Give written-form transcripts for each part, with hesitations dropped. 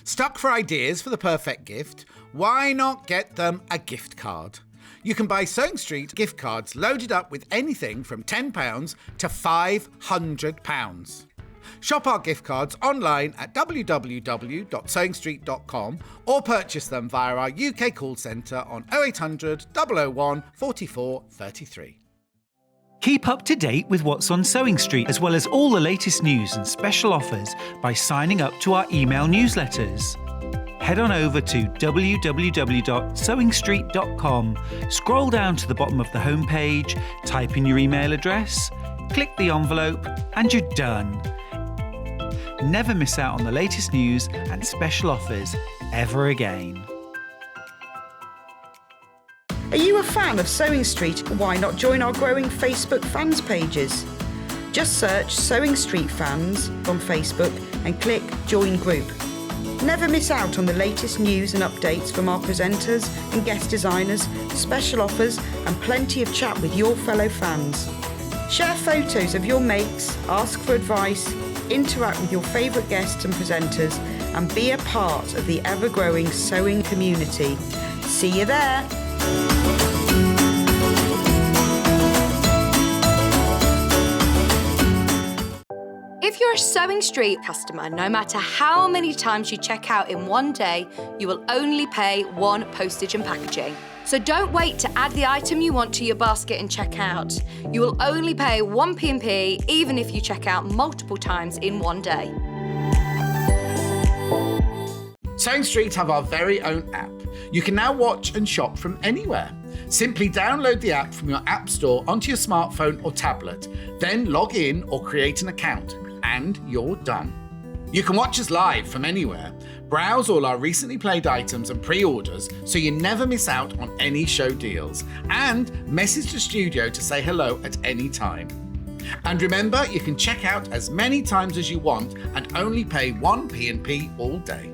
Stuck for ideas for the perfect gift? Why not get them a gift card? You can buy Sewing Street gift cards loaded up with anything from £10 to £500. Shop our gift cards online at www.sewingstreet.com or purchase them via our UK call centre on 0800 001 44 33. Keep up to date with what's on Sewing Street, as well as all the latest news and special offers by signing up to our email newsletters. Head on over to www.sewingstreet.com, scroll down to the bottom of the homepage, type in your email address, click the envelope, and you're done. Never miss out on the latest news and special offers ever again. Are you a fan of Sewing Street? Why not join our growing Facebook fans pages? Just search Sewing Street Fans on Facebook and click Join Group. Never miss out on the latest news and updates from our presenters and guest designers, special offers and plenty of chat with your fellow fans. Share photos of your makes, ask for advice, interact with your favourite guests and presenters and be a part of the ever-growing sewing community. See you there! If you're a Sewing Street customer, no matter how many times you check out in one day, you will only pay one postage and packaging. So don't wait to add the item you want to your basket and check out. You will only pay one P&P even if you check out multiple times in one day. Sewing Street have our very own app. You can now watch and shop from anywhere. Simply download the app from your app store onto your smartphone or tablet, then log in or create an account, and you're done. You can watch us live from anywhere, browse all our recently played items and pre-orders so you never miss out on any show deals, and message the studio to say hello at any time. And remember, you can check out as many times as you want and only pay one P&P all day.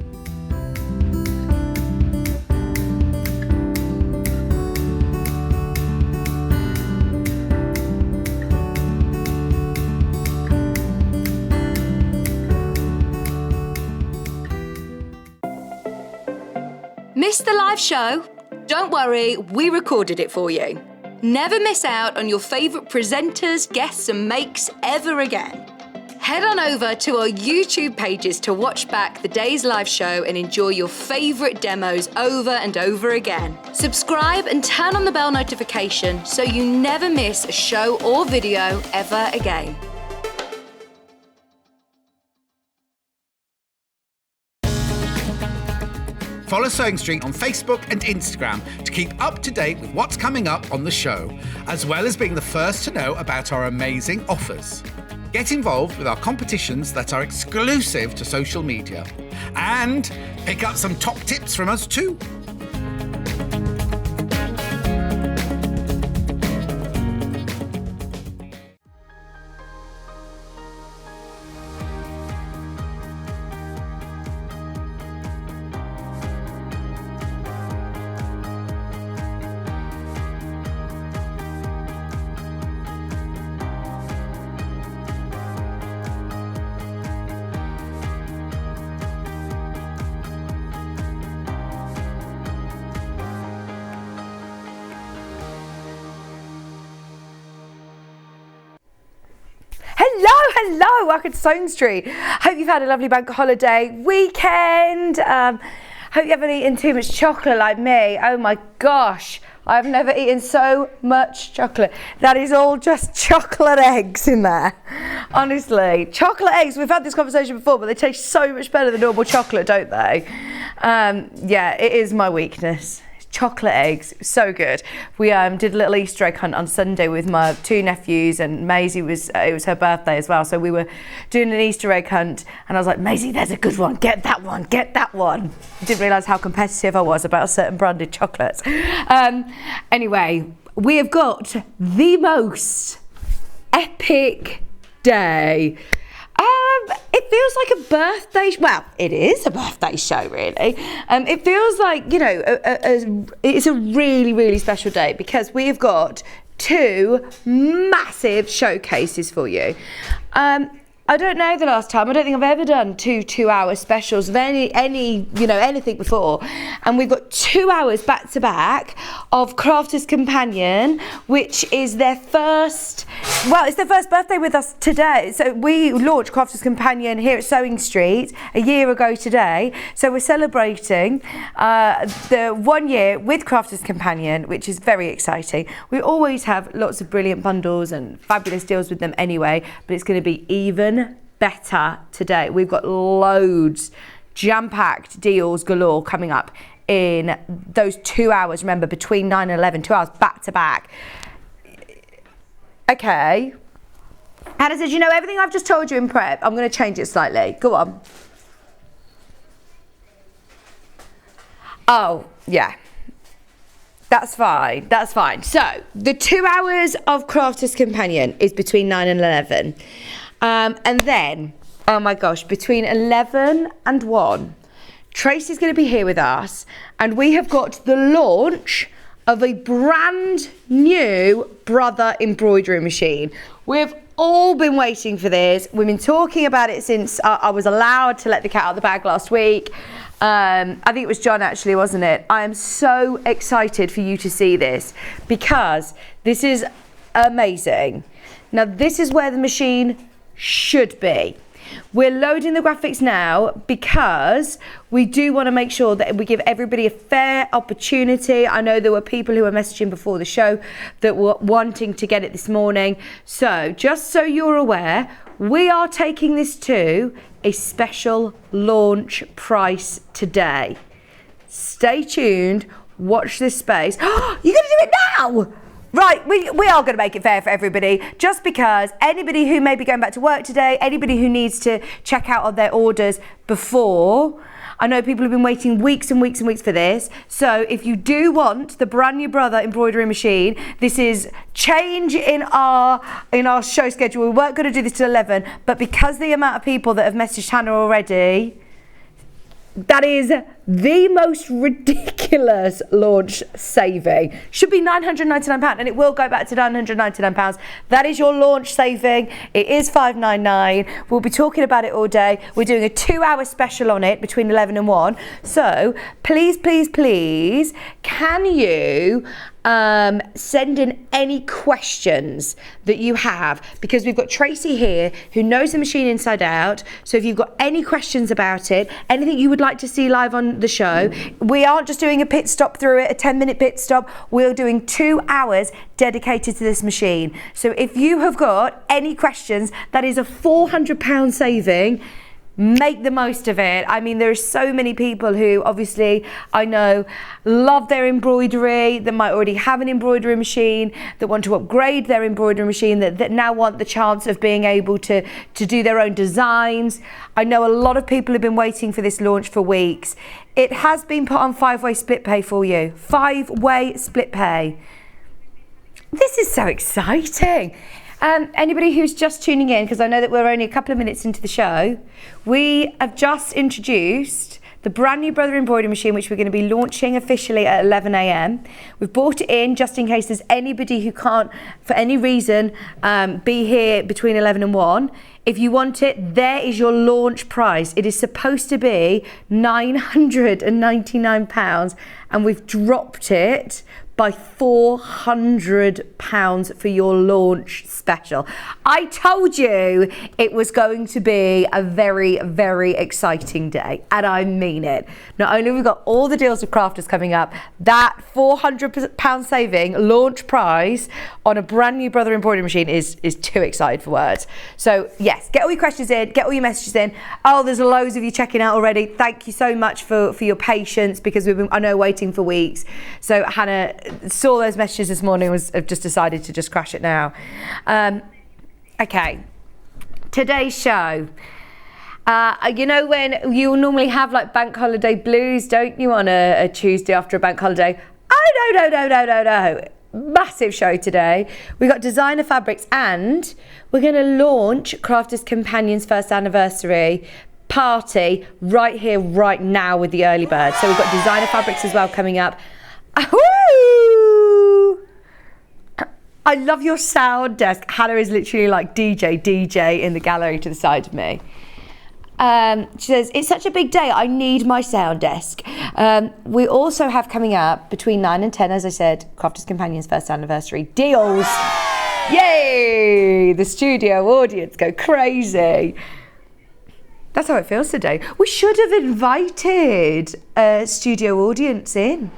Missed the live show? Don't worry, we recorded it for you. Never miss out on your favourite presenters, guests and makes ever again. Head on over to our YouTube pages to watch back the day's live show and enjoy your favourite demos over and over again. Subscribe and turn on the bell notification so you never miss a show or video ever again. Follow Sewing Street on Facebook and Instagram to keep up to date with what's coming up on the show, as well as being the first to know about our amazing offers. Get involved with our competitions that are exclusive to social media, and pick up some top tips from us too. Hello, welcome to Sewing Street. Hope you've had a lovely bank holiday weekend. Hope you haven't eaten too much chocolate like me. Oh my gosh, I've never eaten so much chocolate. That is all just chocolate eggs in there. Honestly, chocolate eggs, we've had this conversation before, but they taste so much better than normal chocolate, don't they? Yeah, it is my weakness. Chocolate eggs, so good. We did a little Easter egg hunt on Sunday with my two nephews, and Maisie it was her birthday as well, so we were doing an Easter egg hunt, and I was like, Maisie, there's a good one, get that one, get that one. I didn't realise how competitive I was about certain branded chocolates. Anyway, we have got the most epic day. It feels like a birthday. Well, it is a birthday show, really. It feels like, you know, it's a really, really special day because we have got two massive showcases for you. I don't know the last time. I don't think I've ever done two hour specials of anything before. And we've got 2 hours back to back of Crafters Companion, which is their first, it's their first birthday with us today. So we launched Crafters Companion here at Sewing Street a year ago today. So we're celebrating the 1 year with Crafters Companion, which is very exciting. We always have lots of brilliant bundles and fabulous deals with them anyway, but it's going to be even better today. We've got loads, jam-packed deals galore coming up in those 2 hours. Remember, between 9 and 11, 2 hours back to back. Okay. Hannah says, you know everything I've just told you in prep. I'm going to change it slightly. Go on. Oh, yeah. That's fine. That's fine. So, the 2 hours of Crafters Companion is between 9 and 11. And then, oh my gosh, between 11 and 1, Tracey's going to be here with us, and we have got the launch of a brand new Brother embroidery machine. We've all been waiting for this. We've been talking about it since I was allowed to let the cat out of the bag last week. I think it was John actually, wasn't it? I am so excited for you to see this because this is amazing. Now, this is where the machine should be. We're loading the graphics now because we do want to make sure that we give everybody a fair opportunity. I know there were people who were messaging before the show that were wanting to get it this morning. So just so you're aware, we are taking this to a special launch price today. Stay tuned, watch this space. You're going to do it now? Right, we are going to make it fair for everybody, just because anybody who may be going back to work today, anybody who needs to check out on their orders before, I know people have been waiting weeks and weeks and weeks for this. So if you do want the brand new Brother embroidery machine, this is change in our show schedule. We weren't going to do this till 11, but because the amount of people that have messaged Hannah already, that is the most ridiculous launch saving. Should be £999 and it will go back to £999. That is your launch saving. It is £599. We'll be talking about it all day. We're doing a 2 hour special on it between 11 and 1. So please, please, please, can you send in any questions that you have, because we've got Tracey here who knows the machine inside out. So if you've got any questions about it, anything you would like to see live on the show, we aren't just doing a pit stop through it, a 10-minute pit stop. We're doing 2 hours dedicated to this machine. So if you have got any questions, that is a £400 saving. Make the most of it. I mean, there are so many people who obviously I know love their embroidery, that might already have an embroidery machine, that want to upgrade their embroidery machine, that now want the chance of being able to do their own designs. I know a lot of people have been waiting for this launch for weeks. It has been put on 5-way split pay for you. 5-way split pay. This is so exciting. Anybody who's just tuning in, because I know that we're only a couple of minutes into the show, we have just introduced the brand new Brother embroidery machine, which we're going to be launching officially at 11 a.m. We've brought it in just in case there's anybody who can't, for any reason, be here between 11 and 1. If you want it, there is your launch price. It is supposed to be £999, and we've dropped it by £400 for your launch special. I told you it was going to be a very, very exciting day, and I mean it. Not only have we got all the deals with crafters coming up, that £400 saving launch price on a brand new Brother embroidery machine is too excited for words. So yes, get all your questions in, get all your messages in. Oh, there's loads of you checking out already. Thank you so much for your patience, because we've been, I know, waiting for weeks. So Hannah saw those messages this morning, have just decided to just crash it now. Okay, today's show. You know when you normally have like bank holiday blues, don't you, on a Tuesday after a bank holiday? Oh, no. Massive show today. We've got designer fabrics, and we're going to launch Crafters Companion's first anniversary party right here, right now with the early bird. So we've got designer fabrics as well coming up. Woo! I love your sound desk. Hannah is literally like DJ in the gallery to the side of me. She says, it's such a big day, I need my sound desk. We also have coming up between 9 and 10, as I said, Crafters Companions first anniversary deals. Yay! The studio audience go crazy. That's how it feels today. We should have invited a studio audience in.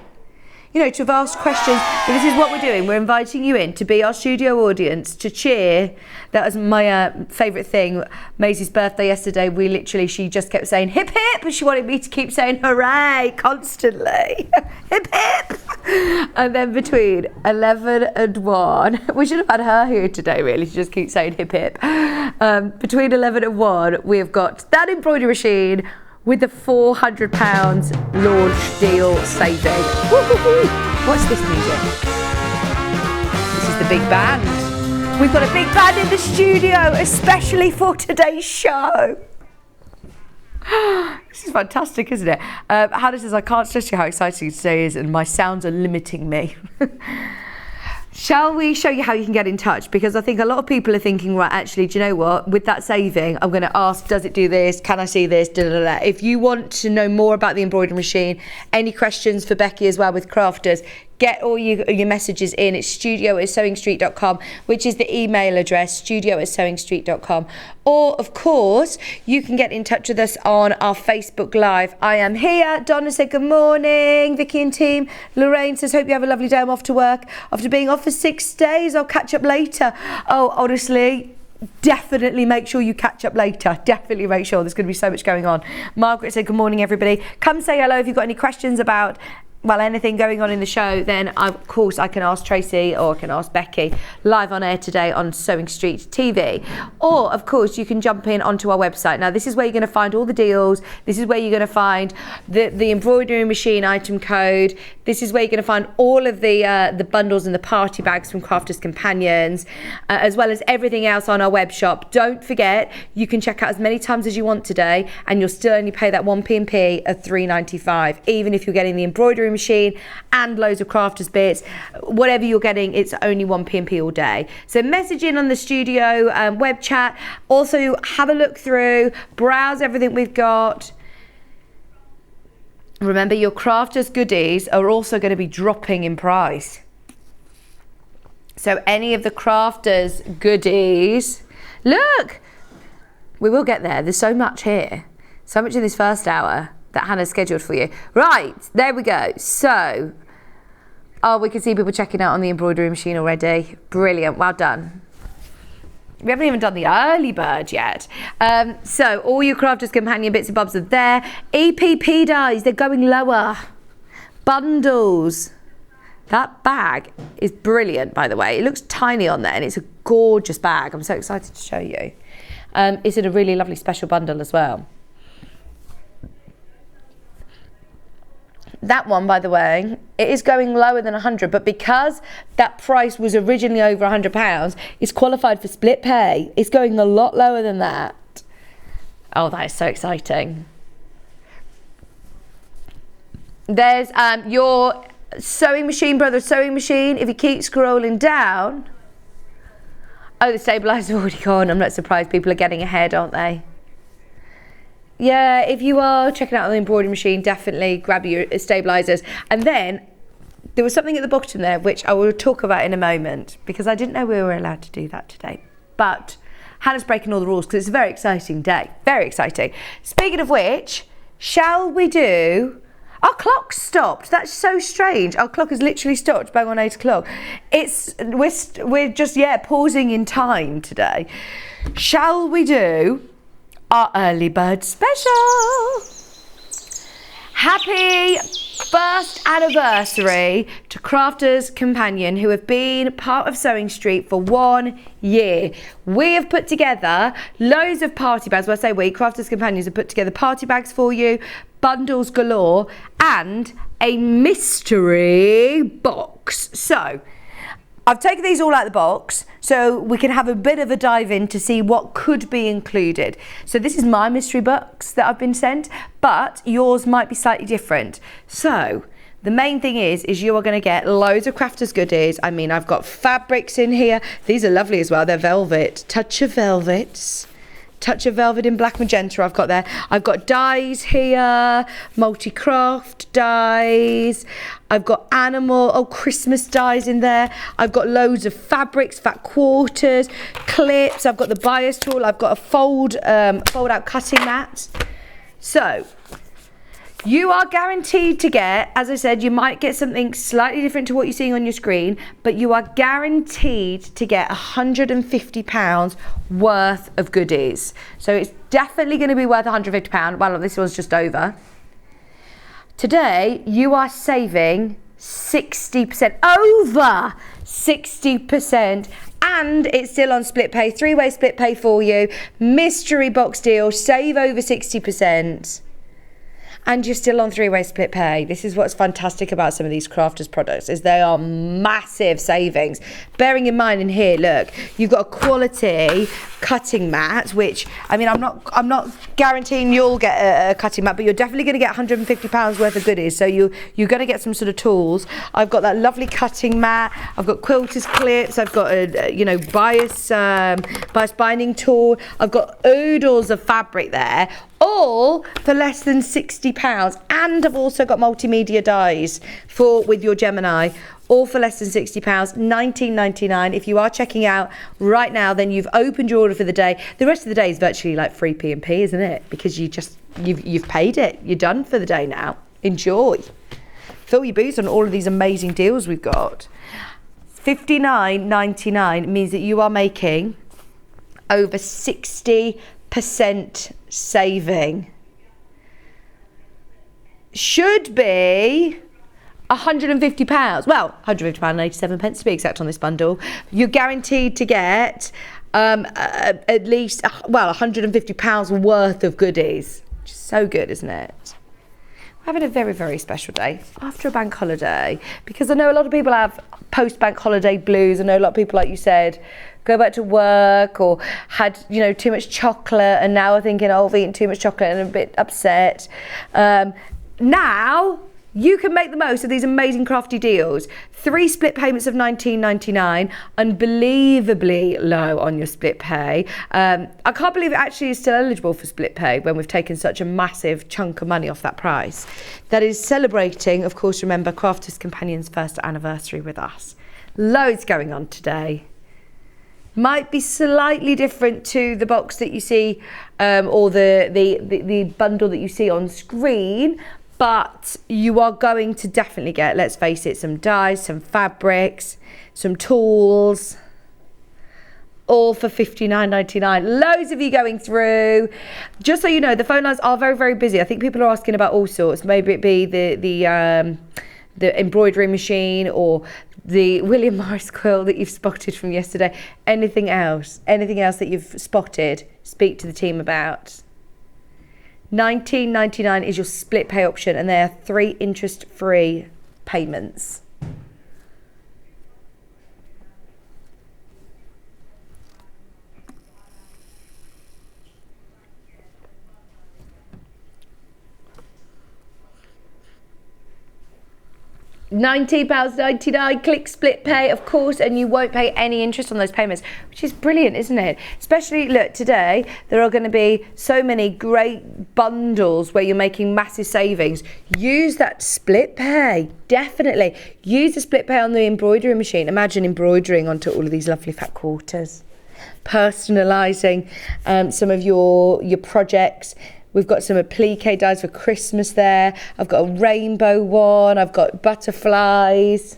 You know, to have asked questions. But this is what we're doing. We're inviting you in to be our studio audience, to cheer. That was my favourite thing. Maisie's birthday yesterday, she just kept saying hip hip, and she wanted me to keep saying hooray constantly. Hip hip. And then between 11 and 1, we should have had her here today really, to just keep saying hip hip. Between 11 and 1, we have got that embroidery machine with the £400 launch deal saving. Woo-hoo-hoo. What's this music? This is the big band. We've got a big band in the studio, especially for today's show. This is fantastic, isn't it? Hannah says, I can't stress you how exciting today is, and my sounds are limiting me. Shall we show you how you can get in touch? Because I think a lot of people are thinking, right, actually, do you know what? With that saving, I'm going to ask, does it do this? Can I see this? Da, da, da. If you want to know more about the embroidery machine, any questions for Becky as well with Crafters, get all your messages in. It's studio@sewingstreet.com, which is the email address, studio@sewingstreet.com. Or, of course, you can get in touch with us on our Facebook Live. I am here. Donna said, good morning, Vicky and team. Lorraine says, hope you have a lovely day. I'm off to work after being off for 6 days. I'll catch up later. Oh, honestly, definitely make sure you catch up later. Definitely make sure. There's going to be so much going on. Margaret said, good morning, everybody. Come say hello if you've got any questions about anything going on in the show. Then of course I can ask Tracey or I can ask Becky live on air today on Sewing Street TV. Or of course you can jump in onto our website. Now this is where you're going to find all the deals. This is where you're going to find the embroidery machine item code. This is where you're going to find all of the bundles and the party bags from Crafters Companions, as well as everything else on our web shop. Don't forget, you can check out as many times as you want today, and you'll still only pay that one P&P of $3.95, even if you're getting the embroidery machine and loads of Crafters bits. Whatever you're getting, it's only one P&P all day. So message in on the studio web chat. Also have a look through, browse everything we've got. Remember, your Crafters goodies are also going to be dropping in price. So any of the Crafters goodies, look, we will get there. There's so much here, so much in this first hour that Hannah's scheduled for you. Right, there we go. So, oh, we can see people checking out on the embroidery machine already. Brilliant, well done. We haven't even done the early bird yet. So all your Crafters Companion bits and bobs are there. EPP dies, they're going lower. Bundles. That bag is brilliant, by the way. It looks tiny on there and it's a gorgeous bag. I'm so excited to show you. It's in a really lovely special bundle as well. That one, by the way, it is going lower than 100, but because that price was originally over £100, it's qualified for split pay. It's going a lot lower than that. Oh, that is so exciting. There's your sewing machine, brother sewing machine. If you keep scrolling down. Oh, the stabilizer's already gone. I'm not surprised. People are getting ahead, aren't they? Yeah, if you are checking out the embroidery machine, definitely grab your stabilizers. And then there was something at the bottom there which I will talk about in a moment, because I didn't know we were allowed to do that today. But Hannah's breaking all the rules because it's a very exciting day. Very exciting. Speaking of which, shall we do... Our clock stopped. That's so strange. Our clock has literally stopped bang on 8 o'clock. We're just, pausing in time today. Shall we do our early bird special? Happy first anniversary to Crafters Companion, who have been part of Sewing Street for 1 year. We have put together loads of party bags. Well, I say we, Crafters Companions have put together party bags for you, bundles galore, and a mystery box. So I've taken these all out of the box so we can have a bit of a dive in to see what could be included. So this is my mystery box that I've been sent, but yours might be slightly different. So The main thing is you are going to get loads of crafters goodies. I mean, I've got fabrics in here. These are lovely as well. They're velvet. Touch of velvets. Touch of velvet in black magenta I've got there. I've got dies here, multi-craft dies. I've got Christmas dies in there. I've got loads of fabrics, fat quarters, clips. I've got the bias tool. I've got a fold out cutting mat. So you are guaranteed to get, as I said, you might get something slightly different to what you're seeing on your screen, but you are guaranteed to get £150 worth of goodies. So it's definitely going to be worth £150. Well, this one's just over. Today, you are saving 60%, over 60%. And it's still on split pay, 3-way split pay for you. Mystery box deal, save over 60%. And you're still on 3-way split pay. This is what's fantastic about some of these crafters products, is they are massive savings. Bearing in mind in here, look, you've got a quality cutting mat, which, I mean, I'm not guaranteeing you'll get a cutting mat, but you're definitely going to get £150 worth of goodies. So you're going to get some sort of tools. I've got that lovely cutting mat. I've got quilters clips. I've got a bias binding tool. I've got oodles of fabric there, all for less than £60. And I've also got multimedia dies with your Gemini, all for less than £60, $19.99. If you are checking out right now, then you've opened your order for the day. The rest of the day is virtually like free P&P, isn't it? Because you've paid it. You're done for the day now. Enjoy. Fill your boots on all of these amazing deals we've got. $59.99 means that you are making over 60% saving. Should be £150. Well, £150.87 to be exact on this bundle. You're guaranteed to get at least, £150 worth of goodies. Which is so good, isn't it? We're having a very, very special day after a bank holiday, because I know a lot of people have post-bank holiday blues. I know a lot of people, like you said, go back to work or had, too much chocolate, and now are thinking, I've eaten too much chocolate and a bit upset. Now you can make the most of these amazing crafty deals. 3 split payments of $19.99, unbelievably low on your split pay. I can't believe it actually is still eligible for split pay when we've taken such a massive chunk of money off that price. That is celebrating, of course, remember, Crafters Companion's first anniversary with us. Loads going on today. Might be slightly different to the box that you see or the bundle that you see on screen, but you are going to definitely get, let's face it, some dies, some fabrics, some tools, all for $59.99. Loads of you going through. Just so you know, the phone lines are very, very busy. I think people are asking about all sorts. Maybe it be the embroidery machine or the William Morris quilt that you've spotted from yesterday. Anything else that you've spotted, speak to the team about. $19.99 is your split pay option, and there are 3 interest-free payments. £19.99, click split pay, of course, and you won't pay any interest on those payments, which is brilliant, isn't it? Especially, look, today there are going to be so many great bundles where you're making massive savings. Use that split pay, definitely. Use the split pay on the embroidery machine. Imagine embroidering onto all of these lovely fat quarters, personalising some of your projects. We've got some applique dies for Christmas there. I've got a rainbow one. I've got butterflies.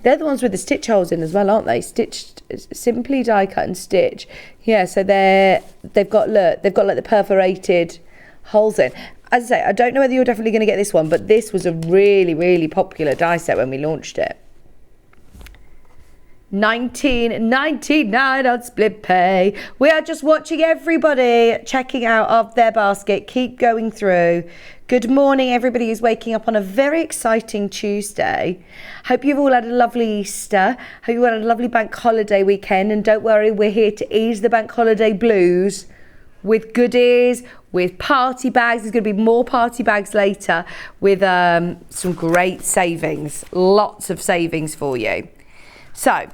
They're the ones with the stitch holes in as well, aren't they? Stitched, simply die cut and stitch. Yeah, so they've got like the perforated holes in. As I say, I don't know whether you're definitely going to get this one, but this was a really, really popular die set when we launched it. $19.99 on split pay. We are just watching everybody checking out of their basket. Keep going through. Good morning, everybody who's waking up on a very exciting Tuesday. Hope you've all had a lovely Easter. Hope you all had a lovely bank holiday weekend. And don't worry, we're here to ease the bank holiday blues with goodies, with party bags. There's going to be more party bags later with some great savings. Lots of savings for you. So,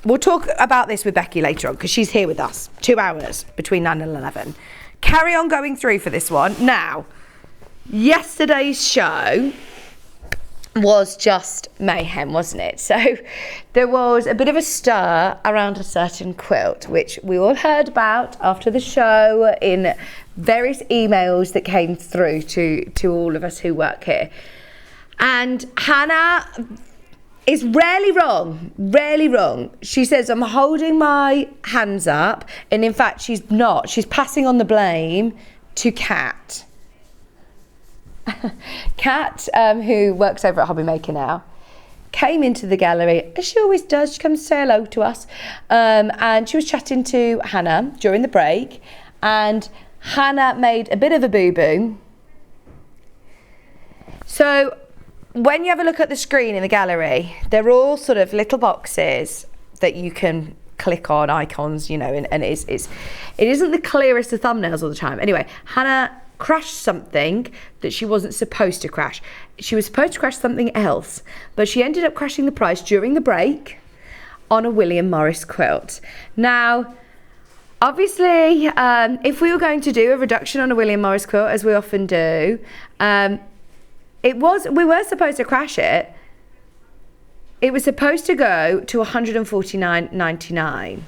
we'll talk about this with Becky later on because she's here with us. 2 hours between 9 and 11. Carry on going through for this one. Now, yesterday's show was just mayhem, wasn't it? So there was a bit of a stir around a certain quilt, which we all heard about after the show in various emails that came through to all of us who work here. And Hannah is rarely wrong. She says, I'm holding my hands up. And in fact, she's not. She's passing on the blame to Kat. Kat, who works over at Hobby Maker now, came into the gallery, as she always does. She comes to say hello to us. And she was chatting to Hannah during the break. And Hannah made a bit of a boo-boo. So when you have a look at the screen in the gallery, they're all sort of little boxes that you can click on, icons, you know, and it isn't the clearest of thumbnails all the time. Anyway, Hannah crashed something that she wasn't supposed to crash. She was supposed to crash something else, but she ended up crashing the price during the break on a William Morris quilt. Now, obviously, if we were going to do a reduction on a William Morris quilt, as we often do, we were supposed to crash it. It was supposed to go to $149.99.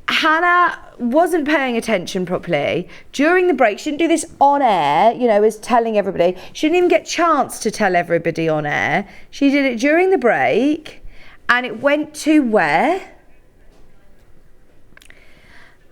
Hannah wasn't paying attention properly. During the break, she didn't do this on air, you know, as telling everybody. She didn't even get a chance to tell everybody on air. She did it during the break, and it went to where?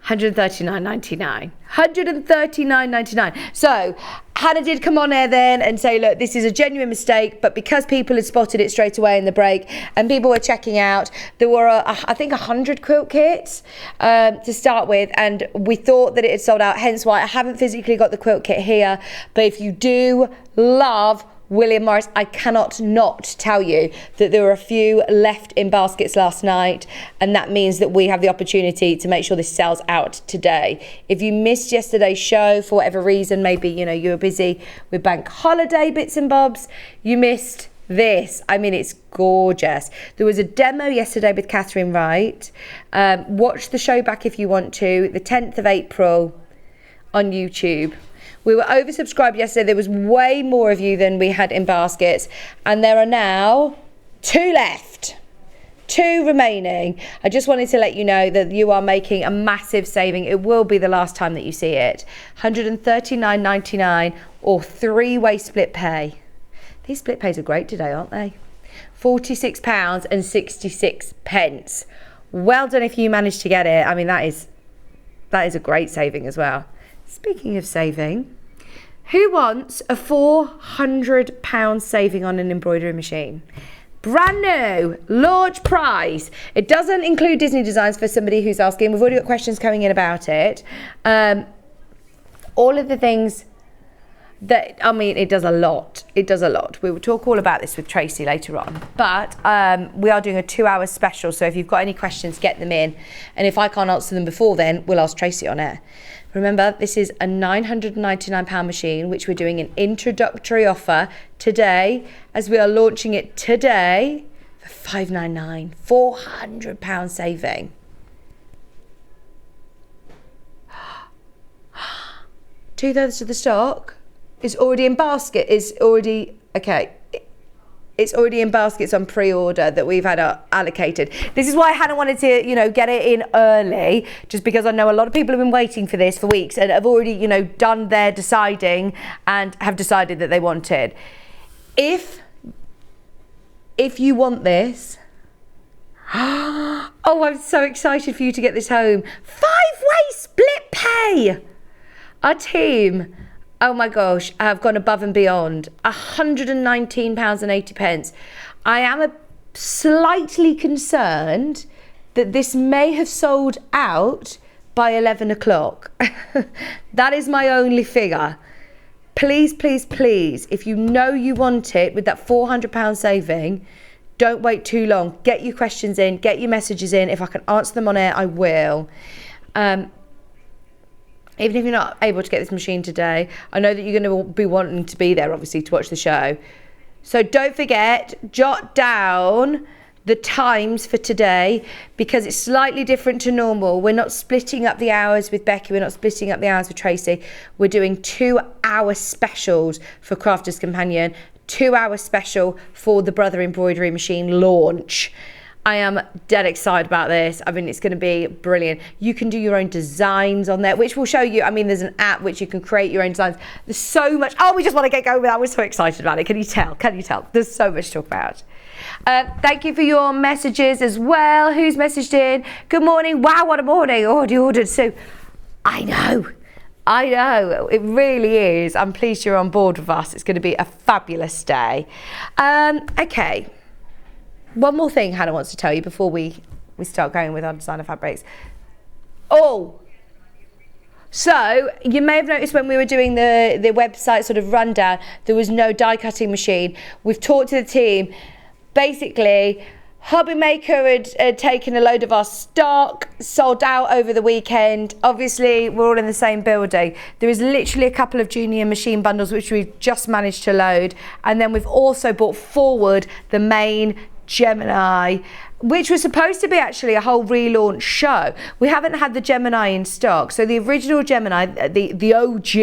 $139.99. $139.99. So Hannah did come on air then and say, look, this is a genuine mistake, but because people had spotted it straight away in the break and people were checking out, there were, I think, 100 quilt kits to start with, and we thought that it had sold out, hence why I haven't physically got the quilt kit here. But if you do love William Morris, I cannot not tell you that there were a few left in baskets last night, and that means that we have the opportunity to make sure this sells out today. If you missed yesterday's show for whatever reason, maybe, you know, you were busy with bank holiday bits and bobs, you missed this. I mean, it's gorgeous. There was a demo yesterday with Catherine Wright. Watch the show back if you want to, the 10th of April on YouTube. We were oversubscribed yesterday. There was way more of you than we had in baskets. And there are now 2 left. 2 remaining. I just wanted to let you know that you are making a massive saving. It will be the last time that you see it. $139.99 or 3-way split pay. These split pays are great today, aren't they? £46.66. Well done if you managed to get it. I mean, that is a great saving as well. Speaking of saving, who wants a £400 saving on an embroidery machine? Brand new, large price. It doesn't include Disney designs for somebody who's asking. We've already got questions coming in about it. All of the things that, I mean, it does a lot. It does a lot. We will talk all about this with Tracey later on. But we are doing a 2-hour special, so if you've got any questions, get them in. And if I can't answer them before then, we'll ask Tracey on air. Remember, this is a £999 machine, which we're doing an introductory offer today, as we are launching it today for £599, £400 saving. 2/3 of the stock is already in basket, it's already in baskets on pre-order that we've had allocated. This is why Hannah wanted to, you know, get it in early, just because I know a lot of people have been waiting for this for weeks and have already, you know, done their deciding and have decided that they want it. If you want this, oh, I'm so excited for you to get this home. 5-way split pay. Our team, oh my gosh, I've gone above and beyond. £119.80. I am slightly concerned that this may have sold out by 11 o'clock. That is my only figure. Please, please, please, if you know you want it with that £400 saving, don't wait too long. Get your questions in, get your messages in. If I can answer them on air, I will. Even if you're not able to get this machine today, I know that you're going to be wanting to be there, obviously, to watch the show. So don't forget, jot down the times for today, because it's slightly different to normal. We're not splitting up the hours with Becky. We're not splitting up the hours with Tracey. We're doing 2-hour specials for Crafter's Companion, 2-hour special for the Brother Embroidery Machine launch. I am dead excited about this. I mean, it's going to be brilliant. You can do your own designs on there, which will show you. I mean, there's an app which you can create your own designs. There's so much. Oh, we just want to get going with that. We're so excited about it. Can you tell? Can you tell? There's so much to talk about. Thank you for your messages as well. Who's messaged in? Good morning. Wow, what a morning. Already ordered. So I know. It really is. I'm pleased you're on board with us. It's going to be a fabulous day. Okay. One more thing Hannah wants to tell you before we start going with our designer fabrics. Oh, so you may have noticed when we were doing the website sort of rundown, there was no die cutting machine. We've talked to the team. Basically, Hobby Maker had taken a load of our stock, sold out over the weekend. Obviously, we're all in the same building. There is literally a couple of junior machine bundles which we've just managed to load. And then we've also brought forward the main Gemini, which was supposed to be actually a whole relaunch show. We haven't had the Gemini in stock. So the original Gemini, the OG,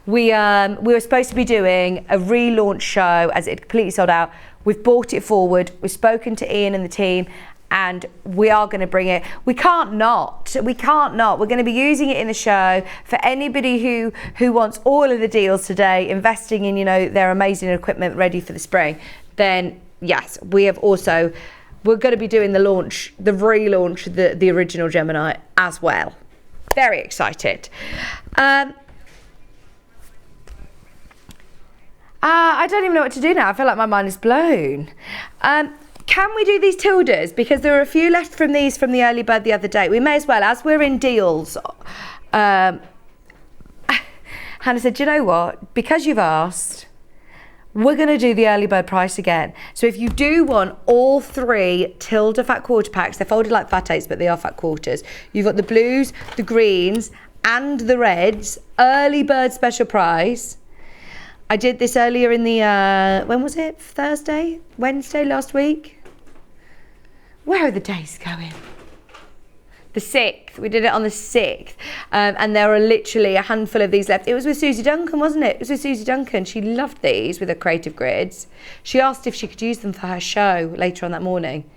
we were supposed to be doing a relaunch show as it completely sold out. We've brought it forward. We've spoken to Ian and the team, and we are going to bring it. We can't not. We're going to be using it in the show for anybody who wants all of the deals today, investing in, their amazing equipment ready for the spring. Then yes, we're going to be doing the relaunch, the original Gemini as well. Very excited. I don't even know what to do now. I feel like my mind is blown. Can we do these tildes? Because there are a few left from these from the early bird the other day. We may as well, as we're in deals. Hannah said, do you know what? Because you've asked, we're going to do the early bird price again. So if you do want all 3 tilde fat quarter packs, they're folded like fat 8s, but they are fat quarters. You've got the blues, the greens, and the reds. Early bird special price. I did this earlier in the, when was it? Wednesday last week? Where are the days going? The 6th. We did it on the 6th. And there are literally a handful of these left. It was with Susie Duncan, wasn't it? It was with Susie Duncan. She loved these with her creative grids. She asked if she could use them for her show later on that morning.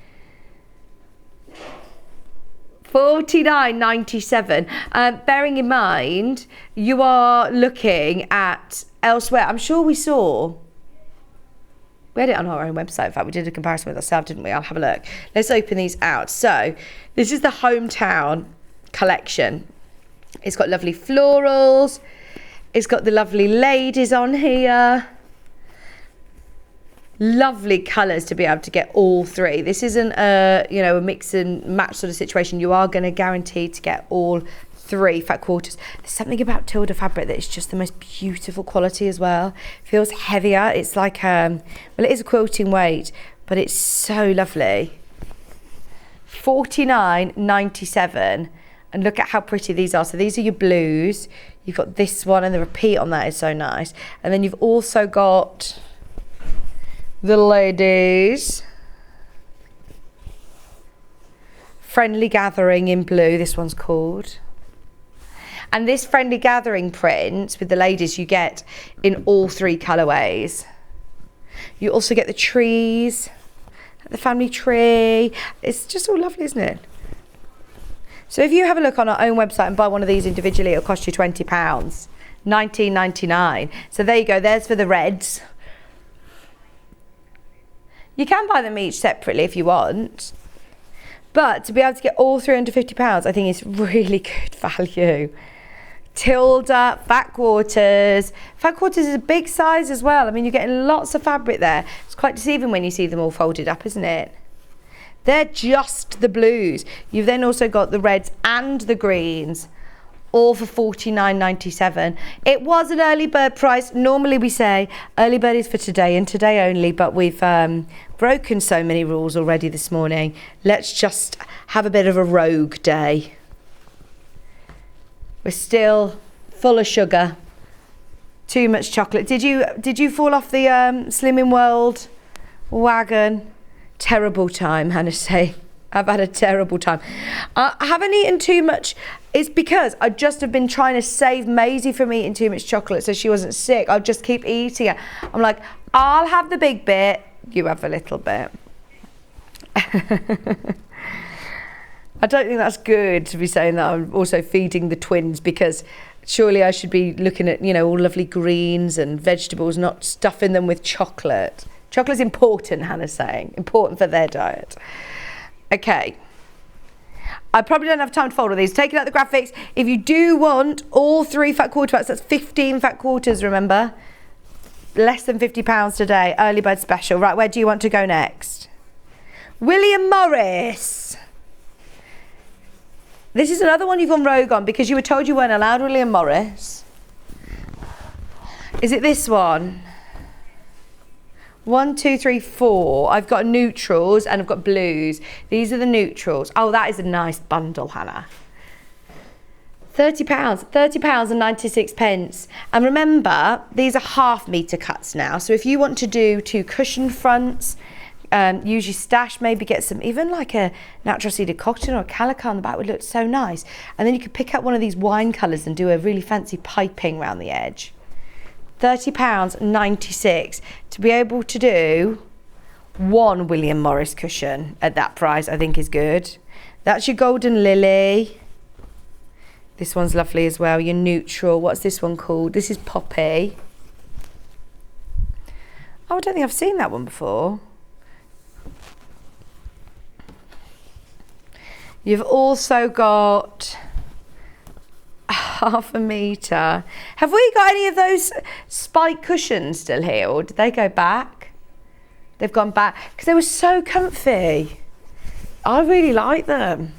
$49.97. Bearing in mind, you are looking at elsewhere. I'm sure we had it on our own website. In fact, we did a comparison with ourselves, didn't we? I'll have a look. Let's open these out. So this is the Hometown collection. It's got lovely florals. It's got the lovely ladies on here. Lovely colours to be able to get all 3. This isn't a mix and match sort of situation. You are going to guarantee to get all 3 fat quarters. There's something about tilde fabric that is just the most beautiful quality as well. Feels heavier. It's like it is a quilting weight, but it's so lovely. $49.97, and look at how pretty these are. So these are your blues. You've got this one, and the repeat on that is so nice. And then you've also got the ladies. Friendly Gathering in blue, this one's called. And this Friendly Gathering print with the ladies you get in all 3 colourways. You also get the trees, the family tree. It's just all lovely, isn't it? So if you have a look on our own website and buy one of these individually, it'll cost you £20, $19.99. So there you go, there's for the reds. You can buy them each separately if you want. But to be able to get all £350, I think it's really good value. Tilde, fat quarters. Fat quarters is a big size as well. I mean, you're getting lots of fabric there. It's quite deceiving when you see them all folded up, isn't it? They're just the blues. You've then also got the reds and the greens, all for $49.97. It was an early bird price. Normally we say early bird is for today and today only, but we've broken so many rules already this morning. Let's just have a bit of a rogue day. We're still full of sugar. Too much chocolate. Did you fall off the Slimming World wagon? Terrible time, Hannah say. I've had a terrible time. I haven't eaten too much. It's because I just have been trying to save Maisie from eating too much chocolate so she wasn't sick. I'll just keep eating it. I'm like, I'll have the big bit, you have a little bit. I don't think that's good to be saying that I'm also feeding the twins, because surely I should be looking at, all lovely greens and vegetables, not stuffing them with chocolate. Chocolate's important, Hannah's saying. Important for their diet. Okay. I probably don't have time to fold all these. Taking out the graphics. If you do want all 3 fat quarter packs, that's 15 fat quarters, remember? Less than £50 today. Early bird special. Right, where do you want to go next? William Morris. This is another one you've gone rogue on because you were told you weren't allowed William Morris. Is it this one? 1, 2, 3, 4. I've got neutrals and I've got blues. These are the neutrals. Oh, that is a nice bundle, Hannah. £30, £30 and 96 pence. And remember, these are half metre cuts now. So if you want to do 2 cushion fronts, use your stash, maybe get some, even like a natural seeded cotton or a calico on the back would look so nice. And then you could pick up one of these wine colours and do a really fancy piping around the edge. £30, 96. To be able to do 1 William Morris cushion at that price, I think is good. That's your golden lily. This one's lovely as well, your neutral. What's this one called? This is poppy. Oh, I don't think I've seen that one before. You've also got half a metre. Have we got any of those spike cushions still here, or did they go back? They've gone back because they were so comfy. I really like them.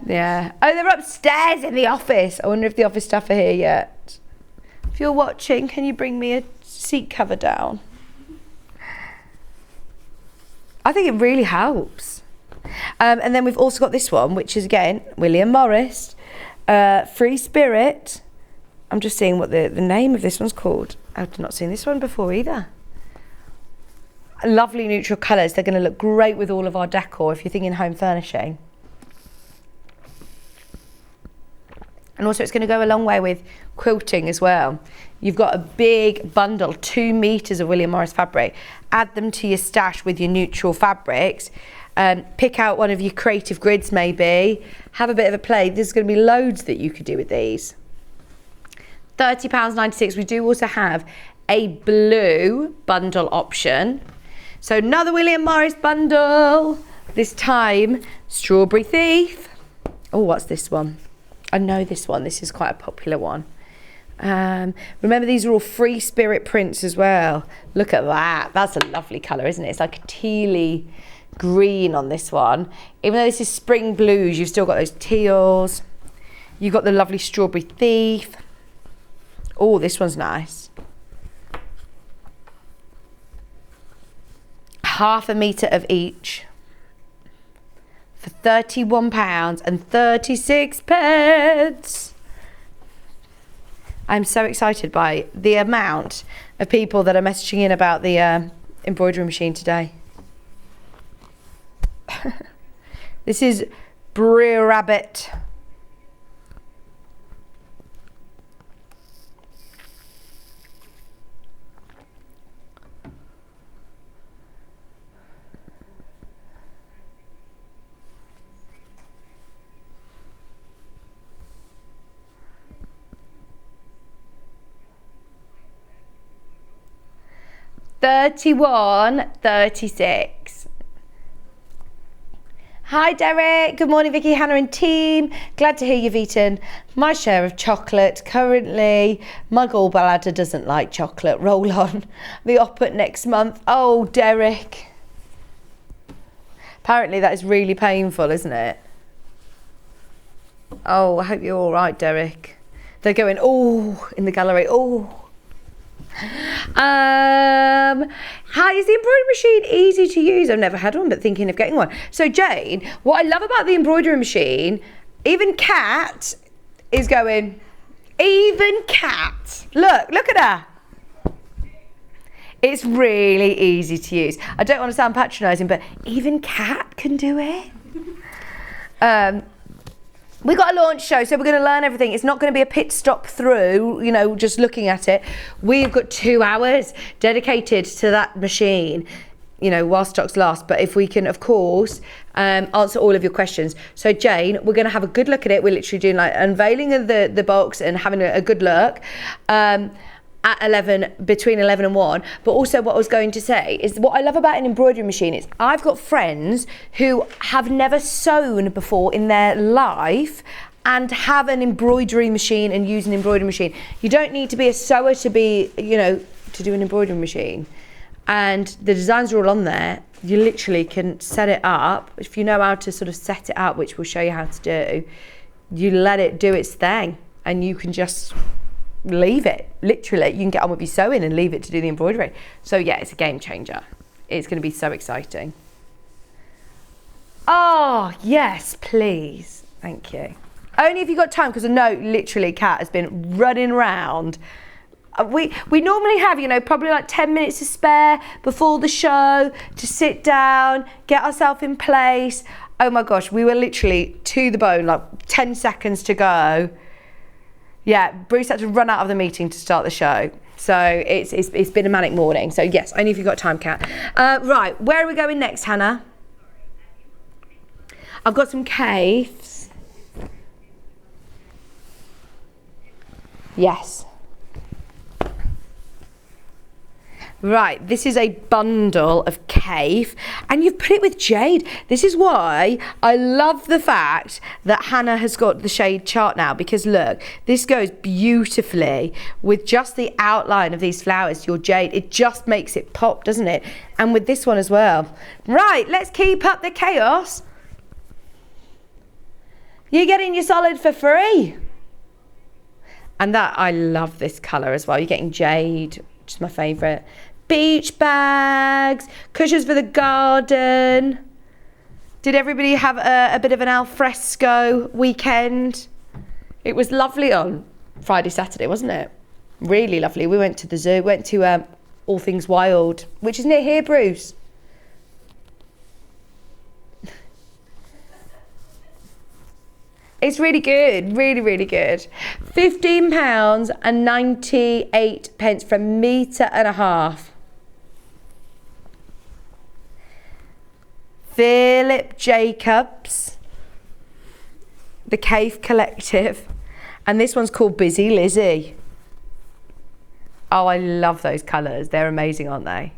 Yeah. Oh, they're upstairs in the office. I wonder if the office staff are here yet. If you're watching, can you bring me a seat cover down? I think it really helps. And then we've also got this one, which is again William Morris, Free Spirit. I'm just seeing what the name of this one's called. I've not seen this one before either. Lovely neutral colours. They're going to look great with all of our decor if you're thinking home furnishing. And also it's going to go a long way with quilting as well. You've got a big bundle, 2 meters of William Morris fabric. Add them to your stash with your neutral fabrics. Pick out one of your creative grids maybe. Have a bit of a play. There's going to be loads that you could do with these. £30.96. We do also have a blue bundle option. So another William Morris bundle. This time, Strawberry Thief. Oh, what's this one? I know this one. This is quite a popular one. Remember, these are all Free Spirit prints as well. Look at that. That's a lovely colour, isn't it? It's like a tealy green on this one. Even though this is spring blues, you've still got those teals. You've got the lovely Strawberry Thief. Oh, this one's nice. Half a metre of each for £31.36. I'm so excited by the amount of people that are messaging in about the embroidery machine today. This is Brer Rabbit. £31.36. Hi Derek, good morning Vicky, Hannah and team. Glad to hear you've eaten my share of chocolate. Currently, my gallbladder doesn't like chocolate. Roll on. The op next month. Oh Derek. Apparently that is really painful, isn't it? Oh, I hope you're all right, Derek. They're going, oh, in the gallery, oh. Hi, is the embroidery machine easy to use? I've never had one, but thinking of getting one. So Jane, what I love about the embroidery machine, even Kat is going, even Kat. Look at her. It's really easy to use. I don't want to sound patronising, but even Kat can do it. We got a launch show, so we're going to learn everything. It's not going to be a pit stop through, you know, just looking at it. We've got 2 hours dedicated to that machine, you know, while stocks last. But if we can, of course, answer all of your questions. So Jane, we're going to have a good look at it. We're literally doing like unveiling of the box and having a good look. At 11, between 11 and 1. But also what I was going to say is what I love about an embroidery machine is I've got friends who have never sewn before in their life and have an embroidery machine and use an embroidery machine. You don't need to be a sewer to be, you know, to do an embroidery machine. And the designs are all on there. You literally can set it up. If you know how to sort of set it up, which we'll show you how to do, you let it do its thing and you can just leave it. Literally, you can get on with your sewing and leave it to do the embroidery. So yeah, it's a game changer. It's going to be so exciting. Oh, yes, please. Thank you. Only if you've got time, because I know literally Kat has been running around. We normally have, you know, probably like 10 minutes to spare before the show to sit down, get ourselves in place. Oh my gosh, we were literally to the bone, like 10 seconds to go. Yeah, Bruce had to run out of the meeting to start the show. So it's been a manic morning. So yes, only if you've got time, Kat. Right, where are we going next, Hannah? I've got some caves. Yes. Right, this is a bundle of cave and you've put it with jade. This is why I love the fact that Hannah has got the shade chart now, because look, this goes beautifully with just the outline of these flowers, your jade. It just makes it pop, doesn't it? And with this one as well. Right, let's keep up the chaos. You're getting your solid for free. And that, I love this colour as well. You're getting jade, which is my favourite. Beach bags, cushions for the garden. Did everybody have a bit of an alfresco weekend? It was lovely on Friday, Saturday, wasn't it? Really lovely. We went to the zoo, went to All Things Wild, which is near here, Bruce. It's really good, really, really good. £15.98 for a metre and a half. Philip Jacobs, the Cave Collective, and this one's called Busy Lizzie. Oh, I love those colours. They're amazing, aren't they?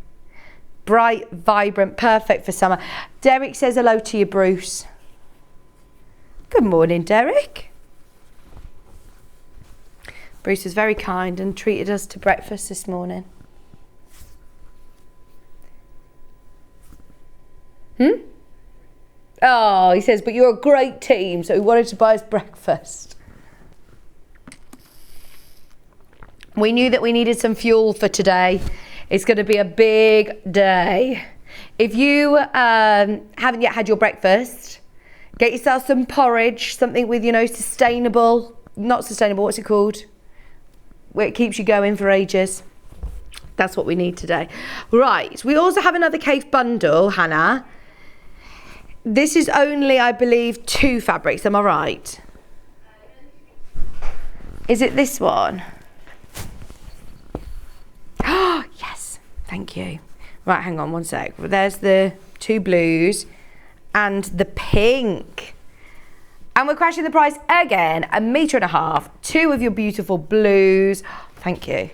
Bright, vibrant, perfect for summer. Derek says hello to you, Bruce. Good morning, Derek. Bruce was very kind and treated us to breakfast this morning. Oh, he says, but you're a great team, so he wanted to buy us breakfast. We knew that we needed some fuel for today. It's going to be a big day. If you haven't yet had your breakfast, get yourself some porridge, something with, you know, sustainable, not sustainable, what's it called? Where it keeps you going for ages. That's what we need today. Right, we also have another cave bundle, Hannah. This is only, I believe, 2 fabrics, am I right? Is it this one? Oh, yes, thank you. Right, hang on one sec. There's the 2 blues and the pink. And we're crashing the price again, a metre and a half. 2 of your beautiful blues. Thank you.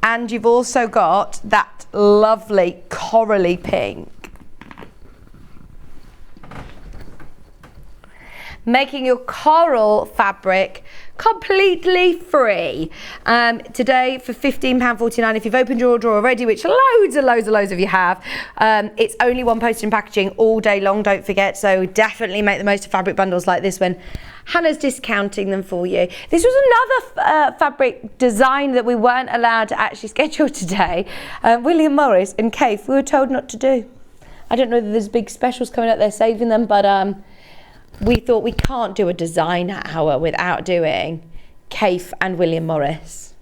And you've also got that lovely corally pink. Making your coral fabric completely free. Today for £15.49. If you've opened your order already, which loads of you have, it's only 1 postage and packaging all day long, don't forget. So definitely make the most of fabric bundles like this one. Hannah's discounting them for you. This was another fabric design that we weren't allowed to actually schedule today. William Morris and Kate, we were told not to do. I don't know that there's big specials coming up, they're saving them, but we thought we can't do a design hour without doing Kate and William Morris.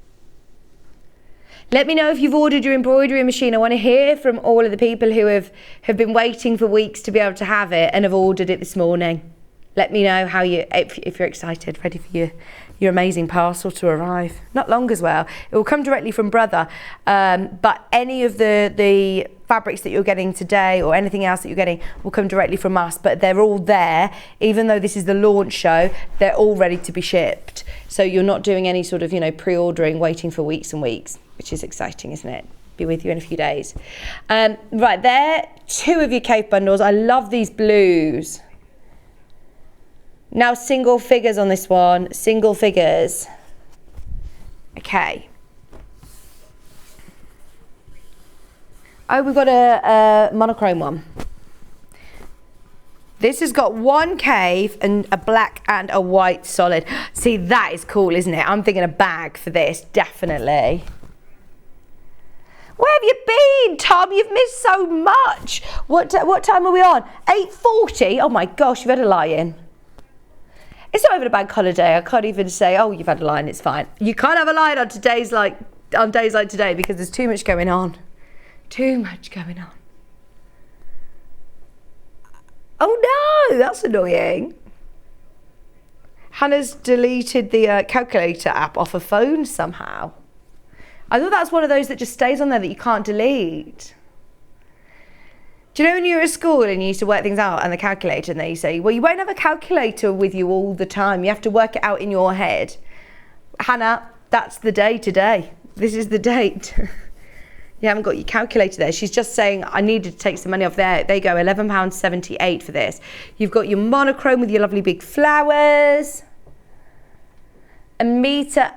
Let me know if you've ordered your embroidery machine. I want to hear from all of the people who have been waiting for weeks to be able to have it and have ordered it this morning. Let me know how if you're excited, ready for your amazing parcel to arrive. Not long as well. It will come directly from Brother, but any of the fabrics that you're getting today or anything else that you're getting will come directly from us, but they're all there. Even though this is the launch show, they're all ready to be shipped. So you're not doing any sort of, pre-ordering, waiting for weeks and weeks, which is exciting, isn't it? Be with you in a few days. Right, there, 2 of your cave bundles. I love these blues. Now single figures on this one, single figures. Okay. Oh, we've got a monochrome one. This has got 1 cave and a black and a white solid. See, that is cool, isn't it? I'm thinking a bag for this, definitely. Where have you been, Tom? You've missed so much. What time are we on? 8:40? Oh my gosh, you've had a lie-in. It's not even a bank holiday. I can't even say, oh, you've had a line, it's fine. You can't have a line on days like today because there's too much going on. Too much going on. Oh no, that's annoying. Hannah's deleted the calculator app off her phone somehow. I thought that's one of those that just stays on there that you can't delete. Do you know when you were at school and you used to work things out and the calculator, and they say, well, you won't have a calculator with you all the time. You have to work it out in your head. Hannah, that's the day today. This is the date. You haven't got your calculator there. She's just saying, I needed to take some money off there. There you go, £11.78 for this. You've got your monochrome with your lovely big flowers. 1.5 meters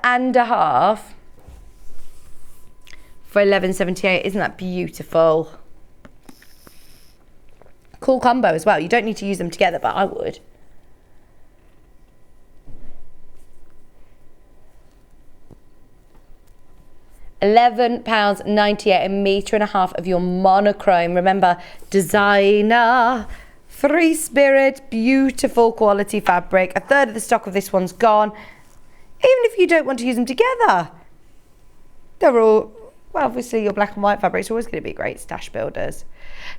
for £11.78. Isn't that beautiful? Cool combo as well. You don't need to use them together, but I would. £11.98, 1.5 meters of your monochrome. Remember, designer, free spirit, beautiful quality fabric. 1/3 of the stock of this one's gone. Even if you don't want to use them together, they're all, well, obviously your black and white fabrics are always going to be great stash builders.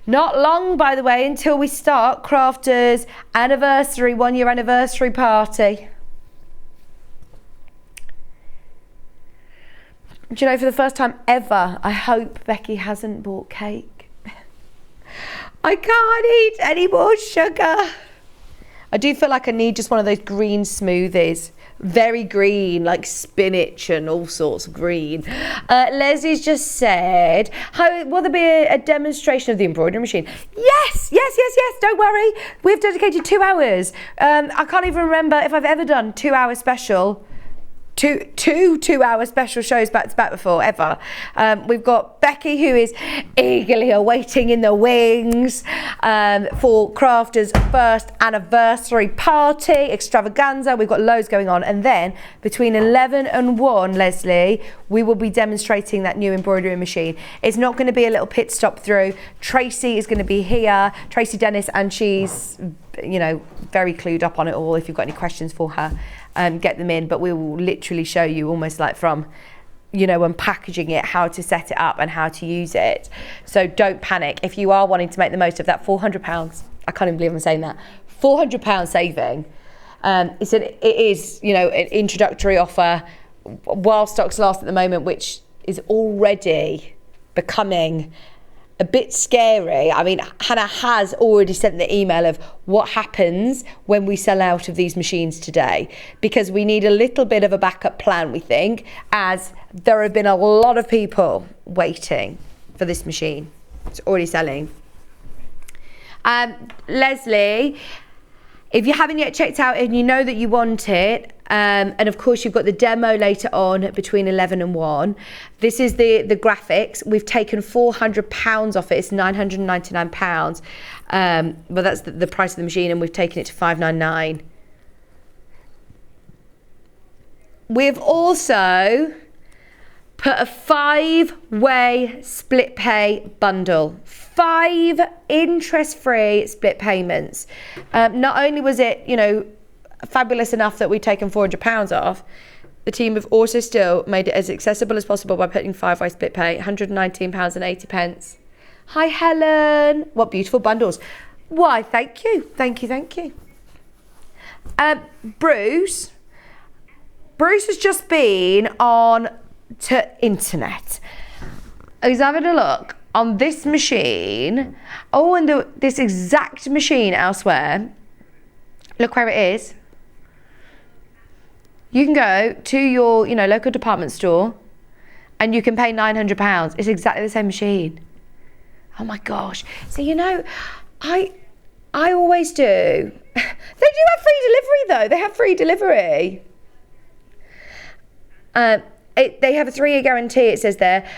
Not long, by the way, until we start Crafters anniversary, 1-year anniversary party. Do you know, for the first time ever, I hope Becky hasn't bought cake. I can't eat any more sugar. I do feel like I need just one of those green smoothies. Very green, like spinach and all sorts of green. Leslie's just said, will there be a demonstration of the embroidery machine? Yes, don't worry. We've dedicated 2 hours. I can't even remember if I've ever done 2-hour special. Two 2-hour special shows back to back before, ever. We've got Becky, who is eagerly awaiting in the wings for Crafters' first anniversary party extravaganza. We've got loads going on, and then between 11 and 1, Leslie, we will be demonstrating that new embroidery machine. It's not going to be a little pit stop through. Tracey is going to be here, Tracey Dennis, and she's, very clued up on it all. If you've got any questions for her, get them in, but we will literally show you almost like from, unpackaging it, how to set it up and how to use it. So don't panic. If you are wanting to make the most of that £400, I can't even believe I'm saying that, £400 saving, it is, an introductory offer while stocks last at the moment, which is already becoming a bit scary. I mean, Hannah has already sent the email of what happens when we sell out of these machines today, because we need a little bit of a backup plan, we think, as there have been a lot of people waiting for this machine. It's already selling. Leslie, if you haven't yet checked out and you know that you want it, and of course you've got the demo later on between 11 and 1. This is the graphics. We've taken £400 off it. It's £999. But that's the price of the machine, and we've taken it to £599. we've also put a 5-way split pay bundle. 5 interest-free split payments. Not only was it, fabulous enough that we'd taken £400 off, the team have also still made it as accessible as possible by putting 5-way split pay, £119.80. Hi, Helen. What beautiful bundles. Why, thank you. Thank you. Bruce has just been on to internet. He's having a look on this machine. Oh, and this exact machine elsewhere. Look where it is. You can go to your, local department store and you can pay £900. It's exactly the same machine. Oh my gosh. So, I always do. They do have free delivery though. They have free delivery. They have a 3-year guarantee, it says there.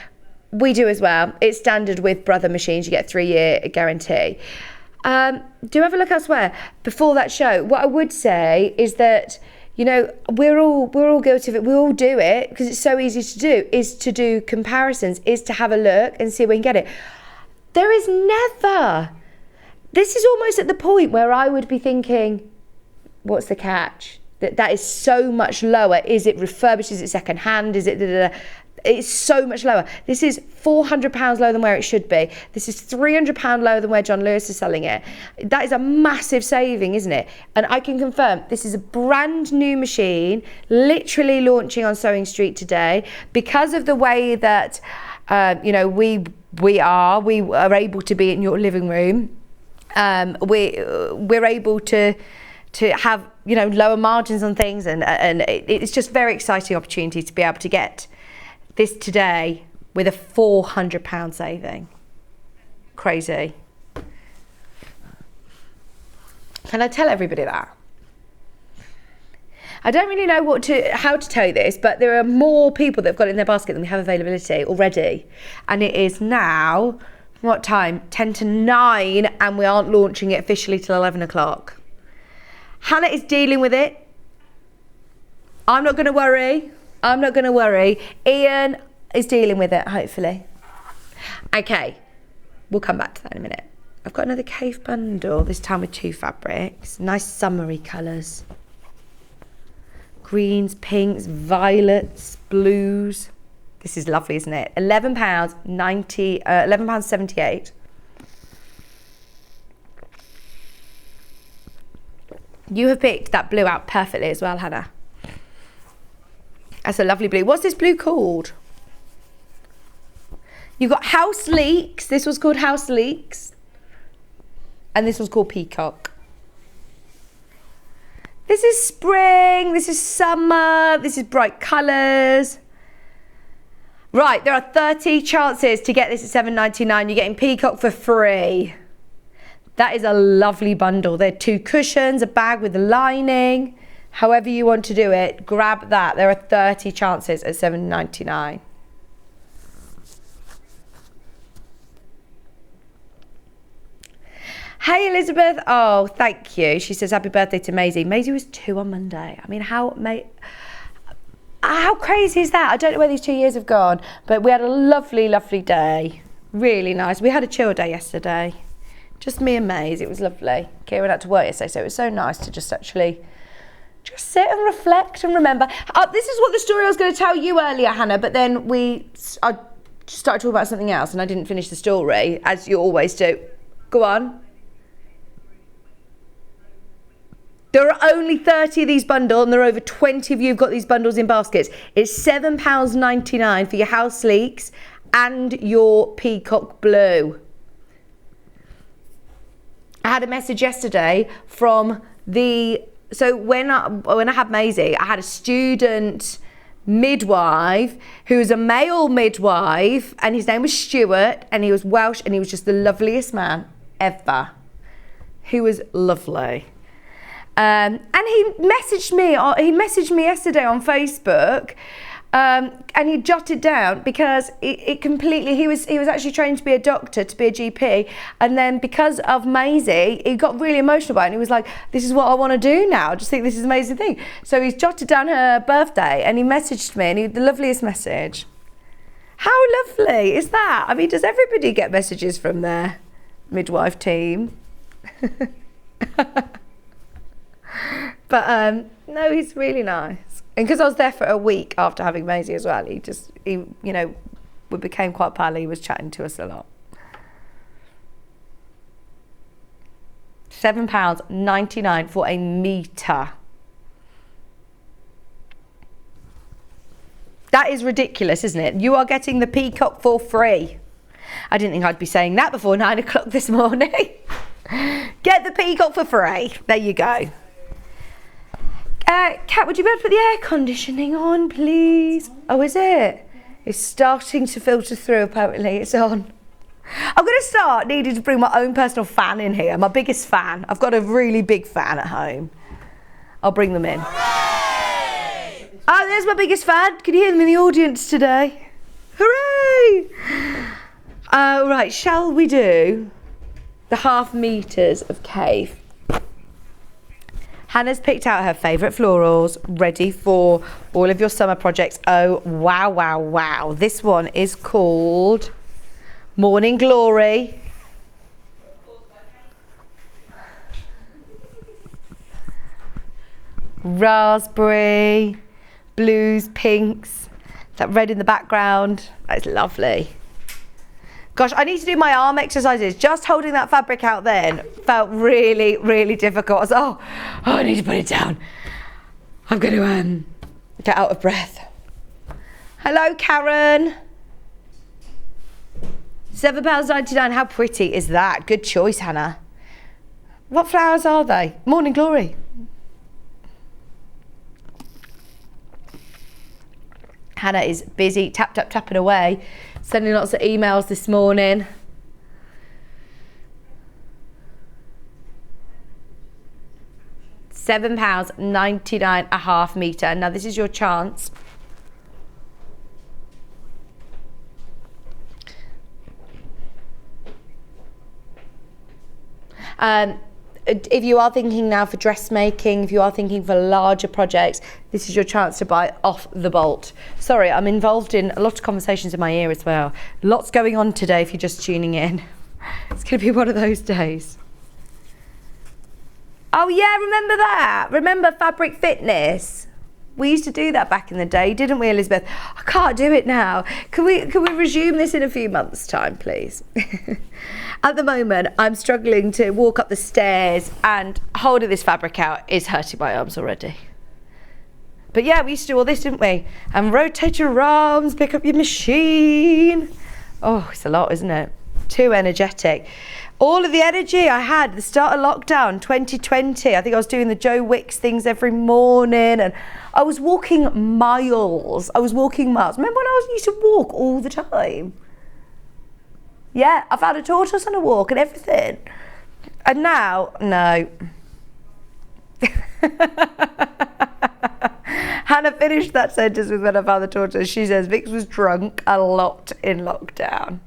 We do as well. It's standard with Brother machines. You get a 3-year guarantee. Do have a look elsewhere. Before that show, what I would say is that, we're all guilty of it. We all do it because it's so easy to do, is to do comparisons, is to have a look and see where we can get it. There is never. This is almost at the point where I would be thinking, what's the catch? That is so much lower. Is it refurbished? Is it second hand? Is it... It's so much lower. This is £400 lower than where it should be. This is £300 lower than where John Lewis is selling it. That is a massive saving, isn't it? And I can confirm this is a brand new machine, literally launching on Sewing Street today. Because of the way that we are able to be in your living room. We're able to have lower margins on things, and it's just very exciting opportunity to be able to get this today with a £400 saving. Crazy. Can I tell everybody that? I don't really know how to tell you this, but there are more people that have got it in their basket than we have availability already. And it is now, what time? 10 to 9, and we aren't launching it officially till 11 o'clock. Hannah is dealing with it. I'm not going to worry. Ian is dealing with it, hopefully. Okay, we'll come back to that in a minute. I've got another cave bundle, this time with 2 fabrics. Nice summery colours. Greens, pinks, violets, blues. This is lovely, isn't it? £11.78. You have picked that blue out perfectly as well, Hannah. That's a lovely blue. What's this blue called? You've got House Leeks. This was called House Leeks. And this was called Peacock. This is spring. This is summer. This is bright colours. Right, there are 30 chances to get this at £7.99. You're getting Peacock for free. That is a lovely bundle. There are 2 cushions, a bag with a lining. However you want to do it, grab that. There are 30 chances at £7.99. Hey Elizabeth, oh thank you. She says happy birthday to Maisie. Maisie was 2 on Monday. I mean, how crazy is that? I don't know where these 2 years have gone, but we had a lovely, lovely day. Really nice. We had a chill day yesterday. Just me and Maisie. It was lovely. Kieran had to work yesterday, so it was so nice to just actually sit and reflect and remember. This is what the story I was going to tell you earlier, Hannah, but then I started talking about something else and I didn't finish the story, as you always do. Go on. There are only 30 of these bundles, and there are over 20 of you who've got these bundles in baskets. It's £7.99 for your House Leeks and your Peacock Blue. I had a message yesterday from so when I had Maisie, I had a student midwife who was a male midwife, and his name was Stuart, and he was Welsh, and he was just the loveliest man ever. He was lovely. And he messaged me yesterday on Facebook, And he jotted down because it completely, he was actually trained to be a doctor, to be a GP, and then because of Maisie, he got really emotional about it, and he was like, this is what I want to do now, I just think this is an amazing thing. So he's jotted down her birthday, and he messaged me, and he had the loveliest message. How lovely is that? I mean, does everybody get messages from their midwife team? But no, he's really nice. And because I was there for a week after having Maisie as well, he you know, we became quite pally. He was chatting to us a lot. £7.99 for a metre. That is ridiculous, isn't it? You are getting the peacock for free. I didn't think I'd be saying that before 9 o'clock this morning. Get the peacock for free. There you go. Kat, would you be able to put the air conditioning on, please? Oh, is it? It's starting to filter through, apparently. It's on. I'm going to start needing to bring my own personal fan in here. My biggest fan. I've got a really big fan at home. I'll bring them in. Hooray! Oh, there's my biggest fan. Can you hear them in the audience today? Hooray! Right, shall we do the half metres of cave? Hannah's picked out her favourite florals, ready for all of your summer projects. Oh, wow, wow, wow. This one is called Morning Glory. Raspberry, blues, pinks, that red in the background. That's lovely. Gosh, I need to do my arm exercises. Just holding that fabric out then felt really, really difficult. I was oh, I need to put it down. I'm going to get out of breath. Hello, Karen. £7.99. How pretty is that? Good choice, Hannah. What flowers are they? Morning Glory. Hannah is busy, tapping away, sending lots of emails this morning. £7.99 a half metre. Now this is your chance. If you are thinking now for dressmaking, if you are thinking for larger projects, this is your chance to buy off the bolt. Sorry, I'm involved in a lot of conversations in my ear as well. Lots going on today if you're just tuning in. It's going to be one of those days. Oh yeah, remember that? Remember Fabric Fitness? We used to do that back in the day, didn't we, Elizabeth? I can't do it now. Can we resume this in a few months' time, please? At the moment, I'm struggling to walk up the stairs, and holding this fabric out is hurting my arms already. But yeah, we used to do all this, didn't we? And rotate your arms, pick up your machine. Oh, it's a lot, isn't it? Too energetic. All of the energy I had at the start of lockdown 2020, I think I was doing the Joe Wicks things every morning, and I was walking miles. Remember when I used to walk all the time? Yeah, I found a tortoise on a walk and everything. And now, no. Hannah finished that sentence with when I found the tortoise. She says, Vix was drunk a lot in lockdown.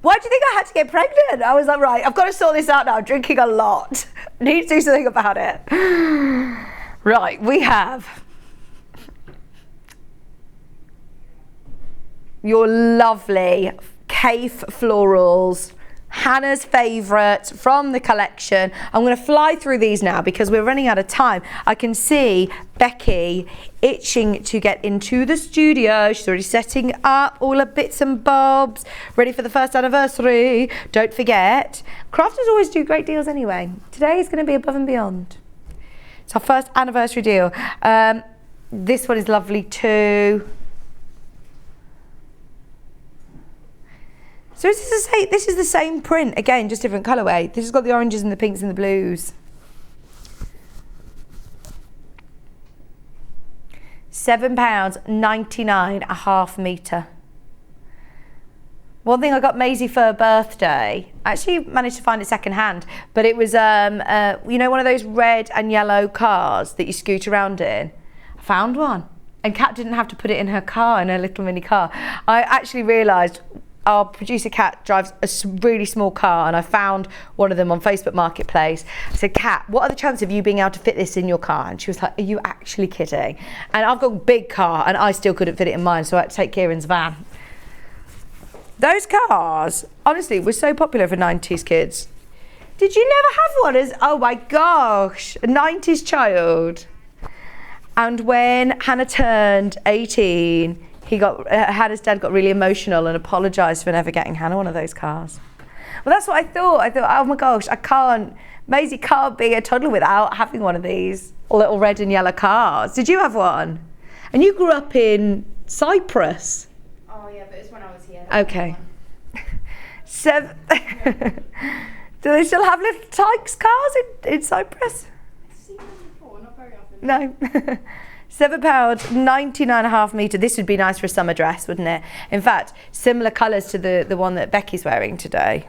Why do you think I had to get pregnant? I was like, right, I've got to sort this out now. I'm drinking a lot. I need to do something about it. Right, we have your lovely Cafe Florals, Hannah's favourite from the collection. I'm going to fly through these now because we're running out of time. I can see Becky itching to get into the studio. She's already setting up all her bits and bobs, ready for the first anniversary. Don't forget, crafters always do great deals anyway. Today is going to be above and beyond. It's our first anniversary deal. This one is lovely too. So this is the same print, again, just different colourway. This has got the oranges and the pinks and the blues. £7.99 a half metre. One thing I got Maisie for her birthday, I actually managed to find it second hand, but it was, you know, one of those red and yellow cars that you scoot around in. I found one. And Kat didn't have to put it in her car, in her little mini car. I actually realised our producer Kat drives a really small car, and I found one of them on Facebook Marketplace. I said, Kat, what are the chances of you being able to fit this in your car? And she was like, are you actually kidding? And I've got a big car and I still couldn't fit it in mine, so I had to take Kieran's van. Those cars, honestly, were so popular for 90s kids. Did you never have one as, oh my gosh, a 90s child? And when Hannah turned 18, Hannah's dad got really emotional and apologised for never getting Hannah one of those cars. Well, that's what I thought. I thought, oh my gosh, Maisie can't be a toddler without having one of these little red and yellow cars. Did you have one? And you grew up in Cyprus. Oh yeah, but it was when I was here. Okay. Do they still have little Tykes cars in Cyprus? I've seen them before, not very often. No. £7, 99.5 metre. This would be nice for a summer dress, wouldn't it? In fact, similar colours to the one that Becky's wearing today.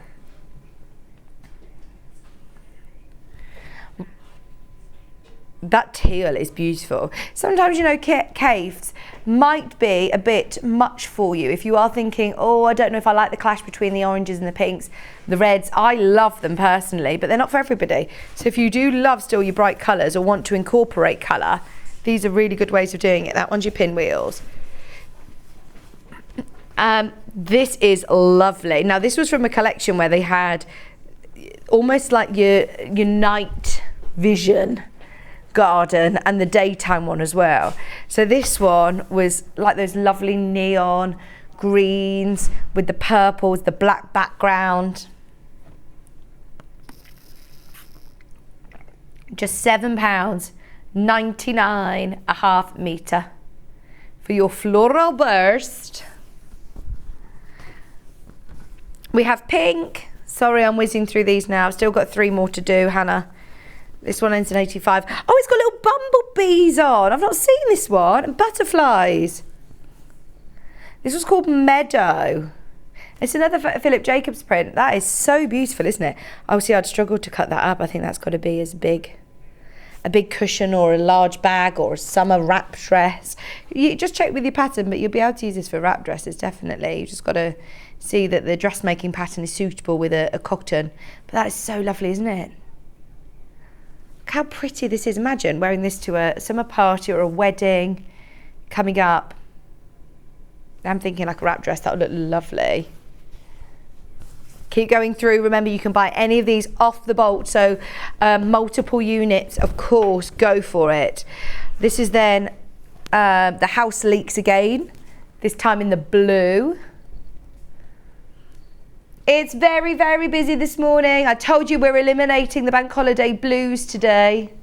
That teal is beautiful. Sometimes, you know, caves might be a bit much for you. If you are thinking, oh, I don't know if I like the clash between the oranges and the pinks, the reds. I love them personally, but they're not for everybody. So if you do love still your bright colours or want to incorporate colour, these are really good ways of doing it. That one's your pinwheels. This is lovely. Now, this was from a collection where they had almost like your night vision garden and the daytime one as well. So this one was like those lovely neon greens with the purples, the black background. Just £7, 99.5 metre for your floral burst. We have pink. Sorry, I'm whizzing through these now. I've still got 3 more to do, Hannah. This one ends in 85. Oh, it's got little bumblebees on. I've not seen this one. And butterflies. This was called Meadow. It's another Philip Jacobs print. That is so beautiful, isn't it? Obviously, I'd struggle to cut that up. I think that's got to be as big. A big cushion or a large bag or a summer wrap dress. You just check with your pattern, but you'll be able to use this for wrap dresses, definitely. You just got to see that the dressmaking pattern is suitable with a cotton. But that is so lovely, isn't it? Look how pretty this is. Imagine wearing this to a summer party or a wedding coming up. I'm thinking like a wrap dress, that would look lovely. Keep going through. Remember, you can buy any of these off the bolt, so multiple units, of course, go for it. This is then the House Leaks again, this time in the blue. It's very, very busy this morning. I told you we're eliminating the bank holiday blues today.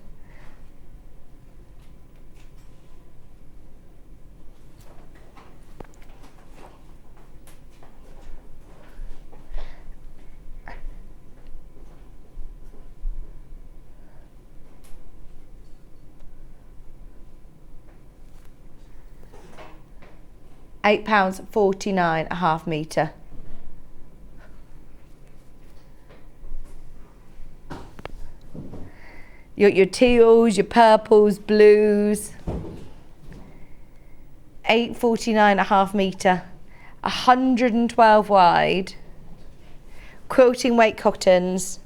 £8, 49.5 metre. Your teals, your purples, blues. 8.49.5 metre. 112 wide. Quilting weight cottons.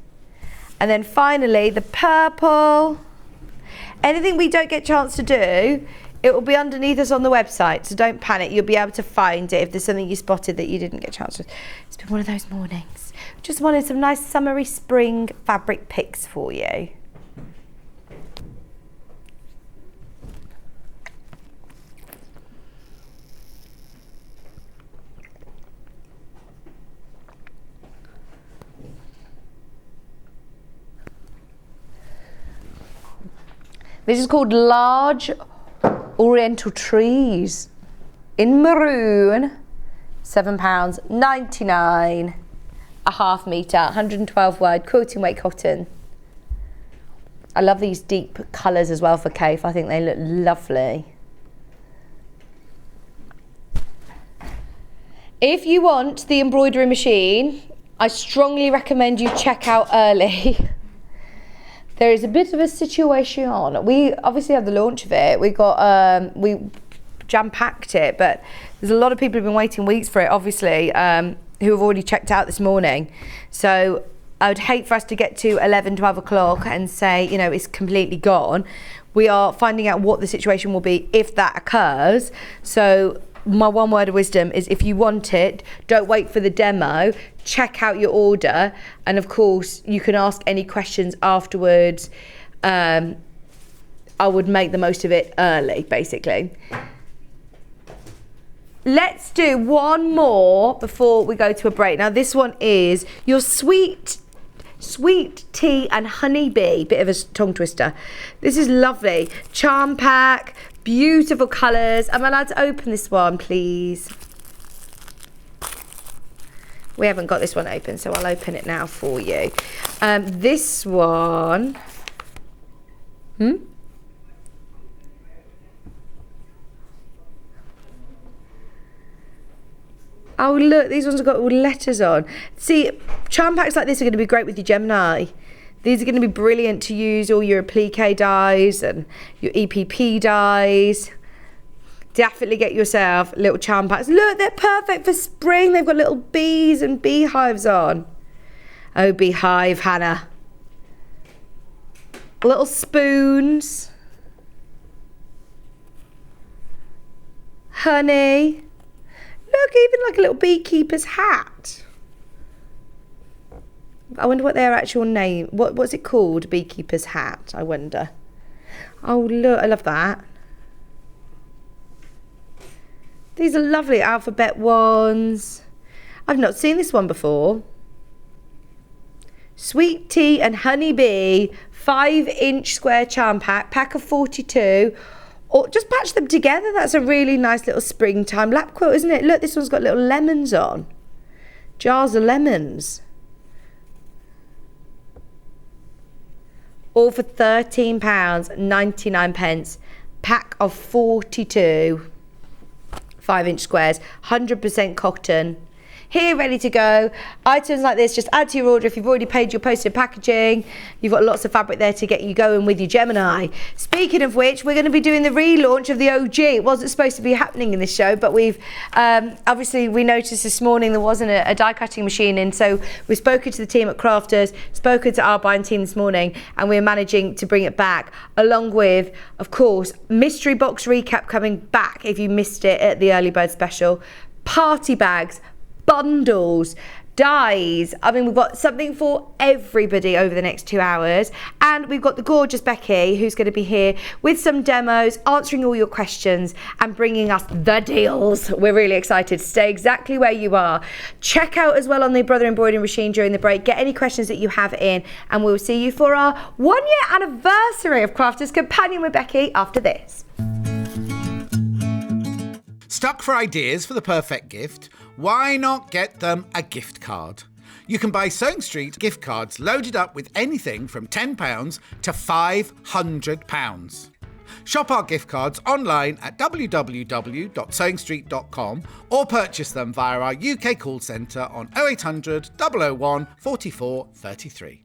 And then finally the purple. Anything we don't get a chance to do, it will be underneath us on the website, so don't panic. You'll be able to find it if there's something you spotted that you didn't get a chance to. It's been one of those mornings. Just wanted some nice summery spring fabric picks for you. This is called Large Oriental Trees in maroon. £7, 99.5 metre, 112 wide, quilting weight cotton. I love these deep colours as well for Kaffe. I think they look lovely. If you want the embroidery machine, I strongly recommend you check out early. There is a bit of a situation. We obviously have the launch of it. We got we jam-packed it, but there's a lot of people who've been waiting weeks for it, obviously, who have already checked out this morning. So I would hate for us to get to 11, 12 o'clock and say, you know, it's completely gone. We are finding out what the situation will be if that occurs. So my one word of wisdom is, if you want it, don't wait for the demo, check out your order, and of course you can ask any questions afterwards. I would make the most of it early, basically. Let's do one more before we go to a break. Now this one is your sweet tea and honeybee, bit of a tongue twister. This is lovely. Charm pack, beautiful colours. Am I allowed to open this one, please? We haven't got this one open, so I'll open it now for you. This one, oh look, these ones have got all letters on. See, charm packs like this are going to be great with your Gemini. These are going to be brilliant to use all your applique dies and your EPP dies. Definitely get yourself little charm packs. Look, they're perfect for spring. They've got little bees and beehives on. Oh, beehive, Hannah. Little spoons. Honey. Look, even like a little beekeeper's hat. I wonder what their actual name, what's it called? Beekeeper's hat, I wonder. Oh look, I love that. These are lovely alphabet ones. I've not seen this one before. Sweet tea and honeybee, 5-inch square charm pack, pack of 42. Or just patch them together. That's a really nice little springtime lap quilt, isn't it? Look, this one's got little lemons on. Jars of lemons. All for £13.99. Pack of 42 5-inch squares, 100% cotton. Here, ready to go. Items like this, just add to your order if you've already paid your postage packaging. You've got lots of fabric there to get you going with your Gemini. Speaking of which, we're going to be doing the relaunch of the OG. It wasn't supposed to be happening in this show, but we've obviously we noticed this morning there wasn't a die cutting machine, and so we've spoken to the team at Crafters, spoken to our buying team this morning, and we're managing to bring it back, along with, of course, mystery box recap coming back if you missed it at the early bird special, party bags, bundles, dies. I mean, we've got something for everybody over the next 2 hours, and we've got the gorgeous Becky who's going to be here with some demos, answering all your questions and bringing us the deals. We're really excited. Stay exactly where you are. Check out as well on the Brother Embroidery Machine during the break. Get any questions that you have in, and we'll see you for our 1-year anniversary of Crafters Companion with Becky after this. Stuck for ideas for the perfect gift? Why not get them a gift card? You can buy Sewing Street gift cards loaded up with anything from £10 to £500. Shop our gift cards online at www.sewingstreet.com or purchase them via our UK call centre on 0800 001 44 33.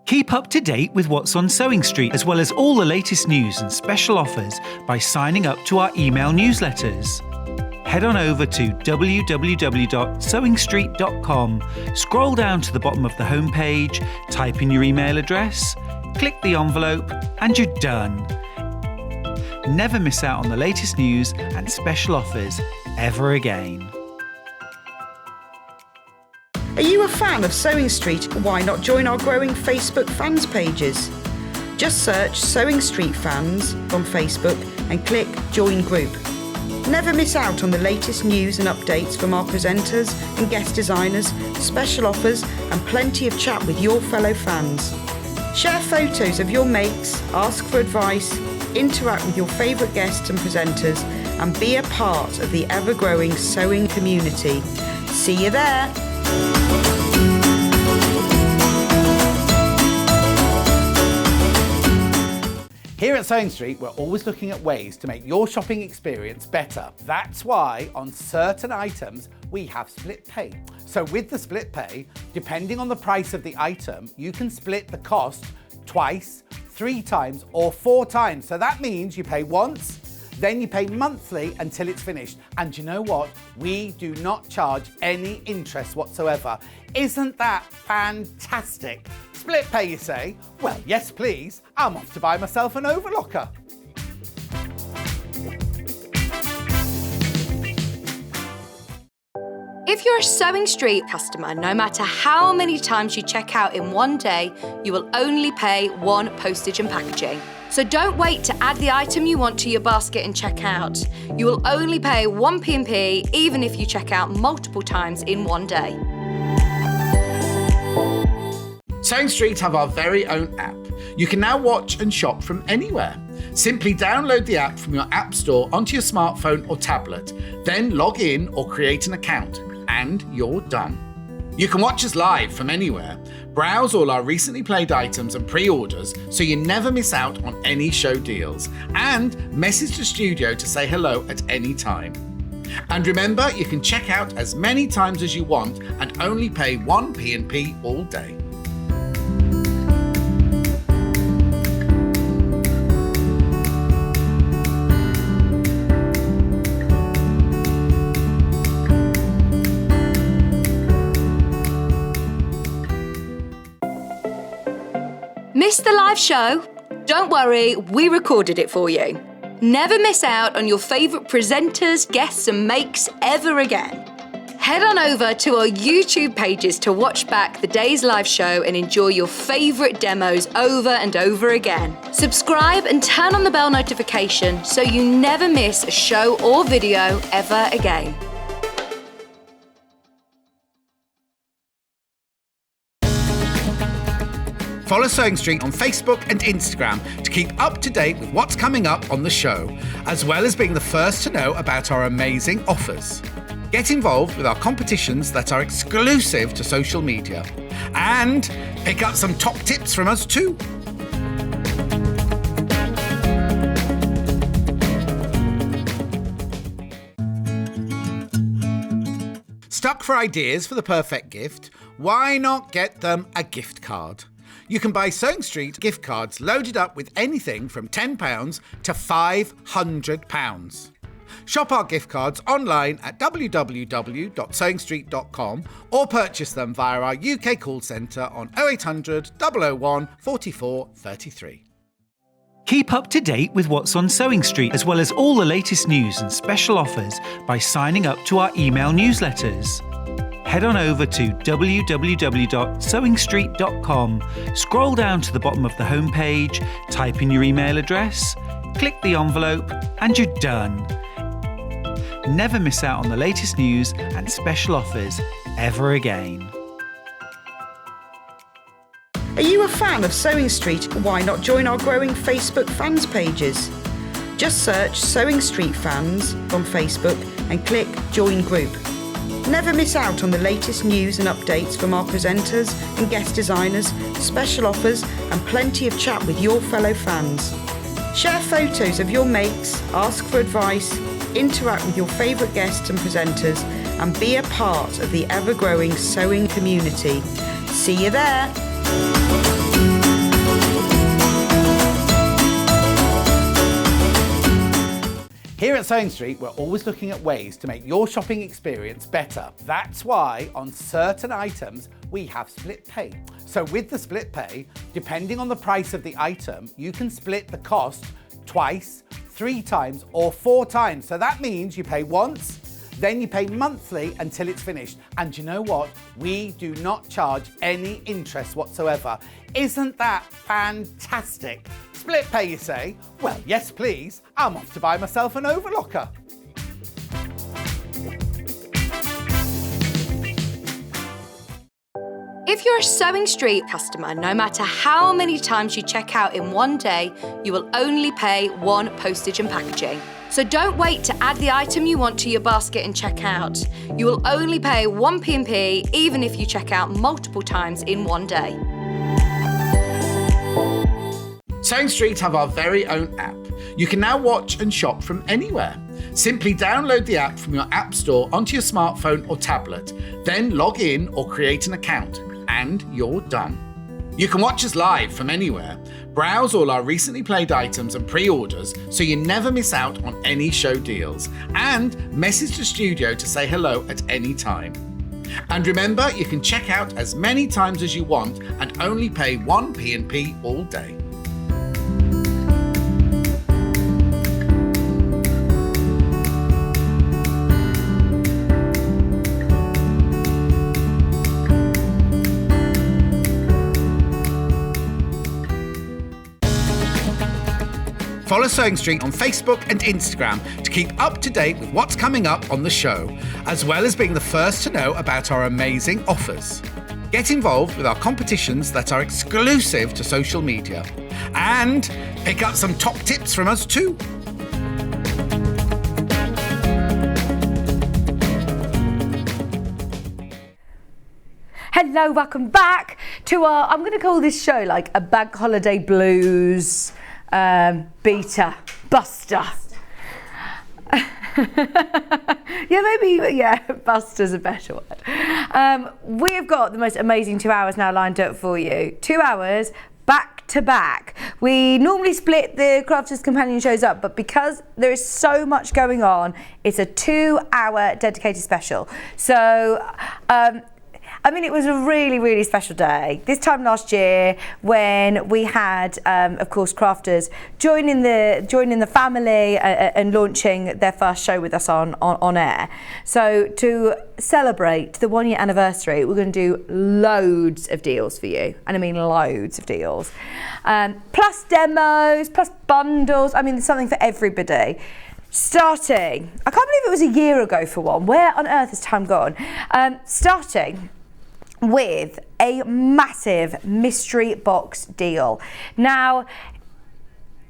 Keep up to date with what's on Sewing Street, as well as all the latest news and special offers by signing up to our email newsletters. Head on over to www.sewingstreet.com, scroll down to the bottom of the homepage, type in your email address, click the envelope, and you're done. Never miss out on the latest news and special offers ever again. Are you a fan of Sewing Street? Why not join our growing Facebook fans pages? Just search Sewing Street Fans on Facebook and click Join Group. Never miss out on the latest news and updates from our presenters and guest designers, special offers, and plenty of chat with your fellow fans. Share photos of your makes, ask for advice, interact with your favourite guests and presenters, and be a part of the ever-growing sewing community. See you there! Here at Sewing Street, we're always looking at ways to make your shopping experience better. That's why on certain items, we have split pay. So with the split pay, depending on the price of the item, you can split the cost twice, 3 times, or 4 times. So that means you pay once, Then you pay monthly until it's finished. And you know what? We do not charge any interest whatsoever. Isn't that fantastic? Split pay, you say? Well, yes, please. I'm off to buy myself an overlocker. If you're a Sewing Street customer, no matter how many times you check out in one day, you will only pay one postage and packaging. So don't wait to add the item you want to your basket and check out. You will only pay one P&P even if you check out multiple times in one day. Sewing Street have our very own app. You can now watch and shop from anywhere. Simply download the app from your app store onto your smartphone or tablet, then log in or create an account, and you're done. You can watch us live from anywhere, browse all our recently played items and pre-orders so you never miss out on any show deals, and message the studio to say hello at any time. And remember, you can check out as many times as you want and only pay one P&P all day. Missed the live show? Don't worry, we recorded it for you. Never miss out on your favourite presenters, guests and makes ever again. Head on over to our YouTube pages to watch back the day's live show and enjoy your favourite demos over and over again. Subscribe and turn on the bell notification so you never miss a show or video ever again. Follow Sewing Street on Facebook and Instagram to keep up to date with what's coming up on the show, as well as being the first to know about our amazing offers. Get involved with our competitions that are exclusive to social media. And pick up some top tips from us too. Stuck for ideas for the perfect gift? Why not get them a gift card? You can buy Sewing Street gift cards loaded up with anything from £10 to £500. Shop our gift cards online at www.sewingstreet.com or purchase them via our UK call centre on 0800 001 44 33. Keep up to date with what's on Sewing Street, as well as all the latest news and special offers by signing up to our email newsletters. Head on over to www.sewingstreet.com, scroll down to the bottom of the homepage, type in your email address, click the envelope, and you're done. Never miss out on the latest news and special offers ever again. Are you a fan of Sewing Street? Why not join our growing Facebook fans pages? Just search Sewing Street Fans on Facebook and click Join Group. Never miss out on the latest news and updates from our presenters and guest designers, special offers and plenty of chat with your fellow fans. Share photos of your makes, ask for advice, interact with your favourite guests and presenters and be a part of the ever-growing sewing community. See you there! Here at Sewing Street, we're always looking at ways to make your shopping experience better. That's why on certain items, we have split pay. So with the split pay, depending on the price of the item, you can split the cost twice, 3 times or 4 times. So that means you pay once, then you pay monthly until it's finished. And you know what? We do not charge any interest whatsoever. Isn't that fantastic? Split pay, you say? Well, yes, please. I'm off to buy myself an overlocker. If you're a Sewing Street customer, no matter how many times you check out in one day, you will only pay one postage and packaging. So don't wait to add the item you want to your basket and check out. You will only pay one P&P even if you check out multiple times in one day. Sewing Street have our very own app. You can now watch and shop from anywhere. Simply download the app from your app store onto your smartphone or tablet, then log in or create an account, and you're done. You can watch us live from anywhere, Browse all our recently played items and pre-orders so you never miss out on any show deals. And message the studio to say hello at any time. And remember, you can check out as many times as you want and only pay 1 P&P all day. Follow Sewing Street on Facebook and Instagram to keep up to date with what's coming up on the show, as well as being the first to know about our amazing offers. Get involved with our competitions that are exclusive to social media. And pick up some top tips from us too. Hello, welcome back to our, I'm going to call this show like a bank holiday blues beta buster. Buster's a better word. We've got the most amazing 2 hours now lined up for you. 2 hours back to back. We normally split the Crafters Companion shows up, but because there is so much going on, it's a 2 hour dedicated special. So it was a really, really special day. This time last year, when we had, of course, Crafters joining the family and launching their first show with us on air. So to celebrate the 1 year anniversary, we're going to do loads of deals for you, and I mean loads of deals, plus demos, plus bundles. I mean, there's something for everybody. Starting, I can't believe it was a year ago for one. Where on earth has time gone? Starting with a massive mystery box deal. Now,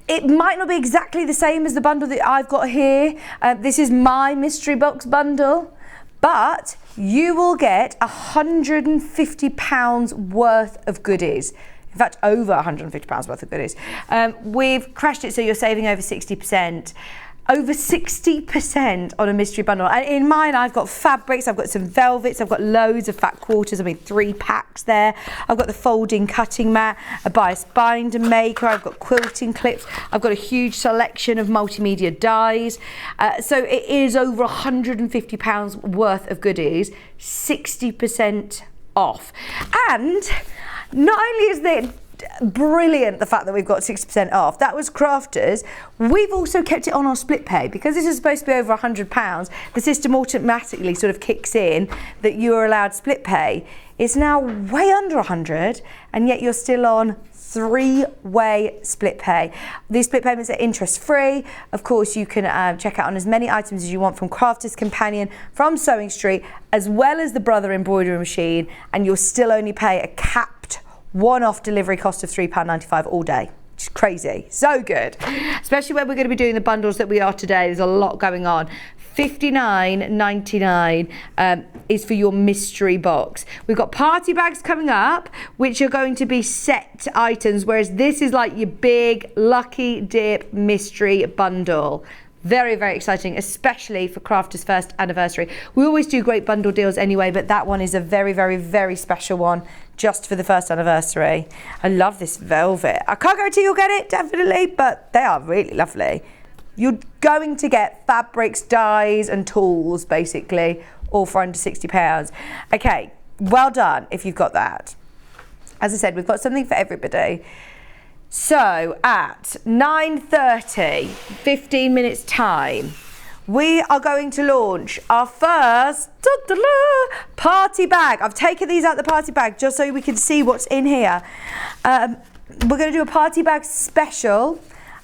it might not be exactly the same as the bundle that I've got here. This is my mystery box bundle, but you will get £150 worth of goodies. In fact, over £150 worth of goodies. We've crashed it so you're saving over 60%. Over 60% on a mystery bundle. And in mine, I've got fabrics, I've got some velvets, I've got loads of fat quarters, 3 packs there. I've got the folding cutting mat, a bias binder maker, I've got quilting clips, I've got a huge selection of multimedia dies. So it is over £150 worth of goodies, 60% off. And not only is there brilliant the fact that we've got 60% off. That was Crafters. We've also kept it on our split pay because this is supposed to be over £100. The system automatically sort of kicks in that you are allowed split pay. It's now way under 100, and yet you're still on 3-way split pay. These split payments are interest free. Of course, you can check out on as many items as you want from Crafters Companion, from Sewing Street, as well as the Brother embroidery machine, and you'll still only pay a capped one-off delivery cost of £3.95 all day. Which is crazy. So good. Especially when we're going to be doing the bundles that we are today. There's a lot going on. $59.99 is for your mystery box. We've got party bags coming up, which are going to be set items, whereas this is like your big Lucky Dip mystery bundle. Very, very exciting, especially for Crafters' first anniversary. We always do great bundle deals anyway, but that one is a very, very, very special one just for the first anniversary. I love this velvet. I can't guarantee you'll get it, definitely, but they are really lovely. You're going to get fabrics, dyes and tools, basically, all for under £60. Okay, well done if you've got that. As I said, we've got something for everybody. So at 9:30, 15 minutes time, we are going to launch our first party bag. I've taken these out the party bag just so we can see what's in here. We're going to do a party bag special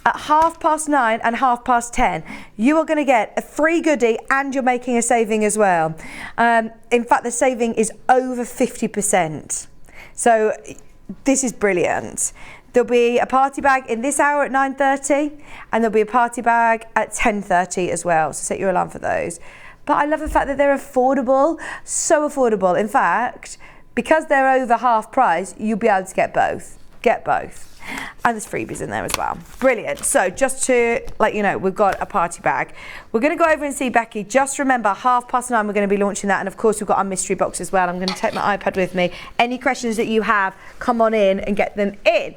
at 9:30 and 10:30. You are going to get a free goodie and you're making a saving as well. In fact, the saving is over 50%. So this is brilliant. There'll be a party bag in this hour at 9:30, and there'll be a party bag at 10:30 as well. So set your alarm for those. But I love the fact that they're affordable, so affordable. In fact, because they're over half price, you'll be able to get both. Get both. And there's freebies in there as well. Brilliant. So just to let you know, we've got a party bag. We're going to go over and see Becky. Just remember, 9:30, we're going to be launching that. And of course, we've got our mystery box as well. I'm going to take my iPad with me. Any questions that you have, come on in and get them in.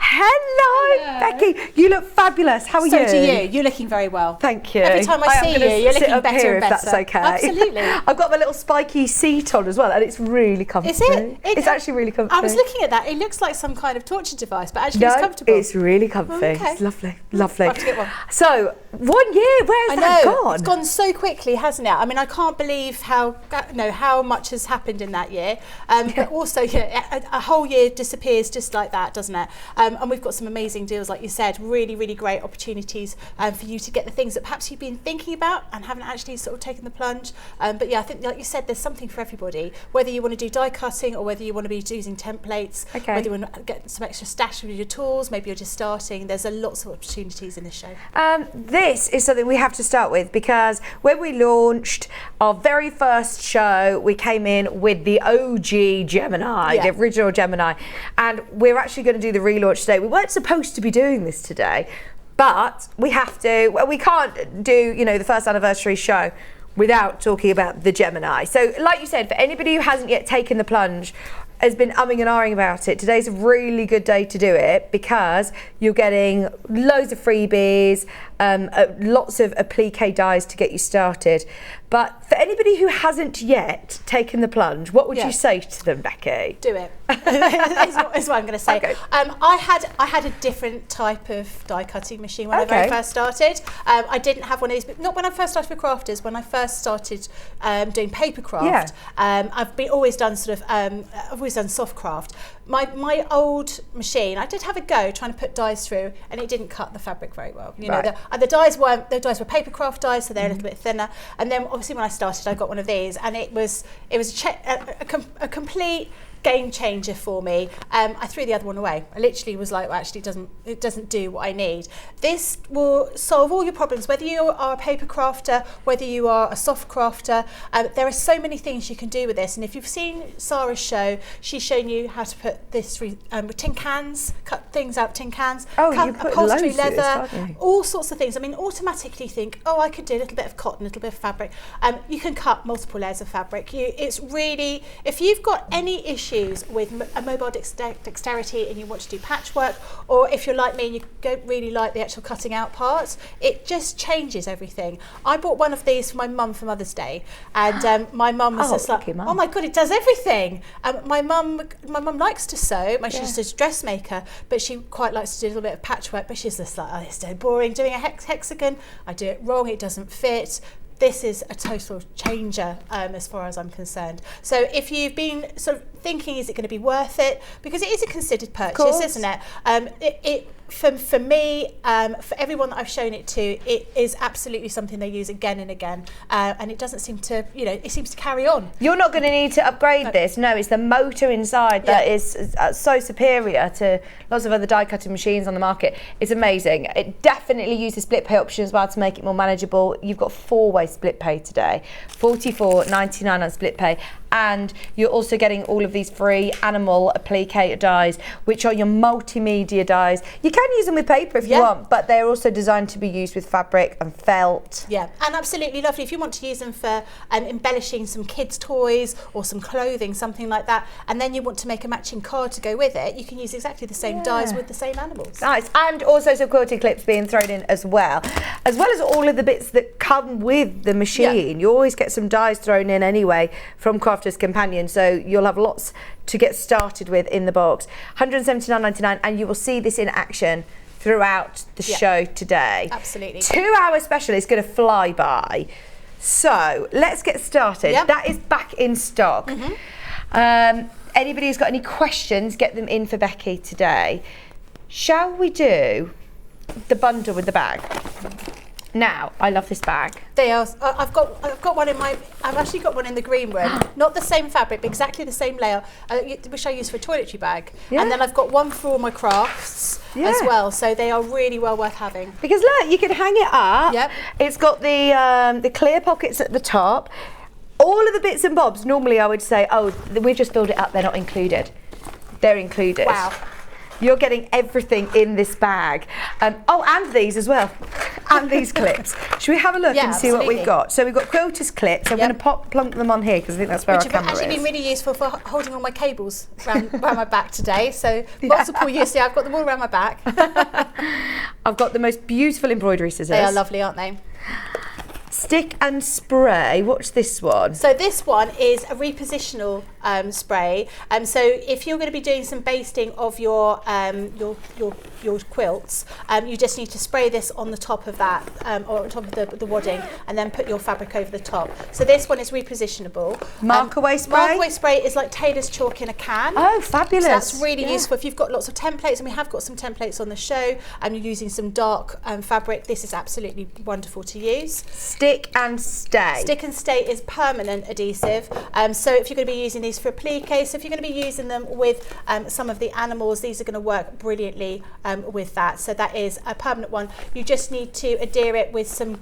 Hello, Becky. You look fabulous. How are you? So do you. You're looking very well. Thank you. Every time I see am gonna you, you're sit looking up better here and if that's better. okay. Absolutely. I've got my little spiky seat on as well, and it's really comfy. Is it? It's actually really comfy. I was looking at that. It looks like some kind of torture device, but actually No, it's comfortable. it's really comfy. Okay. It's lovely, lovely. I'll have to get one. So, 1 year, where's that gone? It's gone so quickly, hasn't it? I mean, I can't believe how much has happened in that year. But also, a whole year disappears just like that, doesn't it? And we've got some amazing deals, like you said, really, really great opportunities for you to get the things that perhaps you've been thinking about and haven't actually sort of taken the plunge. But yeah, I think, like you said, there's something for everybody. Whether you want to do die cutting or whether you want to be using templates, whether you want to get some extra stash with your tools, maybe you're just starting. There's lots of opportunities in this show. This is something we have to start with, because when we launched our very first show, we came in with the OG Gemini, the original Gemini, and we're actually going to do the relaunch today. We weren't supposed to be doing this today, but we have to. Well, we can't do, the first anniversary show without talking about the Gemini. So, like you said, for anybody who hasn't yet taken the plunge, has been umming and ahhing about it, today's a really good day to do it, because you're getting loads of freebies, lots of applique dies to get you started. But for anybody who hasn't yet taken the plunge, what would you say to them, Becky? Do it. is what I'm going to say. Okay. I had a different type of die cutting machine when I very first started. I didn't have one of these, but not when I first started with crafters. When I first started doing paper craft, I've always done soft craft. My old machine, I did have a go trying to put dies through, and it didn't cut the fabric very well. The dies were paper craft dies, so they're a little bit thinner. And then obviously when I started, I got one of these, and it was a complete game changer for me. I threw the other one away. I literally was like, well, actually it doesn't do what I need. This will solve all your problems, whether you are a paper crafter, whether you are a soft crafter. There are so many things you can do with this, and if you've seen Sarah's show, she's shown you how to put this with tin cans, cut things out of tin cans, cut you put upholstery loads of leather, this, aren't you? all sorts of things. I mean, automatically think, I could do a little bit of cotton, a little bit of fabric. You can cut multiple layers of fabric. It's really, if you've got any issues with a mobile dexterity and you want to do patchwork, or if you're like me and you don't really like the actual cutting out parts, it just changes everything. I bought one of these for my mum for Mother's Day, and my mum was just like, oh my god, it does everything. My mum likes to sew. She's just a dressmaker, but she quite likes to do a little bit of patchwork, but she's just like, oh, it's so boring doing a hexagon. I do it wrong, it doesn't fit. This is a total changer as far as I'm concerned. So if you've been sort of thinking, is it going to be worth it? Because it is a considered purchase, isn't it? For me, for everyone that I've shown it to, it is absolutely something they use again and again, and it doesn't seem to, it seems to carry on. You're not going to need to upgrade this. No, it's the motor inside that is so superior to lots of other die cutting machines on the market. It's amazing. It definitely uses split pay option as well to make it more manageable. You've got 4-way split pay today, $44.99 on split pay. And you're also getting all of these free animal applique dies, which are your multimedia dies. You can use them with paper if you want, but they're also designed to be used with fabric and felt. Yeah, and absolutely lovely. If you want to use them for embellishing some kids' toys or some clothing, something like that, and then you want to make a matching card to go with it, you can use exactly the same dies with the same animals. Nice, and also some quilting clips being thrown in as well as all of the bits that come with the machine. You always get some dies thrown in anyway from Crafter's Companion, so you'll have lots to get started with in the box. $179.99, and you will see this in action throughout the show today. Absolutely. 2-hour special is going to fly by. So let's get started. That is back in stock. Anybody who's got any questions, get them in for Becky today. Shall we do the bundle with the bag? Now, I love this bag. They are. I've got one in my. I've actually got one in the green room. Not the same fabric, but exactly the same layer, which I use for a toiletry bag. And then I've got one for all my crafts as well. So they are really well worth having. Because look, you can hang it up. Yep. It's got the clear pockets at the top. All of the bits and bobs. Normally, I would say, we just filled it up. They're not included. They're included. Wow. You're getting everything in this bag. And these as well. and these clips. Should we have a look Yeah, and see what we've absolutely. got? So we've got quilter's clips. I'm Yep. going to plonk them on here because I think that's where Which our have camera actually is. been really useful for holding all my cables around my back today. So multiple use. Yeah, I've got them all around my back. I've got the most beautiful embroidery scissors. They are lovely, aren't they? Stick and spray. What's this one? So this one is a repositional spray. So if you're going to be doing some basting of your quilts, you just need to spray this on the top of that, or on top of the wadding, and then put your fabric over the top. So this one is repositionable. Mark-away spray? Mark-away spray is like tailor's chalk in a can. Oh, fabulous. So that's really useful if you've got lots of templates, and we have got some templates on the show, and you're using some dark fabric. This is absolutely wonderful to use. Stick and stay. Stick and stay is permanent adhesive. So if you're going to be using these for applique, so if you're going to be using them with some of the animals, these are going to work brilliantly with that. So that is a permanent one. You just need to adhere it with some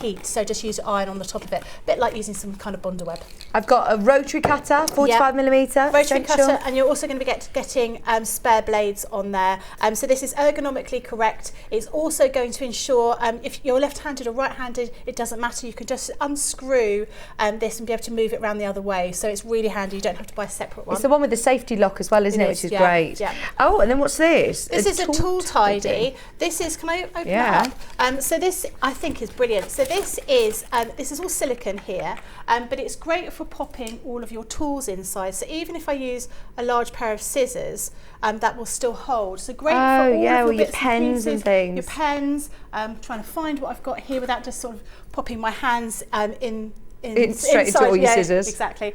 heat. So just use iron on the top of it, a bit like using some kind of bonder web. I've got a rotary cutter, 45mm. Rotary cutter, and you're also going to be getting spare blades on there. So this is ergonomically correct. It's also going to ensure if you're left-handed or right-handed, it doesn't matter. You can just unscrew this and be able to move it around the other way. So it's really handy. You don't have to buy a separate one. It's the one with the safety lock as well, isn't it? Which is great. Yeah. Oh, and then what's this? This is a tool tidy. This is, can I open that up? So this I think is brilliant. So this is all silicone here, but it's great for popping all of your tools inside. So even if I use a large pair of scissors, that will still hold. So great for all of your your bits pens and pieces, things. Your pens. Trying to find what I've got here without just sort of popping my hands straight into all your scissors. Exactly.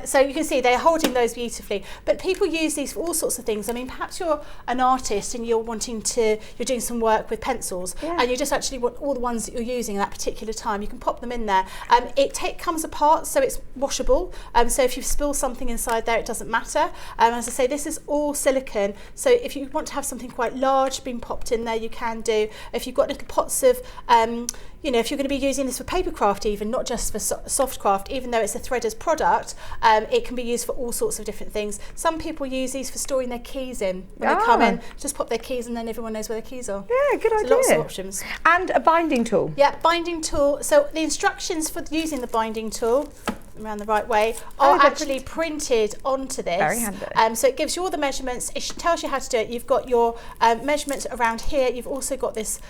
So you can see they're holding those beautifully. But people use these for all sorts of things. I mean, perhaps you're an artist and you're doing some work with pencils, and you just actually want all the ones that you're using at that particular time. You can pop them in there. It comes apart, so it's washable. So if you spill something inside there, it doesn't matter. As I say, this is all silicone. So if you want to have something quite large being popped in there, you can do. If you've got little pots of if you're going to be using this for paper craft, even not just for soft craft, even though it's a threader's product, it can be used for all sorts of different things. Some people use these for storing their keys in. When they come in, just pop their keys and then everyone knows where their keys are. Yeah, good idea. Lots of options. And a binding tool. Yeah, binding tool. So the instructions for using the binding tool around the right way are actually printed onto this. Very handy. So it gives you all the measurements. It tells you how to do it. You've got your measurements around here. You've also got this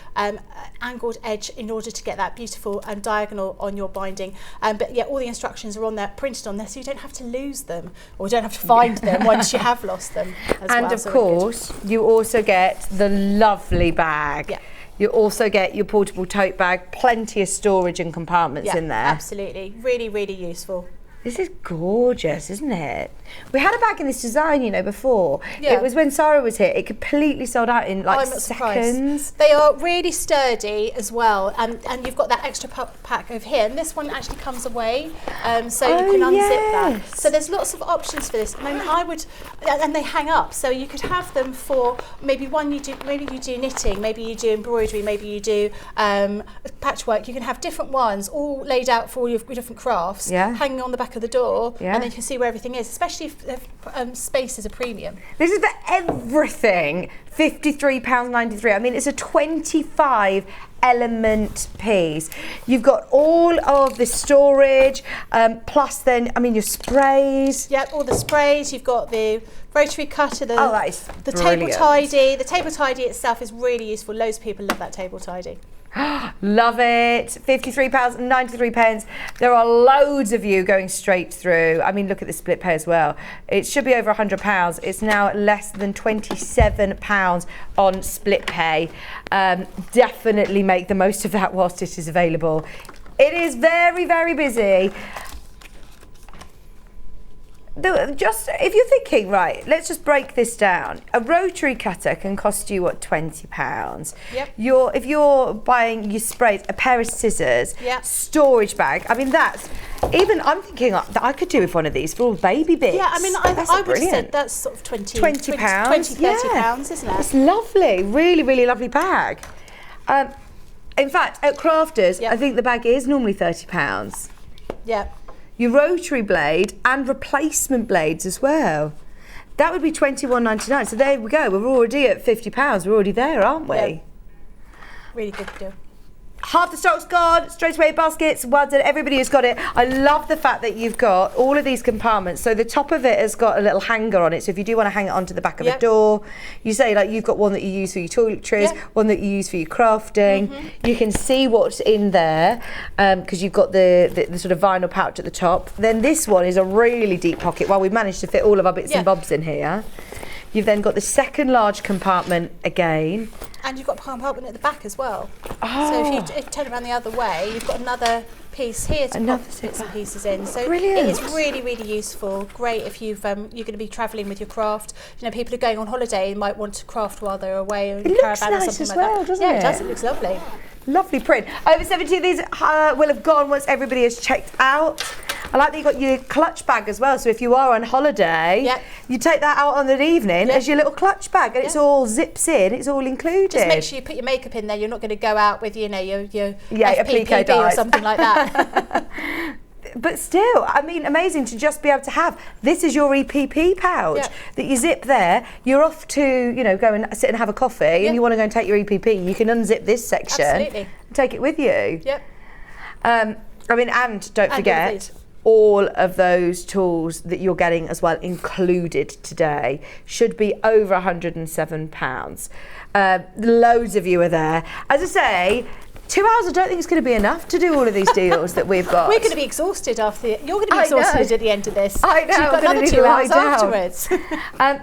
angled edge in order to get that beautiful diagonal on your binding. But yeah, all the instructions are on there, printed on there, so you don't have to lose them or you don't have to find them once you have lost them. And of course, you also get the lovely bag. Yeah. You also get your portable tote bag, plenty of storage and compartments in there. Absolutely. Really, really useful. This is gorgeous, isn't it? We had a bag in this design, before. Yeah. It was when Sarah was here. It completely sold out in like I'm not seconds. surprised. They are really sturdy as well, and you've got that extra pack over here. And this one actually comes away, so you can unzip that. So there's lots of options for this. I mean, and they hang up, so you could have them for maybe you do knitting, maybe you do embroidery, maybe you do patchwork. You can have different ones all laid out for all your different crafts, hanging on the back of the door, and then you can see where everything is, especially if space is a premium. This is for everything, £53.93. I mean, it's a 25 element piece. You've got all of the storage, plus then, I mean, your sprays. Yep, all the sprays. You've got the rotary cutter, the brilliant. table tidy. The table tidy itself is really useful. Loads of people love that table tidy. Love it. £53.93. There are loads of you going straight through. I mean, look at the split pay as well. It should be over £100. It's now less than £27 on split pay. Definitely make the most of that whilst it is available. It is very, very busy. Just if you're thinking, right, let's just break this down. A rotary cutter can cost you what, £20. Yep. If you're buying your sprays, a pair of scissors, storage bag. I mean, that's even. I'm thinking that I could do with one of these for all baby bits. Yeah, I mean, I would have said that's sort of £20, £30, isn't it? It's lovely, really, really lovely bag. In fact, at Crafters, I think the bag is normally £30. Yeah. Your rotary blade and replacement blades as well. That would be £21.99. So there we go. We're already at £50. We're already there, aren't we? Yeah. Really good deal. half the stock's gone, straight away baskets, well done, everybody has got it. I love the fact that you've got all of these compartments. So the top of it has got a little hanger on it. So if you do want to hang it onto the back of a door, you say like you've got one that you use for your toiletries, one that you use for your crafting. You can see what's in there because you've got the sort of vinyl pouch at the top. Then this one is a really deep pocket. Well, we've managed to fit all of our bits and bobs in here. You've then got the second large compartment again. And you've got a compartment at the back as well. So if you turn around the other way, you've got another piece here to pop bits and pieces in. So Brilliant. it is really, really useful. Great if you're going to be travelling with your craft. You know, people are going on holiday and might want to craft while they're away in a caravan or something like that. Doesn't it? Yeah, it does. It looks lovely. Lovely print. Over 70 of these will have gone once everybody has checked out. I like that you got your clutch bag as well. So if you are on holiday, you take that out on an evening as your little clutch bag, and it's all zips in. It's all included. Just make sure you put your makeup in there. You're not going to go out with your FPPB or something like that. But still, I mean, amazing to just be able to have, this is your EPP pouch that you zip there. You're off to, go and sit and have a coffee and you want to go and take your EPP. You can unzip this section and take it with you. And don't forget, all of those tools that you're getting as well included today should be over £107. Loads of you are there. As I say, 2 hours I don't think it's going to be enough to do all of these deals that we've got. We're going to be exhausted you're going to be exhausted at the end of this. I know. So you've got another 2 hours afterwards.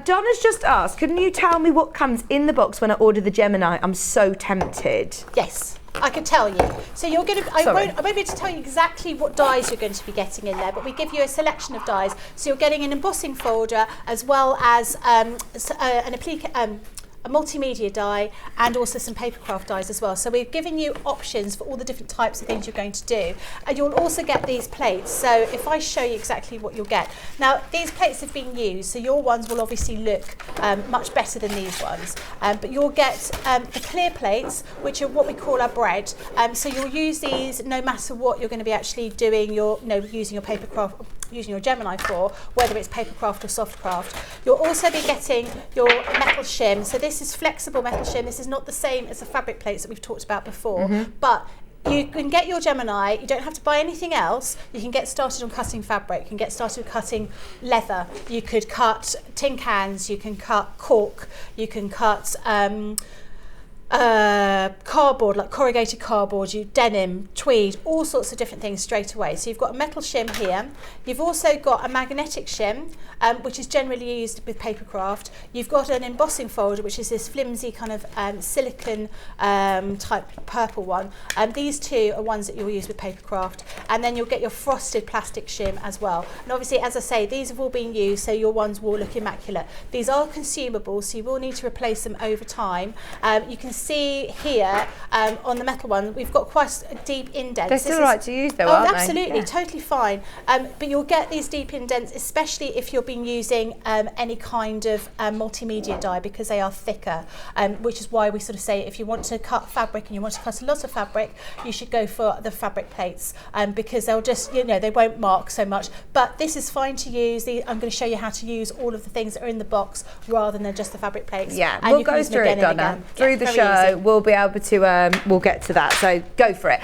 Donna's just asked, can you tell me what comes in the box when I order the Gemini? I'm so tempted. Yes, I can tell you. So you're going to, I won't be able to tell you exactly what dies you're going to be getting in there, but we give you a selection of dies. So you're getting an embossing folder as well as a multimedia die and also some papercraft dies as well. So we've given you options for all the different types of things you're going to do. And you'll also get these plates. So if I show you exactly what you'll get. Now, these plates have been used, so your ones will obviously look much better than these ones. But you'll get the clear plates, which are what we call our bread. So you'll use these no matter what you're going to be actually doing, using your papercraft, using your Gemini for, whether it's papercraft or softcraft. You'll also be getting your metal shim. So this is flexible metal shim. This is not the same as the fabric plates that we've talked about before, but you can get your Gemini. You don't have to buy anything else. You can get started on cutting fabric. You can get started with cutting leather. You could cut tin cans. You can cut cork. You can cut cardboard, like corrugated cardboard, denim, tweed, all sorts of different things straight away. So you've got a metal shim here. You've also got a magnetic shim, which is generally used with papercraft. You've got an embossing folder, which is this flimsy kind of silicone type purple one. These two are ones that you'll use with papercraft. And then you'll get your frosted plastic shim as well. And obviously, as I say, these have all been used, so your ones will look immaculate. These are consumable, so you will need to replace them over time. You can see here on the metal one, we've got quite a deep indent. They're still right to use though, aren't they? Absolutely, totally fine. But you'll get these deep indents, especially if you've been using any kind of multimedia die, because they are thicker, which is why we sort of say if you want to cut fabric and you want to cut a lot of fabric, you should go for the fabric plates, because they'll just, they won't mark so much. But this is fine to use. I'm going to show you how to use all of the things that are in the box rather than just the fabric plates. Yeah, and we'll go through it, Donna. Through the show, we'll be able to, we'll get to that. So go for it.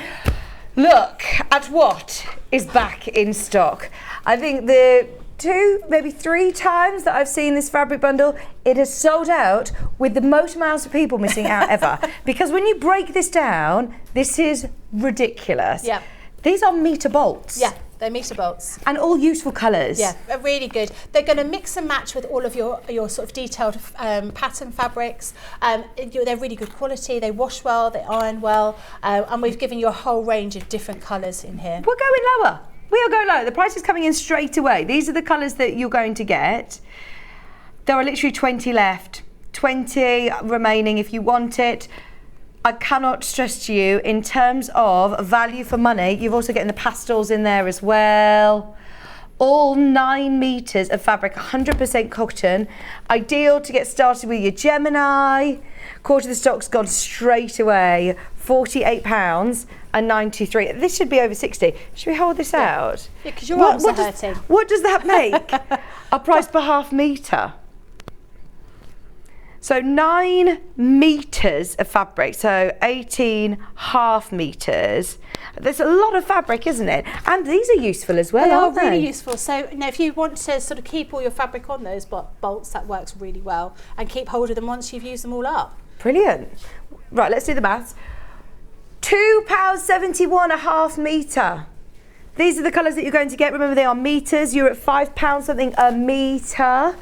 Look at what is back in stock. I think the 2, maybe 3 times that I've seen this fabric bundle, it has sold out with the most amounts of people missing out ever. Because when you break this down, this is ridiculous. Yeah. These are meter bolts. Yeah. They're meter bolts. And all useful colours. Yeah, they're really good. They're going to mix and match with all of your sort of detailed pattern fabrics. They're really good quality. They wash well, they iron well, and we've given you a whole range of different colours in here. We're going lower. We are going lower. The price is coming in straight away. These are the colours that you're going to get. There are literally 20 left. 20 remaining if you want it. I cannot stress to you, in terms of value for money, you're also getting the pastels in there as well. All 9 meters of fabric, 100% cotton. Ideal to get started with your Gemini. Quarter of the stock's gone straight away. £48.93. This should be over 60. Should we hold this out? Yeah, because your arms are hurting. What does that make? A price per half metre. So 9 meters of fabric, so 18.5 meters. There's a lot of fabric, isn't it? And these are useful as well, aren't they? They are really useful. So if you want to sort of keep all your fabric on those bolts, that works really well. And keep hold of them once you've used them all up. Brilliant. Right, let's do the maths. £2.71.5 metre. These are the colours that you're going to get. Remember, they are metres. You're at £5 something a metre.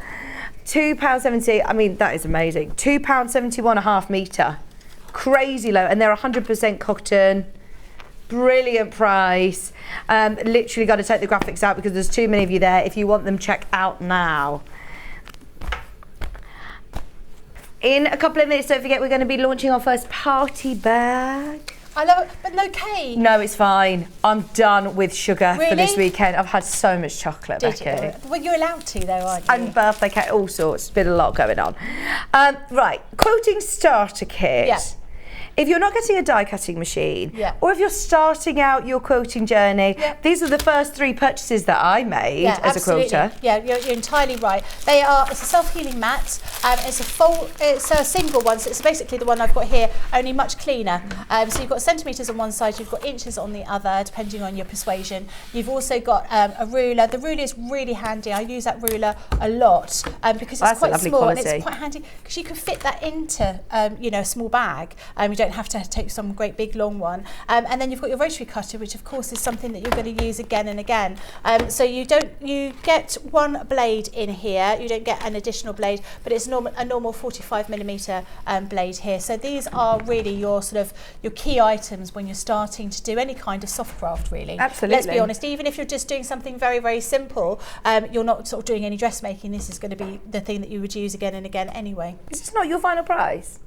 £2.70. I mean, that is amazing. £2.71.5 metre. Crazy low. And they're 100% cotton. Brilliant price. Literally got to take the graphics out because there's too many of you there. If you want them, check out now. In a couple of minutes, don't forget, we're going to be launching our first party bag. I love it, but no cake. No, it's fine. I'm done with sugar for this Really? weekend. I've had so much chocolate, Did Becky. you? Well, you're allowed to, though, aren't you? And birthday cake, all sorts. Been a lot going on. Right, quilting starter kit. Yeah. If you're not getting a die cutting machine, Yeah. or if you're starting out your quilting journey, Yeah. these are the first 3 purchases that I made as a quilter. Yeah, you're entirely right. They are. It's a self-healing mat. It's a single one, so it's basically the one I've got here, only much cleaner. So you've got centimetres on one side, you've got inches on the other, depending on your persuasion. You've also got a ruler. The ruler is really handy. I use that ruler a lot because it's quite small and it's quite handy because you can fit that into a small bag. You don't have to take some great big long one. And then you've got your rotary cutter, which of course is something that you're going to use again and again. So you get one blade in here. You don't get an additional blade, but it's a normal 45mm blade here. So these are really your key items when you're starting to do any kind of soft craft, really. Absolutely. Let's be honest, even if you're just doing something very, very simple, you're not sort of doing any dressmaking, this is going to be the thing that you would use again and again anyway. Is this not your final price?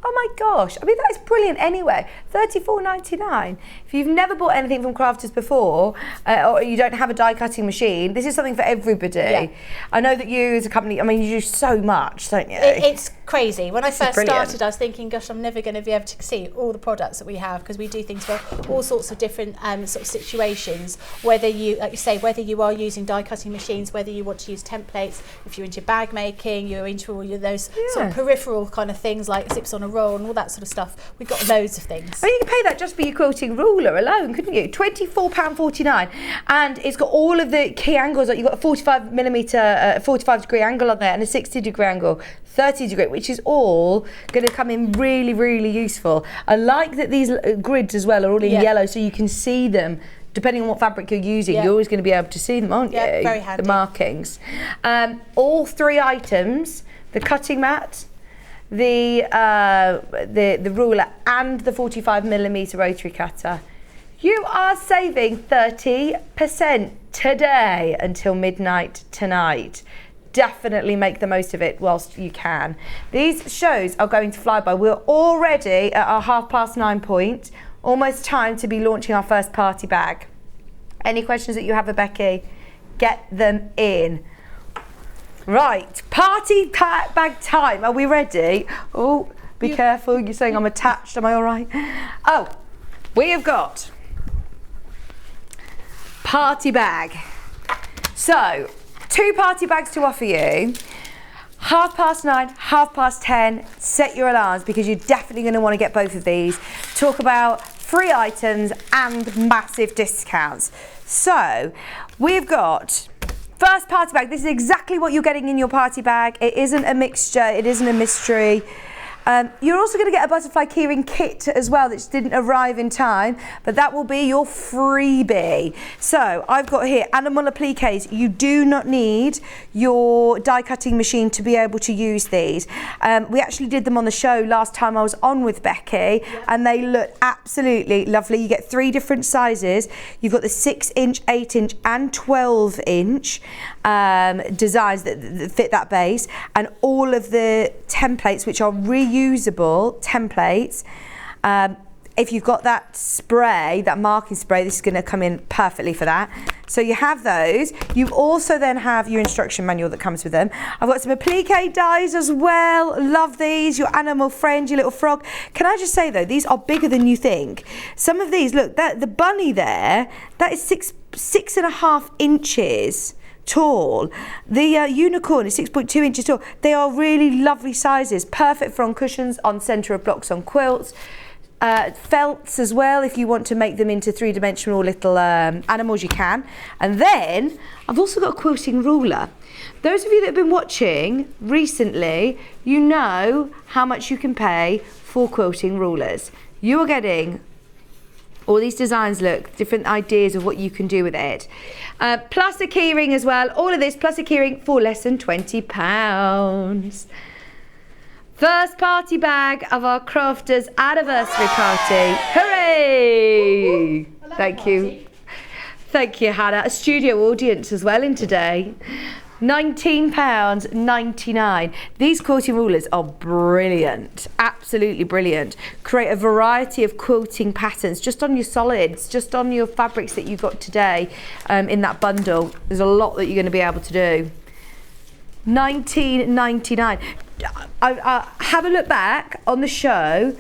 Oh my gosh, I mean, that is brilliant anyway. $34.99. If you've never bought anything from Crafters before, or you don't have a die cutting machine, this is something for everybody. Yeah. I know that you as a company, I mean, you do so much, don't you? It's crazy. When I first brilliant. started, I was thinking, gosh, I'm never going to be able to see all the products that we have because we do things for all sorts of different sort of situations. Whether you, like you say, whether you are using die cutting machines, whether you want to use templates, if you're into bag making, you're into all those sort of peripheral kind of things like zips on a roll and all that sort of stuff. We've got loads of things. I mean, you can pay that just for your quilting ruler alone, couldn't you? £24.49, and it's got all of the key angles. Like you've got a 45mm, 45 degree angle on there, and a 60 degree angle, 30 degree, which is all going to come in really, really useful. I like that these grids as well are all in yellow, so you can see them. Depending on what fabric you're using, you're always going to be able to see them, aren't you? Yeah, very handy. The markings. All 3 items: the cutting mat, the ruler, and the 45mm rotary cutter. You are saving 30% today until midnight tonight. Definitely make the most of it whilst you can. These shows are going to fly by. We're already at our 9:30 point. Almost time to be launching our first party bag. Any questions that you have for Becky, get them in. Right, party bag time. Are we ready? Oh, be careful. You're saying I'm attached. Am I all right? Oh, we have got party bag. So, 2 party bags to offer you. 9:30, 10:30, set your alarms because you're definitely going to want to get both of these. Talk about free items and massive discounts. So, we've got first party bag. This is exactly what you're getting in your party bag. It isn't a mixture, it isn't a mystery. You're also going to get a butterfly keyring kit as well that didn't arrive in time, but that will be your freebie. So I've got here animal appliques. You do not need your die cutting machine to be able to use these. We actually did them on the show last time I was on with Becky, and they look absolutely lovely. You get 3 different sizes. You've got the 6-inch, 8-inch and 12-inch designs that fit that base, and all of the templates, which are reusable templates. If you've got that spray, that marking spray, this is going to come in perfectly for that. So you have those. You also then have your instruction manual that comes with them. I've got some applique dies as well. Love these. Your animal friend, your little frog. Can I just say though, these are bigger than you think. Some of these, look, the bunny there, that is 6.5 inches tall. The unicorn is 6.2 inches tall. They are really lovely sizes, perfect for on cushions, on centre of blocks, on quilts. Felts as well, if you want to make them into three-dimensional little animals, you can. And then I've also got a quilting ruler. Those of you that have been watching recently, you know how much you can pay for quilting rulers. You are getting all these designs, look, different ideas of what you can do with it. Plus a keyring as well, all of this plus a keyring for less than £20. First party bag of our Crafters anniversary party. Hooray! Thank you. Thank you, Hannah. A studio audience as well in today. £19.99. These quilting rulers are brilliant, absolutely brilliant. Create a variety of quilting patterns just on your solids, just on your fabrics that you've got today in that bundle. There's a lot that you're going to be able to do. £19.99. Have a look back on the show.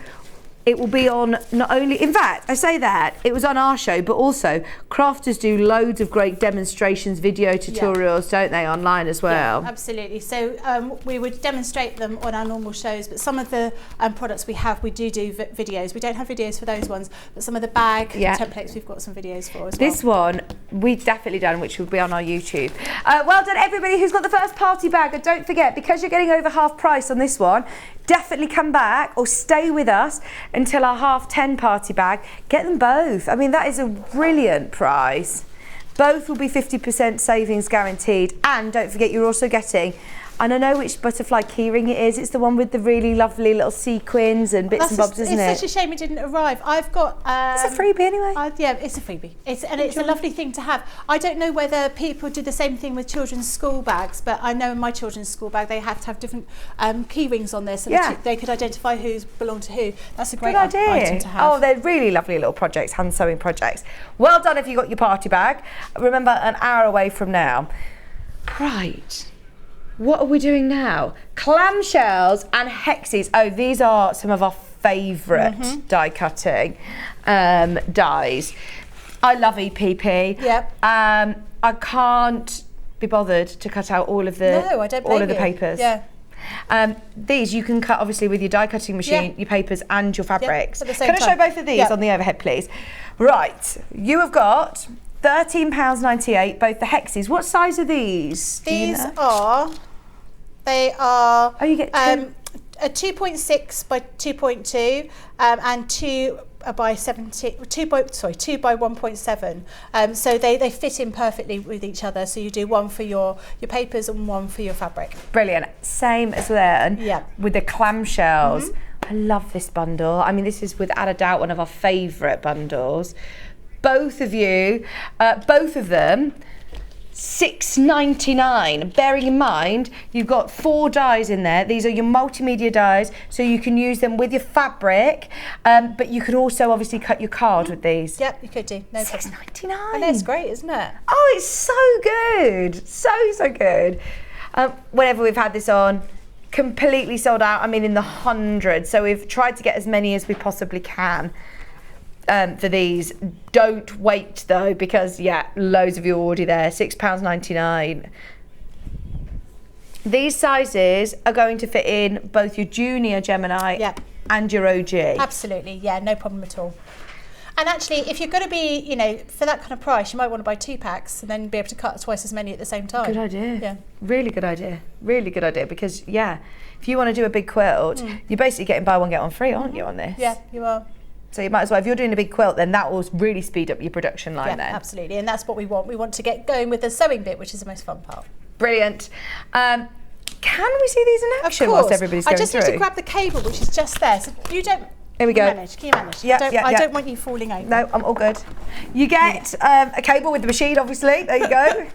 It will be on not only, in fact, I say that, it was on our show, but also Crafters do loads of great demonstrations, video tutorials, don't they, online as well? Yeah, absolutely. So we would demonstrate them on our normal shows, but some of the products we have, we do videos. We don't have videos for those ones, but some of the bag templates we've got some videos for as well. This one, we've definitely done, which will be on our YouTube. Well done, everybody who's got the first party bag. And don't forget, because you're getting over half price on this one, definitely come back or stay with us until our £10 party bag. Get them both. I mean, that is a brilliant price. Both will be 50% savings guaranteed. And don't forget, you're also getting, and I know which butterfly keyring it is. It's the one with the really lovely little sequins and bits and bobs, isn't it? It's such a shame it didn't arrive. I've got... it's a freebie anyway. Yeah, it's a freebie. It's a lovely thing to have. I don't know whether people do the same thing with children's school bags, but I know in my children's school bag they have to have different key rings on there so that they could identify who's belonged to who. That's a great item to have. Oh, they're really lovely little projects, hand sewing projects. Well done if you got your party bag. Remember, an hour away from now. Right. What are we doing now? Clamshells and hexes. Oh, these are some of our favourite die cutting dies. I love EPP. Yep. I can't be bothered to cut out all of the papers. Yeah. These you can cut obviously with your die cutting machine, your papers and your fabrics. At the same Can I show time. both of these on the overhead, please? Right, you have got £13.98, both the hexes. What size are these? These are, they are you get two? a 2.6 by 2.2 and 2 by 1.7. So they fit in perfectly with each other. So you do one for your papers and one for your fabric. Brilliant. Same as then with the clamshells. I love this bundle. I mean, this is without a doubt one of our favourite bundles. Both of you, both of them, £6.99. Bearing in mind, you've got 4 dies in there. These are your multimedia dies, so you can use them with your fabric, but you can also obviously cut your card with these. Yep, you could do. No problem. £6.99. And that's great, isn't it? Oh, it's so good. So good. Whenever we've had this on, completely sold out. I mean, in the hundreds. So we've tried to get as many as we possibly can. For these. Don't wait though, because loads of you are already there. £6.99. These sizes are going to fit in both your junior Gemini and your OG. Absolutely, no problem at all. And actually, if you're going to be, for that kind of price, you might want to buy 2 packs and then be able to cut twice as many at the same time. Good idea. Yeah. Really good idea. Really good idea, because if you want to do a big quilt, you're basically getting buy one get one free, aren't you, on this? Yeah, you are. So you might as well, if you're doing a big quilt, then that will really speed up your production line then. Absolutely, and that's what we want. We want to get going with the sewing bit, which is the most fun part. Brilliant. Can we see these in action whilst everybody's going through? I just need to grab the cable, which is just there. So you don't... Here we go. Can you manage? I don't want you falling over. No, I'm all good. You get a cable with the machine, obviously. There you go.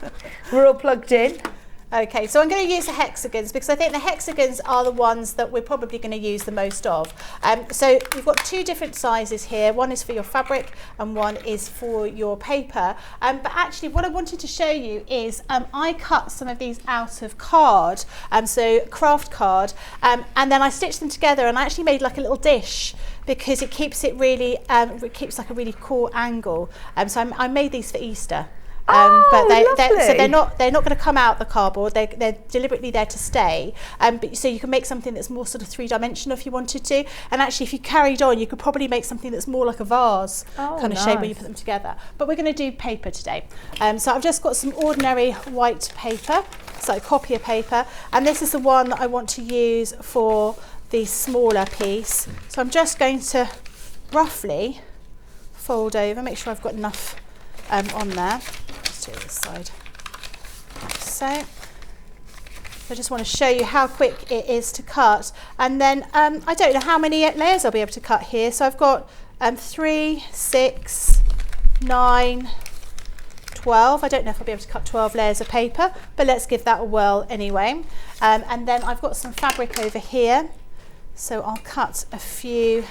We're all plugged in. Okay, so I'm going to use the hexagons because I think the hexagons are the ones that we're probably going to use the most of. So you've got 2 different sizes here. One is for your fabric and one is for your paper. But actually what I wanted to show you is I cut some of these out of card, so craft card, and then I stitched them together and I actually made like a little dish because it keeps it really, it keeps like a really cool angle. So I made these for Easter. But lovely. they're not going to come out the cardboard. They're deliberately there to stay. But so you can make something that's more sort of three-dimensional if you wanted to. And actually, if you carried on, you could probably make something that's more like a vase kind of shape when you put them together. But we're going to do paper today. So I've just got some ordinary white paper, so copier paper, and this is the one that I want to use for the smaller piece. So I'm just going to roughly fold over, make sure I've got enough on there. Let's do this side. Like so. I just want to show you how quick it is to cut. And then I don't know how many layers I'll be able to cut here. So I've got 3, 6, 9, 12. I don't know if I'll be able to cut 12 layers of paper, but let's give that a whirl anyway. And then I've got some fabric over here. So I'll cut a few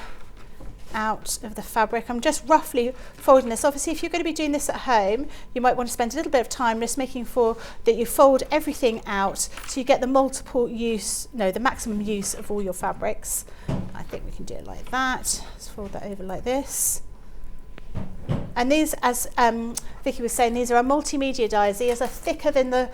out of the fabric. I'm just roughly folding this. Obviously, if you're going to be doing this at home, you might want to spend a little bit of time just making sure that you fold everything out so you get the the maximum use of all your fabrics. I think we can do it like that. Let's fold that over like this. And these, as Vicky was saying, these are our multimedia dies. These are thicker than the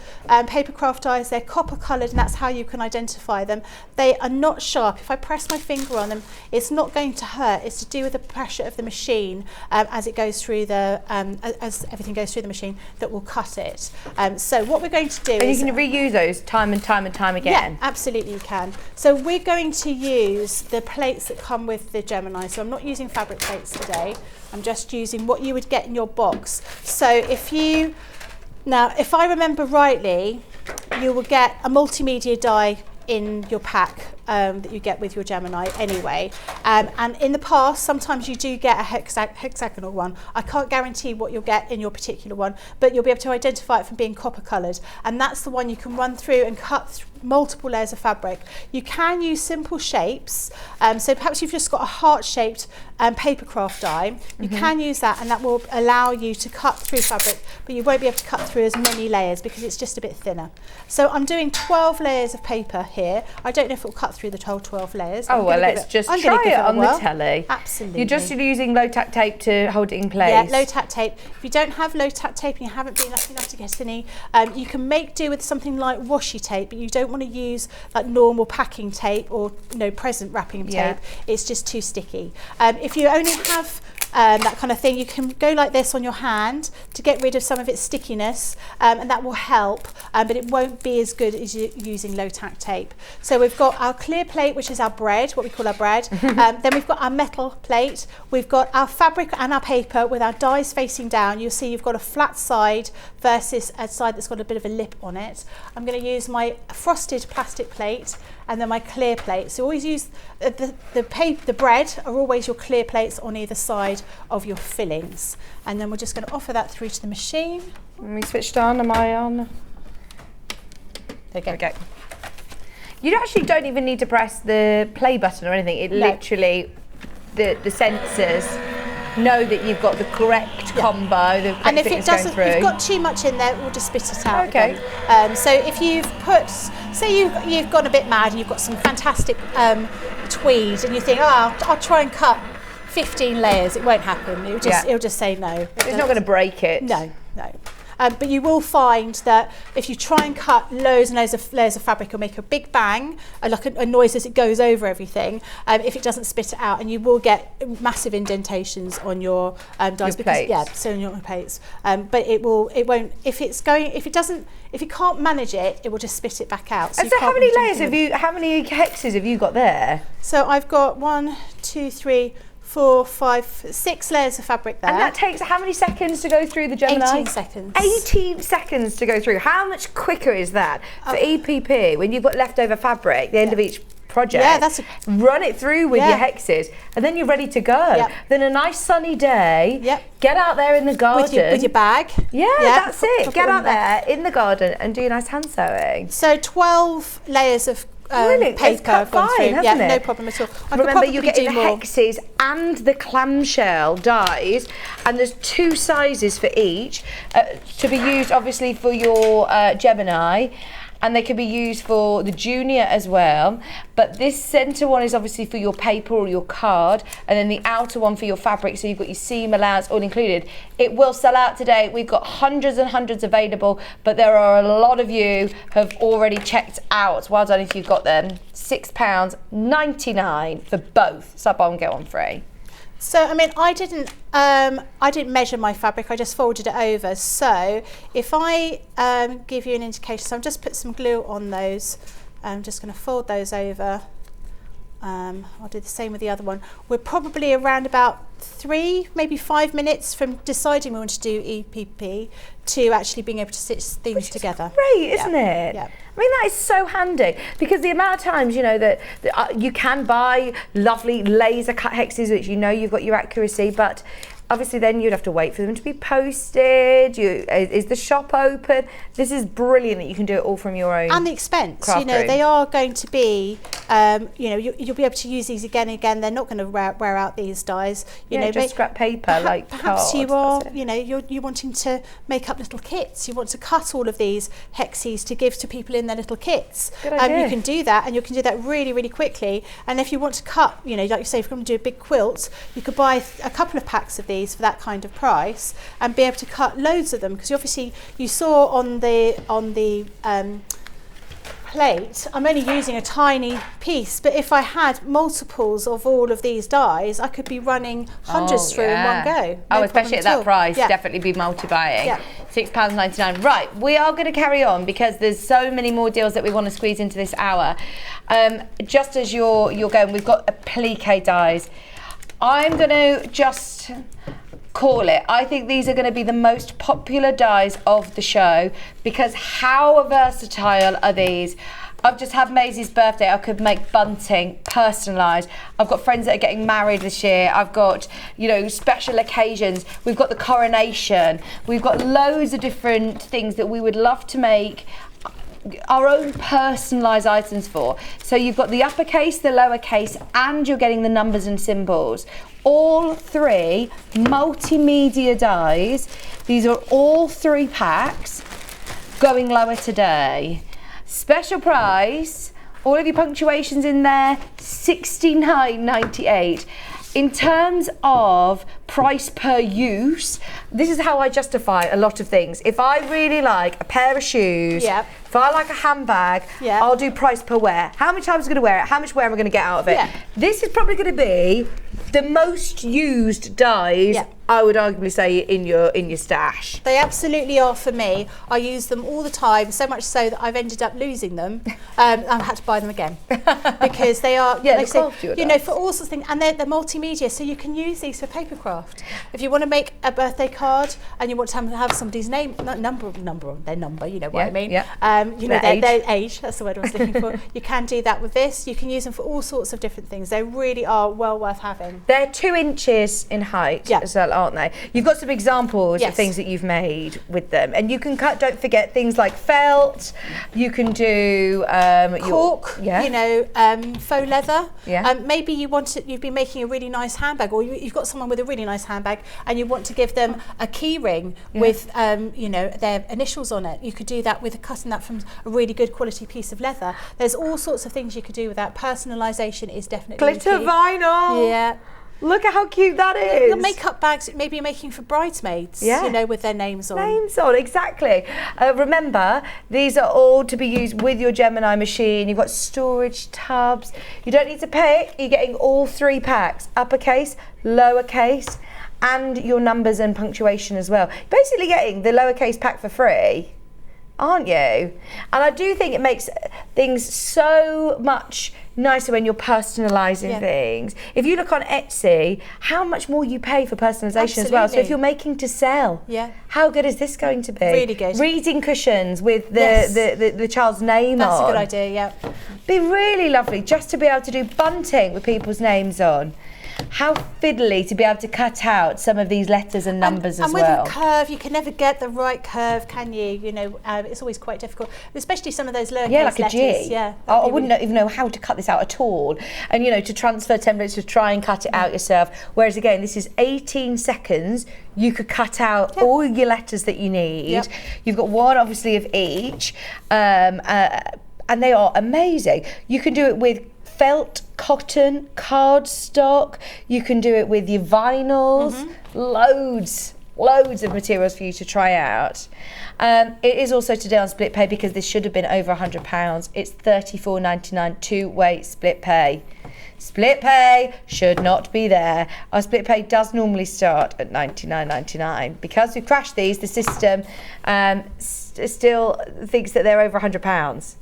paper craft dies. They're copper coloured, and that's how you can identify them. They are not sharp. If I press my finger on them, it's not going to hurt. It's to do with the pressure of the machine as it goes through the as everything goes through the machine that will cut it. So what we're going to do is you can reuse those time and time and time again. Yeah, absolutely you can. So we're going to use the plates that come with the Gemini. So I'm not using fabric plates today. I'm just using what you would get in your box. So if I remember rightly, you will get a multimedia die in your pack that you get with your Gemini anyway. And in the past, sometimes you do get a hexagonal one. I can't guarantee what you'll get in your particular one, but you'll be able to identify it from being copper coloured. And that's the one you can run through and cut multiple layers of fabric. You can use simple shapes. So perhaps you've just got a heart-shaped paper craft die. You can use that, and that will allow you to cut through fabric, but you won't be able to cut through as many layers because it's just a bit thinner. So I'm doing 12 layers of paper here. I don't know if it will cut through the whole 12 layers. Oh, well, let's just try it on the telly. Absolutely. You're just using low-tack tape to hold it in place. Yeah, low-tack tape. If you don't have low-tack tape and you haven't been lucky enough to get any, you can make do with something like washi tape, but you don't want to use like normal packing tape or present wrapping tape. It's just too sticky. If you only have that kind of thing, you can go like this on your hand to get rid of some of its stickiness, and that will help, but it won't be as good as using low-tack tape. So we've got our clear plate, which is our bread, what we call our bread. Then we've got our metal plate. We've got our fabric and our paper with our dies facing down. You'll see you've got a flat side versus a side that's got a bit of a lip on it. I'm going to use my frosted plastic plate and then my clear plate. So always use the bread are always your clear plates on either side of your fillings. And then we're just going to offer that through to the machine. Are we switched on? Am I on? There you go. You actually don't even need to press the play button or anything. It literally, the sensors know that you've got the correct combo. And if it doesn't, if you've got too much in there, it will just spit it out. Okay. Again. So if you've put, say you've gone a bit mad and you've got some fantastic tweed, and you think, I'll try and cut 15 layers. It won't happen. It'll just say no. It's not going to break it. No. But you will find that if you try and cut loads and loads of layers of fabric, it'll make a big bang, like a noise as it goes over everything, if it doesn't spit it out, and you will get massive indentations on your dies so on your plates. But it won't. If it can't manage it, it will just spit it back out. So how many layers how many hexes have you got there? So I've got 1, 2, 3, 4, 5, 6 layers of fabric there. And that takes how many seconds to go through the Gemini? 18 seconds. 18 seconds to go through. How much quicker is that for EPP when you've got leftover fabric at the end of each project? Yeah, run it through with your hexes, and then you're ready to go. Yep. Then a nice sunny day. Yep. Get out there in the garden with your bag. Yeah, that's it. Get out there in the garden and do a nice hand sewing. So 12 layers of Brilliant. paper It's cut gone fine, through. hasn't it? No problem at all. Remember, you're getting the hexes and the clamshell dies, and there's 2 sizes for each to be used, obviously, for your Gemini. and they can be used for the junior as well. But this centre one is obviously for your paper or your card, and then the outer one for your fabric, so you've got your seam allowance all included. It will sell out today. We've got hundreds and hundreds available, but there are a lot of you have already checked out. Well done if you've got them. £6.99 for both. So buy one, get one free. So, I mean, I didn't measure my fabric, I just folded it over. So if I give you an indication, so I'm just put some glue on those. I'm just going to fold those over. I'll do the same with the other one. We're probably around about 3, maybe 5 minutes from deciding we want to do EPP to actually being able to stitch things together. Great, isn't it? Yeah. I mean, that is so handy, because the amount of times, you know, that you can buy lovely laser cut hexes, which you know you've got your accuracy, but obviously then you'd have to wait for them to be posted. Is the shop open? This is brilliant that you can do it all from your own. And the expense, craft you know, room. they are going to be, you know, you'll be able to use these again and again. They're not going to wear out these dies. You know, just scrap paper, like perhaps card, you are, that's it. you know, you're wanting to make up little kits. You want to cut all of these hexes to give to people in their little kits. Good idea. You can do that, and you can do that really, really quickly. And if you want to cut, you know, like you say, if you're going to do a big quilt, you could buy a couple of packs of these for that kind of price and be able to cut loads of them, because obviously you saw on the plate, I'm only using a tiny piece, but if I had multiples of all of these dies, I could be running hundreds through in one go. Oh, especially at that price, definitely be multi-buying. Yeah. £6.99. Right, we are going to carry on because there's so many more deals that we want to squeeze into this hour. Just as you're going, we've got applique dies. I'm going to just call it. I think these are going to be the most popular dies of the show, because how versatile are these? I've just had Maisie's birthday. I could make bunting personalised. I've got friends that are getting married this year. I've got, you know, special occasions. We've got the coronation. We've got loads of different things that we would love to make our own personalised items for. So you've got the uppercase, the lowercase, and you're getting the numbers and symbols. All 3 multimedia dies. These are all 3 packs going lower today. Special price, all of your punctuations in there, $69.98. In terms of price per use, this is how I justify a lot of things. If I really like a pair of shoes, if I like a handbag, I'll do price per wear. How many times am I going to wear it? How much wear am I going to get out of it? This is probably going to be the most used dies, I would arguably say, in your stash. They absolutely are for me. I use them all the time, so much so that I've ended up losing them. I've had to buy them again because they are, like say, you know, for all sorts of things, and they're multimedia, so you can use these for paper craft. If you want to make a birthday card and you want to have somebody's name, number, you know what I mean. You know, their age. That's the word I was looking for. You can do that with this. You can use them for all sorts of different things. They really are well worth having. They're 2 inches in height as well, aren't they? You've got some examples of things that you've made with them, and you can cut. Don't forget things like felt. You can do cork. You know, faux leather. Maybe you've been making a really nice handbag, or you've got someone with a really nice handbag, and you want to give them a key ring with you know, their initials on it. You could do that with cutting that from a really good quality piece of leather. There's all sorts of things you could do with that. Personalisation is definitely glitter key. Vinyl. Yeah. Look at how cute that is. The makeup bags maybe you're making for bridesmaids, you know, with their names on. Names on, exactly. Remember, these are all to be used with your Gemini machine. You've got storage tubs. You don't need to pick. You're getting all 3 packs, uppercase, lowercase, and your numbers and punctuation as well. Basically getting the lowercase pack for free, aren't you? And I do think it makes things so much nicer when you're personalising things. If you look on Etsy, how much more you pay for personalisation as well. So if you're making to sell, how good is this going to be? Really good. Reading cushions with the child's name on. That's a good idea, Be really lovely just to be able to do bunting with people's names on. how fiddly to be able to cut out some of these letters and numbers as well. And with a curve, you can never get the right curve, can you? You know, it's always quite difficult, especially some of those lowercase like a letters. G. Yeah, I wouldn't even know how to cut this out at all. And, you know, to transfer templates, to try and cut it out yourself. Whereas, again, this is 18 seconds. You could cut out all your letters that you need. Yep. You've got one, obviously, of each. And they are amazing. You can do it with felt, cotton, cardstock. You can do it with your vinyls. Loads of materials for you to try out. It is also today on split pay because this should have been over £100. It's $34.99 two-way split pay. Split pay should not be there. Our split pay does normally start at $99.99. Because we crashed these, the system still thinks that they're over £100.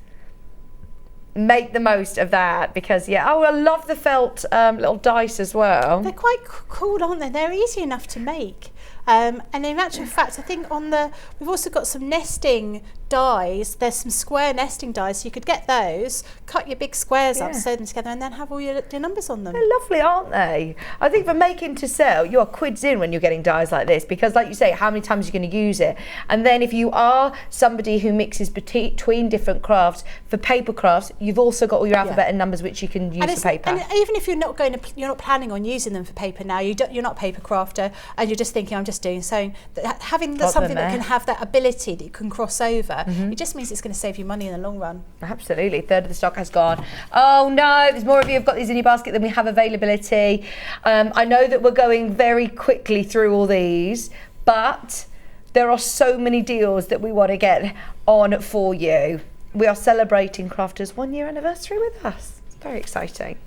Make the most of that because, I love the felt little dice as well. They're quite cool, aren't they? They're easy enough to make. And in actual fact, I think we've also got some nesting dies. There's some square nesting dies, so you could get those, cut your big squares up, sew them together, and then have all your numbers on them. They're lovely, aren't they? I think for making to sell, you're quids in when you're getting dies like this because, like you say, how many times are you going to use it? And then if you are somebody who mixes between different crafts, for paper crafts, you've also got all your alphabet and numbers which you can use for paper. And even if you're not planning on using them for paper now, you're not a paper crafter, and you're just thinking, I'm just doing sewing. Having something that can have that ability that you can cross over, it just means it's going to save you money in the long run. Absolutely. A third of the stock has gone. Oh no, there's more of you have got these in your basket than we have availability. I know that we're going very quickly through all these, but there are so many deals that we want to get on for you. We are celebrating Crafters' 1 year anniversary with us. It's very exciting.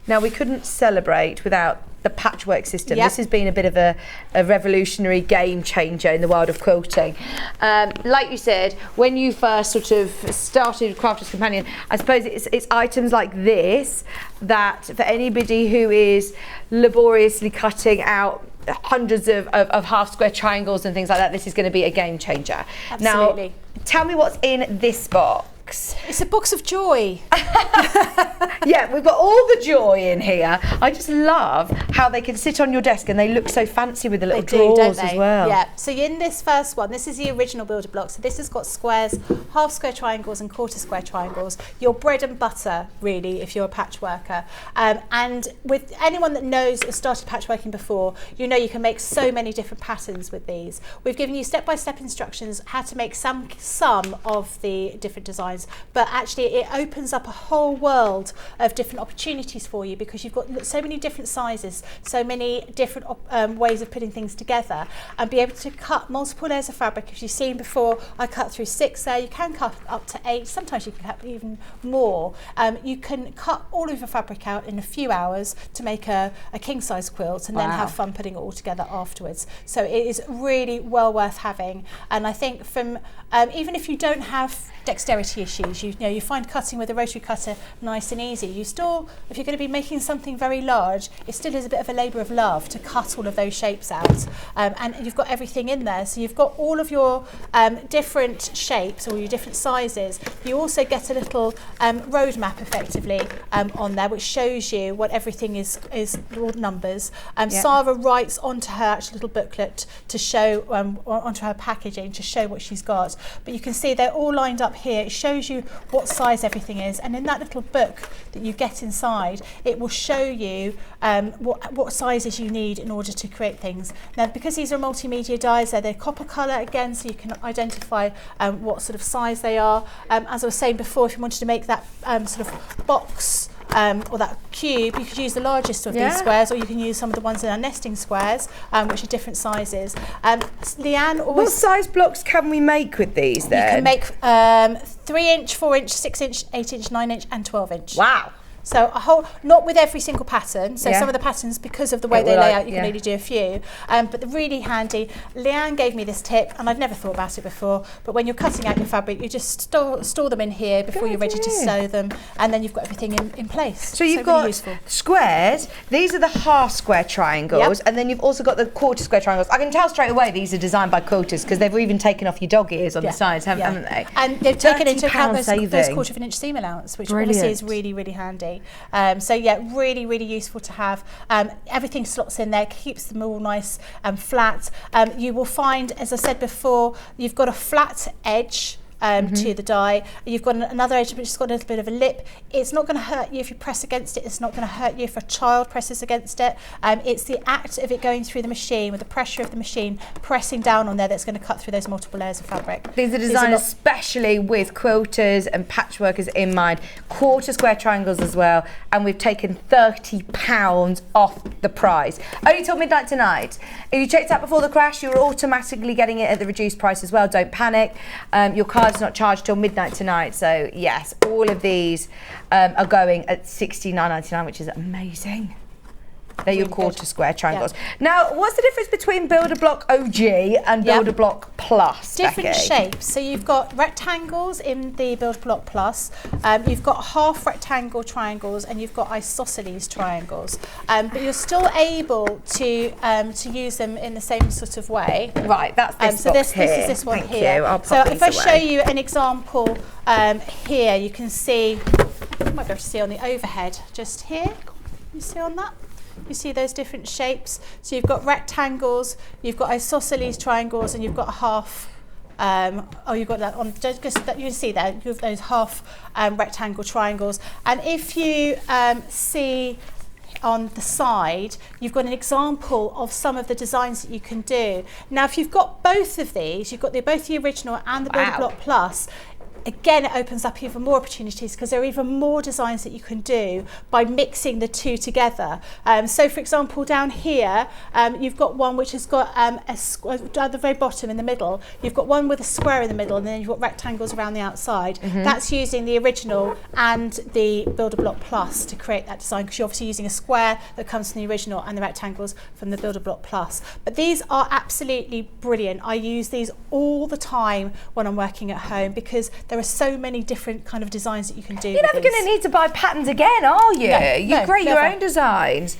Now, we couldn't celebrate without the patchwork system. This has been a bit of a revolutionary game changer in the world of quilting. Like you said, when you first sort of started Crafters Companion, I suppose it's items like this that for anybody who is laboriously cutting out hundreds of half square triangles and things like that, this is going to be a game changer. Absolutely. Now, tell me what's in this box. It's a box of joy. Yeah, we've got all the joy in here. I just love how they can sit on your desk and they look so fancy with the little drawers as well. Yeah, so in this first one, this is the original builder block. So this has got squares, half square triangles and quarter square triangles. Your bread and butter, really, if you're a patchworker. And with anyone that knows or started patchworking before, you know you can make so many different patterns with these. We've given you step-by-step instructions how to make some of the different designs, but actually it opens up a whole world of different opportunities for you because you've got so many different sizes, so many different ways of putting things together, and be able to cut multiple layers of fabric. As you've seen before, I cut through 6 there. You can cut up to 8. Sometimes you can cut even more. You can cut all of your fabric out in a few hours to make a king-size quilt, and then have fun putting it all together afterwards. So it is really well worth having. And I think from even if you don't have dexterity issues, you find cutting with a rotary cutter nice and easy. You still, if you're going to be making something very large, it still is a bit of a labour of love to cut all of those shapes out. And you've got everything in there. So you've got all of your different shapes or your different sizes. You also get a little roadmap effectively on there, which shows you what everything is all the numbers. Sarah writes onto her actual little booklet to show, onto her packaging to show what she's got. But you can see they're all lined up here. It shows you what size everything is, and in that little book that you get inside, it will show you what sizes you need in order to create things. Now, because these are multimedia dies, they're copper colour again, so you can identify what sort of size they are. As I was saying before, if you wanted to make that sort of box or that cube, you could use the largest of these squares, or you can use some of the ones in our nesting squares, which are different sizes. Leanne always... What size blocks can we make with these then? You can make 3 inch, 4 inch, 6 inch, 8 inch, 9 inch and 12 inch. Wow. So a whole, not with every single pattern. So some of the patterns, because of the way they lay out, you can only do a few. But they're really handy. Leanne gave me this tip, and I'd never thought about it before. But when you're cutting out your fabric, you just store them in here before you're ready to sew them, and then you've got everything in place. So you've got really squares. These are the half square triangles, and then you've also got the quarter square triangles. I can tell straight away these are designed by quilters because they've even taken off your dog ears on the sides, haven't they? And they've taken into account those 1/4 of an inch seam allowance, which obviously is really, really handy. easily. So yeah, really, really useful to have. Everything slots in there, keeps them all nice and flat. You will find, as I said before, you've got a flat edge to the die. You've got another edge which has got a little bit of a lip. It's not going to hurt you if you press against it. It's not going to hurt you if a child presses against it. It's the act of it going through the machine, with the pressure of the machine pressing down on there, that's going to cut through those multiple layers of fabric. These are designed especially with quilters and patchworkers in mind. Quarter square triangles as well, and we've taken £30 off the price. Only till midnight tonight. If you checked out before the crash, you're automatically getting it at the reduced price as well. Don't panic. Your card's not charged till midnight tonight. So yes, all of these are going at $69.99, which is amazing. They're your quarter square triangles. Now, what's the difference between Builder Block OG and Builder Block Plus, Different Becky? shapes. So you've got rectangles in the Builder Block Plus, you've got half rectangle triangles, and you've got isosceles triangles. But you're still able to use them in the same sort of way. Right, that's this so box this here. is this one Thank here. you. I'll So pop if these I away. show you an example here, you can see, you might be able to see on the overhead, just here, you see on that? You see those different shapes. So you've got rectangles, you've got isosceles triangles, and you've got a half. You've got that on. Just that you can see there. You have those half rectangle triangles, and if you see on the side, you've got an example of some of the designs that you can do. Now, if you've got both of these, you've got both the original and the Builder Block Plus. Again, it opens up even more opportunities, because there are even more designs that you can do by mixing the two together. So for example, down here, you've got one which has got at the very bottom in the middle, you've got one with a square in the middle, and then you've got rectangles around the outside. That's using the original and the Builder Block Plus to create that design, because you're obviously using a square that comes from the original and the rectangles from the Builder Block Plus. But these are absolutely brilliant. I use these all the time when I'm working at home, because there are so many different kind of designs that you can do. You're never going to need to buy patterns again, are you? You create your never. own designs.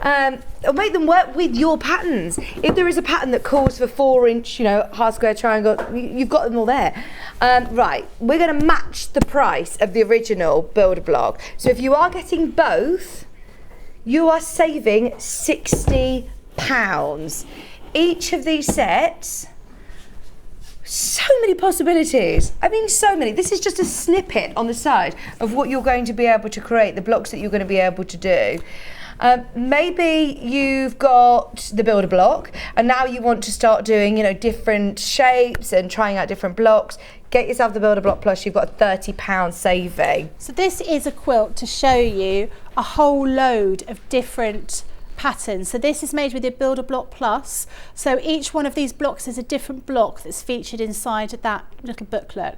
Or make them work with your patterns. If there is a pattern that calls for 4-inch, half square triangle, you've got them all there. Right, we're going to match the price of the original Builder Block. So if you are getting both, you are saving £60. Each of these sets. So many possibilities. I mean, so many. This is just a snippet on the side of what you're going to be able to create, the blocks that you're going to be able to do. Maybe you've got the Builder Block and now you want to start doing, different shapes and trying out different blocks. Get yourself the Builder Block Plus, you've got a £30 saving. So this is a quilt to show you a whole load of different patterns. So this is made with the Builder Block Plus. So each one of these blocks is a different block that's featured inside of that little booklet.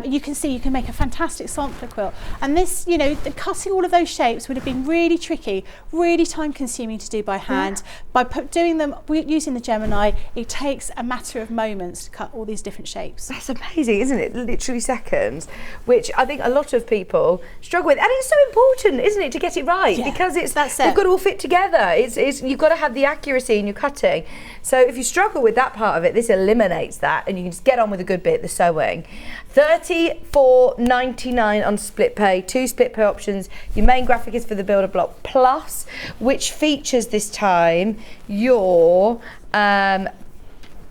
You can see you can make a fantastic sampler quilt. And this, cutting all of those shapes would have been really tricky, really time consuming to do by hand. By doing them using the Gemini, it takes a matter of moments to cut all these different shapes. That's amazing, isn't it? Literally seconds, which I think a lot of people struggle with. And it's so important, isn't it, to get it right? Yeah, because they've that's got to all fit together. You've got to have the accuracy in your cutting. So if you struggle with that part of it, this eliminates that, and you can just get on with the good bit, the sewing. $34.99 on split pay, 2 split pay options. Your main graphic is for the Builder Block Plus, which features this time your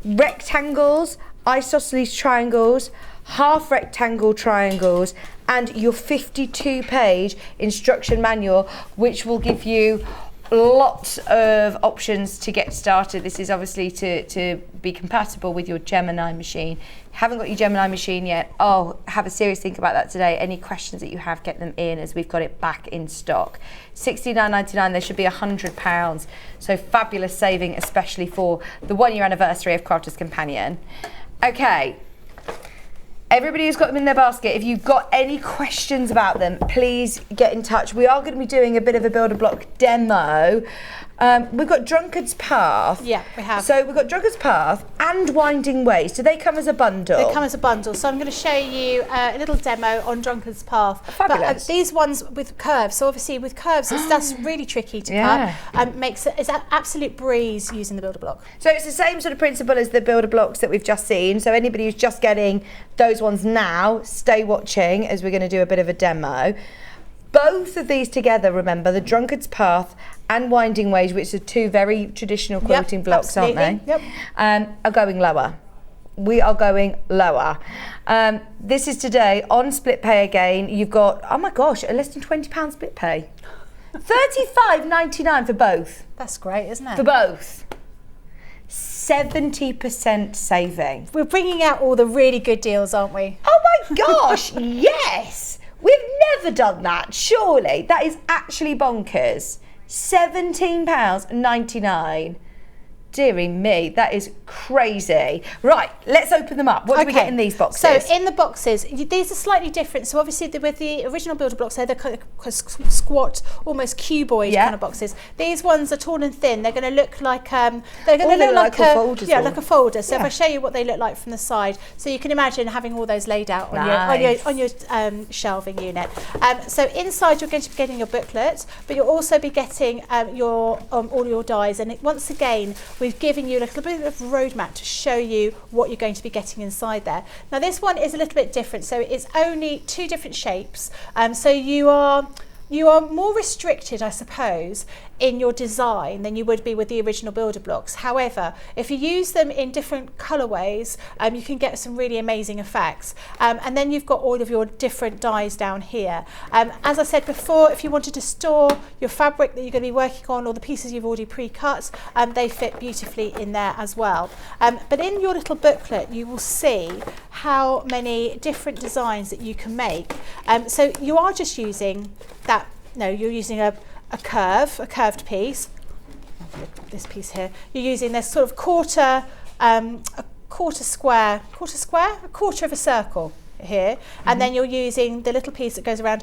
rectangles, isosceles triangles, half rectangle triangles, and your 52-page instruction manual, which will give you lots of options to get started. This is obviously to be compatible with your Gemini machine. Haven't got your Gemini machine yet? Oh, have a serious think about that today. Any questions that you have, get them in, as we've got it back in stock. $69.99, there should be £100. So fabulous saving, especially for the 1-year anniversary of Crafter's Companion. Okay. Everybody who's got them in their basket, if you've got any questions about them, please get in touch. We are going to be doing a bit of a Builder Block demo. We've got Drunkard's Path. Yeah, we have. So we've got Drunkard's Path and Winding Ways. Do they come as a bundle? They come as a bundle. So I'm going to show you a little demo on Drunkard's Path. Fabulous. But these ones with curves. So obviously with curves, that's really tricky to cut. It's an absolute breeze using the Builder Block. So it's the same sort of principle as the Builder Blocks that we've just seen. So anybody who's just getting those ones now, stay watching as we're going to do a bit of a demo. Both of these together, remember, the Drunkard's Path and Winding Ways, which are two very traditional quilting blocks, aren't they? Yep. Are going lower. We are going lower. This is today on split pay again. You've got, oh my gosh, a less than £20 split pay. $35.99 for both. That's great, isn't it? For both. 70% saving. We're bringing out all the really good deals, aren't we? Oh my gosh, yes. We've never done that, surely. That is actually bonkers. £17.99. Dearie me, that is crazy. Right, let's open them up. What do we get in these boxes? So in the boxes, these are slightly different. So obviously with the original builder blocks, they're the kind of squat, almost cuboid kind of boxes. These ones are tall and thin. They're going to look like look like a folder. Yeah, like a folder. So if I show you what they look like from the side, so you can imagine having all those laid out on your shelving unit. So inside you're going to be getting your booklet, but you'll also be getting your all your dies. And once again, we've given you a little bit of a roadmap to show you what you're going to be getting inside there. Now this one is a little bit different, so it's only 2 different shapes. So you are more restricted, I suppose, in your design than you would be with the original builder blocks. However, if you use them in different colorways, you can get some really amazing effects. And then you've got all of your different dies down here. As I said before, if you wanted to store your fabric that you're going to be working on or the pieces you've already pre-cut, they fit beautifully in there as well. But in your little booklet, you will see how many different designs that you can make. So you are just using that, no, you're using a curved piece. This piece here, you're using this sort of a quarter of a circle here, and then you're using the little piece that goes around,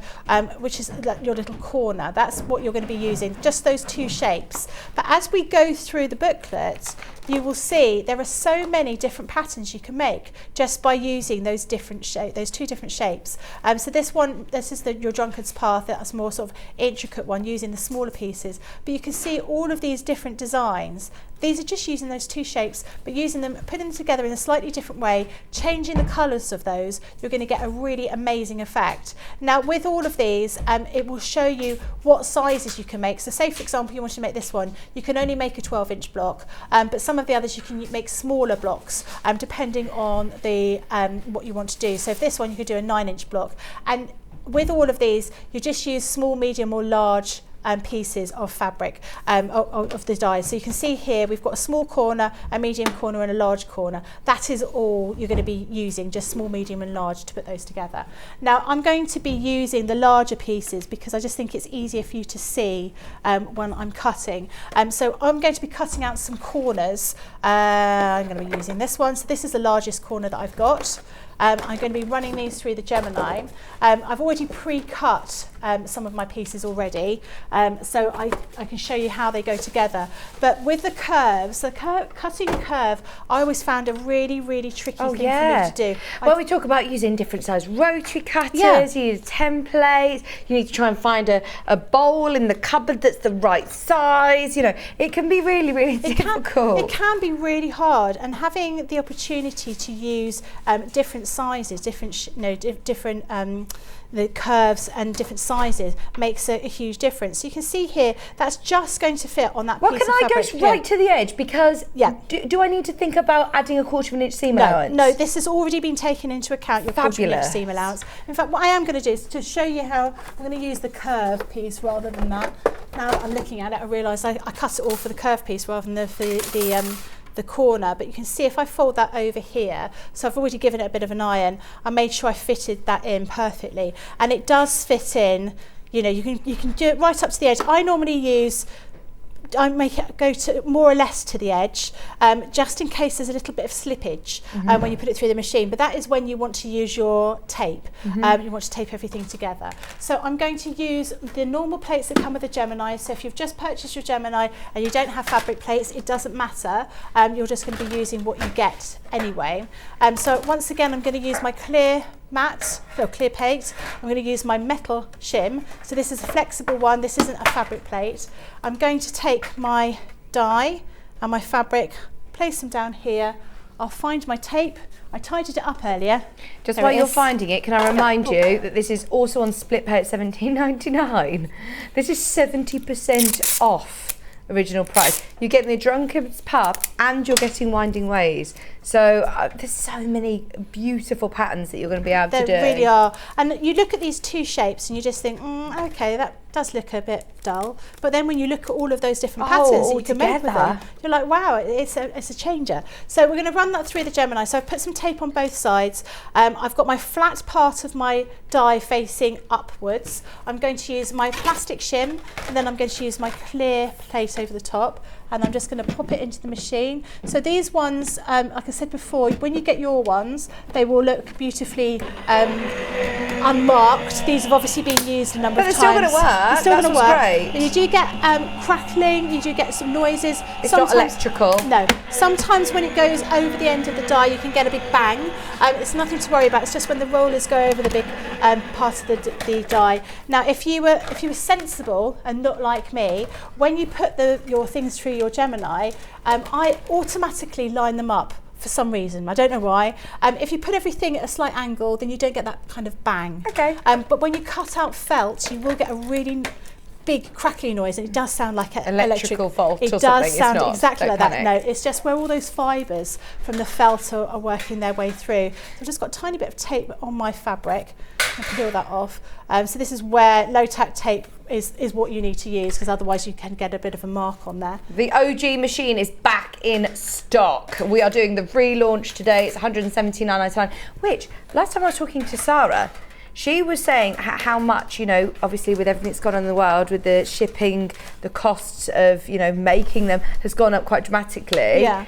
which is your little corner. That's what you're going to be using, just those 2 shapes. But as we go through the booklet, you will see there are so many different patterns you can make just by using those different those 2 different shapes. So this is your Drunkard's Path. That's a more sort of intricate one, using the smaller pieces. But you can see all of these different designs. These are just using those 2 shapes, but using them, putting them together in a slightly different way, changing the colours of those, you're going to get a really amazing effect. Now with all of these, it will show you what sizes you can make. So say for example you want to make this one, you can only make a 12-inch block, but some of the others you can make smaller blocks, depending on the what you want to do. So if this one, you could do a 9-inch block. And with all of these, you just use small, medium or large pieces of fabric of the dies. So you can see here we've got a small corner, a medium corner and a large corner. That is all you're going to be using, just small, medium and large, to put those together. Now I'm going to be using the larger pieces because I just think it's easier for you to see when I'm cutting. So I'm going to be cutting out some corners. I'm going to be using this one. So this is the largest corner that I've got. I'm going to be running these through the Gemini. I've already pre-cut some of my pieces already, so I can show you how they go together. But with the curves, cutting a curve, I always found a really, really tricky thing for me to do. Well, we talk about using different size rotary cutters, you use templates, you need to try and find a bowl in the cupboard that's the right size. You know, it can be really, really difficult. It can be really hard, and having the opportunity to use different sizes, different the curves and different sizes makes a huge difference. So you can see here that's just going to fit on that piece of fabric. Well, can I go right to the edge? Because do I need to think about adding a 1/4 inch seam allowance? No, this has already been taken into account, your 1/4 inch seam allowance. In fact, what I am going to do is to show you how I'm going to use the curve piece rather than that. Now that I'm looking at it, I realise I cut it all for the curve piece rather than the corner, but you can see if I fold that over here, so I've already given it a bit of an iron, I made sure I fitted that in perfectly, and it does fit in. You know, you can do it right up to the edge. I normally I make it go to more or less to the edge, just in case there's a little bit of slippage when you put it through the machine. But that is when you want to use your tape. You want to tape everything together. So I'm going to use the normal plates that come with the Gemini. So if you've just purchased your Gemini and you don't have fabric plates, it doesn't matter. You're just going to be using what you get anyway. So once again, I'm going to use my clear paint. I'm going to use my metal shim. So this is a flexible one, this isn't a fabric plate. I'm going to take my die and my fabric, place them down here I'll find my tape. I tidied it up earlier. Just There while it you're is. finding it, can I remind you that this is also on split pay at $17.99. This is 70% off original price. You're getting the Drunkard's Pub and you're getting Winding Ways. So there's so many beautiful patterns that you're going to be able to do. There really are. And you look at these two shapes and you just think, okay, that does look a bit dull. But then when you look at all of those different patterns that you can make with them, you're like, wow, it's a changer. So we're going to run that through the Gemini. So I've put some tape on both sides. I've got my flat part of my die facing upwards. I'm going to use my plastic shim, and then I'm going to use my clear plate over the top. And I'm just going to pop it into the machine. So these ones, like I said before, when you get your ones, they will look beautifully unmarked. These have obviously been used a number of times. But they're still going to work. They're still going to work. Great. And you do get crackling, you do get some noises. It's not electrical. No. Sometimes when it goes over the end of the die, you can get a big bang. It's nothing to worry about. It's just when the rollers go over the big part of the die. Now, if you were sensible and not like me, when you put your things through your Gemini, I automatically line them up for some reason. I don't know why. If you put everything at a slight angle, then you don't get that kind of bang. Okay. But when you cut out felt, you will get a really big crackling noise, and it does sound like an Electrical fault or It something. does It's sound not. exactly Don't like that. panic. No, it's just where all those fibres from the felt are working their way through. So I've just got a tiny bit of tape on my fabric. I can peel that off. So this is where low-tack tape is what you need to use, because otherwise you can get a bit of a mark on there. The OG machine is back in stock. We are doing the relaunch today. It's $179.99, which last time I was talking to Sarah, she was saying how much, obviously with everything that's gone on in the world, with the shipping, the costs of, making them has gone up quite dramatically. Yeah.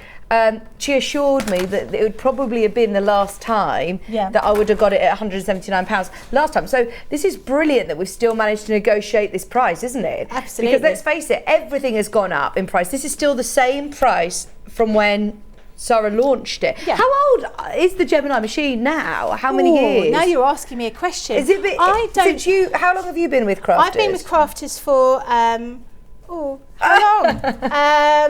She assured me that it would probably have been the last time that I would have got it at £179 last time. So this is brilliant that we've still managed to negotiate this price, isn't it? Absolutely. Because let's face it, everything has gone up in price. This is still the same price from when Sarah launched it. Yeah. How old is the Gemini machine now? How many years? Now you're asking me a question. Is it? How long have you been with Crafters? I've been with Crafters for how long?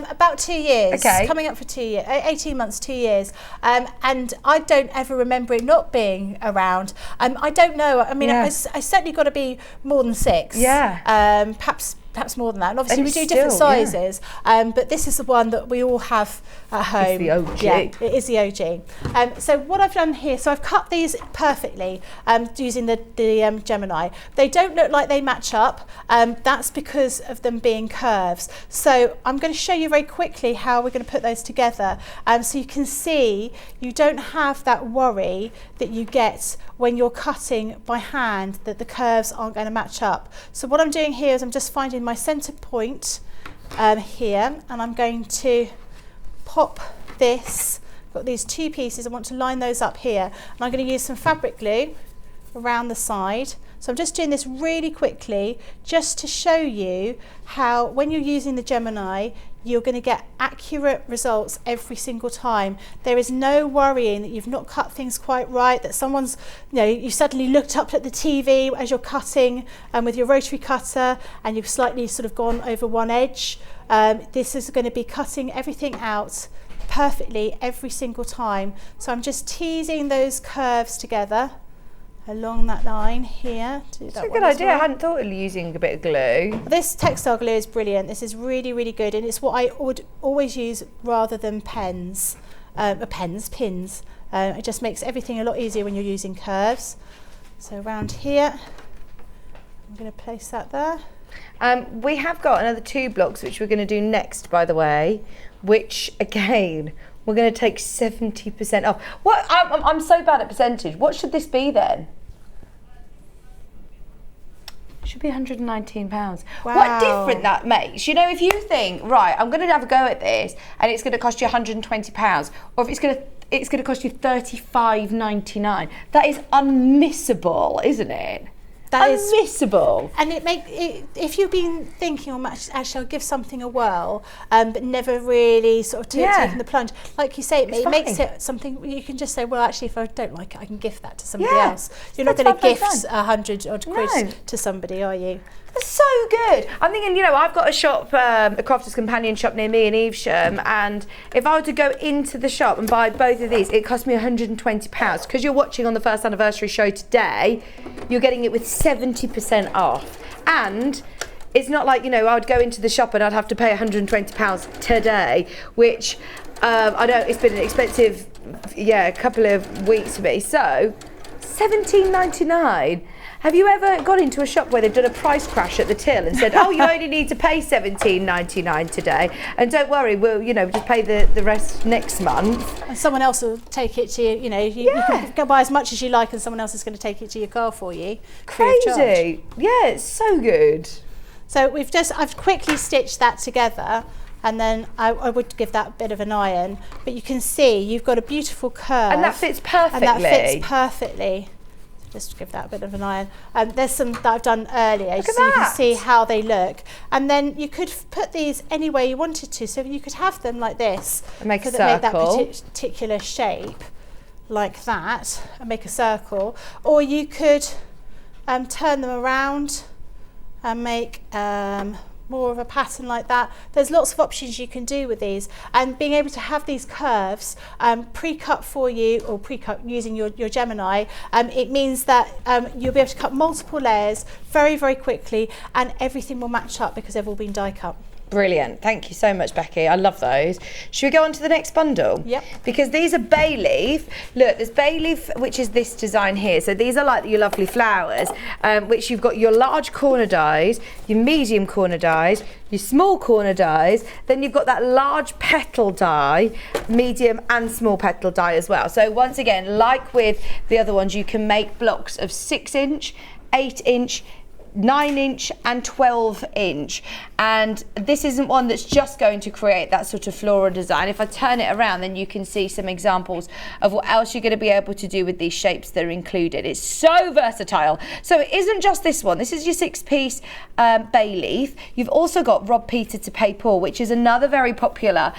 About 2 years. Okay. Coming up for 2 years, 18 months, 2 years. And I don't ever remember it not being around. I don't know. I mean, I certainly got to be more than 6. Yeah. Perhaps more than that. And obviously And we do still, different sizes. But this is the one that we all have at home. It's the OG. Yeah, it is the OG. So what I've done here, so I've cut these perfectly using the Gemini. They don't look like they match up. That's because of them being curves. So I'm going to show you very quickly how we're going to put those together. So you can see you don't have that worry that you get when you're cutting by hand, that the curves aren't going to match up. So what I'm doing here is I'm just finding my center point here, and I'm going to pop this. Got these two pieces, I want to line those up here, and I'm going to use some fabric glue around the side. So I'm just doing this really quickly just to show you how when you're using the Gemini, you're going to get accurate results every single time. There is no worrying that you've not cut things quite right, that someone's, you suddenly looked up at the TV as you're cutting with your rotary cutter and you've slightly sort of gone over one edge. This is going to be cutting everything out perfectly every single time. So I'm just teasing those curves together along that line here. It's a good idea. I hadn't thought of using a bit of glue. This textile glue is brilliant. This is really, really good, and it's what I would always use rather than pins. It just makes everything a lot easier when you're using curves. So around here, I'm going to place that there. We have got another 2 blocks which we're going to do next, by the way, which again we're going to take 70% off. What? I'm so bad at percentage. What should this be then? It should be £119. Wow. What different that makes. If you think, right, I'm going to have a go at this and it's going to cost you £120, or if it's going to cost you $35.99, that is unmissable, isn't it? That is unmissable. And if you've been thinking, actually I'll give something a whirl, but never really sort of taking the plunge, like you say, it makes it something you can just say, well, actually, if I don't like it, I can gift that to somebody else. You're not going to gift 100 odd quid to somebody, are you? That's so good. I'm thinking, I've got a shop, a Crafter's Companion shop near me in Evesham, and if I were to go into the shop and buy both of these, it cost me £120. Because you're watching on the first anniversary show today, you're getting it with 70% off. And it's not like, I would go into the shop and I'd have to pay £120 today, which I know it's been an expensive, couple of weeks for me. So, £17.99. Have you ever gone into a shop where they've done a price crash at the till and said, oh, you only need to pay £17.99 today, and don't worry, we'll, just pay the rest next month. And someone else will take it to you, you can go buy as much as you like and someone else is going to take it to your car for you. Crazy. Yeah, it's so good. So I've quickly stitched that together, and then I would give that a bit of an iron, but you can see you've got a beautiful curve. And that fits perfectly. Just give that a bit of an iron. There's some that I've done earlier, so you can see how they look. And then you could put these any way you wanted to, so you could have them like this. And make a circle. Make that particular shape, like that, and make a circle. Or you could turn them around and make more of a pattern like that. There's lots of options you can do with these, and being able to have these curves pre-cut for you, or pre-cut using your Gemini, it means that you'll be able to cut multiple layers very, very quickly, and everything will match up because they've all been die cut. Brilliant. Thank you so much, Becky. I love those. Should we go on to the next bundle? Yep. Because these are bay leaf. Look, there's bay leaf, which is this design here. So these are like your lovely flowers, which you've got your large corner dies, your medium corner dies, your small corner dies. Then you've got that large petal die, medium and small petal die as well. So once again, like with the other ones, you can make blocks of 6-inch, 8-inch, 9-inch and 12-inch, and this isn't one that's just going to create that sort of floral design. If I turn it around, then you can see some examples of what else you're going to be able to do with these shapes that are included. It's so versatile. So it isn't just this one. This is your 6-piece bay leaf. You've also got Rob Peter to Pay Paul, which is another very popular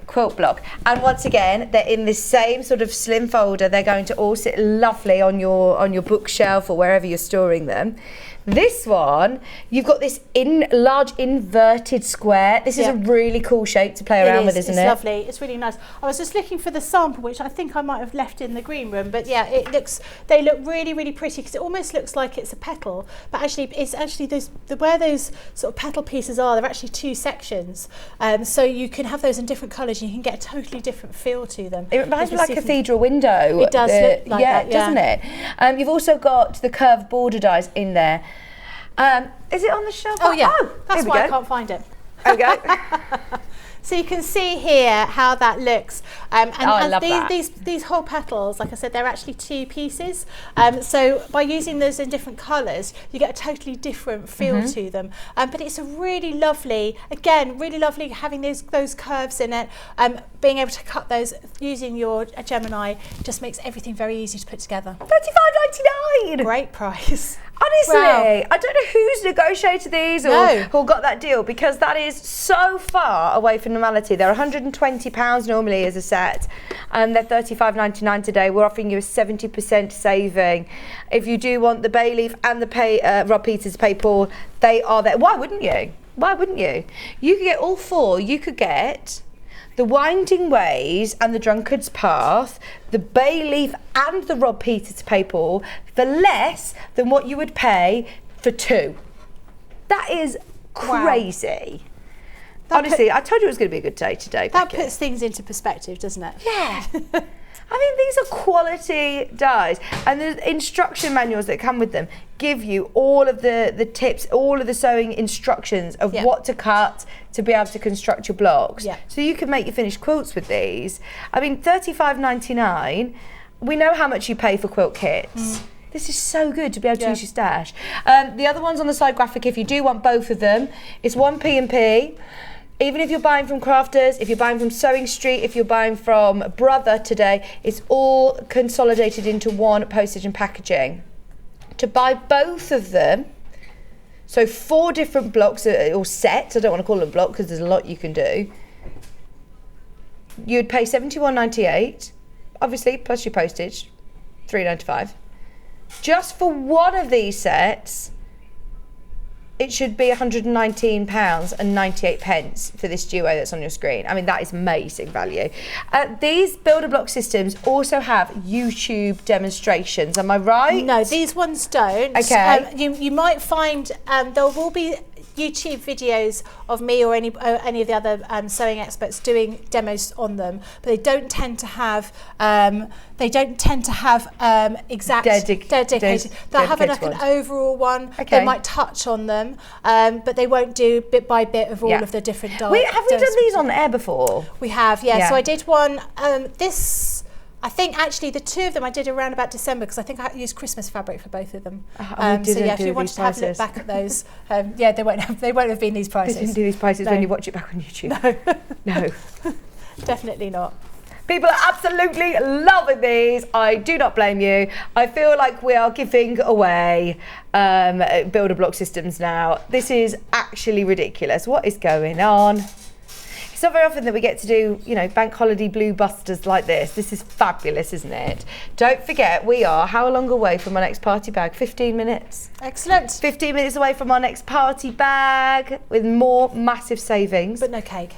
quilt block, and once again they're in this same sort of slim folder. They're going to all sit lovely on your bookshelf or wherever you're storing them. This one, you've got this large inverted square. This is a really cool shape to play around with, isn't it? It's lovely. It's really nice. I was just looking for the sample, which I think I might have left in the green room, but yeah, they look really, really pretty, because it almost looks like it's a petal, but actually it's actually where those sort of petal pieces are, they're actually two sections. So you can have those in different colours and you can get a totally different feel to them. It reminds me like a cathedral window. It does look like that, doesn't it? You've also got the curved border dies in there. Is it on the shelf? Oh yeah, that's why I can't find it. There we go. So you can see here how that looks. And I love that. These whole petals, like I said, they're actually two pieces. So by using those in different colours, you get a totally different feel to them. But it's a really lovely, really lovely having those curves in it. Being able to cut those using your Gemini just makes everything very easy to put together. $35.99. Great price. Honestly, Wow. I don't know who's negotiated these or who got that deal, because that is so far away from normality. They're £120 normally as a set, and they're $35.99 today. We're offering you a 70% saving. If you do want the bay leaf and the Rob Peters Pay Paul, they are there. Why wouldn't you? Why wouldn't you? You could get all four. You could get the Winding Ways and the Drunkard's Path, the bay leaf and the Rob Peters Pay Paul for less than what you would pay for two. That is crazy. Wow. Honestly, I told you it was going to be a good day today. That Becky. puts things into perspective, doesn't it? Yeah. I mean, these are quality dies, and the instruction manuals that come with them give you all of the tips, all of the sewing instructions of what to cut to be able to construct your blocks. Yeah. So you can make your finished quilts with these. I mean, $35.99. We know how much you pay for quilt kits. This is so good to be able to use your stash. The other ones on the side graphic, if you do want both of them, it's 1p&p. Even if you're buying from Crafters, if you're buying from Sewing Street, if you're buying from Brother today, it's all consolidated into one postage and packaging. to buy both of them, so 4 different blocks or sets, I don't want to call them block because there's a lot you can do, you'd pay £71.98, obviously plus your postage, £3.95. Just for one of these sets, it should be £119.98 for this duo that's on your screen. I mean, that is amazing value. These builder block systems also have YouTube demonstrations, am I right? No, these ones don't. Okay. You might find there will be YouTube videos of me or any of the other sewing experts doing demos on them, but they don't tend to have exact dedicated. They'll have like an overall one. Okay. They might touch on them, but they won't do bit by bit of all of the different Have we done these on air before? We have, yeah. So I did one I think actually the 2 of them I did around about December because I think I used Christmas fabric for both of them. So yeah, if you wanted to have a look back at those, yeah, they won't have been these prices. They didn't do these prices when you watch it back on YouTube. No. Definitely not. People are absolutely loving these. I do not blame you. I feel like we are giving away builder block systems now. This is actually ridiculous. What is going on? It's not very often that we get to do, bank holiday blue busters like this. This is fabulous, isn't it? Don't forget, we are how long away from our next party bag? 15 minutes. Excellent. 15 minutes away from our next party bag with more massive savings. But no cake.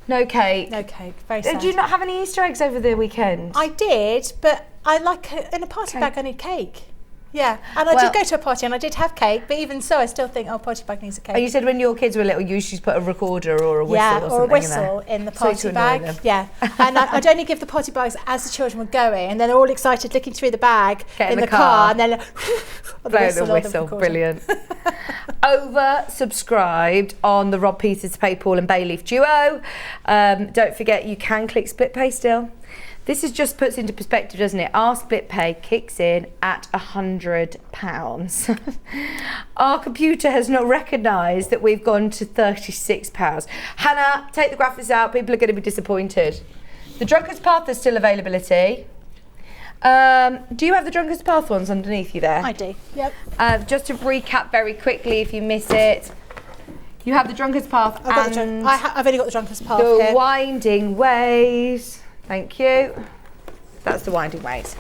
No cake. No cake. Very sad. Did you not have any Easter eggs over the weekend? I did, but I like in a party bag I need cake. Yeah, and I did go to a party and I did have cake, but even so I still think, party bag needs a cake. Oh, you said when your kids were little you used to put a recorder or a whistle or a whistle in the party bag. Yeah, and I'd only give the party bags as the children were going, and then they're all excited looking through the bag in the car, and then blow the whistle. Brilliant. Oversubscribed on the Rob Peters, Pay Paul and Bayleaf duo. Don't forget you can click split pay still. This is just puts into perspective, doesn't it? Our split pay kicks in at £100. Our computer has not recognised that we've gone to £36. Hannah, take the graphics out. People are going to be disappointed. The Drunkard's Path is still availability. Do you have the Drunkard's Path ones underneath you there? I do, yep. Just to recap very quickly if you miss it. You have the Drunkard's Path I've only got the Drunkard's Path the here. Winding Ways. Thank you. That's the Winding Ways.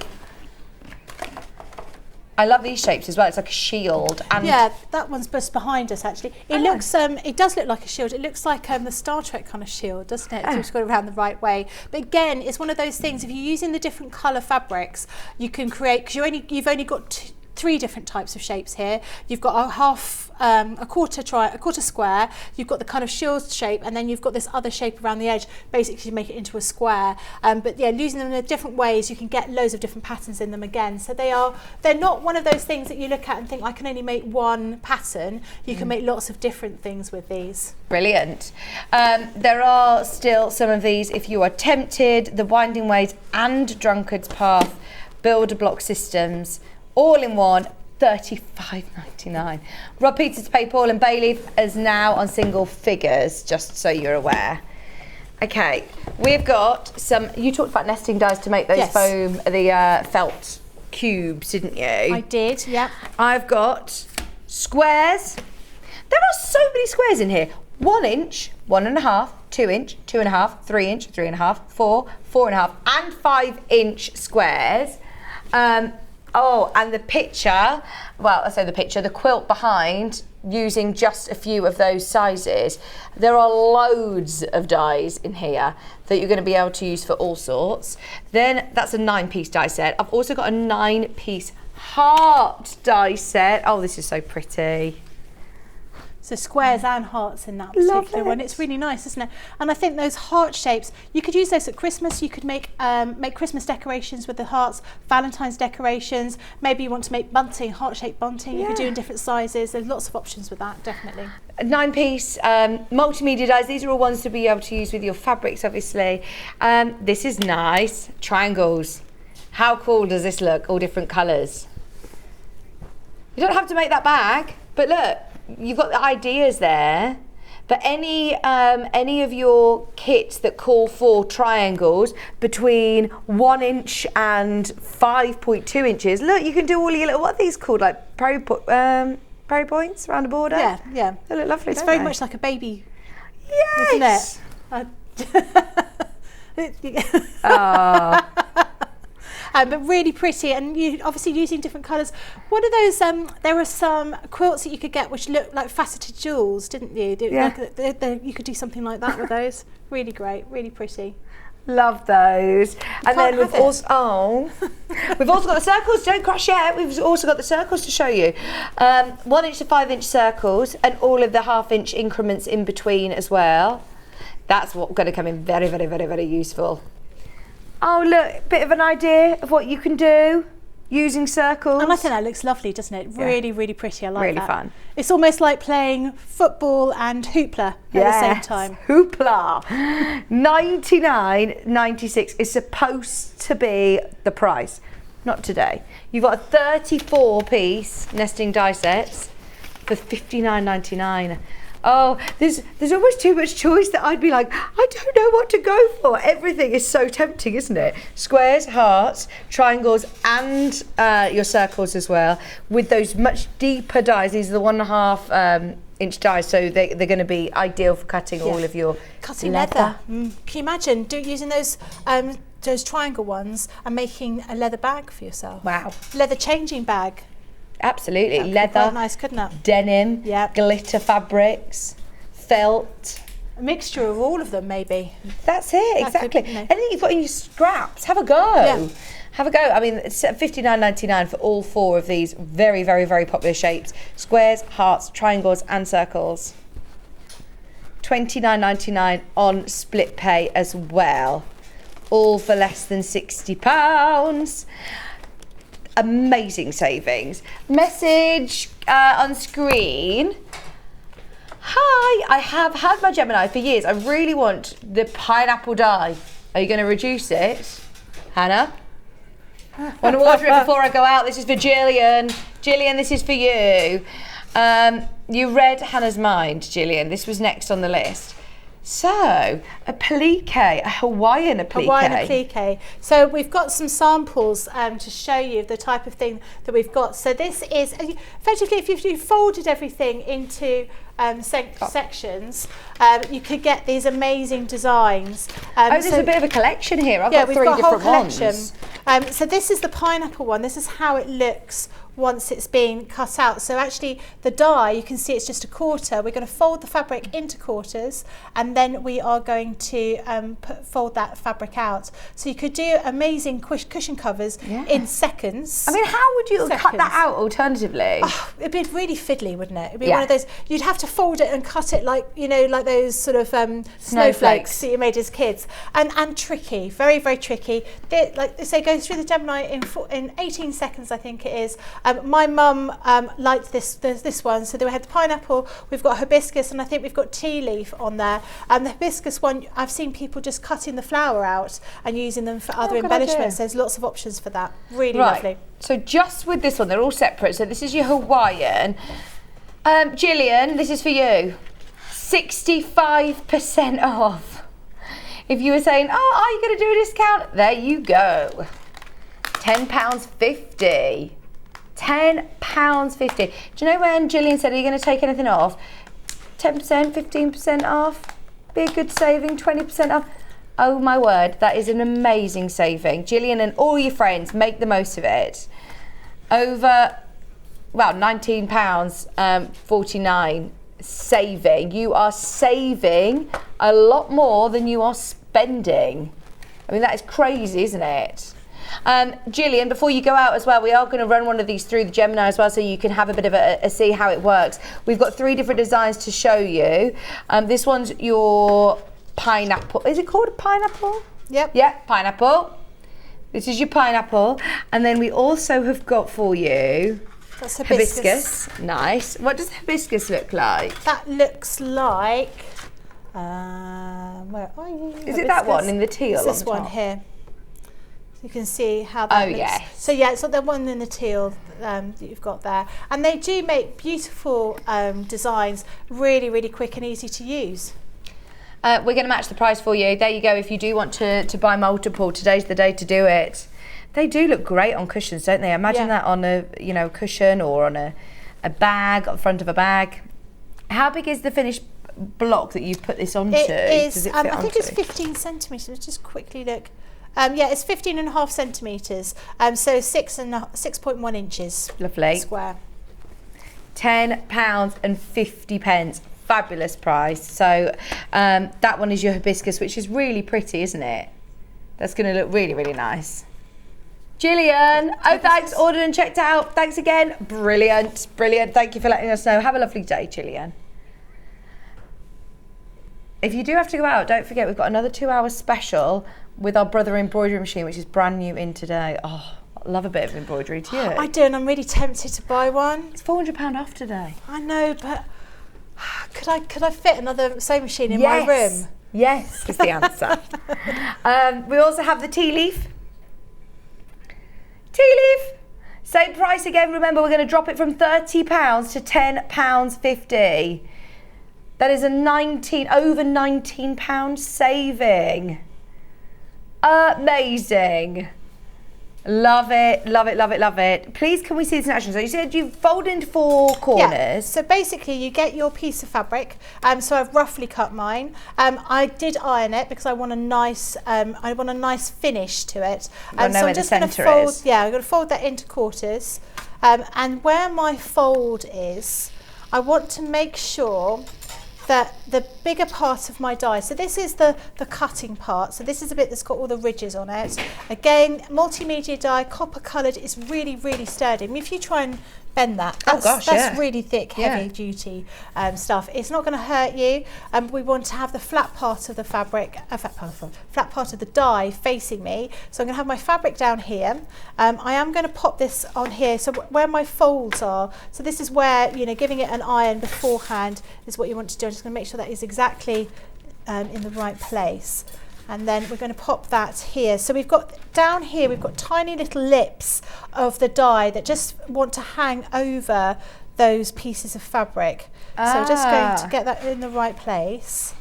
I love these shapes as well. It's like a shield. And yeah, that one's just behind us actually. It looks, it does look like a shield. It looks like the Star Trek kind of shield, doesn't it? It's just got it around the right way. But again, it's one of those things. If you're using the different colour fabrics, you can create because you've only got 3 different types of shapes here. You've got a half, a quarter square. You've got the kind of shield shape, and then you've got this other shape around the edge, basically to make it into a square. But yeah, using them in different ways, you can get loads of different patterns in them again. So they're not one of those things that you look at and think I can only make one pattern. You can make lots of different things with these. Brilliant. There are still some of these if you are tempted. The Winding Ways and Drunkard's Path builder block systems. All in one, $35.99. Rob Peters, Pay Paul and Bayleaf is now on single figures, just so you're aware. Okay, we've got some, you talked about nesting dies to make those foam, the felt cubes, didn't you? I did, yeah. I've got squares. There are so many squares in here. 1 inch, 1.5, 2 inch, 2.5, 3 inch, 3.5, 4, 4.5 and 5 inch squares. And the picture, the quilt behind, using just a few of those sizes. There are loads of dies in here that you're going to be able to use for all sorts. Then that's a 9-piece die set. I've also got a 9-piece heart die set. Oh, this is so pretty. So squares and hearts in that particular one. It's really nice, isn't it? And I think those heart shapes, you could use those at Christmas. You could make Christmas decorations with the hearts, Valentine's decorations. Maybe you want to make bunting, heart-shaped bunting. You could do in different sizes. There's lots of options with that, definitely. A 9-piece multimedia dies. These are all ones to be able to use with your fabrics, obviously. This is nice. Triangles. How cool does this look? All different colours. You don't have to make that bag, but look. You've got the ideas there, But any of your kits that call for triangles between 1 inch and 5.2 inches, look, you can do all your little, what are these called, like pro points around the border? Yeah. They look lovely. It's very much like a baby, yes. isn't it? But really pretty, and you obviously using different colours. What are those? There were some quilts that you could get which looked like faceted jewels, didn't you? Yeah. Like, you could do something like that with those. Really great, really pretty. Love those. And then we've have it. also we've also got the circles. Don't crash yet. We've also got the circles to show you. 1 inch to 5 inch circles, and all of the half-inch increments in between as well. That's what's going to come in very, very, very, very useful. Oh look, bit of an idea of what you can do using circles. And I think that looks lovely, doesn't it? Really, really pretty. I like really that. Fun. It's almost like playing football and hoopla at the same time. Hoopla. $99.96 is supposed to be the price. Not today. You've got a 34-piece nesting die sets for $59.99. Oh, there's almost too much choice that I'd be like, I don't know what to go for. Everything is so tempting, isn't it? Squares, hearts, triangles, and your circles as well, with those much deeper dies. These are the 1.5 inch dies, so they're going to be ideal for cutting all of your cutting leather. Can you imagine using those triangle ones and making a leather bag for yourself? Wow. Leather changing bag. Absolutely. That'd be Leather, quite nice, couldn't it? denim, Yeah. glitter fabrics, felt. A mixture of all of them, maybe. That's it, That exactly. could, you know. Anything you've got in your scraps, have a go. Yeah. Have a go. I mean, it's $59.99 for all 4 of these very, very, very popular shapes. Squares, hearts, triangles, and circles. $29.99 on split pay as well. All for less than £60. Amazing savings. Message on screen. Hi, I have had my Gemini for years. I really want the pineapple die. Are you going to reduce it? Hannah? Want to order it before I go out? This is for Gillian. Gillian, this is for you. You read Hannah's mind, Gillian. This was next on the list. So, a Hawaiian applique. Hawaiian applique. So we've got some samples to show you the type of thing that we've got. So this is, effectively, if you've folded everything into sections, you could get these amazing designs. There's a bit of a collection here. I've got we've 3 got a whole different collection. ones. So this is the pineapple one. This is how it looks once it's been cut out. So actually the die, you can see it's just a quarter. We're going to fold the fabric into quarters, and then we are going to fold that fabric out. So you could do amazing cushion covers in seconds. I mean, how would you cut that out alternatively? Oh, it'd be really fiddly, wouldn't it? It'd be one of those, you'd have to fold it and cut it like, like those sort of snowflakes that you made as kids. And tricky, very, very tricky. Like they say, go through the Gemini in 18 seconds, I think it is. My mum liked this one. So we had the pineapple, we've got hibiscus, and I think we've got tea leaf on there. And the hibiscus one, I've seen people just cutting the flower out and using them for other embellishments. There's lots of options for that. Really lovely. So just with this one, they're all separate. So this is your Hawaiian. Gillian, this is for you. 65% off. If you were saying, oh, are you going to do a discount? There you go. £10.50. £10.50. Do you know when Gillian said, are you going to take anything off? 10%, 15% off. Be a good saving, 20% off. Oh my word, that is an amazing saving. Gillian and all your friends, make the most of it. Over, well, £19.49 saving. You are saving a lot more than you are spending. I mean, that is crazy, isn't it? Gillian, before you go out as well, we are going to run one of these through the Gemini as well, so you can have a bit of a see how it works. We've got 3 different designs to show you. This one's your pineapple. Is it called a pineapple? Yep. Yeah, pineapple. This is your pineapple. And then we also have got for you that's hibiscus. Nice. What does hibiscus look like? That looks like, where are you? Is it that one in the teal? It's this one here. You can see how that looks. Yes. So yeah, it's like the one in the teal. that you've got there. And they do make beautiful designs, really, really quick and easy to use. We're going to match the price for you. There you go. If you do want to buy multiple, today's the day to do it. They do look great on cushions, don't they? Imagine that on a cushion or on a bag, on the front of a bag. How big is the finished block that you've put this onto? It is, Does it fit I think onto? it's 15 centimetres. Let's just quickly look. It's 15.5 centimetres, so 6.1 inches. Lovely. Square. £10.50. Fabulous price. So that one is your hibiscus, which is really pretty, isn't it? That's going to look really, really nice. Gillian, thanks, ordered and checked out. Thanks again. Brilliant, brilliant. Thank you for letting us know. Have a lovely day, Gillian. If you do have to go out, don't forget we've got another 2-hour special with our brother embroidery machine, which is brand new in today. Oh, I love a bit of embroidery, do you? I do, and I'm really tempted to buy one. It's £400 off today. I know, but could I fit another sewing machine in my room? Yes, is the answer. We also have the tea leaf. Tea leaf. Same price again. Remember, we're going to drop it from £30 to £10.50. That is a over £19 saving. Amazing. Love it, love it, love it, love it. Please, can we see this in action? So you said you fold into 4 corners. Yeah, so basically you get your piece of fabric. So I've roughly cut mine. I did iron it because I want a nice finish to it. So I'm just going to fold. Yeah, I'm going to fold that into quarters. And where my fold is, I want to make sure that the bigger part of my die, so this is the cutting part, so this is a bit that's got all the ridges on it. Again, multimedia die, copper coloured, is really, really sturdy. I mean, if you try and bend that, that's really thick, heavy duty stuff. It's not going to hurt you. We want to have the flat part of the fabric, flat part of the die facing me. So I'm going to have my fabric down here. I am going to pop this on here, so where my folds are. So this is where, giving it an iron beforehand is what you want to do. I'm just going to make sure that is exactly in the right place. And then we're going to pop that here. So we've got down here, we've got tiny little lips of the die that just want to hang over those pieces of fabric. So I'm just going to get that in the right place,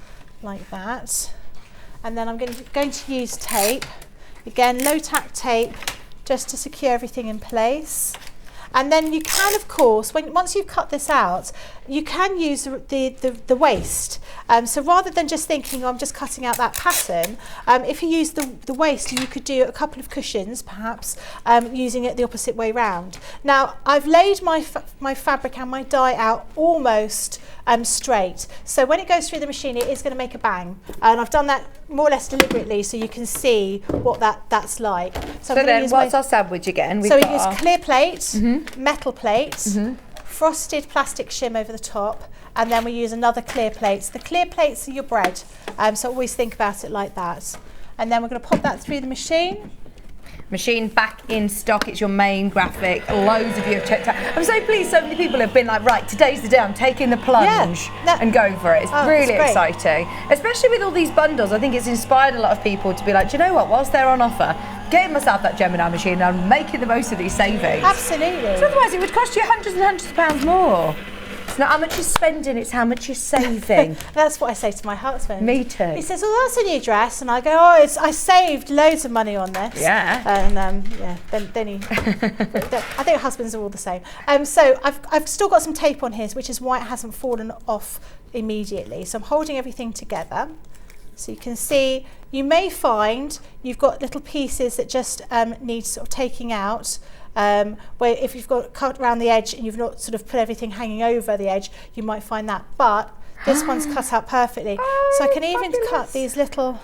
like that. And then I'm going to use tape. Again, low tack tape, just to secure everything in place. And then you can, of course, once you've cut this out, you can use the waist. So rather than just thinking, I'm just cutting out that pattern, if you use the waist, you could do a couple of cushions, perhaps, using it the opposite way round. Now, I've laid my fabric and my die out almost straight. So when it goes through the machine, it is going to make a bang. And I've done that more or less deliberately so you can see what that's like. So then what's our sandwich again? So we use clear plate, metal plate, frosted plastic shim over the top, and then we use another clear plate. So the clear plates are your bread, so always think about it like that. And then we're going to pop that through the machine. Machine back in stock. It's your main graphic. Loads of you have checked out. I'm so pleased so many people have been like, right, today's the day, I'm taking the plunge and going for it. It's really exciting. Especially with all these bundles. I think it's inspired a lot of people to be like, do you know what, whilst they're on offer, getting myself that Gemini machine and I'm making the most of these savings. Absolutely. So otherwise it would cost you hundreds and hundreds of pounds more. It's not how much you're spending, it's how much you're saving. That's what I say to my husband. Me too. He says, "Oh, that's a new dress," and I go, "Oh, I saved loads of money on this." Yeah. And then he. I think husbands are all the same. So I've still got some tape on here, which is why it hasn't fallen off immediately. So I'm holding everything together. So you can see, you may find you've got little pieces that just need sort of taking out. Where if you've got cut around the edge and you've not sort of put everything hanging over the edge, you might find that. But this one's cut out perfectly. So I can even cut these little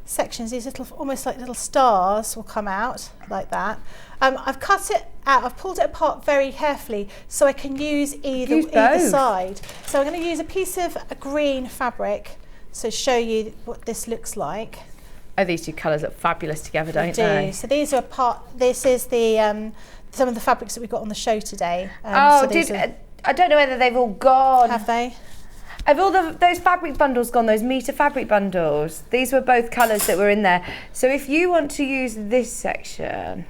sections, these little, almost like little stars will come out like that. I've cut it out, I've pulled it apart very carefully so I can use either side. So I'm going to use a piece of green fabric to show you what this looks like. Oh, these two colours look fabulous together, don't they? So these are this is the some of the fabrics that we got on the show today. I don't know whether they've all gone. Have they? Have all those fabric bundles gone, those metre fabric bundles? These were both colours that were in there. So if you want to use this section,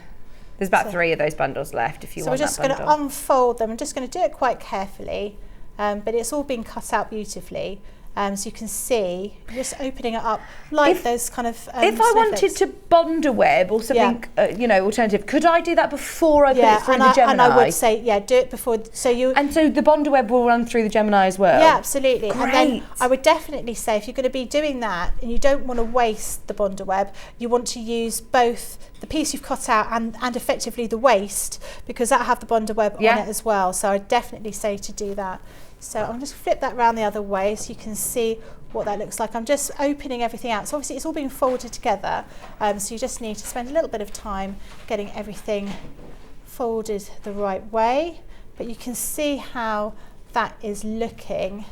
There's about 3 of those bundles left if you So want we're just that going to bundle. unfold them. I'm just going to do it quite carefully, but it's all been cut out beautifully. So you can see, just opening it up like those kind of if I wanted to bond a web or something, alternative, could I do that before I put it through the Gemini? And I would say, do it before. And so the bonder web will run through the Gemini as well? Yeah, absolutely. Great. And then I would definitely say, if you're going to be doing that and you don't want to waste the bonder web, you want to use both the piece you've cut out and effectively the waist, because that'll have the bonder web on it as well. So I'd definitely say to do that. So I'm just flip that around the other way so you can see what that looks like. I'm just opening everything out. So obviously it's all been folded together. So you just need to spend a little bit of time getting everything folded the right way. But you can see how that is looking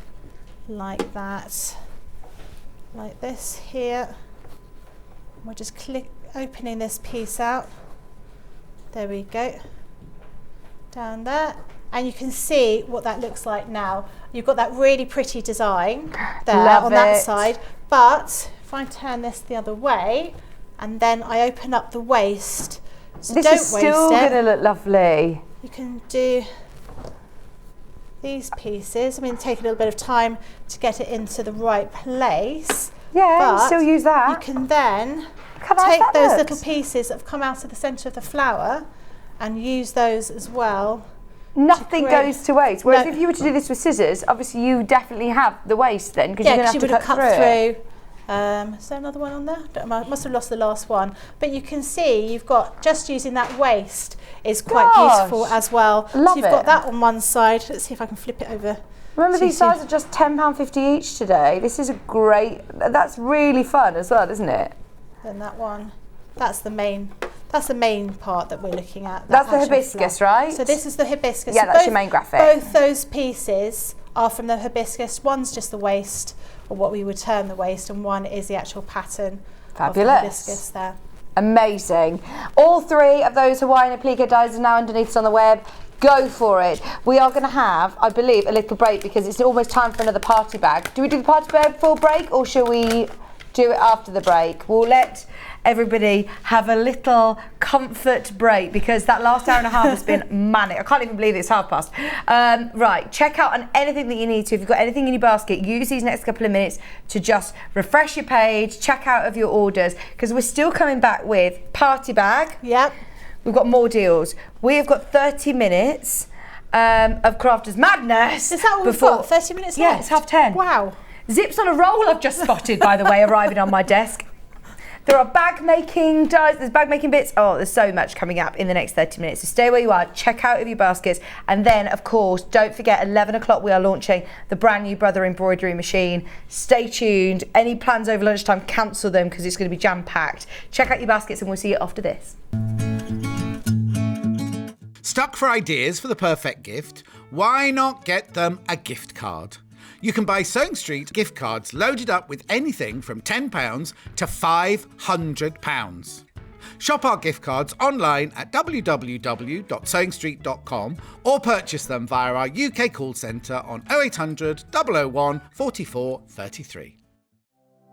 like that, like this here. We're just opening this piece out. There we go. Down there. And you can see what that looks like now. You've got that really pretty design there on that side. But if I turn this the other way and then I open up the waist, so this don't is waste still it. going to look lovely. You can do these pieces. I mean, take a little bit of time to get it into the right place. Yeah, you still use that. You can then take those little pieces that have come out of the centre of the flower and use those as well. Nothing goes to waste. Whereas if you were to do this with scissors, obviously you definitely have the waste then, because you're going to have to cut through. Is there another one on there? I must have lost the last one. But you can see you've got, just using that waist is quite beautiful as well. Love so you've got that on one side. Let's see if I can flip it over. Remember, these sides are just £10.50 each today. This is that's really fun as well, isn't it? Then that one, that's the main part that we're looking at. That's the hibiscus, right? So this is the hibiscus. Yeah, so that's your main graphic. Both those pieces are from the hibiscus. One's just the waist, or what we would term the waist, and one is the actual pattern of the hibiscus there. Amazing. All 3 of those Hawaiian applique dies are now underneath us on the web. Go for it. We are going to have, I believe, a little break because it's almost time for another party bag. Do we do the party bag full break, or shall we do it after the break? We'll let everybody have a little comfort break because that last hour and a half has been manic. I can't even believe it's past. Right, check out on anything that you need to. If you've got anything in your basket, use these next couple of minutes to just refresh your page, check out of your orders, because we're still coming back with party bag. Yep. We've got more deals. We have got 30 minutes of Crafters Madness. Is that what we've got? 30 minutes left? Yeah, it's 10:30. Wow. Zips on a roll I've just spotted, by the way, arriving on my desk. There are bag making dies, there's bag making bits. Oh, there's so much coming up in the next 30 minutes. So stay where you are, check out of your baskets. And then, of course, don't forget, 11 o'clock we are launching the brand new Brother embroidery machine. Stay tuned. Any plans over lunchtime, cancel them because it's going to be jam-packed. Check out your baskets and we'll see you after this. Stuck for ideas for the perfect gift? Why not get them a gift card? You can buy Sewing Street gift cards loaded up with anything from £10 to £500. Shop our gift cards online at www.sewingstreet.com or purchase them via our UK call centre on 0800 001 44 33.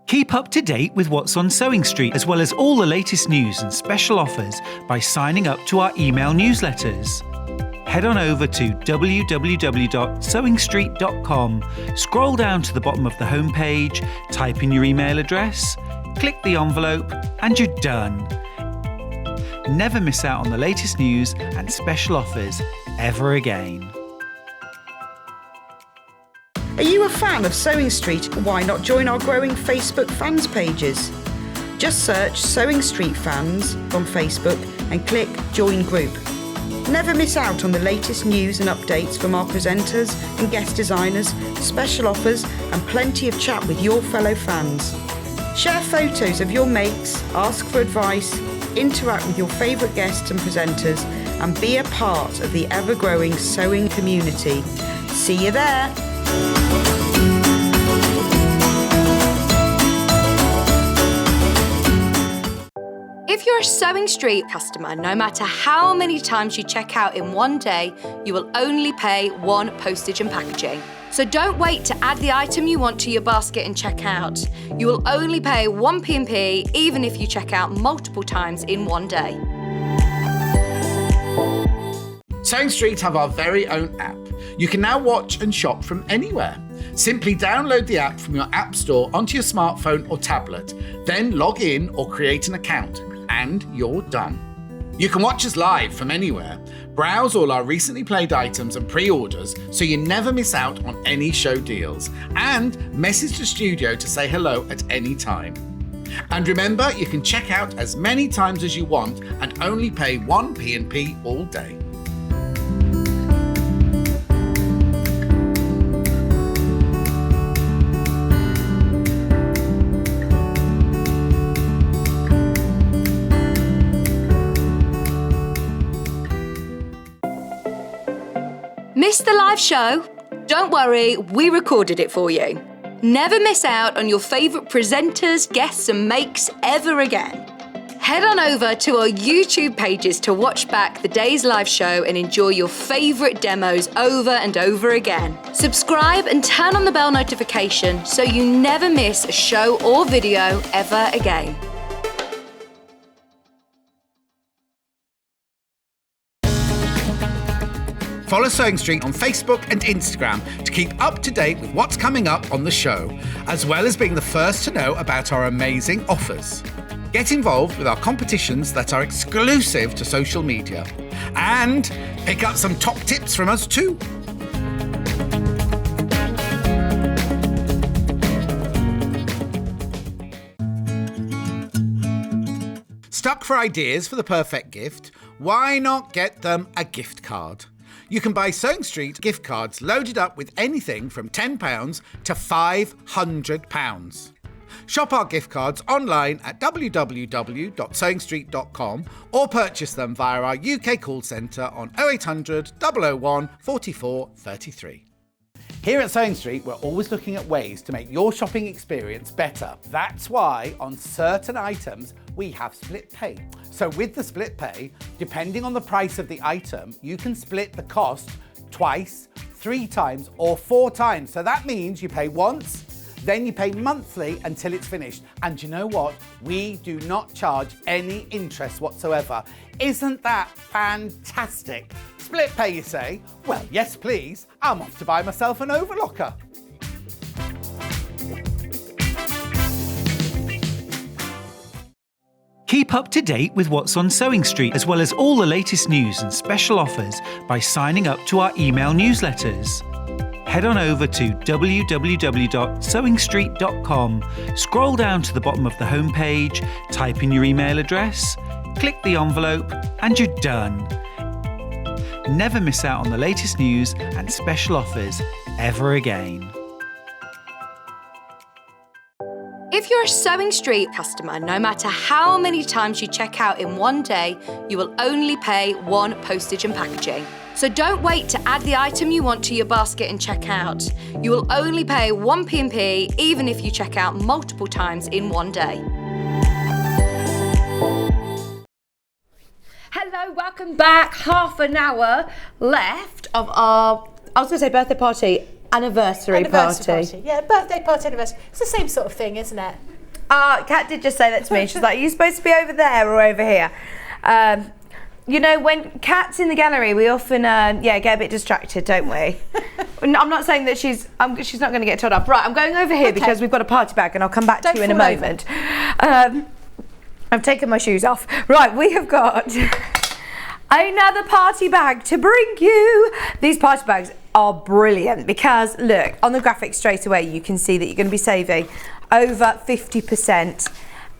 Keep up to date with what's on Sewing Street, as well as all the latest news and special offers by signing up to our email newsletters. Head on over to www.sewingstreet.com, scroll down to the bottom of the homepage, type in your email address, click the envelope, and you're done. Never miss out on the latest news and special offers ever again. Are you a fan of Sewing Street? Why not join our growing Facebook fans pages? Just search Sewing Street Fans on Facebook and click Join Group. Never miss out on the latest news and updates from our presenters and guest designers, special offers and plenty of chat with your fellow fans. Share photos of your makes, ask for advice, interact with your favourite guests and presenters and be a part of the ever-growing sewing community. See you there! If you're a Sewing Street customer, no matter how many times you check out in one day, you will only pay one postage and packaging. So don't wait to add the item you want to your basket and check out. You will only pay one P&P even if you check out multiple times in one day. Sewing Street have our very own app. You can now watch and shop from anywhere. Simply download the app from your app store onto your smartphone or tablet, then log in or create an account, and you're done. You can watch us live from anywhere, browse all our recently played items and pre-orders so you never miss out on any show deals, and message the studio to say hello at any time. And remember, you can check out as many times as you want and only pay 1 P&P all day. Missed the live show? Don't worry, we recorded it for you. Never miss out on your favourite presenters, guests and makes ever again. Head on over to our YouTube pages to watch back the day's live show and enjoy your favourite demos over and over again. Subscribe and turn on the bell notification so you never miss a show or video ever again. Follow Sewing Street on Facebook and Instagram to keep up to date with what's coming up on the show, as well as being the first to know about our amazing offers. Get involved with our competitions that are exclusive to social media, and pick up some top tips from us too. Stuck for ideas for the perfect gift? Why not get them a gift card? You can buy Sewing Street gift cards loaded up with anything from £10 to £500. Shop our gift cards online at www.sewingstreet.com or purchase them via our UK call centre on 0800 001 44 33. Here at Sewing Street, we're always looking at ways to make your shopping experience better. That's why on certain items, we have split pay. So with the split pay, depending on the price of the item, you can split the cost twice, 3 times, or 4 times. So that means you pay once, then you pay monthly until it's finished. And you know what? We do not charge any interest whatsoever. Isn't that fantastic? Split pay, you say? Well, yes, please. I'm off to buy myself an overlocker. Keep up to date with what's on Sewing Street, as well as all the latest news and special offers by signing up to our email newsletters. Head on over to www.sewingstreet.com, scroll down to the bottom of the homepage, type in your email address, click the envelope, and you're done. Never miss out on the latest news and special offers ever again. If you're a Sewing Street customer, no matter how many times you check out in one day, you will only pay 1 postage and packaging. So don't wait to add the item you want to your basket and check out. You will only pay 1 P&P even if you check out multiple times in one day. Hello, welcome back. Half an hour left of our, I was going to say birthday party, anniversary party. Yeah, birthday party, anniversary. It's the same sort of thing, isn't it? Kat did just say that to me. She's like, are you supposed to be over there or over here? You know, when Kat's in the gallery, we often get a bit distracted, don't we? I'm not saying that she's not going to get told off. Right, I'm going over here because we've got a party bag and I'll come back to you in a moment. I've taken my shoes off. Right, we have got another party bag to bring you. These party bags are brilliant because, look, on the graphic straight away, you can see that you're going to be saving over 50%.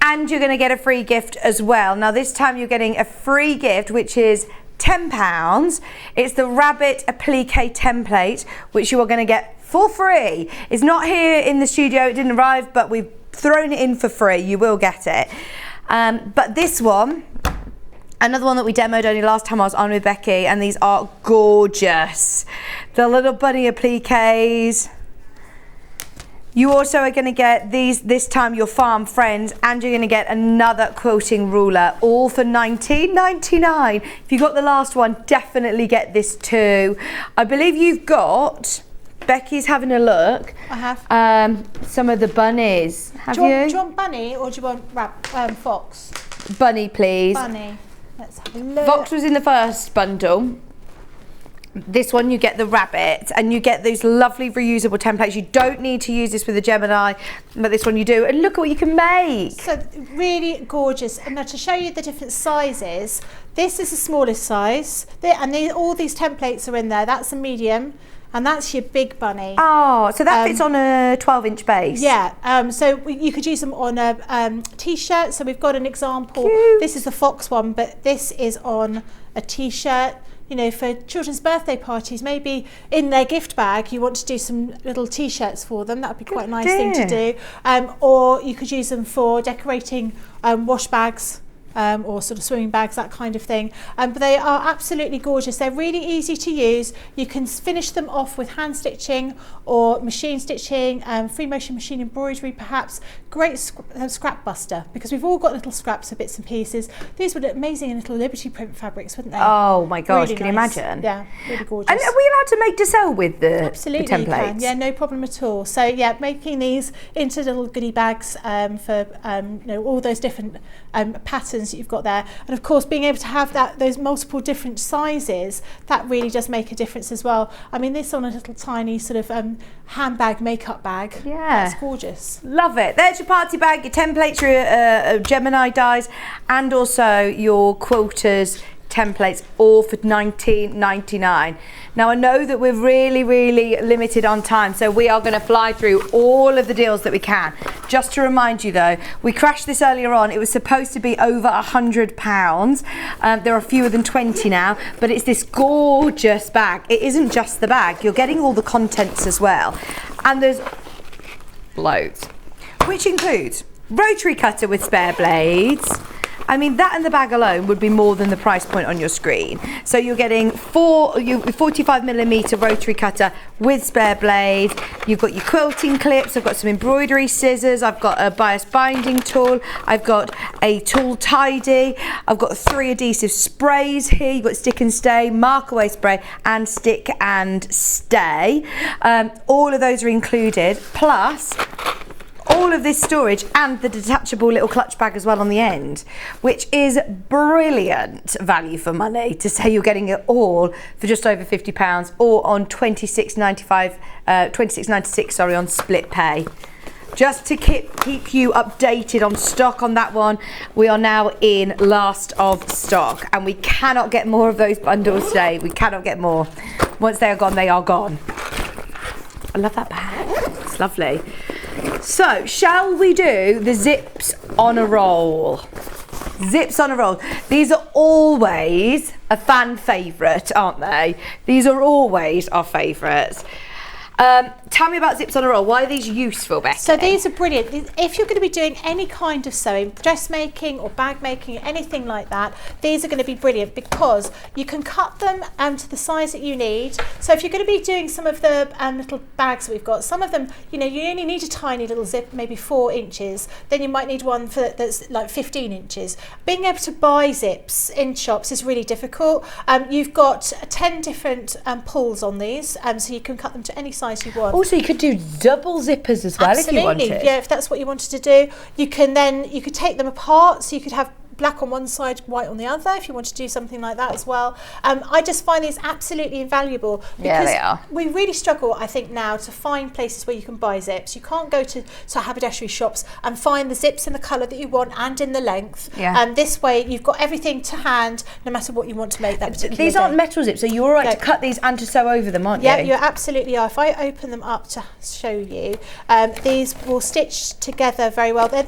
And you're going to get a free gift as well. Now this time you're getting a free gift, which is £10. It's the rabbit applique template, which you are going to get for free. It's not here in the studio, it didn't arrive, but we've thrown it in for free. You will get it. But this one, another one that we demoed only last time I was on with Becky, and these are gorgeous. The little bunny appliques. You also are going to get these, this time your farm friends, and you're going to get another quilting ruler, all for $19.99. If you got the last one, definitely get this too. I believe you've got, Becky's having a look. I have. Some of the bunnies. Have you? Do you want bunny or do you want fox? Bunny, please. Bunny. Let's have a look. Fox was in the first bundle. This one you get the rabbit, and you get those lovely reusable templates. You don't need to use this with a Gemini, but this one you do. And look at what you can make. So really gorgeous. And now to show you the different sizes, this is the smallest size, all these templates are in there. That's a medium, and that's your big bunny. Oh, so that fits on a 12-inch base. Yeah, so you could use them on a t-shirt. So we've got an example. Cute. This is the fox one, but this is on a t-shirt. You know, for children's birthday parties, maybe in their gift bag you want to do some little t-shirts for them. That would be quite a nice thing to do. Or you could use them for decorating wash bags. Or sort of swimming bags, that kind of thing. But they are absolutely gorgeous. They're really easy to use. You can finish them off with hand stitching or machine stitching, free motion machine embroidery perhaps. Great scrap buster, because we've all got little scraps of bits and pieces. These would look amazing in little Liberty print fabrics, wouldn't they? Oh my gosh, really can you nice. imagine? Yeah, really gorgeous. And are we allowed to make to sell with the Absolutely, the you templates? can. Yeah, no problem at all. So yeah, making these into little goodie bags for you know, all those different patterns that you've got there, and of course being able to have those multiple different sizes, that really does make a difference as well. I mean, this on a little tiny sort of handbag makeup bag. Yeah, that's gorgeous. Love it. There's your party bag, your templates, your Gemini dies, and also your quilters templates, all for $19.99. Now I know that we're really limited on time, so we are going to fly through all of the deals that we can. Just to remind you though, we crashed this earlier on. It was supposed to be over £100. There are fewer than 20 now, but it's this gorgeous bag. It isn't just the bag, you're getting all the contents as well, and there's loads, which includes rotary cutter with spare blades. I mean, that and the bag alone would be more than the price point on your screen. So you're getting 45mm rotary cutter with spare blades. You've got your quilting clips. I've got some embroidery scissors. I've got a bias binding tool. I've got a tool tidy. I've got 3 adhesive sprays here. You've got stick and stay, mark away spray, and stick and stay. All of those are included, plus all of this storage and the detachable little clutch bag as well on the end, which is brilliant value for money, to say you're getting it all for just over £50 or on £26.96 on split pay. Just to keep you updated on stock on that one, we are now in last of stock, and we cannot get more of those bundles today. We cannot get more. Once they are gone, they are gone. I love that bag. It's lovely. So, shall we do the zips on a roll? Zips on a roll. These are always a fan favourite, aren't they? These are always our favourites. Tell me about zips on a roll. Why are these useful, Becky? So these are brilliant. If you're going to be doing any kind of sewing, dressmaking or bag making, anything like that, these are going to be brilliant because you can cut them to the size that you need. So if you're going to be doing some of the little bags that we've got, some of them, you know, you only need a tiny little zip, maybe 4 inches. Then you might need one that's like 15 inches. Being able to buy zips in shops is really difficult. You've got 10 different pulls on these, so you can cut them to any size you want. Also, you could do double zippers as well. Absolutely. If you wanted. Yeah, if that's what you wanted to do. You could take them apart, so you could have black on one side, white on the other, if you want to do something like that as well. I just find these absolutely invaluable because yeah, they are. We really struggle, I think, now to find places where you can buy zips. You can't go to haberdashery shops and find the zips in the colour that you want and in the length. Yeah. This way you've got everything to hand, no matter what you want to make that particular These aren't metal zips, so you're all right to cut these and to sew over them, aren't you? Yeah, you absolutely are. If I open them up to show you, these will stitch together very well. I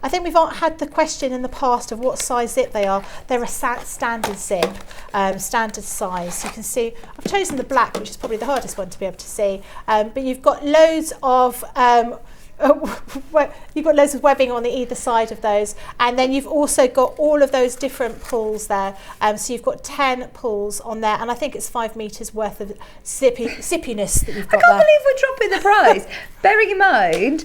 think we've had the question in the past of what size zip they are. They're a standard zip, standard size. You can see I've chosen the black, which is probably the hardest one to be able to see, but you've got loads of webbing on either side of those, and then you've also got all of those different pulls there, so you've got 10 pulls on there, and I think it's 5 meters worth of zippiness that you've got there. I can't believe we're dropping the price. Bearing in mind,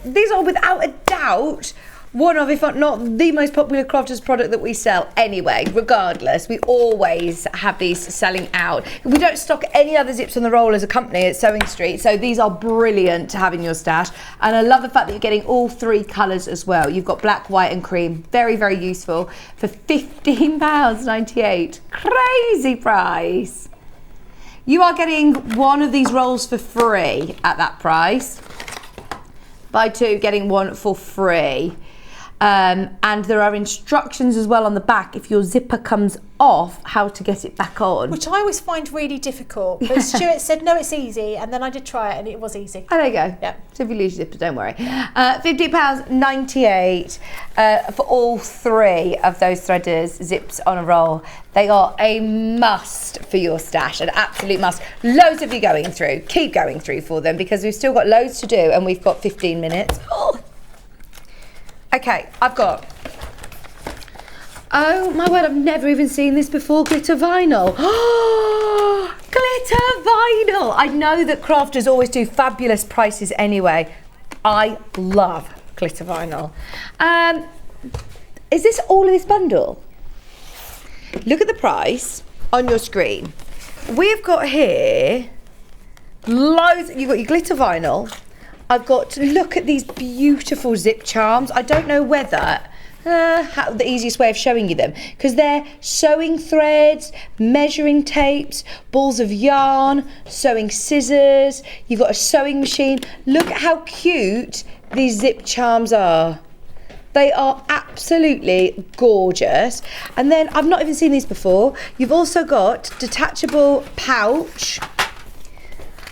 these are without a doubt one of, if not the most popular crafters product that we sell anyway. Regardless, we always have these selling out. We don't stock any other zips on the roll as a company at Sewing Street, so these are brilliant to have in your stash. And I love the fact that you're getting all 3 colours as well. You've got black, white and cream. Very, very useful for £15.98. Crazy price. You are getting one of these rolls for free at that price. Buy two, getting one for free. And there are instructions as well on the back if your zipper comes off, how to get it back on. Which I always find really difficult. But Stuart said, no, it's easy. And then I did try it and it was easy. Oh, there you go. Yeah. So if you lose your zipper, don't worry. £50.98 for all three of those threaders, zips on a roll. They are a must for your stash, an absolute must. Loads of you going through. Keep going through for them because we've still got loads to do and we've got 15 minutes. Oh. Okay, I've got, oh my word, I've never even seen this before, glitter vinyl. Oh, glitter vinyl. I know that crafters always do fabulous prices anyway. I love glitter vinyl. Is this all of this bundle? Look at the price on your screen. We've got here loads, you've got your glitter vinyl. I've got to look at these beautiful zip charms. I don't know whether, how the easiest way of showing you them, because they're sewing threads, measuring tapes, balls of yarn, sewing scissors, you've got a sewing machine. Look at how cute these zip charms are. They are absolutely gorgeous. And then, I've not even seen these before. You've also got detachable pouch.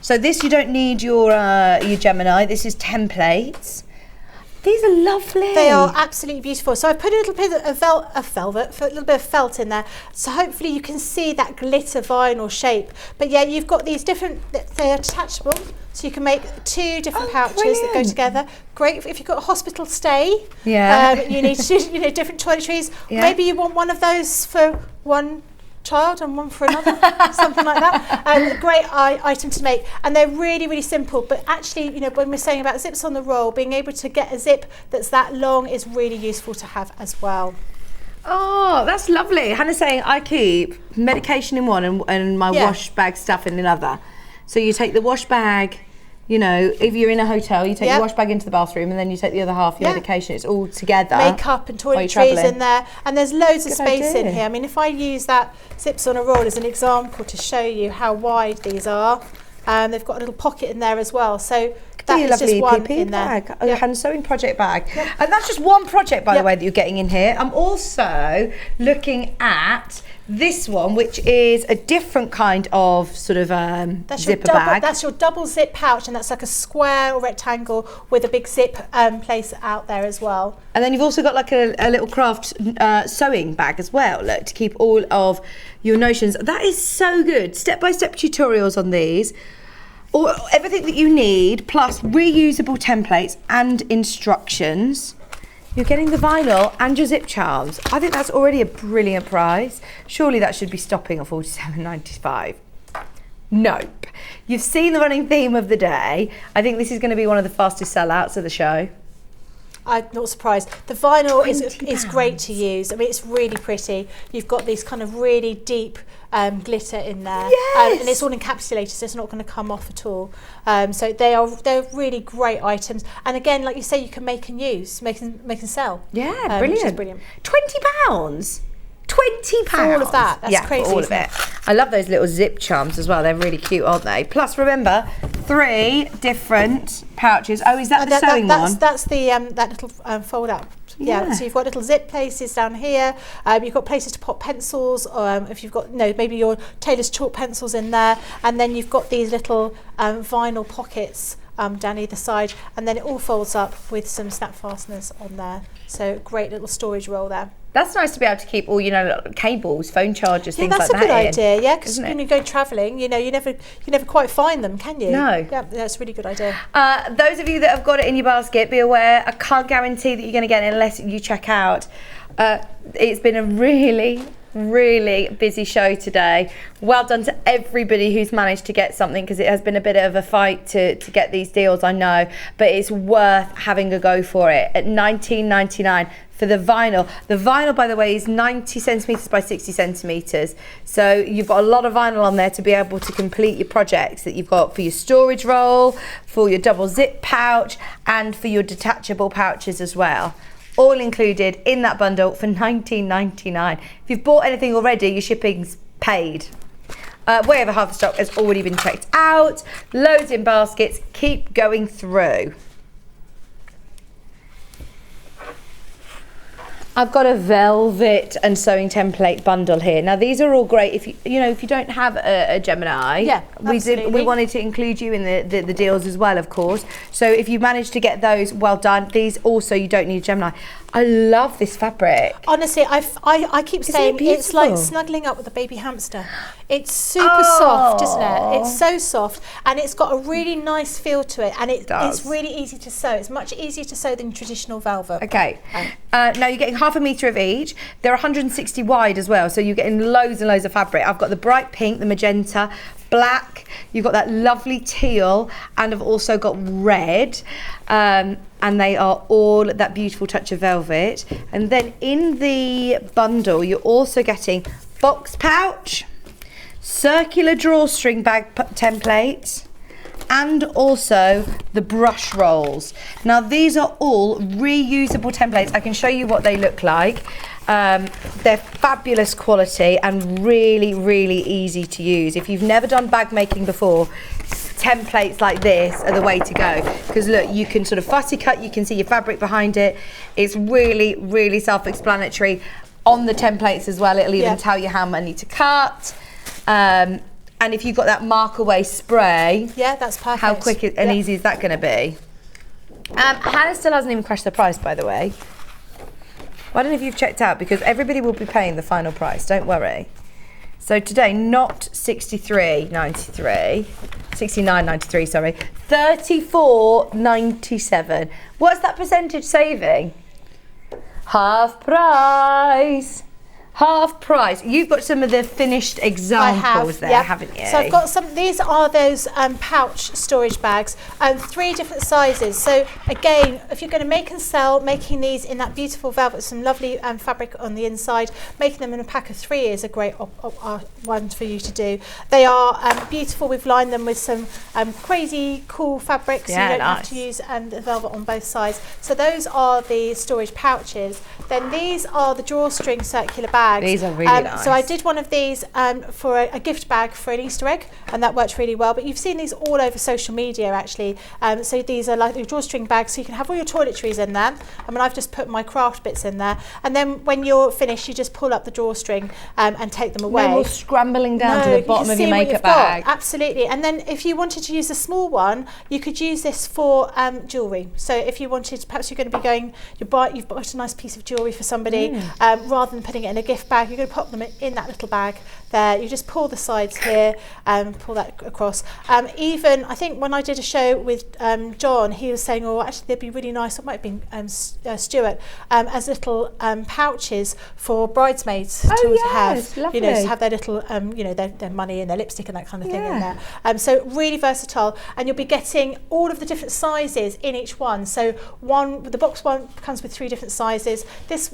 So this, you don't need your Gemini. This is templates. These are lovely. They are absolutely beautiful. So I put a little bit of velvet, a little bit of felt in there. So hopefully you can see that glitter vinyl shape. But yeah, you've got these different, they're detachable. So you can make two different pouches that go together. Great if you've got a hospital stay. Yeah. You need to, different toiletries. Yeah. Maybe you want one of those for one child and one for another, something like that. Great item to make, and they're really, really simple. But actually, when we're saying about zips on the roll, being able to get a zip that's that long is really useful to have as well. Oh, that's lovely. Hannah's saying I keep medication in one and my wash bag stuff in another. So you take the wash bag, if you're in a hotel, you take your wash bag into the bathroom and then you take the other half, your medication. It's all together. Makeup and toiletries in there. And there's loads of space in here. I mean, if I use that zips on a roll as an example to show you how wide these are, they've got a little pocket in there as well. So that is just one in there. Bag, a hand sewing project bag. And that's just one project, by the way, that you're getting in here. I'm also looking at this one, which is a different kind of sort of zipper bag. That's your double zip pouch, and that's like a square or rectangle with a big zip place out there as well. And then you've also got like a little craft sewing bag as well, look, to keep all of your notions. That is so good. Step-by-step tutorials on these. Or everything that you need, plus reusable templates and instructions. You're getting the vinyl and your zip charms. I think that's already a brilliant price. Surely that should be stopping at $47.95. Nope. You've seen the running theme of the day. I think this is going to be one of the fastest sellouts of the show. I'm not surprised. The vinyl is great to use. I mean, it's really pretty. You've got these kind of really deep glitter in there, and it's all encapsulated, so it's not going to come off at all. So they're really great items. And again, like you say, you can make and use, make and sell. Yeah, brilliant. Which is brilliant. £20. £20 for all of that. That's crazy. For all of it. I love those little zip charms as well. They're really cute, aren't they? Plus, remember, 3 different pouches. Oh, is that the sewing one? That's the that little fold up. Yeah. So you've got little zip places down here. You've got places to pop pencils. If you've got maybe your tailor's chalk pencils in there, and then you've got these little vinyl pockets down either side, and then it all folds up with some snap fasteners on there. So great little storage roll there. That's nice to be able to keep all, cables, phone chargers, things like that. That's a good idea, yeah, because when you go travelling, you never quite find them, can you? No. Yeah, that's a really good idea. Those of you that have got it in your basket, be aware, I can't guarantee that you're going to get it unless you check out. It's been a really, really busy show today. Well done to everybody who's managed to get something, because it has been a bit of a fight to get these deals, I know, but it's worth having a go for it at $19.99 for the vinyl. The vinyl, by the way, is 90 centimetres by 60 centimetres. So you've got a lot of vinyl on there to be able to complete your projects that you've got for your storage roll, for your double zip pouch, and for your detachable pouches as well. All included in that bundle for $19.99. If you've bought anything already, your shipping's paid. Way over half the stock has already been checked out. Loads in baskets. Keep going through. I've got a velvet and sewing template bundle here. Now these are all great if you don't have a Gemini. Yeah, we wanted to include you in the deals as well, of course. So if you manage to get those, well done. These also you don't need a Gemini. I love this fabric. Honestly, I keep saying it's like snuggling up with a baby hamster. It's super soft, isn't it? It's so soft, and it's got a really nice feel to it, and it's really easy to sew. It's much easier to sew than traditional velvet. Okay. Now you're getting half a metre of each. They're 160 wide as well, so you're getting loads and loads of fabric. I've got the bright pink, the magenta, black, you've got that lovely teal, and I've also got red. And they are all that beautiful touch of velvet. And then in the bundle, you're also getting box pouch, circular drawstring bag template, and also the brush rolls. Now these are all reusable templates. I can show you what they look like. They're fabulous quality and really, really easy to use. If you've never done bag making before, templates like this are the way to go, because look, you can sort of fussy cut, you can see your fabric behind it. It's really, really self-explanatory on the templates as well. It'll even tell you how many to cut. And if you've got that mark away spray, that's perfect. how quick and easy is that going to be? Hannah still hasn't even crashed the price, by the way. Well, I don't know if you've checked out, because everybody will be paying the final price, don't worry. So today, not 69.93, sorry, 34.97. What's that percentage saving? Half price. Half price. You've got some of the finished examples there, haven't you? So I've got some. These are those pouch storage bags, 3 different sizes. So again, if you're going to make and sell, making these in that beautiful velvet, some lovely fabric on the inside, making them in a pack of 3 is a great one for you to do. They are beautiful. We've lined them with some crazy cool fabric, so you don't have to use the velvet on both sides. So those are the storage pouches. Then these are the drawstring circular bags. These are really nice. So I did one of these for a gift bag for an Easter egg, and that worked really well. But you've seen these all over social media, actually. So these are like the drawstring bags, so you can have all your toiletries in there. I mean, I've just put my craft bits in there, and then when you're finished, you just pull up the drawstring and take them away. No more scrambling down to the bottom of your makeup bag. Absolutely. And then if you wanted to use a small one, you could use this for jewellery. So if you wanted, perhaps you're going to be going, you've bought a nice piece of jewellery for somebody, rather than putting it in a gift bag, you're going to pop them in that little bag there. You just pull the sides here and pull that across. Even I think when I did a show with John, he was saying, oh, actually they'd be really nice, it might have been Stuart, as little pouches for bridesmaids to have, lovely. to have their little their money and their lipstick and that kind of thing in there. So really versatile, and you'll be getting all of the different sizes in each one. So the box one comes with 3 different sizes. This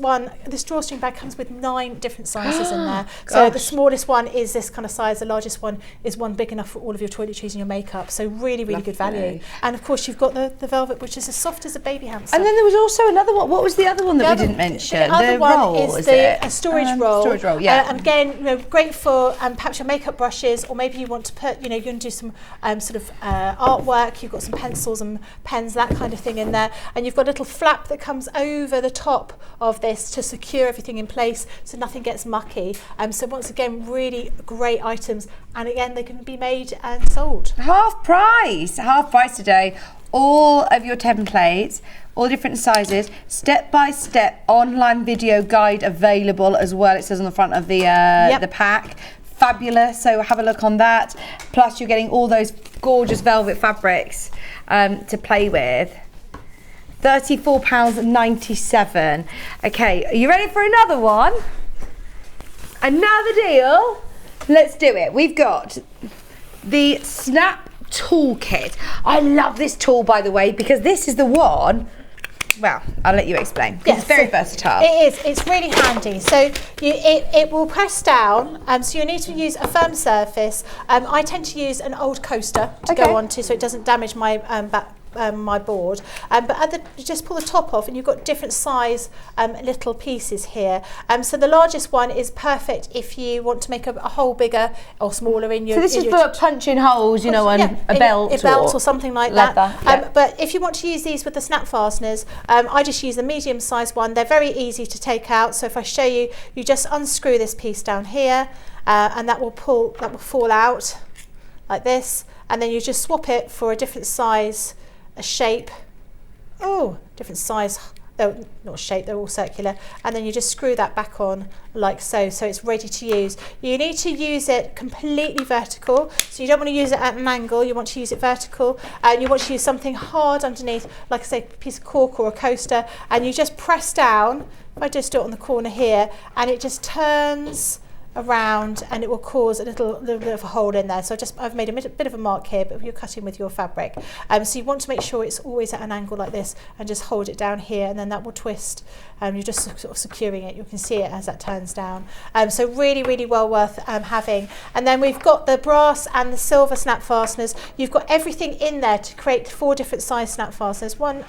drawstring bag comes with 9 different sizes in there. So the smallest one is this kind of size, the largest one is one big enough for all of your toiletries and your makeup. So really, really good value. And of course you've got the velvet, which is as soft as a baby hamster. And then there was also another one. What was the other one that we didn't mention? The other one roll, is a storage roll. Storage roll, yeah. And again, great for perhaps your makeup brushes, or maybe you want to put, you're going to do some sort of artwork. You've got some pencils and pens, that kind of thing in there, and you've got a little flap that comes over the top of this to secure everything in place so nothing gets mucky. So once again, really great items, and again, they can be made and sold. Half price today. All of your templates, all different sizes, step-by-step online video guide available as well. It says on the front of the pack. Fabulous, so have a look on that. Plus you're getting all those gorgeous velvet fabrics to play with. £34.97. Okay, are you ready for another one? Another deal? Let's do it. We've got the Snap Toolkit. I love this tool, by the way, because this is the one. Well, I'll let you explain. Yes, it's very versatile. It is. It's really handy. So it will press down. So you need to use a firm surface. I tend to use an old coaster to go onto, so it doesn't damage my my board, but you just pull the top off and you've got different size little pieces here. So the largest one is perfect if you want to make a hole bigger or smaller in your... So this is for punching holes, you know, on a belt or something like leather, that. But if you want to use these with the snap fasteners, I just use the medium size one. They're very easy to take out. So if I show you, you just unscrew this piece down here and that will fall out like this, and then you just swap it for a different size, a shape, different size, not shape, they're all circular, and then you just screw that back on like so, so it's ready to use. You need to use it completely vertical, so you don't want to use it at an angle, you want to use it vertical, and you want to use something hard underneath, like I say, a piece of cork or a coaster, and you just press down. If I just do it on the corner here, and it just turns around and it will cause a little bit of a hole in there. So I've made a bit of a mark here, but you're cutting with your fabric. So you want to make sure it's always at an angle like this and just hold it down here, and then that will twist. You're just sort of securing it. You can see it as that turns down. So really, really well worth having. And then we've got the brass and the silver snap fasteners. You've got everything in there to create 4 different size snap fasteners. 1,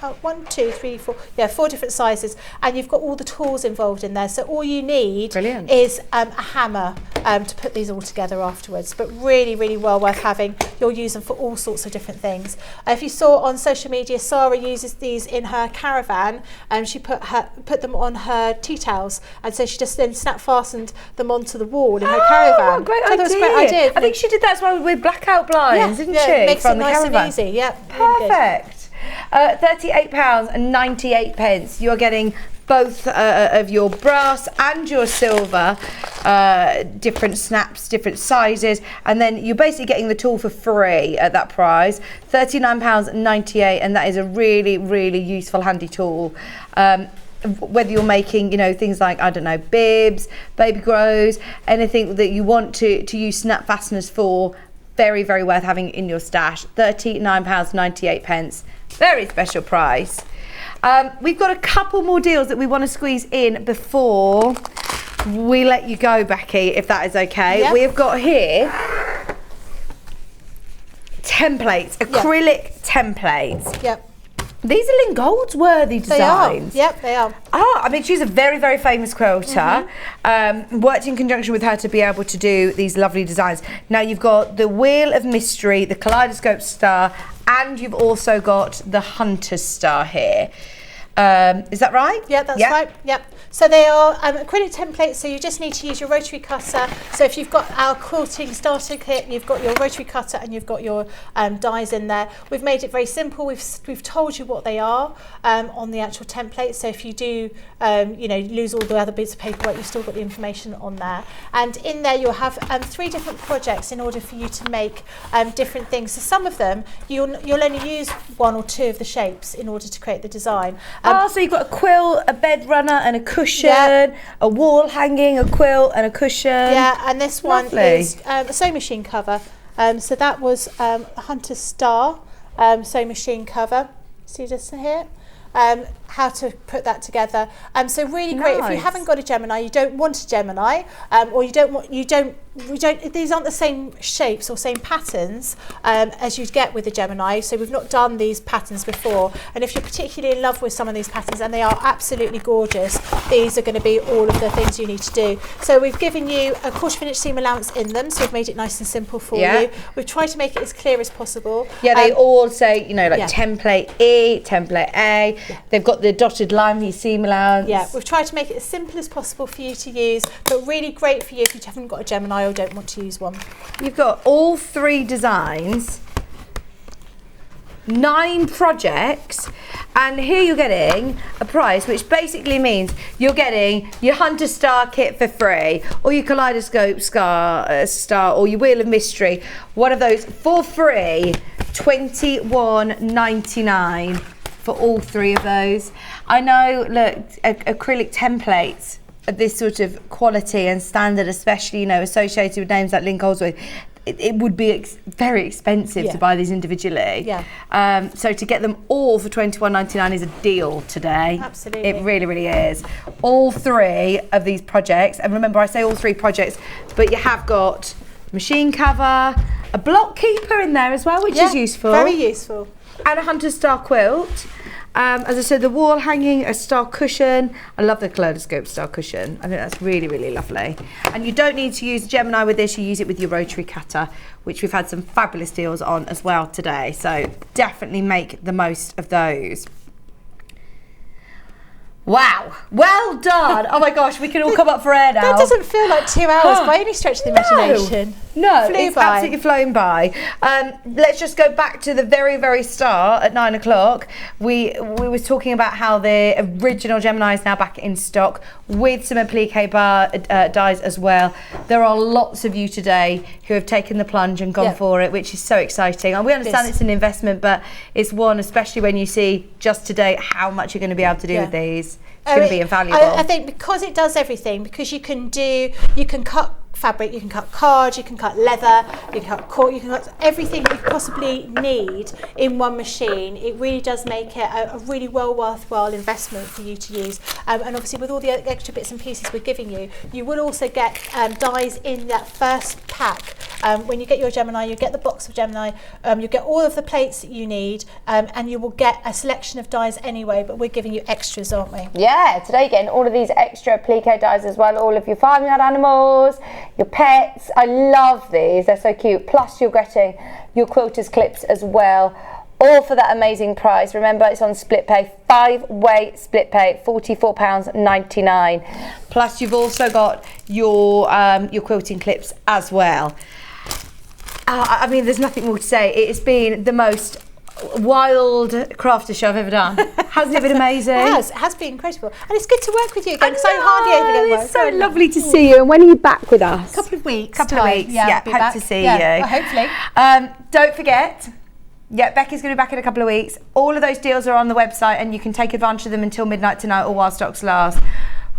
2, 3, 4. Yeah, 4 different sizes. And you've got all the tools involved in there. So all you need is a hammer to put these all together afterwards. But really, really well worth having. You'll use them for all sorts of different things. If you saw on social media, Sarah uses these in her caravan, and she put them on her tea towels, and so she just then snap fastened them onto the wall in her caravan. Great idea. That was a great idea. I think she did that as well with blackout blinds, didn't she? It makes from it the nice caravan. and easy. Yeah, Perfect. £38.98. You're getting both of your brass and your silver, different snaps, different sizes, and then you're basically getting the tool for free at that price, £39.98, and that is a really, really useful, handy tool. Whether you're making, you know, things like, I don't know, bibs, baby grows, anything that you want to use snap fasteners for, very, very worth having in your stash. £39.98, very special price. We've got a couple more deals that we want to squeeze in before we let you go, Becky, if that is okay. Yep. We've got here templates, acrylic templates. Yep. These are Lynn Goldsworthy designs. They are. Yep, they are. I mean, she's a very, very famous quilter. Worked in conjunction with her to be able to do these lovely designs. Now you've got the Wheel of Mystery, the Kaleidoscope Star, and you've also got the Hunter's Star here. Is that right? Yeah, that's right. Yep. So they are acrylic templates, so you just need to use your rotary cutter. So if you've got our quilting starter kit, you've got your rotary cutter and you've got your dies in there. We've made it very simple. We've told you what they are on the actual template. So if you do, lose all the other bits of paperwork, you've still got the information on there. And in there you'll have 3 different projects in order for you to make different things. So some of them you'll only use 1 or 2 of the shapes in order to create the design. So you've got a quilt, a bed runner, and a cushion, a wall hanging, a quilt, and a cushion. Yeah, and this Lovely. one is a sewing machine cover. So that was a Hunter's Star sewing machine cover. See this here? How to put that together. So really great if you haven't got a Gemini, you don't want a Gemini, or these aren't the same shapes or same patterns as you'd get with a Gemini. So we've not done these patterns before, and if you're particularly in love with some of these patterns, and they are absolutely gorgeous, these are going to be all of the things you need to do. So we've given you a 1/4 inch seam allowance in them, so we've made it nice and simple for you. We've tried to make it as clear as possible. Yeah, they all say, template E, template A. They've got the dotted line for your seam allowance. Yeah, we've tried to make it as simple as possible for you to use, but really great for you if you haven't got a Gemini or don't want to use one. You've got all 3 designs, 9 projects, and here you're getting a price which basically means you're getting your Hunter Star kit for free, or your Kaleidoscope Star, or your Wheel of Mystery, one of those for free, $21.99 for all 3 of those. I know, look, acrylic templates of this sort of quality and standard, especially, associated with names like Lynn Goldsworthy, it would be very expensive to buy these individually. So to get them all for $21.99 is a deal today. Absolutely. It really, really is. All 3 of these projects, and remember I say all 3 projects, but you have got machine cover, a block keeper in there as well, which is useful. Very useful. and a Hunter Star quilt. As I said, the wall hanging, a star cushion. I love the kaleidoscope star cushion. I think that's really, really lovely. And you don't need to use Gemini with this, you use it with your rotary cutter, which we've had some fabulous deals on as well today. So definitely make the most of those. Wow, well done. Oh my gosh, we can all come up for air now. That doesn't feel like 2 hours by any stretch of the imagination. No, Flew it's by. absolutely flown by. Let's just go back to the very, very start at 9 o'clock. We were talking about how the original Gemini is now back in stock with some applique bar dies as well. There are lots of you today who have taken the plunge and gone for it, which is so exciting. And we understand it's an investment, but it's one, especially when you see just today how much you're going to be able to do with these. It's going to be invaluable. I think because it does everything, because you can cut fabric, you can cut cord, you can cut leather, you can cut cord, you can cut everything that you possibly need in one machine. It really does make it a really worthwhile investment for you to use. And obviously with all the extra bits and pieces we're giving you, you will also get dies in that first pack. When you get your Gemini, you get the box of Gemini, you get all of the plates that you need, and you will get a selection of dies anyway, but we're giving you extras, aren't we? Yeah, today you're getting all of these extra applique dies as well, all of your farmyard animals, your pets. I love these, they're so cute. Plus you're getting your quilters clips as well, all for that amazing price. Remember, it's on split pay, 5-way split pay, £44.99. Plus you've also got your quilting clips as well. I mean, there's nothing more to say. It has been the most wild crafter show I've ever done. Hasn't it been amazing? It has been incredible. And it's good to work with you again, because I hardly ever get work. It's so lovely to see you. And when are you back with us? A couple of weeks. Yeah, I'll be hope back. to see you. Well, hopefully. Don't forget, Becky's going to be back in a couple of weeks. All of those deals are on the website and you can take advantage of them until midnight tonight or while stocks last.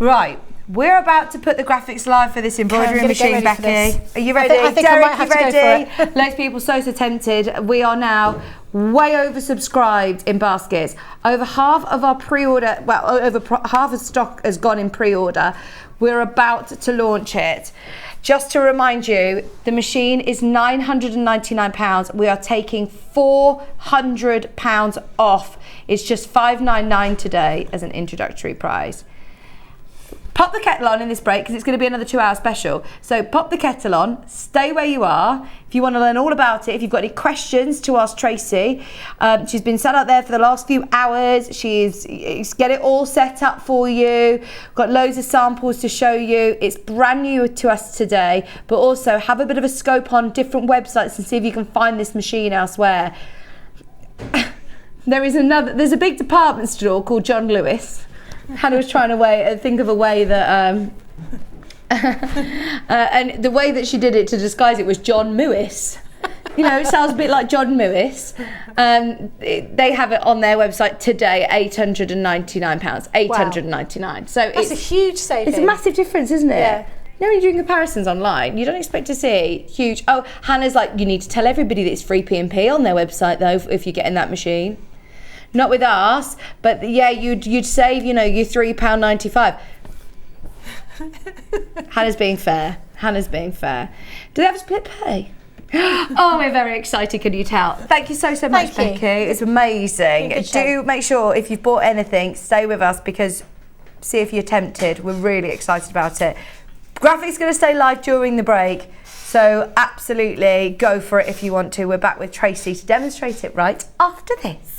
Right. We're about to put the graphics live for this embroidery machine, Becky. Are you ready? I think Derek, I might have you to go ready? for it. Loads of people so tempted. We are now way oversubscribed in baskets. Over half of our pre-order, half of stock has gone in pre-order. We're about to launch it. Just to remind you, the machine is £999. We are taking £400 off. It's just $599 today as an introductory price. Pop the kettle on in this break because it's going to be another 2-hour special. So pop the kettle on, stay where you are. If you want to learn all about it, if you've got any questions to ask Tracey, she's been sat out there for the last few hours. She's get it all set up for you. Got loads of samples to show you. It's brand new to us today, but also have a bit of a scope on different websites and see if you can find this machine elsewhere. There's a big department store called John Lewis. Hannah was trying to think of a way that, and the way that she did it to disguise it was John Mewis. You know, it sounds a bit like John Mewis. They have it on their website today, £899, £899. Wow. So That's a huge saving. It's a massive difference, isn't it? Yeah. You know, when you're doing comparisons online, you don't expect to see huge. Oh, Hannah's like, you need to tell everybody that it's free P&P on their website though, if you're getting that machine. Not with us, but yeah, you'd save, you know, your £3.95. Hannah's being fair. Do they have a split pay? Oh, we're very excited, can you tell? Thank you so much, Becky. It's amazing. Do make sure if you've bought anything, stay with us because see if you're tempted. We're really excited about it. Graphic's going to stay live during the break, so absolutely go for it if you want to. We're back with Tracey to demonstrate it right after this.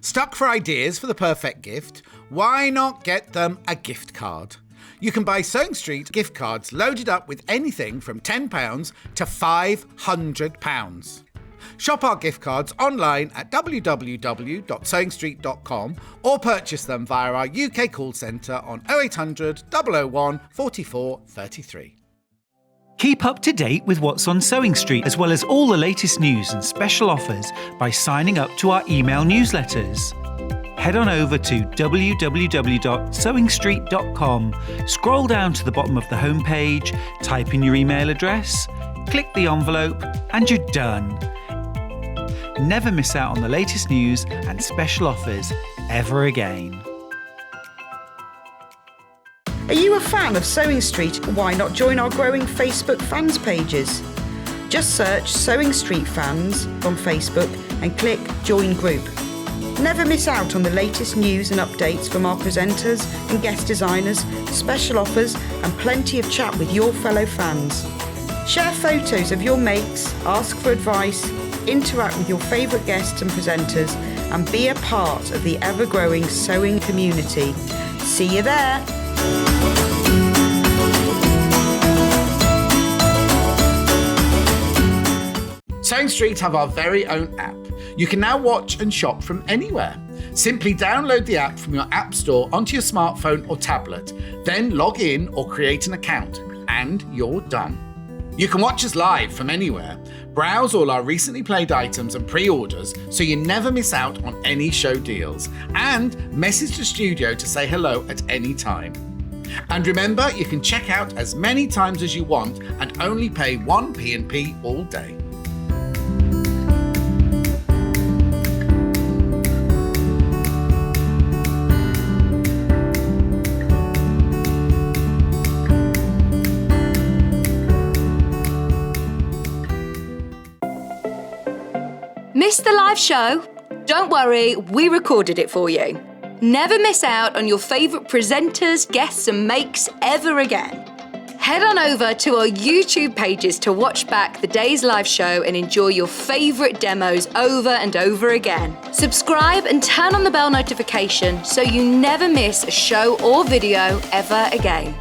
Stuck for ideas for the perfect gift? Why not get them a gift card? You can buy Sewing Street gift cards loaded up with anything from £10 to £500. Shop our gift cards online at www.sewingstreet.com or purchase them via our UK call centre on 0800 001 44 33. Keep up to date with what's on Sewing Street, as well as all the latest news and special offers by signing up to our email newsletters. Head on over to www.sewingstreet.com, scroll down to the bottom of the homepage, type in your email address, click the envelope, and you're done. Never miss out on the latest news and special offers ever again. Are you a fan of Sewing Street? Why not join our growing Facebook fans pages? Just search Sewing Street Fans on Facebook and click Join Group. Never miss out on the latest news and updates from our presenters and guest designers, special offers and plenty of chat with your fellow fans. Share photos of your makes, ask for advice, interact with your favourite guests and presenters and be a part of the ever-growing sewing community. See you there! Sewing Street have our very own app. You can now watch and shop from anywhere. Simply download the app from your app store onto your smartphone or tablet, then log in or create an account, and you're done. You can watch us live from anywhere, browse all our recently played items and pre-orders so you never miss out on any show deals, and message the studio to say hello at any time. And remember, you can check out as many times as you want and only pay 1 P&P all day. Missed the live show? Don't worry, we recorded it for you. Never miss out on your favourite presenters, guests and makes ever again. Head on over to our YouTube pages to watch back the day's live show and enjoy your favourite demos over and over again. Subscribe and turn on the bell notification so you never miss a show or video ever again.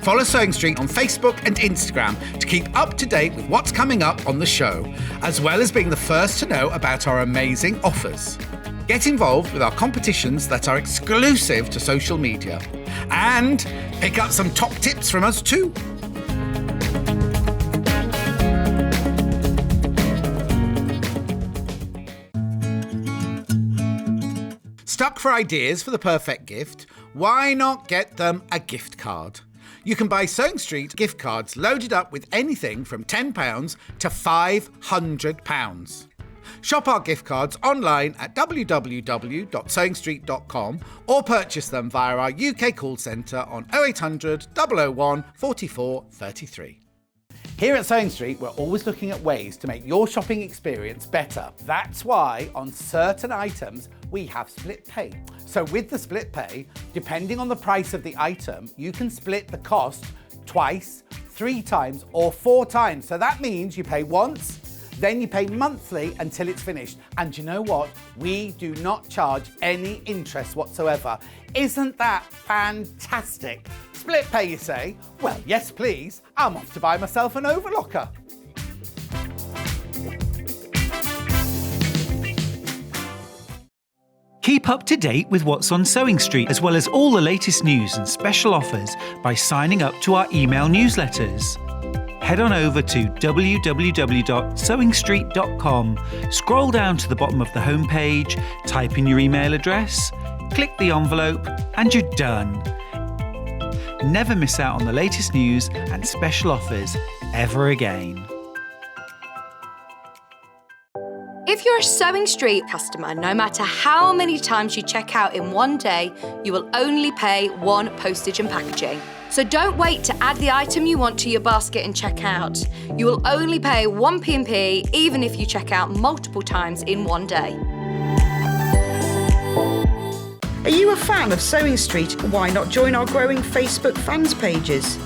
Follow Sewing Street on Facebook and Instagram to keep up to date with what's coming up on the show, as well as being the first to know about our amazing offers. Get involved with our competitions that are exclusive to social media, and pick up some top tips from us too. Stuck for ideas for the perfect gift? Why not get them a gift card? You can buy Sewing Street gift cards loaded up with anything from £10 to £500. Shop our gift cards online at www.sewingstreet.com or purchase them via our UK call centre on 0800 001 44 33. Here at Sewing Street, we're always looking at ways to make your shopping experience better. That's why on certain items, we have split pay. So with the split pay, depending on the price of the item, you can split the cost twice, 3 times or 4 times. So that means you pay once, then you pay monthly until it's finished. And you know what? We do not charge any interest whatsoever. Isn't that fantastic? Split pay, you say? Well, yes, please. I'm off to buy myself an overlocker. Keep up to date with what's on Sewing Street, as well as all the latest news and special offers by signing up to our email newsletters. Head on over to www.sewingstreet.com, scroll down to the bottom of the homepage, type in your email address, click the envelope, and you're done. Never miss out on the latest news and special offers ever again. If you're a Sewing Street customer, no matter how many times you check out in one day, you will only pay 1 postage and packaging. So don't wait to add the item you want to your basket and check out. You will only pay 1 P&P even if you check out multiple times in one day. Are you a fan of Sewing Street? Why not join our growing Facebook fans pages?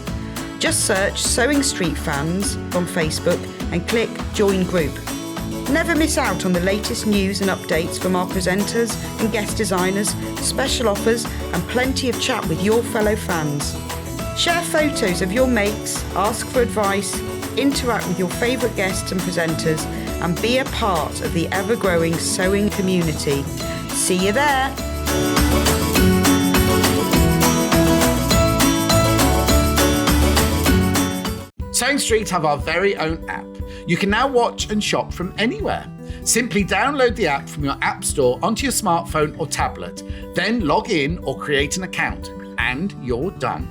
Just search Sewing Street Fans on Facebook and click Join Group. Never miss out on the latest news and updates from our presenters and guest designers, special offers and plenty of chat with your fellow fans. Share photos of your makes, ask for advice, interact with your favourite guests and presenters and be a part of the ever-growing sewing community. See you there! Sewing Street have our very own app. You can now watch and shop from anywhere. Simply download the app from your app store onto your smartphone or tablet, then log in or create an account, and you're done.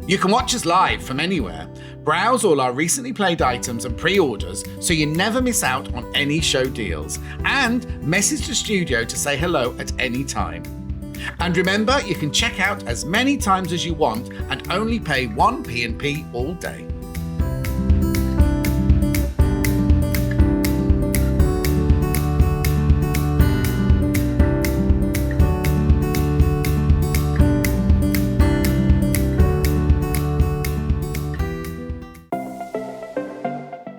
You can watch us live from anywhere, browse all our recently played items and pre-orders so you never miss out on any show deals, and message the studio to say hello at any time. And remember, you can check out as many times as you want and only pay 1 P&P all day.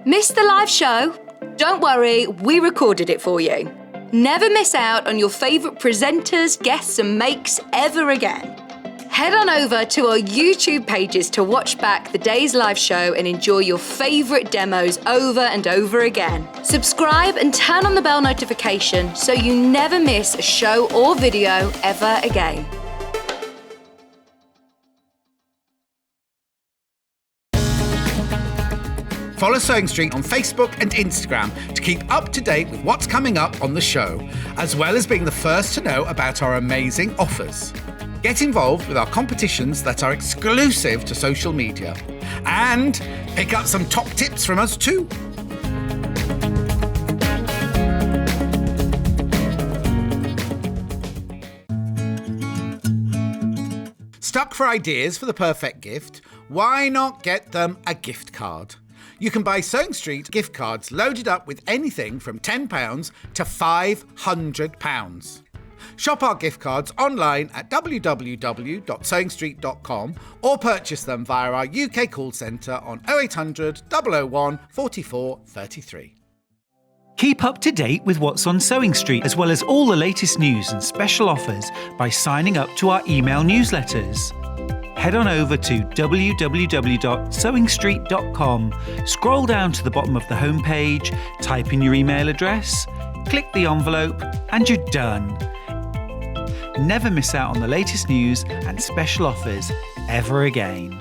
Missed the live show? Don't worry, we recorded it for you. Never miss out on your favourite presenters, guests and makes ever again. Head on over to our YouTube pages to watch back the day's live show and enjoy your favourite demos over and over again. Subscribe and turn on the bell notification so you never miss a show or video ever again. Follow Sewing Street on Facebook and Instagram to keep up to date with what's coming up on the show, as well as being the first to know about our amazing offers. Get involved with our competitions that are exclusive to social media. And pick up some top tips from us too. Stuck for ideas for the perfect gift? Why not get them a gift card? You can buy Sewing Street gift cards loaded up with anything from £10 to £500. Shop our gift cards online at www.sewingstreet.com or purchase them via our UK call centre on 0800 001 44 33. Keep up to date with what's on Sewing Street, as well as all the latest news and special offers by signing up to our email newsletters. Head on over to www.sewingstreet.com, scroll down to the bottom of the homepage, type in your email address, click the envelope, and you're done. Never miss out on the latest news and special offers ever again.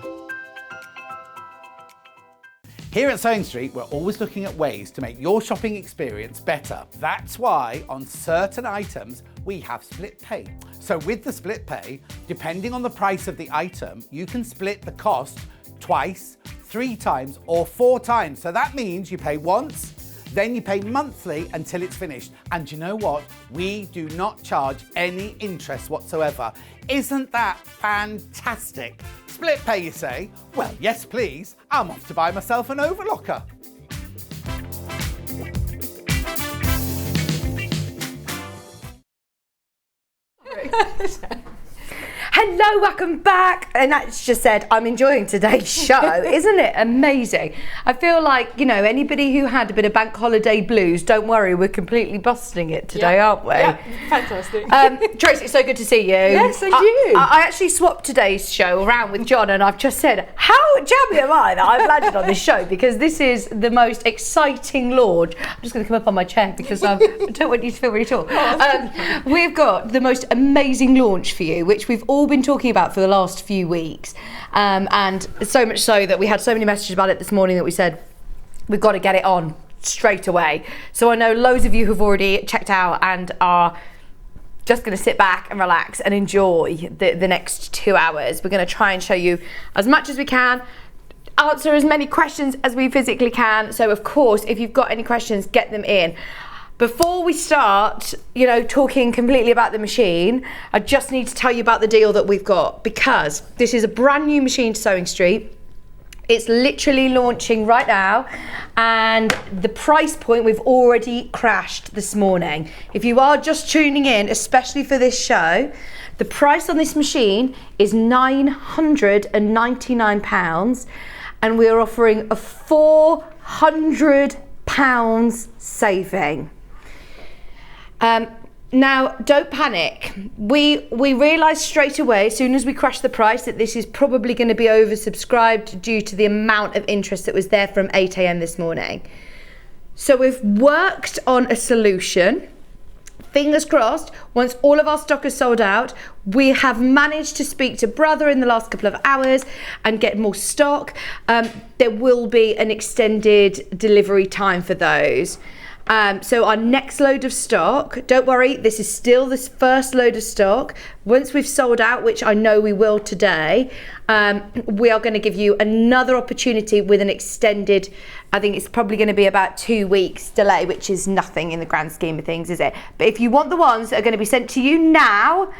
Here at Sewing Street, we're always looking at ways to make your shopping experience better. That's why on certain items, we have split pay. So with the split pay, depending on the price of the item, you can split the cost twice, 3 times, or 4 times. So that means you pay once, then you pay monthly until it's finished. And you know what? We do not charge any interest whatsoever. Isn't that fantastic? Split pay, you say? Well, yes, please. I'm off to buy myself an overlocker. Hello, welcome back. And that's just said, I'm enjoying today's show. Isn't it amazing? I feel like, you know, anybody who had a bit of bank holiday blues, don't worry, we're completely busting it today, aren't we? Yeah, fantastic. Tracy, it's so good to see you. Yes, and you. I actually swapped today's show around with John, and I've just said, how jammy am I that I've landed on this show? Because this is the most exciting launch. I'm just going to come up on my chair because I don't want you to feel really tall. We've got the most amazing launch for you, which we've all been talking about for the last few weeks, and so much so that we had so many messages about it this morning that we said we've got to get it on straight away. So I know loads of you who've already checked out and are just going to sit back and relax and enjoy the next 2 hours. We're going to try and show you as much as we can, answer as many questions as we physically can. So of course, if you've got any questions, get them in. Before we start, you know, talking completely about the machine, I just need to tell you about the deal that we've got, because this is a brand new machine to Sewing Street. It's literally launching right now, and the price point we've already crashed this morning. If you are just tuning in, especially for this show, the price on this machine is £999, and we're offering a £400 saving. Now, don't panic. We realised straight away, as soon as we crashed the price, that this is probably going to be oversubscribed due to the amount of interest that was there from 8 a.m. this morning. So we've worked on a solution. Fingers crossed, once all of our stock is sold out, we have managed to speak to Brother in the last couple of hours and get more stock. There will be an extended delivery time for those. So our next load of stock, don't worry, this is still this first load of stock. Once we've sold out, which I know we will today, we are going to give you another opportunity with an extended, I think it's probably going to be about 2 weeks delay, which is nothing in the grand scheme of things, is it? But if you want the ones that are going to be sent to you now,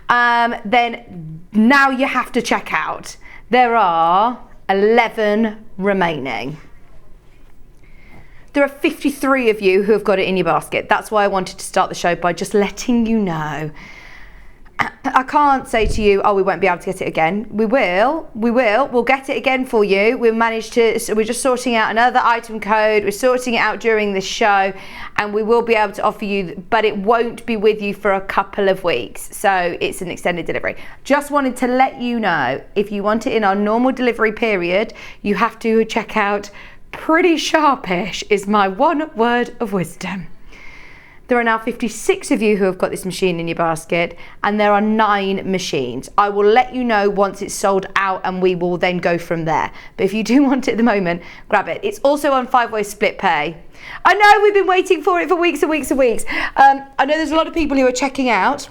then now you have to check out. There are 11 remaining. There are 53 of you who have got it in your basket. That's why I wanted to start the show by just letting you know. I can't say to you, oh, we won't be able to get it again. We will. We'll get it again for you. We're just sorting out another item code. We're sorting it out during this show, and we will be able to offer you, but it won't be with you for a couple of weeks. So it's an extended delivery. Just wanted to let you know, if you want it in our normal delivery period, you have to check out Pretty Sharpish is my one word of wisdom. There are now 56 of you who have got this machine in your basket, and there are 9 machines. I will let you know once it's sold out, and we will then go from there. But if you do want it at the moment, grab it. It's also on 5-way split pay. I know we've been waiting for it for weeks and weeks and weeks. I know there's a lot of people who are checking out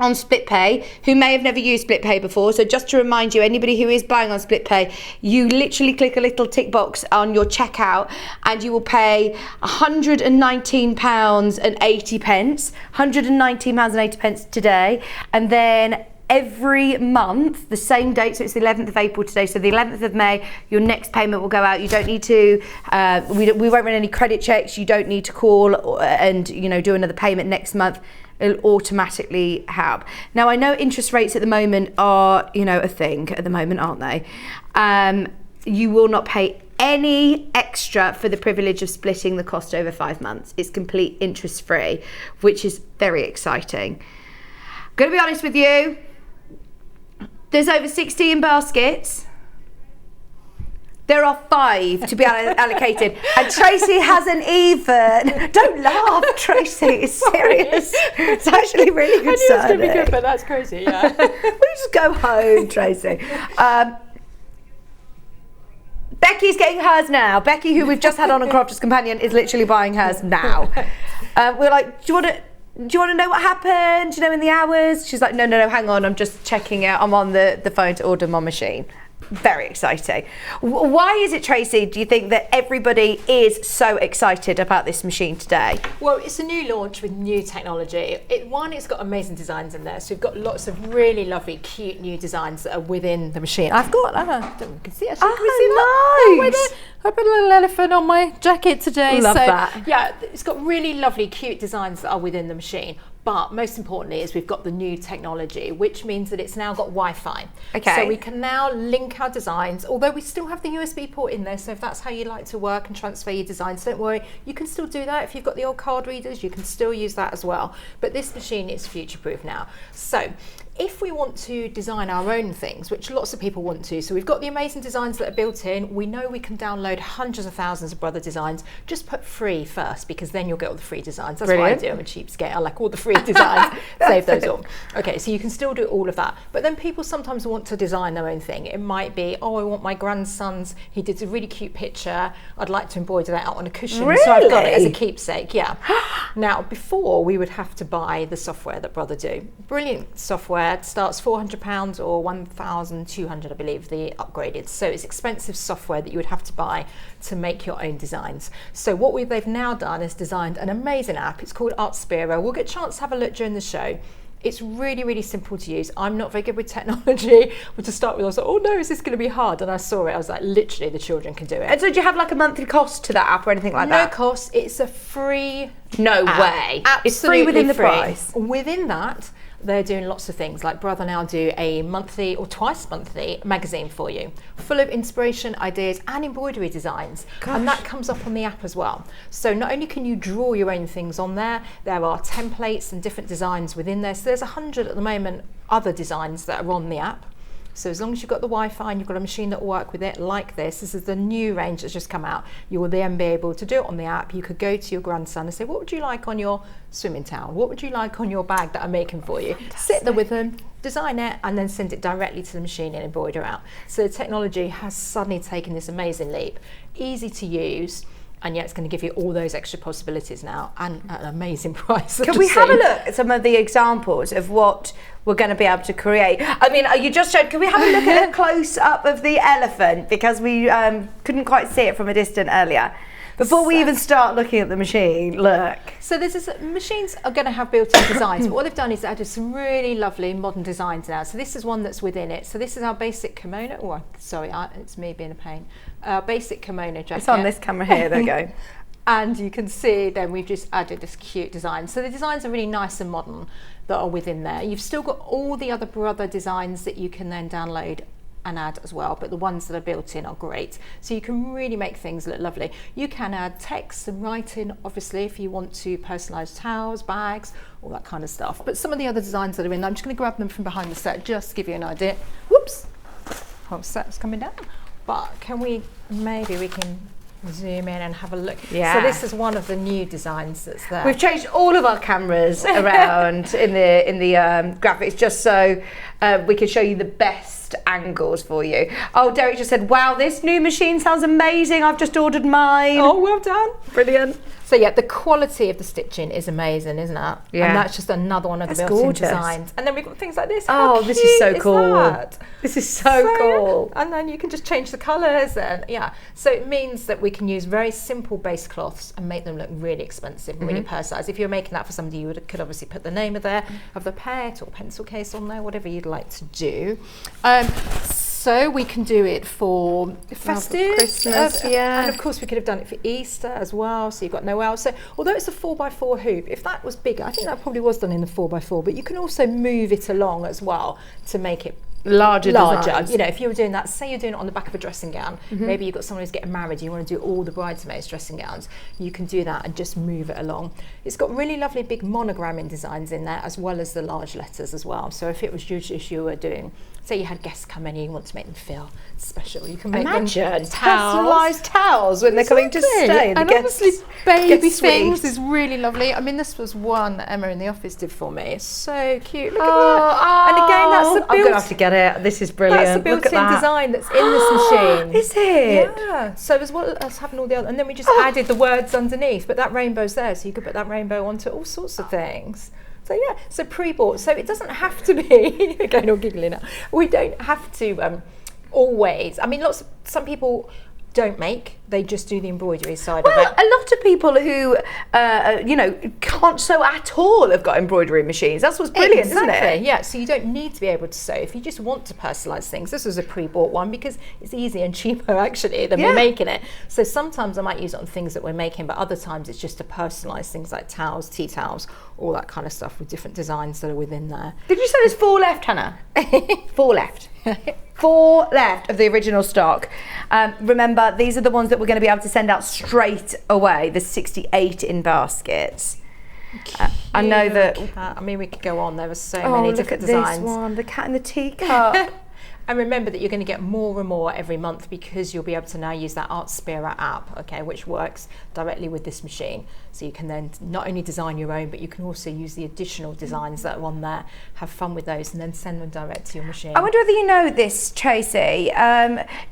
on split pay who may have never used split pay before. So just to remind you, anybody who is buying on split pay, you literally click a little tick box on your checkout and you will pay £119.80, £119.80 today, and then every month, the same date, so it's the 11th of April today, so the 11th of May, your next payment will go out. You don't need to, we won't run any credit checks. You don't need to call and do another payment next month. It'll automatically help. Now, I know interest rates at the moment are, a thing at the moment, aren't they? You will not pay any extra for the privilege of splitting the cost over 5 months. It's complete interest free, which is very exciting. I'm going to be honest with you. There's over 60 in baskets. There are 5 to be allocated, and Tracey hasn't even. Don't laugh, Tracey. It's serious. It's actually really good. I knew it was going to be good, but that's crazy. Yeah. We just go home, Tracey. Becky's getting hers now. Becky, who we've just had on a Crafter's Companion, is literally buying hers now. We're like, do you want to know what happened? In the hours? She's like, no, hang on. I'm just checking it. I'm on the phone to order my machine. Very exciting. Why is it, Tracey, do you think that everybody is so excited about this machine today? Well, it's a new launch with new technology. It's got amazing designs in there. So we've got lots of really lovely, cute new designs that are within the machine. I've got, I don't know if you can see it. Can we see that? Nice. I put a little elephant on my jacket today. Love that. Yeah, it's got really lovely, cute designs that are within the machine. But most importantly is we've got the new technology, which means that it's now got Wi-Fi. Okay. So we can now link our designs, although we still have the USB port in there. So if that's how you like to work and transfer your designs, don't worry, you can still do that. If you've got the old card readers, you can still use that as well. But this machine is future-proof now. So if we want to design our own things, which lots of people want to, so we've got the amazing designs that are built in. We know we can download hundreds of thousands of Brother designs. Just put free first, because then you'll get all the free designs. That's Brilliant. what I do. I'm a cheapskate. I like all the free designs. Save those all. Okay, so you can still do all of that. But then people sometimes want to design their own thing. It might be, oh, I want my grandson's, he did a really cute picture. I'd like to embroider that out on a cushion. Really? So I've got it as a keepsake, yeah. Now, before we would have to buy the software that Brother do. Brilliant software. It starts £400 or £1,200, I believe, the upgraded. So it's expensive software that you would have to buy to make your own designs. So what they've now done is designed an amazing app. It's called Artspiro. We'll get a chance to have a look during the show. It's really, really simple to use. I'm not very good with technology. But to start with, I was like, oh no, is this going to be hard? And I saw it. I was like, literally, the children can do it. And so do you have like a monthly cost to that app or anything like that? No cost. It's a free No app. way. Absolutely It's free within the free. price. Within that, they're doing lots of things. Like Brother now do a monthly or twice monthly magazine for you, full of inspiration, ideas and embroidery designs. Gosh. And that comes up on the app as well. So not only can you draw your own things on there, there are templates and different designs within there. So there's 100 at the moment other designs that are on the app. So as long as you've got the Wi-Fi and you've got a machine that will work with it like this is the new range that's just come out. You will then be able to do it on the app. You could go to your grandson and say, what would you like on your swimming towel? What would you like on your bag that I'm making for you? Fantastic. Sit there with them, design it, and then send it directly to the machine and embroider out. So the technology has suddenly taken this amazing leap. Easy to use. And yet it's going to give you all those extra possibilities now and at an amazing price. Can we have a look at some of the examples of what we're going to be able to create? I mean, you just showed, can we have a look at a close up of the elephant? Because we couldn't quite see it from a distance earlier. Before we even start looking at the machine, look. So machines are going to have built-in designs, but what they've done is added some really lovely modern designs now. So this is one that's within it. So this is our basic kimono. Oh, sorry, it's me being a pain. Our basic kimono jacket. It's on this camera here, there we go. And you can see then we've just added this cute design. So the designs are really nice and modern that are within there. You've still got all the other brother designs that you can then download and add as well, but the ones that are built in are great. So you can really make things look lovely. You can add text and writing, obviously, if you want to personalise towels, bags, all that kind of stuff. But some of the other designs that are in, I'm just going to grab them from behind the set, just to give you an idea. Whoops, whole set's coming down. But maybe we can zoom in and have a look. Yeah. So this is one of the new designs that's there. We've changed all of our cameras around in the graphics just so we can show you the best angles for you. Oh, Derek just said, wow, this new machine sounds amazing. I've just ordered mine. Oh, well done. Brilliant. So yeah, the quality of the stitching is amazing, isn't it? Yeah. And that's just another one of the built-in designs. And then we've got things like this. How this is so cute cool. that? This is so cool. And then you can just change the colours and yeah. So it means that we can use very simple base cloths and make them look really expensive and really personalised. If you're making that for somebody, you could obviously put the name of the pet or pencil case on there, whatever you'd like to do. So we can do it for festive, Christmas, and of course we could have done it for Easter as well. So you've got Noel. So although it's a 4x4 hoop, if that was bigger, I think that probably was done in the 4x4. But you can also move it along as well to make it larger. Designs. You know, if you were doing that, say you're doing it on the back of a dressing gown, maybe you've got someone who's getting married, you want to do all the bridesmaids dressing gowns, you can do that and just move it along. It's got really lovely big monogramming designs in there as well as the large letters as well. So if it was just you were doing, say you had guests come in and you want to make them feel special, you can make them personalised towels when they're coming to stay. And obviously baby things is really lovely. I mean, this was one that Emma in the office did for me. It's so cute. Look at that. And again, that's a I'm going to have to get it. This is brilliant. That's a built-in design that's in this machine. Is it? Yeah. So as well as having all the other, and then we just added the words underneath, but that rainbow's there, so you could put that rainbow onto all sorts of things. So yeah, so pre-bought. So it doesn't have to be, again, all giggling now. We don't have to always, I mean, some people don't make, they just do the embroidery side of it. A lot of people who, can't sew at all have got embroidery machines. That's what's brilliant, isn't it? Yeah, so you don't need to be able to sew. If you just want to personalise things, this was a pre-bought one because it's easier and cheaper actually than we're making it. So sometimes I might use it on things that we're making, but other times it's just to personalise things like towels, tea towels, all that kind of stuff with different designs that are within there. Did you say there's 4 left, Hannah? 4 left. 4 left of the original stock. Remember, these are the ones that we're going to be able to send out straight away, the 68 in baskets. I know that. I mean, we could go on. There were so many different designs. This one, the cat in the teacup. And remember that you're going to get more and more every month because you'll be able to now use that Art Spira app, okay, which works directly with this machine. So you can then not only design your own, but you can also use the additional designs that are on there, have fun with those, and then send them direct to your machine. I wonder whether you know this, Tracey.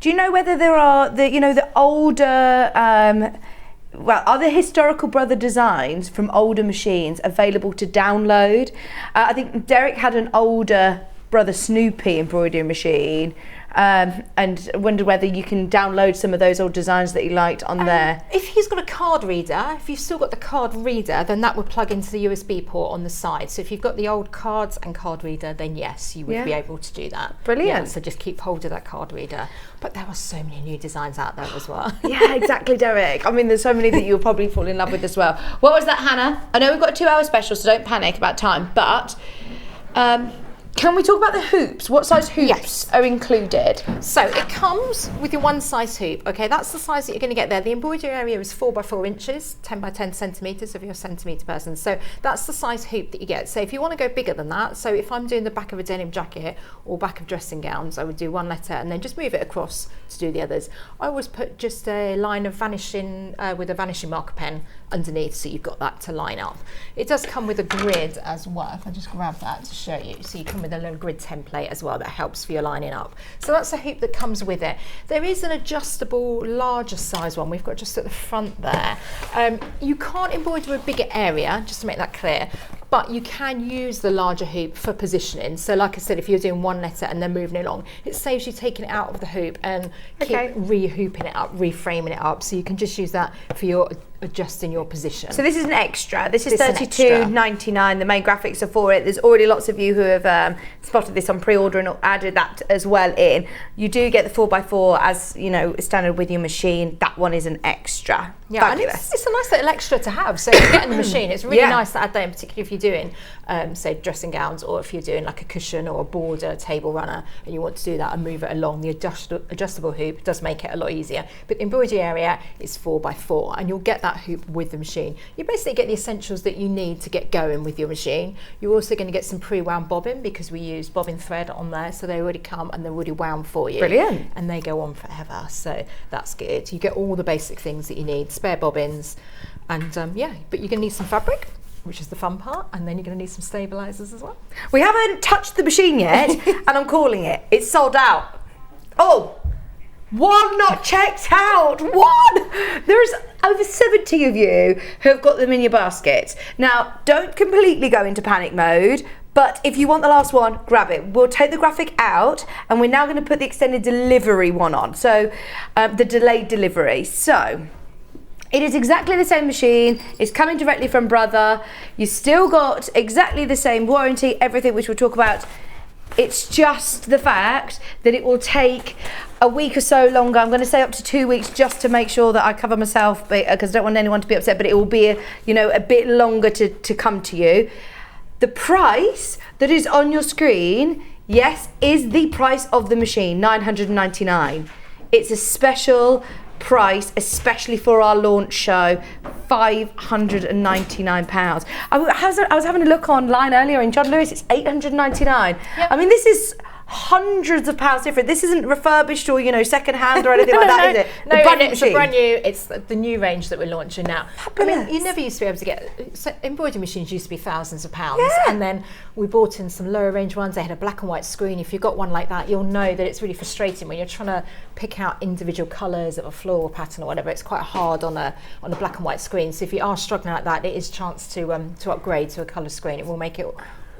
Do you know whether there are the older? Are the historical brother designs from older machines available to download? I think Derek had an older Brother Snoopy embroidery machine, and wonder whether you can download some of those old designs that you liked on there. If he's got a card reader, if you've still got the card reader, then that would plug into the USB port on the side. So if you've got the old cards and card reader, then yes, you would be able to do that. Brilliant. Yeah, so just keep hold of that card reader. But there are so many new designs out there as well. Yeah, exactly, Derek. I mean, there's so many that you'll probably fall in love with as well. What was that, Hannah? I know we've got a 2-hour special, so don't panic about time, but can we talk about the hoops? What size hoops are included? So it comes with your 1 size hoop. Okay, that's the size that you're going to get there. The embroidery area is 4 by 4 inches, 10 by 10 centimetres if you're a centimetre person. So that's the size hoop that you get. So if you want to go bigger than that, so if I'm doing the back of a denim jacket or back of dressing gowns, I would do 1 letter and then just move it across to do the others. I always put just a line of vanishing with a vanishing marker pen underneath, so you've got that to line up. It does come with a grid as well. If I just grab that to show you, so you come with a little grid template as well that helps for your lining up. So that's a hoop that comes with it. There is an adjustable larger size one we've got just at the front there. You can't embroider a bigger area, just to make that clear, but you can use the larger hoop for positioning. So like I said, if you're doing one letter and then moving along, it saves you taking it out of the hoop and keep re-hooping it up, reframing it up. So you can just use that for your adjusting your position. So this is an extra. This is $32.99. The main graphics are for it. There's already lots of you who have spotted this on pre-order and added that as well in. You do get the 4x4 as, you know, standard with your machine. That one is an extra. Yeah, fabulous. And it's a nice little extra to have. So if you get in the machine, it's really nice to add that in, particularly if you're doing, say, dressing gowns, or if you're doing like a cushion or a border table runner and you want to do that and move it along. The adjustable hoop does make it a lot easier. But the embroidery area is 4x4, and you'll get that hoop with the machine. You basically get the essentials that you need to get going with your machine. You're also going to get some pre-wound bobbin, because we use bobbin thread on there, so they already come and they're already wound for you. Brilliant. And they go on forever, so that's good. You get all the basic things that you need, spare bobbins, and but you're going to need some fabric, which is the fun part, and then you're going to need some stabilizers as well. We haven't touched the machine yet, and I'm calling it. It's sold out. Oh, one not checked out. One. There's over 70 of you who have got them in your baskets. Now, don't completely go into panic mode, but if you want the last one, grab it. We'll take the graphic out, and we're now going to put the extended delivery one on. So, the delayed delivery. So, it is exactly the same machine. It's coming directly from Brother. You still got exactly the same warranty, everything, which we'll talk about. It's just the fact that it will take a week or so longer. I'm going to say up to 2 weeks, just to make sure that I cover myself, because I don't want anyone to be upset, but it will be a bit longer to come to you. The price that is on your screen, yes, is the price of the machine, $999. It's a special price, especially for our launch show, £599. I was having a look online earlier in John Lewis, it's $899. Yep. I mean, this is hundreds of pounds different. This isn't refurbished or, second hand or anything like that, is it? No, it's a brand new, it's the new range that we're launching now. Fabulous. I mean, you never used to be able to get, embroidery machines used to be thousands of pounds, and then we bought in some lower range ones. They had a black and white screen. If you've got one like that, you'll know that it's really frustrating when you're trying to pick out individual colours of a floral pattern or whatever. It's quite hard on a black and white screen. So if you are struggling like that, it is a chance to upgrade to a colour screen. It will make it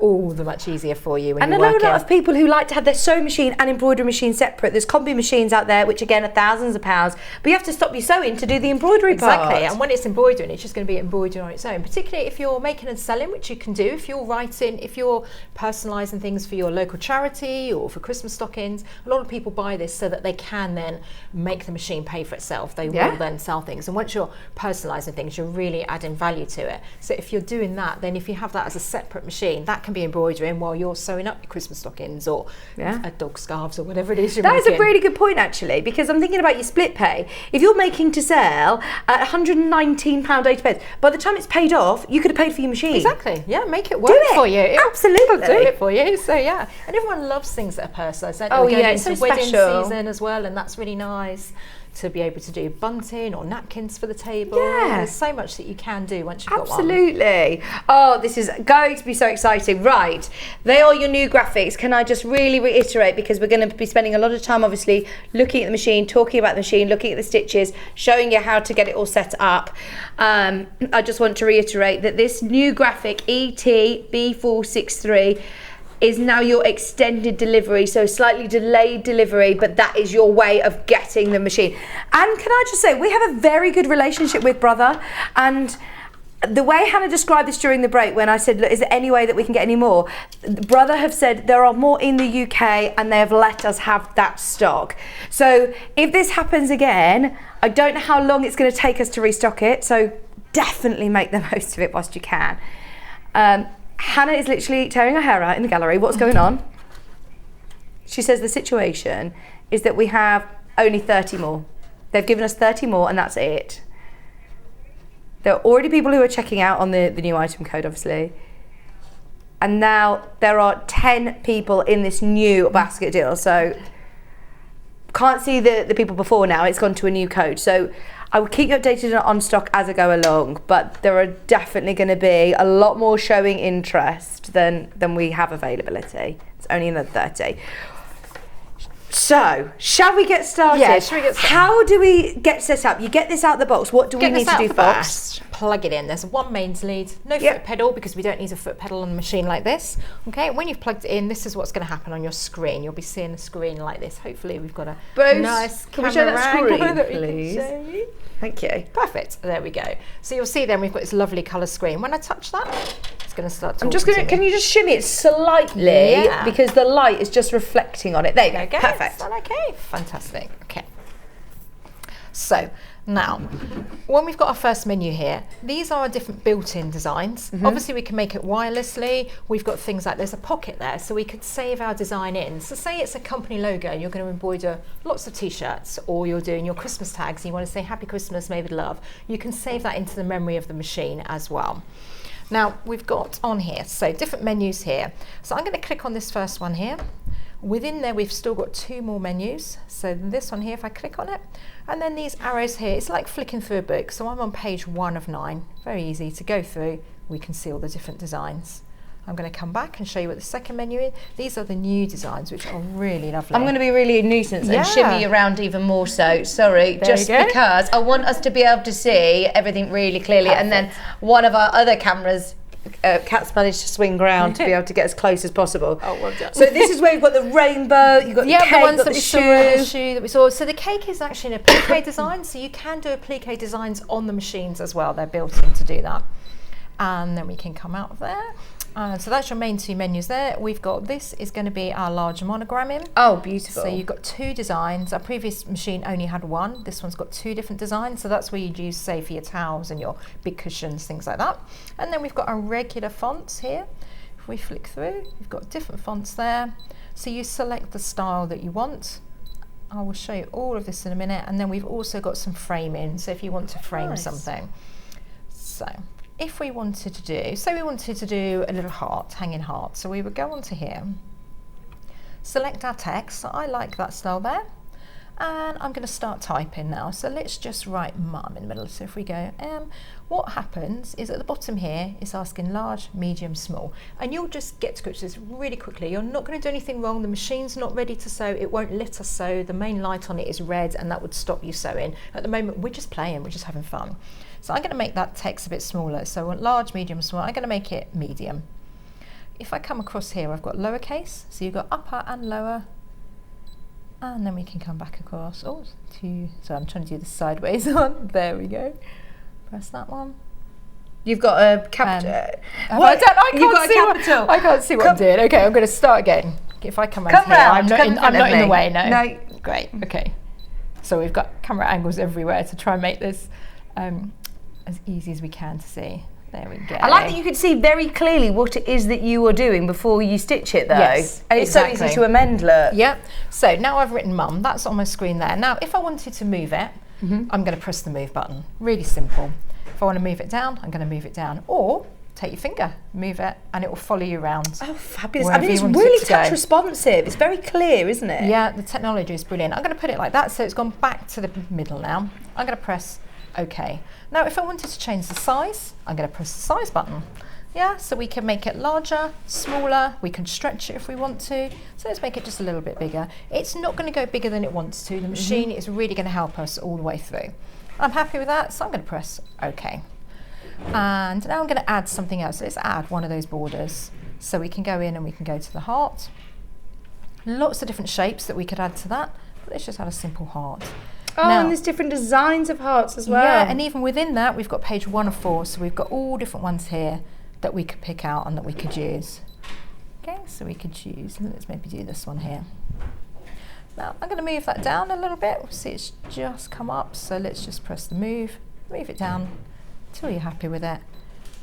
all the much easier for you when and you're I know working. a lot of people who like to have their sewing machine and embroidery machine separate. There's combi machines out there, which again are thousands of pounds, but you have to stop your sewing to do the embroidery part. Exactly, and when it's embroidering, it's just going to be embroidered on its own, particularly if you're making and selling, which you can do, if you're writing, if you're personalising things for your local charity or for Christmas stockings. A lot of people buy this so that they can then make the machine pay for itself. They will then sell things, and once you're personalising things, you're really adding value to it. So if you're doing that, then if you have that as a separate machine, that can be embroidering while you're sewing up your Christmas stockings or dog scarves or whatever it is you're making. That is a really good point, actually, because I'm thinking about your split pay. If you're making to sell at £119.80, by the time it's paid off, you could have paid for your machine. Exactly, yeah, make it work for you. Absolutely. Do it for you, so yeah. And everyone loves things that are personalised, don't they? Oh, We're going it's so into wedding special season as well, and that's really nice to be able to do bunting or napkins for the table. Yeah. There's so much that you can do once you've got one. Absolutely. Oh, this is going to be so exciting. Right, they are your new graphics. Can I just really reiterate, because we're going to be spending a lot of time obviously looking at the machine, talking about the machine, looking at the stitches, showing you how to get it all set up. I just want to reiterate that this new graphic ET-B463 is now your extended delivery, so slightly delayed delivery, but that is your way of getting the machine. And can I just say, we have a very good relationship with Brother, and the way Hannah described this during the break, when I said, look, is there any way that we can get any more? Brother have said there are more in the UK, and they have let us have that stock. So if this happens again, I don't know how long it's going to take us to restock it, so definitely make the most of it whilst you can. Hannah is literally tearing her hair out in the gallery. What's going on? She says the situation is that we have only 30 more. They've given us 30 more, and that's it. There are already people who are checking out on the new item code, obviously. And now there are 10 people in this new basket deal. So can't see the people before now. It's gone to a new code. So I will keep you updated on stock as I go along, but there are definitely going to be a lot more showing interest than we have availability. It's only another 30. So, shall we get started? Yeah, shall we get started? How do we get set up? You get this out the box. What do we need to do first? Plug it in. There's one mains lead, no Yep. foot pedal because we don't need a foot pedal on a machine like this. Okay, when you've plugged it in, this is what's going to happen on your screen. You'll be seeing the screen like this. Hopefully we've got a nice can we show that camera screen, angle that we can please? show you. Thank you. Perfect. There we go. So you'll see then we've got this lovely colour screen. When I touch that, it's going to start talking I'm just going to, me. can you just shimmy it slightly? Yeah. Because the light is just reflecting on it. There you go. Okay, Perfect. is that okay? Fantastic. Okay. So now, when we've got our first menu here, these are our different built-in designs. Obviously, we can make it wirelessly. We've got things like there's a pocket there, so we could save our design in. So say it's a company logo, and you're going to embroider lots of T-shirts, or you're doing your Christmas tags, and you want to say Happy Christmas, May with Love. You can save that into the memory of the machine as well. Now, we've got on here, so different menus here. So I'm going to click on this first one here. Within there, we've still got 2 more menus. So this one here, if I click on it, and then these arrows here, it's like flicking through a book. So I'm on page 1 of 9. Very easy to go through. We can see all the different designs. I'm going to come back and show you what the second menu is. These are the new designs, which are really lovely. I'm going to be really a nuisance and shimmy around even more so. Sorry, There just you go. because I want us to be able to see everything really clearly. And then one of our other cameras, Kat's managed to swing around to be able to get as close as possible. Oh, well done. So this is where you've got the rainbow, you've got the cake, the ones got that the we saw, the shoe. shoe that we saw. So the cake is actually an applique design, so you can do applique designs on the machines as well. They're built in to do that. And then we can come out of there. So that's your main 2 menus there. We've got, this is going to be our large monogramming. Oh, beautiful. So you've got 2 designs. Our previous machine only had 1. This one's got 2 different designs. So that's where you'd use, say, for your towels and your big cushions, things like that. And then we've got our regular fonts here. If we flick through, you've got different fonts there. So you select the style that you want. I will show you all of this in a minute. And then we've also got some framing. So if you want to frame something. So if we wanted to do, say we wanted to do a little heart, hanging heart. So we would go onto here, select our text. So I like that style there. And I'm going to start typing now. So let's just write mum in the middle. So if we go what happens is at the bottom here, it's asking large, medium, small. And you'll just get to grips with this really quickly. You're not going to do anything wrong. The machine's not ready to sew. It won't let us sew. The main light on it is red and that would stop you sewing. At the moment, we're just playing. We're just having fun. So I'm going to make that text a bit smaller. So large, medium, small. I'm going to make it medium. If I come across here, I've got lowercase. So you've got upper and lower. And then we can come back across. So I'm trying to do this sideways on. There we go. Press that one. You've got a capital. I can't see what I'm doing. Okay, I'm going to start again. If I come around here, I'm not in the way. No. Great. Okay. So we've got camera angles everywhere to try and make this as easy as we can to see. There we go. I like that you can see very clearly what it is that you are doing before you stitch it though. Yes, and it's so easy to amend, look. Yep. So now I've written mum, that's on my screen there. Now if I wanted to move it, I'm going to press the move button. Really simple. If I want to move it down, I'm going to move it down. Or take your finger, move it, and it will follow you around. Oh, fabulous. I mean, it's really touch responsive. It's very clear, isn't it? Yeah, the technology is brilliant. I'm going to put it like that, so it's gone back to the middle now. I'm going to press OK. Now, if I wanted to change the size, I'm going to press the size button. Yeah, so we can make it larger, smaller, we can stretch it if we want to. So let's make it just a little bit bigger. It's not going to go bigger than it wants to. The machine is really going to help us all the way through. I'm happy with that, so I'm going to press OK. And now I'm going to add something else. Let's add one of those borders. So we can go in and we can go to the heart. Lots of different shapes that we could add to that. But let's just add a simple heart. Oh, now, and there's different designs of hearts as well. Yeah, and even within that, we've got page 1 of 4. So we've got all different ones here that we could pick out and that we could use. Okay, so we could choose. Let's maybe do this one here. Now, I'm going to move that down a little bit. We'll see it's just come up. So let's just press the move it down until you're happy with it,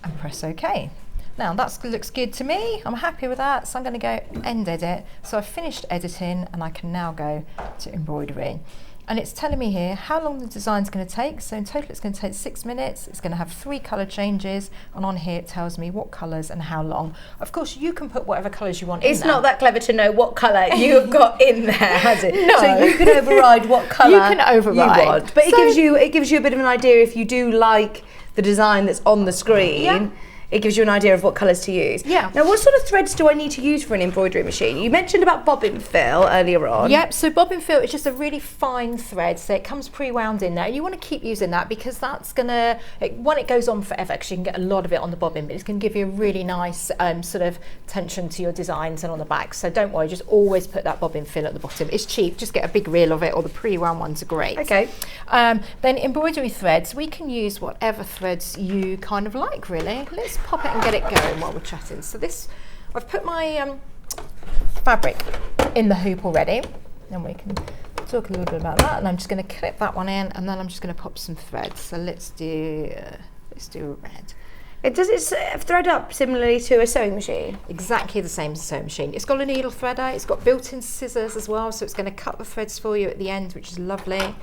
and press OK. Now, that looks good to me. I'm happy with that. So I'm going to go end edit. So I've finished editing, and I can now go to embroidery. And it's telling me here how long the design's going to take. So in total, it's going to take 6 minutes. It's going to have 3 colour changes. And on here, it tells me what colours and how long. Of course, you can put whatever colours you want in there. It's not that clever to know what colour you have got in there, has it? No. So you can override what colour you can override. You want. But it gives you a bit of an idea if you do like the design that's on the screen. Yeah. it gives you an idea of what colours to use. Yeah. Now, what sort of threads do I need to use for an embroidery machine? You mentioned about bobbin fill earlier on. Yep, so bobbin fill is just a really fine thread, so it comes pre-wound in there. You want to keep using that because that's going to, it goes on forever because you can get a lot of it on the bobbin, but it's going to give you a really nice sort of tension to your designs and on the back. So don't worry, just always put that bobbin fill at the bottom. It's cheap, just get a big reel of it, or the pre-wound ones are great. Okay. Then embroidery threads, we can use whatever threads you kind of like, really. Let's pop it and get it going while we're chatting. So this, I've put my fabric in the hoop already, and we can talk a little bit about that. And I'm just going to clip that one in, and then I'm just going to pop some threads. So let's do red. Does it thread up similarly to a sewing machine? Exactly the same as a sewing machine. It's got a needle threader, it's got built-in scissors as well, so it's going to cut the threads for you at the end, which is lovely.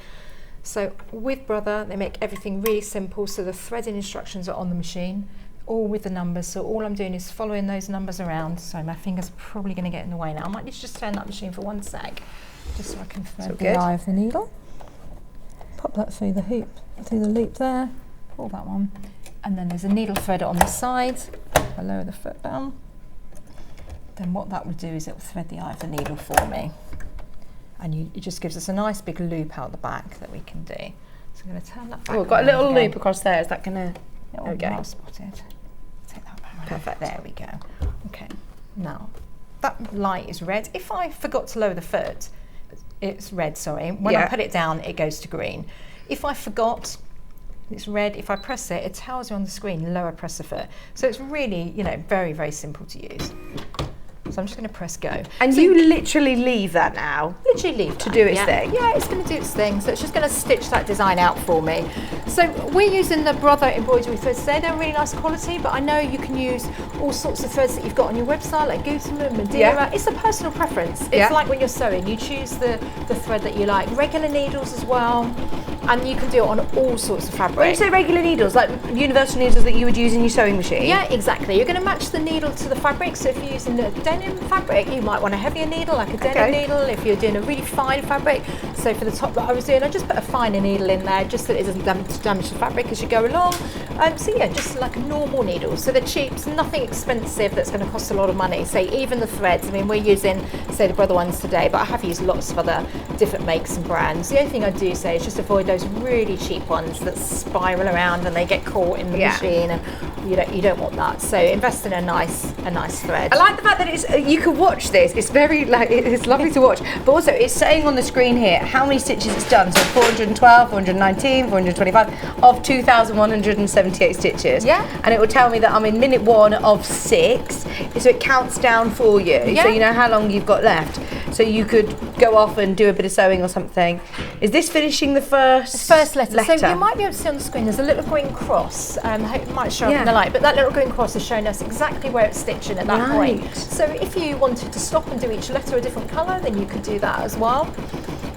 So with Brother, they make everything really simple, so the threading instructions are on the machine, all with the numbers, so all I'm doing is following those numbers around. So my finger's probably going to get in the way now. I might need to just turn that machine for 1 sec, just so I can thread the eye of the needle. Pop that through the hoop, through the loop there, pull that one. And then there's a needle threader on the side. I lower the foot down. Then what that will do is it will thread the eye of the needle for me. And it just gives us a nice big loop out the back that we can do. So I'm going to turn that back. Oh, we've got a little loop across there. Is that going to... There we go. Spotted. Take that back. Perfect. There we go. Okay. Now, that light is red. If I forgot to lower the foot, it's red, sorry. When I put it down, it goes to green. If I forgot, it's red. If I press it, it tells you on the screen, lower press the foot. So it's really, very, very simple to use. So I'm just going to press go. And so you literally leave that now? Literally leave to do its thing? Yeah, it's going to do its thing. So it's just going to stitch that design out for me. So we're using the Brother embroidery threads today. They're really nice quality, but I know you can use all sorts of threads that you've got on your website, like Gutenberg, Madeira. Yeah. It's a personal preference. It's like when you're sewing, you choose the thread that you like. Regular needles as well, and you can do it on all sorts of fabric. When you say regular needles, like universal needles that you would use in your sewing machine? Yeah, exactly. You're going to match the needle to the fabric. So if you're using the denim fabric, you might want a heavier needle, like a denim needle. If you're doing a really fine fabric, so for the top that I was doing, I just put a finer needle in there just so it doesn't damage the fabric as you go along. So yeah, just like a normal needle. So they're cheap, it's nothing expensive that's going to cost a lot of money. So even the threads, I mean, we're using, say, the Brother ones today, but I have used lots of other different makes and brands. The only thing I do say is just avoid those really cheap ones that spiral around and they get caught in the machine, and you don't want that. So invest in a nice thread. I like the fact that it's you can watch this. It's very it's lovely to watch, but also it's saying on the screen here how many stitches it's done. So 412, 419, 425 of 2,178 stitches. Yeah. And it will tell me that I'm in minute 1 of 6. So it counts down for you. Yeah. So you know how long you've got left. So you could go off and do a bit of sewing or something. Is this finishing the first letter? So you might be able to see on the screen there's a little green cross. I hope it might show up in the light, but that little green cross is showing us exactly where it's stitching at that point. So if you wanted to stop and do each letter a different colour, then you could do that as well.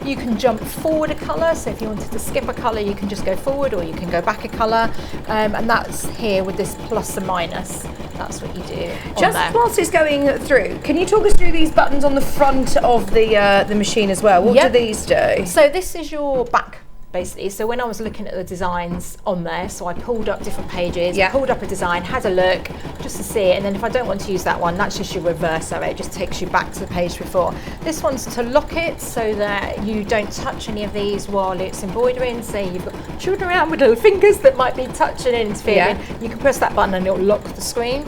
You can jump forward a colour, so if you wanted to skip a colour, you can just go forward, or you can go back a colour, and that's here with this plus and minus. That's what you do. Just whilst it's going through, can you talk us through these buttons on the front of the machine as well? What do these do? So this is your back, basically. So when I was looking at the designs on there, so I pulled up different pages, pulled up a design, had a look just to see it, and then if I don't want to use that one, that's just your reverse arrow. It just takes you back to the page before. This one's to lock it so that you don't touch any of these while it's embroidering. Say you've got children around with little fingers that might be touching and interfering, you can press that button and it'll lock the screen.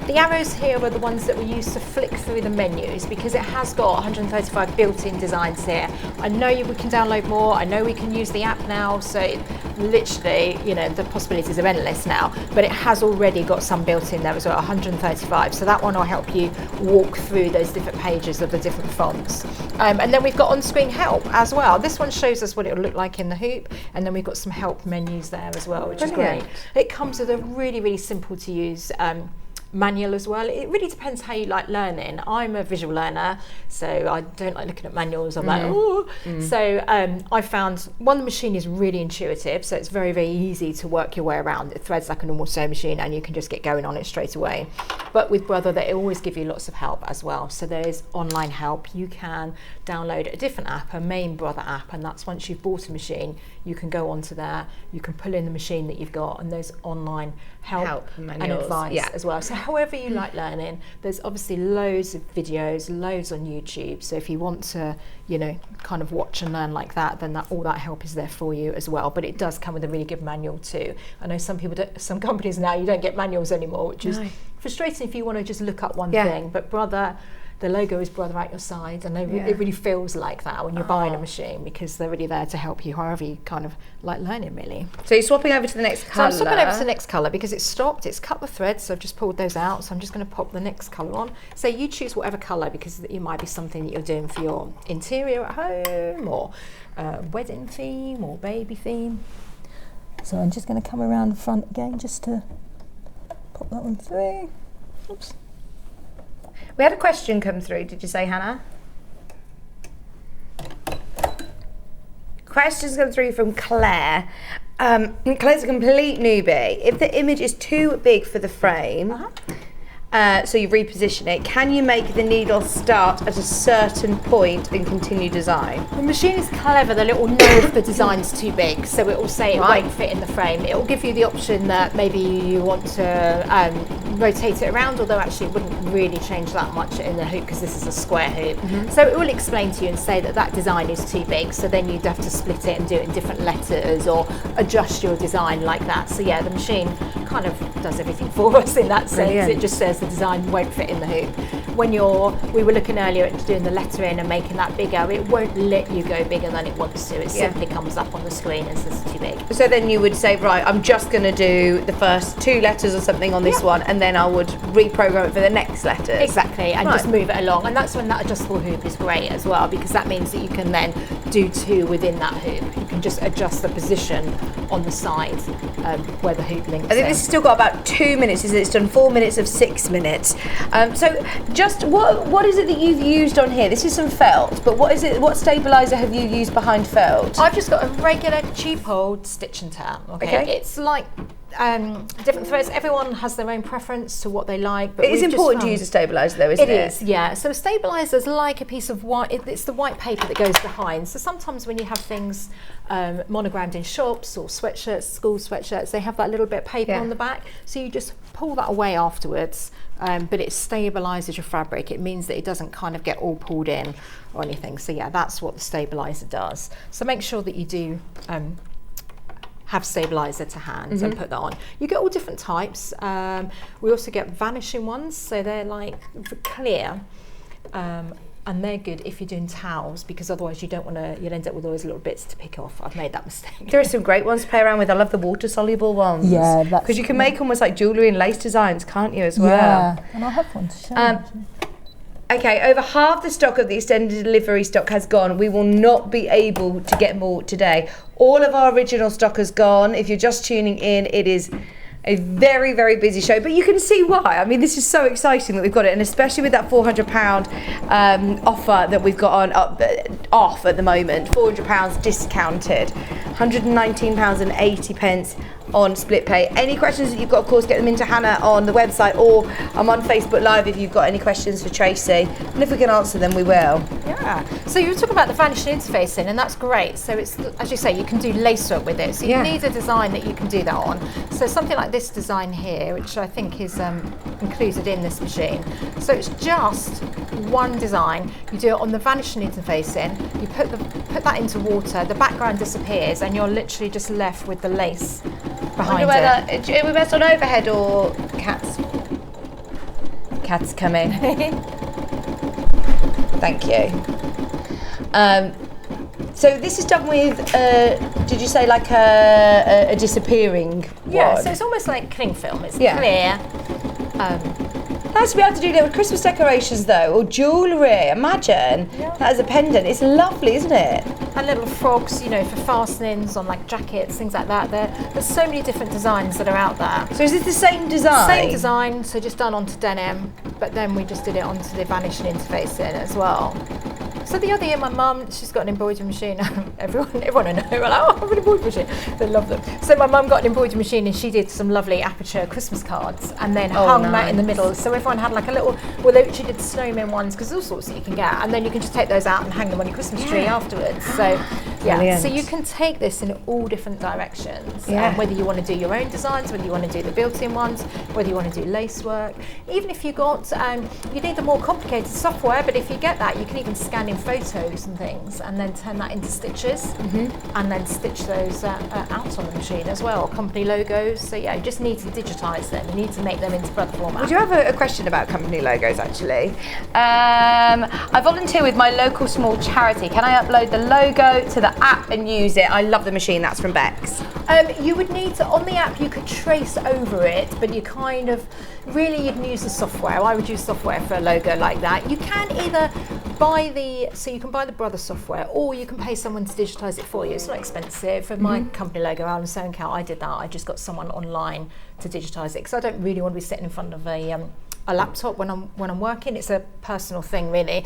The arrows here are the ones that we use to flick through the menus because it has got 135 built-in designs here. I know we can download more, I know we can use the app now, so literally, the possibilities are endless now, but it has already got some built in there as well, 135. So that one will help you walk through those different pages of the different fonts. And then we've got on-screen help as well. This one shows us what it will look like in the hoop, and then we've got some help menus there as well, which is great. It comes with a really, really simple to use manual as well. It really depends how you like learning. I'm a visual learner, so I don't like looking at manuals. I'm like, oh. So I found the machine is really intuitive, so it's very, very easy to work your way around. It threads like a normal sewing machine and you can just get going on it straight away. But with Brother, they always give you lots of help as well. So there is online help. You can download a different app, a main Brother app, and that's once you've bought a machine, you can go onto there, you can pull in the machine that you've got, and there's online help and manuals, advice as well. So however you like learning, there's obviously loads of videos, loads on YouTube. So if you want to, you know, kind of watch and learn like that, then all that help is there for you as well. But it does come with a really good manual too. I know some companies now, you don't get manuals anymore, which is frustrating if you want to just look up one thing. But Brother, the logo is Brother at your side, and it really feels like that when you're buying a machine, because they're really there to help you however you kind of like learning, really. So you're swapping over to the next colour. So I'm swapping over to the next colour because it's stopped, it's cut the threads, so I've just pulled those out. So I'm just going to pop the next colour on. So you choose whatever colour, because it might be something that you're doing for your interior at home, or wedding theme, or baby theme. So I'm just going to come around the front again just to pop that one through. Oops. We had a question come through, did you say, Hannah? Questions come through from Claire. Claire's a complete newbie. If the image is too big for the frame, so you reposition it, can you make the needle start at a certain point and continue design? The machine is clever, that it will know if the design's too big, so it will say it won't fit in the frame. It will give you the option that maybe you want to rotate it around, although actually it wouldn't really change that much in the hoop because this is a square hoop. So it will explain to you and say that that design is too big, so then you'd have to split it and do it in different letters or adjust your design like that. So yeah, the machine kind of does everything for us in that sense. Brilliant. It just says the design won't fit in the hoop. When we were looking earlier at doing the lettering and making that bigger, it won't let you go bigger than it wants to. It simply comes up on the screen and says too big. So then you would say, right, I'm just going to do the first 2 letters or something on this one, and then I would reprogram it for the next letters. Exactly, and just move it along. And that's when that adjustable hoop is great as well, because that means that you can then do 2 within that hoop. You can just adjust the position on the side where the hoop links. I think this has still got about 2 minutes. It's done 4 minutes of 6 minutes. So just what is it that you've used on here? This is some felt, but what is it? What stabiliser have you used behind felt? I've just got a regular cheap old stitch and tap. Okay. It's like different threads. Everyone has their own preference to what they like. But it is important to use a stabiliser though, isn't it? It is, yeah. So a stabiliser is like a piece of white, it's the white paper that goes behind. So sometimes when you have things monogrammed in shops or sweatshirts, school sweatshirts, they have that little bit of paper on the back. So you just pull that away afterwards, but it stabilises your fabric. It means that it doesn't kind of get all pulled in or anything. So yeah, that's what the stabiliser does. So make sure that you do have stabiliser to hand and put that on. You get all different types. We also get vanishing ones, so they're like clear, and they're good if you're doing towels, because otherwise you'll end up with all those little bits to pick off. I've made that mistake. There are some great ones to play around with. I love the water soluble ones. Yeah, because you can make almost like jewellery and lace designs, can't you, as well? Yeah, and I have one to show. Okay, over half the stock of the extended delivery stock has gone. We will not be able to get more today. All of our original stock has gone. If you're just tuning in, it is a very, very busy show, but you can see why. I mean, this is so exciting that we've got it, and especially with that £400 offer that we've got on off at the moment, £400 discounted, £119.80 on split pay. Any questions that you've got, of course, get them into Hannah on the website, or I'm on Facebook Live if you've got any questions for Tracey, and if we can answer them, we will. Yeah. So you were talking about the vanishing interfacing, and that's great. So it's, as you say, you can do lacework with it. So you need a design that you can do that on. So something like this design here, which I think is included in this machine. So it's just one design. You do it on the vanishing interfacing. You put that into water. The background disappears, and you're literally just left with the lace behind it. Are we best on overhead or cats? Cats come in. Thank you. So this is done with, did you say like a disappearing one? Yeah, so it's almost like cling film. It's clear. Nice to be able to do that with Christmas decorations though, or jewellery. Imagine that as a pendant. It's lovely, isn't it? And little frogs, you know, for fastenings on like jackets, things like that. There's so many different designs that are out there. So is this the same design? Same design, so just done onto denim, but then we just did it onto the vanishing interfacing as well. So the other year, my mum, she's got an embroidery machine. everyone I know, we're like, oh, I have an embroidery machine. They love them. So my mum got an embroidery machine, and she did some lovely aperture Christmas cards, and then hung that in the middle. So everyone had like a little. Well, she did snowman ones because there's all sorts that you can get, and then you can just take those out and hang them on your Christmas tree afterwards. So Brilliant. so you can take this in all different directions. Whether you want to do your own designs, whether you want to do the built-in ones, whether you want to do lace work. Even if you got, you need the more complicated software, but if you get that, you can even scan in photos and things, and then turn that into stitches, and then stitch those out on the machine as well. Company logos. So yeah, you just need to digitise them. You need to make them into brother format. We do have a question about company logos, actually. I volunteer with my local small charity. Can I upload the logo to the app and use it? I love the machine. That's from Bex. You would need to, on the app, you could trace over it, but you kind of, really you'd use the software. I would use software for a logo like that. You can either buy you can buy the brother software, or you can pay someone to digitise it for you. It's not expensive. For my company logo, Alan Sewing Count, I did that. I just got someone online to digitise it, because I don't really want to be sitting in front of a laptop when I'm working. It's a personal thing, really.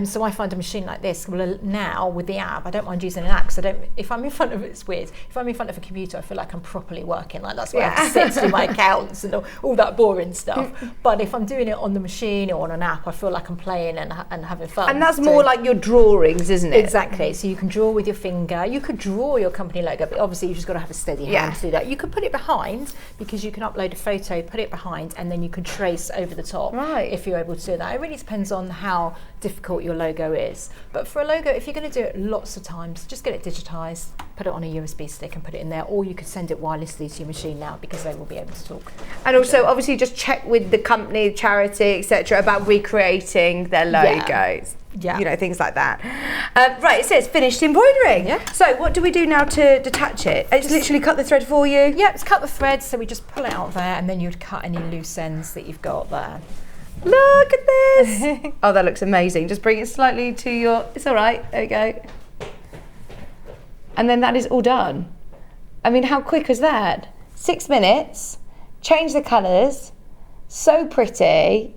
So I find a machine like this, well, now with the app, I don't mind using an app, because if I'm in front of, it's weird, if I'm in front of a computer, I feel like I'm properly working. Like that's where I have to sit to do my accounts and all that boring stuff. But if I'm doing it on the machine or on an app, I feel like I'm playing and having fun. And that's more like your drawings, isn't it? Exactly. So you can draw with your finger. You could draw your company logo, but obviously you've just got to have a steady hand to do that. You could put it behind, because you can upload a photo, put it behind, and then you can trace over the top. Right. If you're able to do that. It really depends on how difficult your logo is. But for a logo, if you're going to do it lots of times, just get it digitized, put it on a USB stick and put it in there, or you could send it wirelessly to your machine now, because they will be able to talk. And also, obviously, just check with the company, charity, etc., about recreating their logos. Yeah. You know, things like that. Right, it says finished embroidering. Yeah. So what do we do now to detach it? It's literally cut the thread for you? Yeah, it's cut the thread, so we just pull it out there, and then you'd cut any loose ends that you've got there. Look at this. Oh, that looks amazing. Just bring it slightly to your, it's all right, there we go. And then that is all done. I mean, how quick is that? 6 minutes, change the colours, so pretty.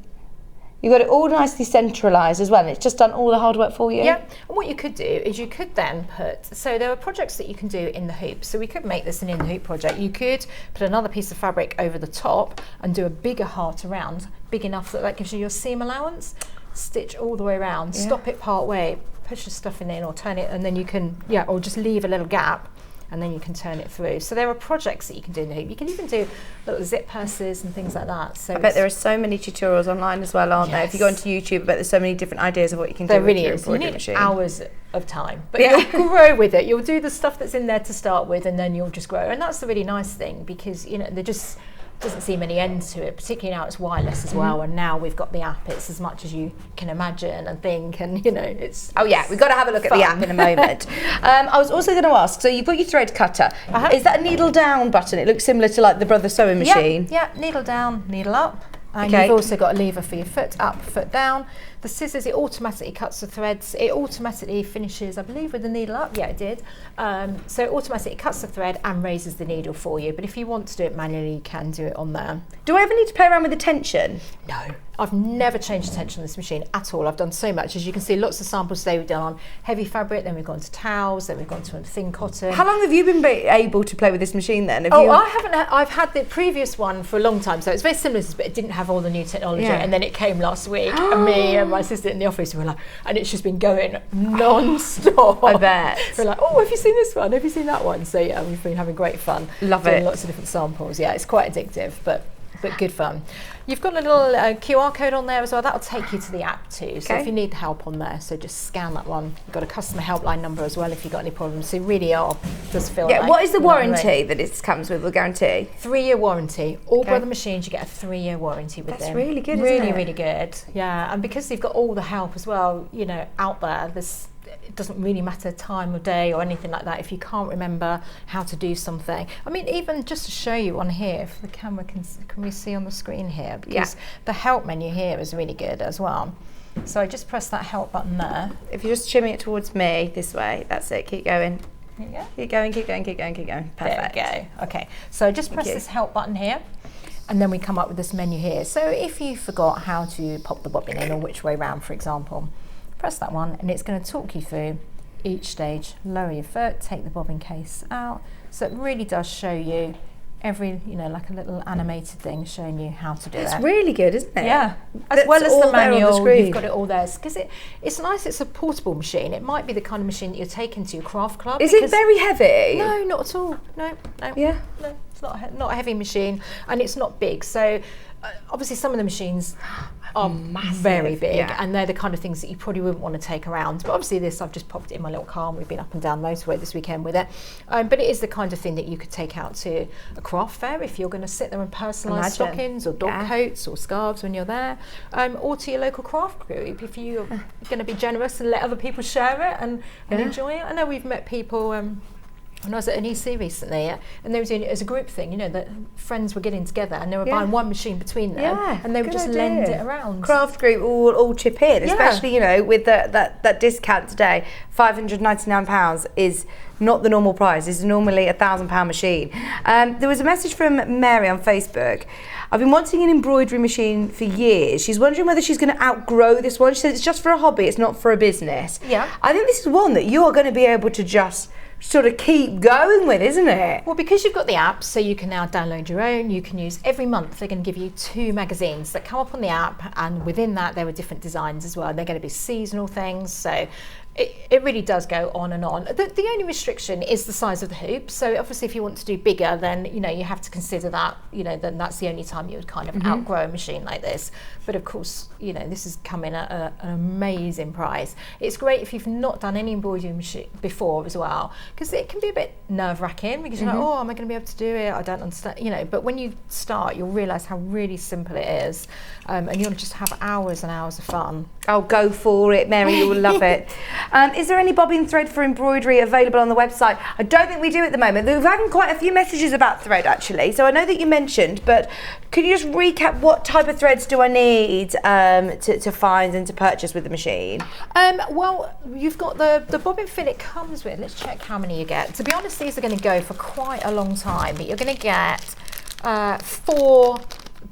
You've got it all nicely centralised as well, and it's just done all the hard work for you. Yeah, and what you could do is you could then so there are projects that you can do in the hoop. So we could make this an in the hoop project. You could put another piece of fabric over the top and do a bigger heart around, big enough that gives you your seam allowance. Stitch all the way around, stop it part way, push your stuff in, or turn it, and then you can, or just leave a little gap, and then you can turn it through. So there are projects that you can do in the hoop. You can even do little zip purses and things like that. So I bet there are so many tutorials online as well, aren't there? If you go onto YouTube, I bet there's so many different ideas of what you can do with your embroidery machine. Hours of time, but you'll grow with it. You'll do the stuff that's in there to start with, and then you'll just grow. And that's the really nice thing, because there just doesn't seem any end to it, particularly now it's wireless as well, and now we've got the app. It's as much as you can imagine and think, and it's we've got to have a look at the app in a moment. I was also going to ask, so you put your thread cutter, is that a needle down button? It looks similar to like the Brother sewing machine. Yeah, needle down, needle up, and you've also got a lever for your foot up, foot down. The scissors, it automatically cuts the threads. It automatically finishes, I believe, with the needle up. Yeah, it did. So it automatically cuts the thread and raises the needle for you. But if you want to do it manually, you can do it on there. Do I ever need to play around with the tension? No. I've never changed the tension on this machine at all. I've done so much. As you can see, lots of samples today we've done on heavy fabric, then we've gone to towels, then we've gone to thin cotton. How long have you been able to play with this machine then? I haven't. I've had the previous one for a long time, so it's very similar to this, but it didn't have all the new technology. And then it came last week, and me and my assistant in the office were like, and it's just been going non-stop. I bet. We're like, oh, have you seen this one? Have you seen that one? So yeah, we've been having great fun. Love doing it. Lots of different samples. Yeah, it's quite addictive, but good fun. You've got a little QR code on there as well. That'll take you to the app too. So if you need help on there, so just scan that one. You've got a customer helpline number as well if you've got any problems. So really does feel like... what is the warranty that it comes with, the guarantee? 3-year warranty. All Brother machines, you get a 3-year warranty with them. That's really good, really, isn't it? really good. Yeah, and because they've got all the help as well, out there, it doesn't really matter time of day or anything like that if you can't remember how to do something. I mean, even just to show you on here, if the camera can we see on the screen here, because the help menu here is really good as well. So I just press that help button there. If you just shimmy it towards me this way, that's it, keep going. There you go. Keep going, keep going, keep going, keep going. Perfect. There we go. Okay, so just press this help button here, and then we come up with this menu here. So if you forgot how to pop the bobbin in, or which way round, for example, press that one, and it's going to talk you through each stage. Lower your foot, take the bobbin case out. So it really does show you every, like a little animated thing showing you how to do it. It's really good, isn't it? Yeah, as well as the manual, you've got it all there. Because it's nice, it's a portable machine. It might be the kind of machine that you're taking to your craft club. Is it very heavy? No, not at all. No. Yeah. No, it's not a heavy machine, and it's not big. So obviously some of the machines are massive, very big, and they're the kind of things that you probably wouldn't want to take around. But obviously this, I've just popped it in my little car, and we've been up and down the motorway this weekend with it. But it is the kind of thing that you could take out to a craft fair if you're going to sit there and personalise stockings or dog coats or scarves when you're there, or to your local craft group if you're going to be generous and let other people share it and enjoy it. I know we've met people when I was at an EC recently, and they were doing it as a group thing, that friends were getting together and they were buying one machine between them, and they would just lend it around. Craft group all chip in, especially with that discount today. £599 is not the normal price. It's normally a £1,000 machine. There was a message from Mary on Facebook. I've been wanting an embroidery machine for years. She's wondering whether she's going to outgrow this one. She said it's just for a hobby, it's not for a business. Yeah. I think this is one that you're going to be able to just sort of keep going with, isn't it? Well, because you've got the app, so you can now download your own. You can use every month. They're going to give you 2 magazines that come up on the app, and within that there are different designs as well. They're going to be seasonal things, so it really does go on and on. The only restriction is the size of the hoop. So obviously if you want to do bigger, then you have to consider that, then that's the only time you would kind of outgrow a machine like this. But of course, this is coming at an amazing price. It's great if you've not done any embroidery machine before as well, because it can be a bit nerve-wracking because you're like, oh, am I going to be able to do it? I don't understand, but when you start, you'll realise how really simple it is, and you'll just have hours and hours of fun. Oh, go for it, Mary, you will love it. Is there any bobbin thread for embroidery available on the website? I don't think we do at the moment. We've had quite a few messages about thread actually, so I know that you mentioned, but could you just recap what type of threads do I need to find and to purchase with the machine? Well, you've got the bobbin fill it comes with. Let's check how many you get. To be honest, these are going to go for quite a long time, but you're going to get 4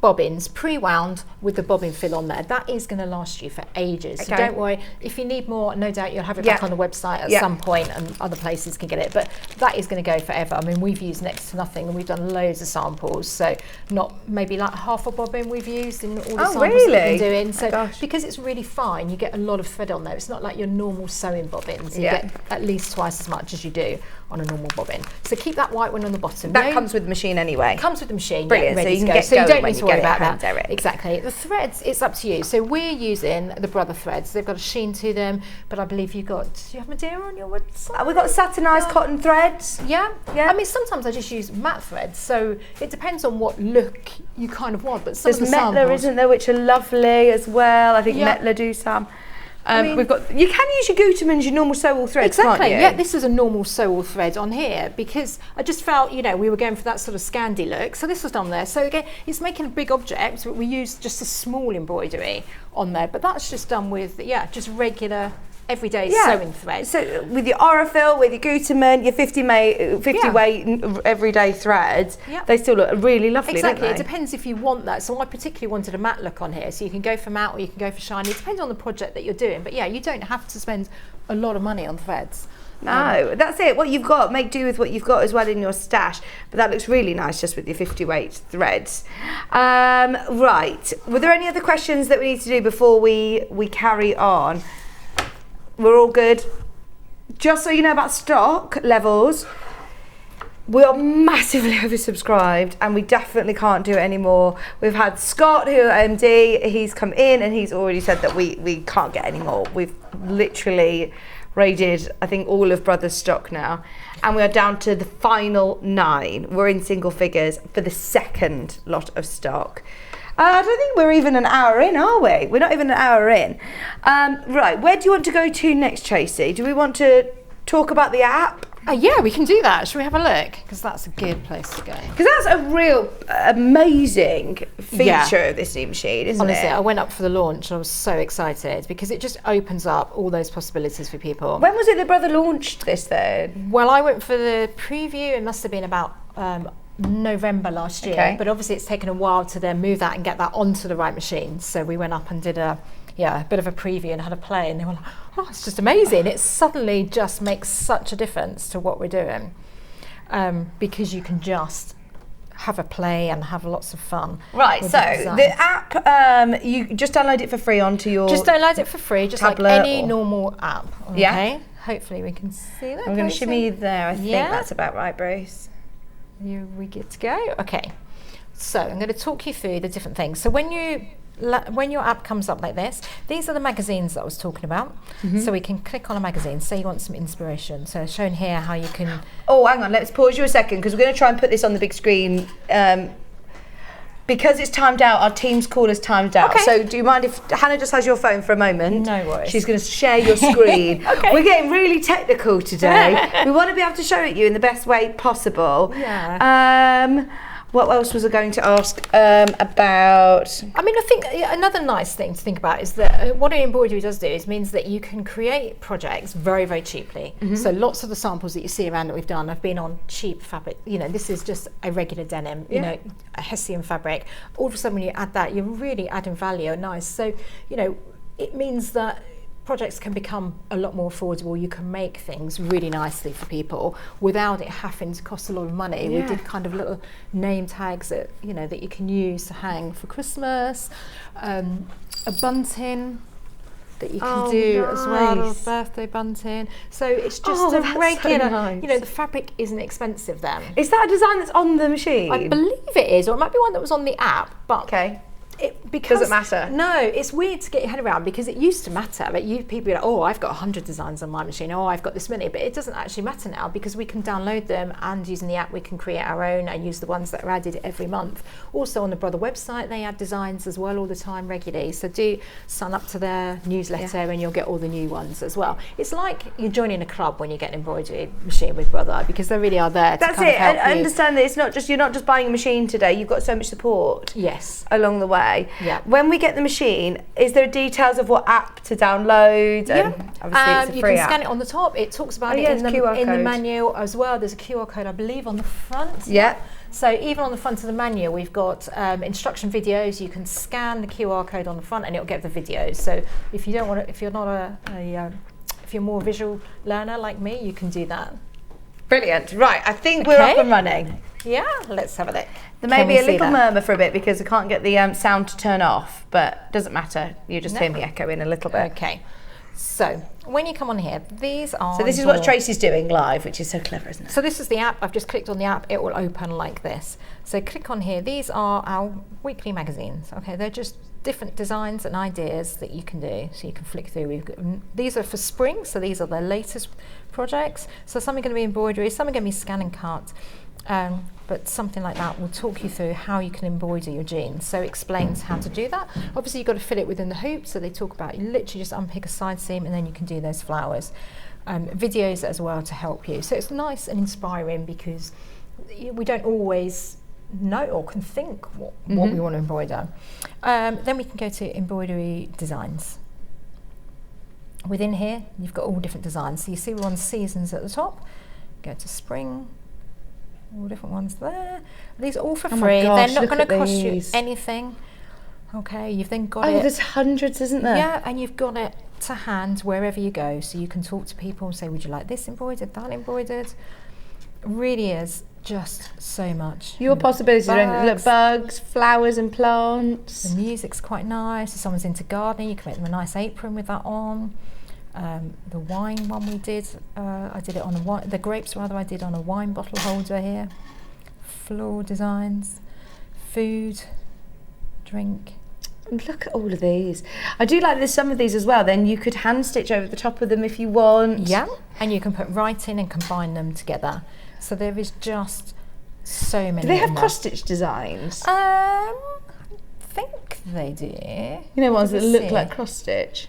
bobbins pre-wound with the bobbin fill on there. That is going to last you for ages. So don't worry. If you need more, no doubt you'll have it back on the website at some point, and other places can get it. But that is going to go forever. I mean, we've used next to nothing, and we've done loads of samples. So not maybe like half a bobbin we've used in all the samples that we've been doing. So because it's really fine, you get a lot of thread on there. It's not like your normal sewing bobbins. You get at least twice as much as you do on a normal bobbin. So keep that white one on the bottom. That comes with the machine anyway. It comes with the machine. Brilliant. Ready so you to can go. get So you don't when need to you worry get about that. Direct. Exactly. The threads, it's up to you. So we're using the Brother threads. They've got a sheen to them, but I believe do you have Madeira on your website? We've got satinised cotton threads. Yeah. I mean, sometimes I just use matte threads, so it depends on what look you kind of want. But some There's of the Metler, samples, isn't there, which are lovely as well. I think Metler do some. You can use your Gutermans, your normal sew-all threads, can't you? Yeah, this is a normal sew-all thread on here because I just felt, we were going for that sort of Scandi look. So this was on there. So again, it's making a big object, but we used just a small embroidery on there. But that's just done with, just regular everyday sewing thread. So with your Aurifil, with your Guterman, your 50 weight everyday threads, they still look really lovely, Exactly. don't It they? depends if you want that. So I particularly wanted a matte look on here. So you can go for matte or you can go for shiny. It depends on the project that you're doing. But you don't have to spend a lot of money on threads. No, that's it. What you've got, make do with what you've got as well in your stash. But that looks really nice just with your 50 weight threads. Right. Were there any other questions that we need to do before we carry on? We're all good. Just so you know about stock levels, we are massively oversubscribed and we definitely can't do it anymore. We've had Scott, who MD, he's come in and he's already said that we can't get any more. We've literally raided, I think, all of Brother's stock now. And we are down to the final 9. We're in single figures for the second lot of stock. I don't think we're even an hour in, are we? We're not even an hour in. Right, where do you want to go to next, Tracey? Do we want to talk about the app? Yeah, we can do that. Should we have a look? Because that's a good place to go. Because that's a real amazing feature of this new machine, isn't it? Honestly, I went up for the launch and I was so excited because it just opens up all those possibilities for people. When was it that Brother launched this then? Well, I went for the preview. It must have been about November last year, but obviously it's taken a while to then move that and get that onto the right machine. So we went up and did a a bit of a preview and had a play, and they were like, oh, it's just amazing. It suddenly just makes such a difference to what we're doing, because you can just have a play and have lots of fun. Right, with so designs. the app, you just download it for free onto your Just download it for free, just like tablet any or- normal app. Okay? Yeah. Hopefully we can see that. I'm going to Tracey. shimmy you there. I think Yeah. that's about right, Bruce. We get to go. Okay. So I'm going to talk you through the different things. So when your app comes up like this, these are the magazines that I was talking about. So we can click on a magazine. Say you want some inspiration. So shown here how you can. Oh, hang on. Let's pause you a second because we're going to try and put this on the big screen. Because it's timed out, our Teams call is timed out. Okay. So do you mind if Hannah just has your phone for a moment? No worries. She's going to share your screen. Okay. We're getting really technical today. We want to be able to show it you in the best way possible. Yeah. What else was I going to ask about? I mean, I think another nice thing to think about is that what an embroidery does do is means that you can create projects very, very cheaply. So lots of the samples that you see around that we've done have been on cheap fabric. You know, this is just a regular denim, you know, a Hessian fabric. All of a sudden when you add that, you're really adding value and nice. So, you know, it means that projects can become a lot more affordable. You can make things really nicely for people without it having to cost a lot of money. We did kind of little name tags that, you know, that you can use to hang for Christmas, a bunting that you can do as well, a birthday bunting. So it's just a regular, so nice. you know, the fabric isn't expensive then. Is that a design that's on the machine? I believe it is, or it might be one that was on the app, but Okay. because Does it matter? No, it's weird to get your head around because it used to matter. But people are like, oh, I've got 100 designs on my machine. Oh, I've got this many. But it doesn't actually matter now because we can download them, and using the app we can create our own and use the ones that are added every month. Also on the Brother website they add designs as well all the time regularly. So do sign up to their newsletter and you'll get all the new ones as well. It's like you're joining a club when you get an embroidery machine with Brother because they really are there to That's kind of it. help I you. understand that it's not just you're not just buying a machine today. You've got so much support. Yes. Along the way. Yeah. When we get the machine, is there details of what app to download? And obviously it's a you free can app. scan it on the top. It talks about Oh, it yeah, in it's QR the code. manual as well. There's a QR code, I believe, on the front. Yeah. So even on the front of the manual, we've got instruction videos. You can scan the QR code on the front, and it'll get the videos. So if you don't want to, if you're not if you're more visual learner like me, you can do that. Brilliant. Right, I think we're up and running. Yeah, let's have a look. There may Can be we a see little that? murmur for a bit because I can't get the sound to turn off, but doesn't matter. You just hear me echoing a little bit. Okay. So when you come on here, these are. So this is what Tracey's doing live, which is so clever, isn't it? So this is the app. I've just clicked on the app. It will open like this. So click on here. These are our weekly magazines. Okay, they're just different designs and ideas that you can do. So you can flick through. These are for spring. So these are the latest projects. So some are going to be embroidery. Some are going to be scan and cut. But something like that will talk you through how you can embroider your jeans. So it explains how to do that. Obviously you've got to fit it within the hoop. So they talk about you literally just unpick a side seam and then you can do those flowers. Videos as well to help you. So it's nice and inspiring because we don't always know or can think what we want to embroider. Then we can go to embroidery designs. Within here you've got all different designs. So you see we're on seasons at the top. Go to spring. All different ones there. These are all for free. Gosh, they're not going to cost you these. anything. Okay, you've then got Oh, it. there's hundreds, isn't there? Yeah, and you've got it to hand wherever you go. So you can talk to people and say, would you like this embroidered, that embroidered? It really is just so much. Your possibilities are Bugs. bugs, flowers and plants. The music's quite nice. If someone's into gardening, you can make them a nice apron with that on. The wine one we did, I did it on a wine, the grapes rather, I did on a wine bottle holder here. Floral designs, food, drink. Look at all of these. I do like there's some of these as well. Then you could hand stitch over the top of them if you want. Yeah, and you can put writing and combine them together. So there is just so many. Do they have in there. cross stitch designs? I think they do. You know, ones that Let's look see. like cross stitch.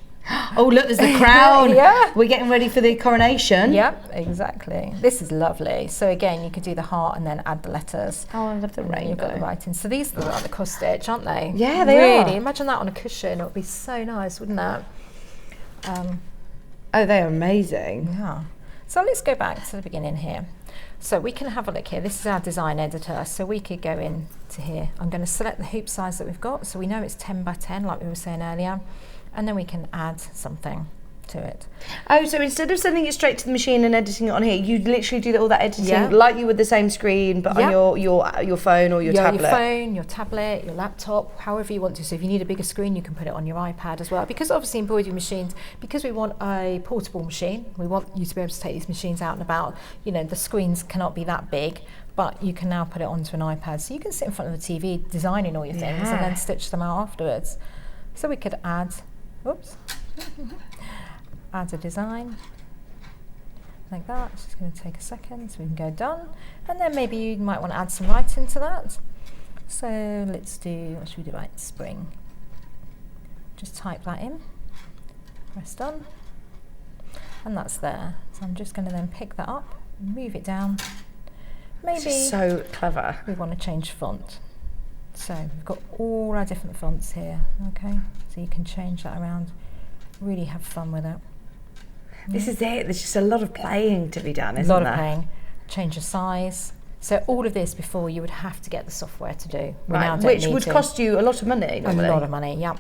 Oh, look, there's the crown. Yeah. We're getting ready for the coronation. Yep, exactly. This is lovely. So again, you could do the heart and then add the letters. Oh, I love the And then you've got the rainbow. writing. So these are like the cross stitch, aren't they? Yeah, they really. are. Imagine that on a cushion. It would be so nice, wouldn't it? Oh, they are amazing. Yeah. So let's go back to the beginning here. So we can have a look here. This is our design editor. So we could go in to here. I'm going to select the hoop size that we've got. So we know it's 10 by 10, like we were saying earlier. And then we can add something to it. Oh, so instead of sending it straight to the machine and editing it on here, you literally do all that editing like you would the same screen, but on your phone or your tablet. Your phone, your tablet, your laptop, however you want to. So if you need a bigger screen, you can put it on your iPad as well. Because obviously embroidery machines, because we want a portable machine, we want you to be able to take these machines out and about. You know, the screens cannot be that big, but you can now put it onto an iPad. So you can sit in front of the TV designing all your things and then stitch them out afterwards. So we could add, add a design like that. It's just going to take a second, so we can go done. And then maybe you might want to add some writing to that. So let's do, what should we do, right, spring. Just type that in, press done, and that's there. So I'm just going to then pick that up, move it down. Maybe this is so clever. We want to change font. So we've got all our different fonts here, okay? So you can change that around, really have fun with it. This is it. There's just a lot of playing to be done, isn't there? A lot of playing. Change the size. So all of this before you would have to get the software to do. Which would cost you a lot of money. Normally. A lot of money, yeah.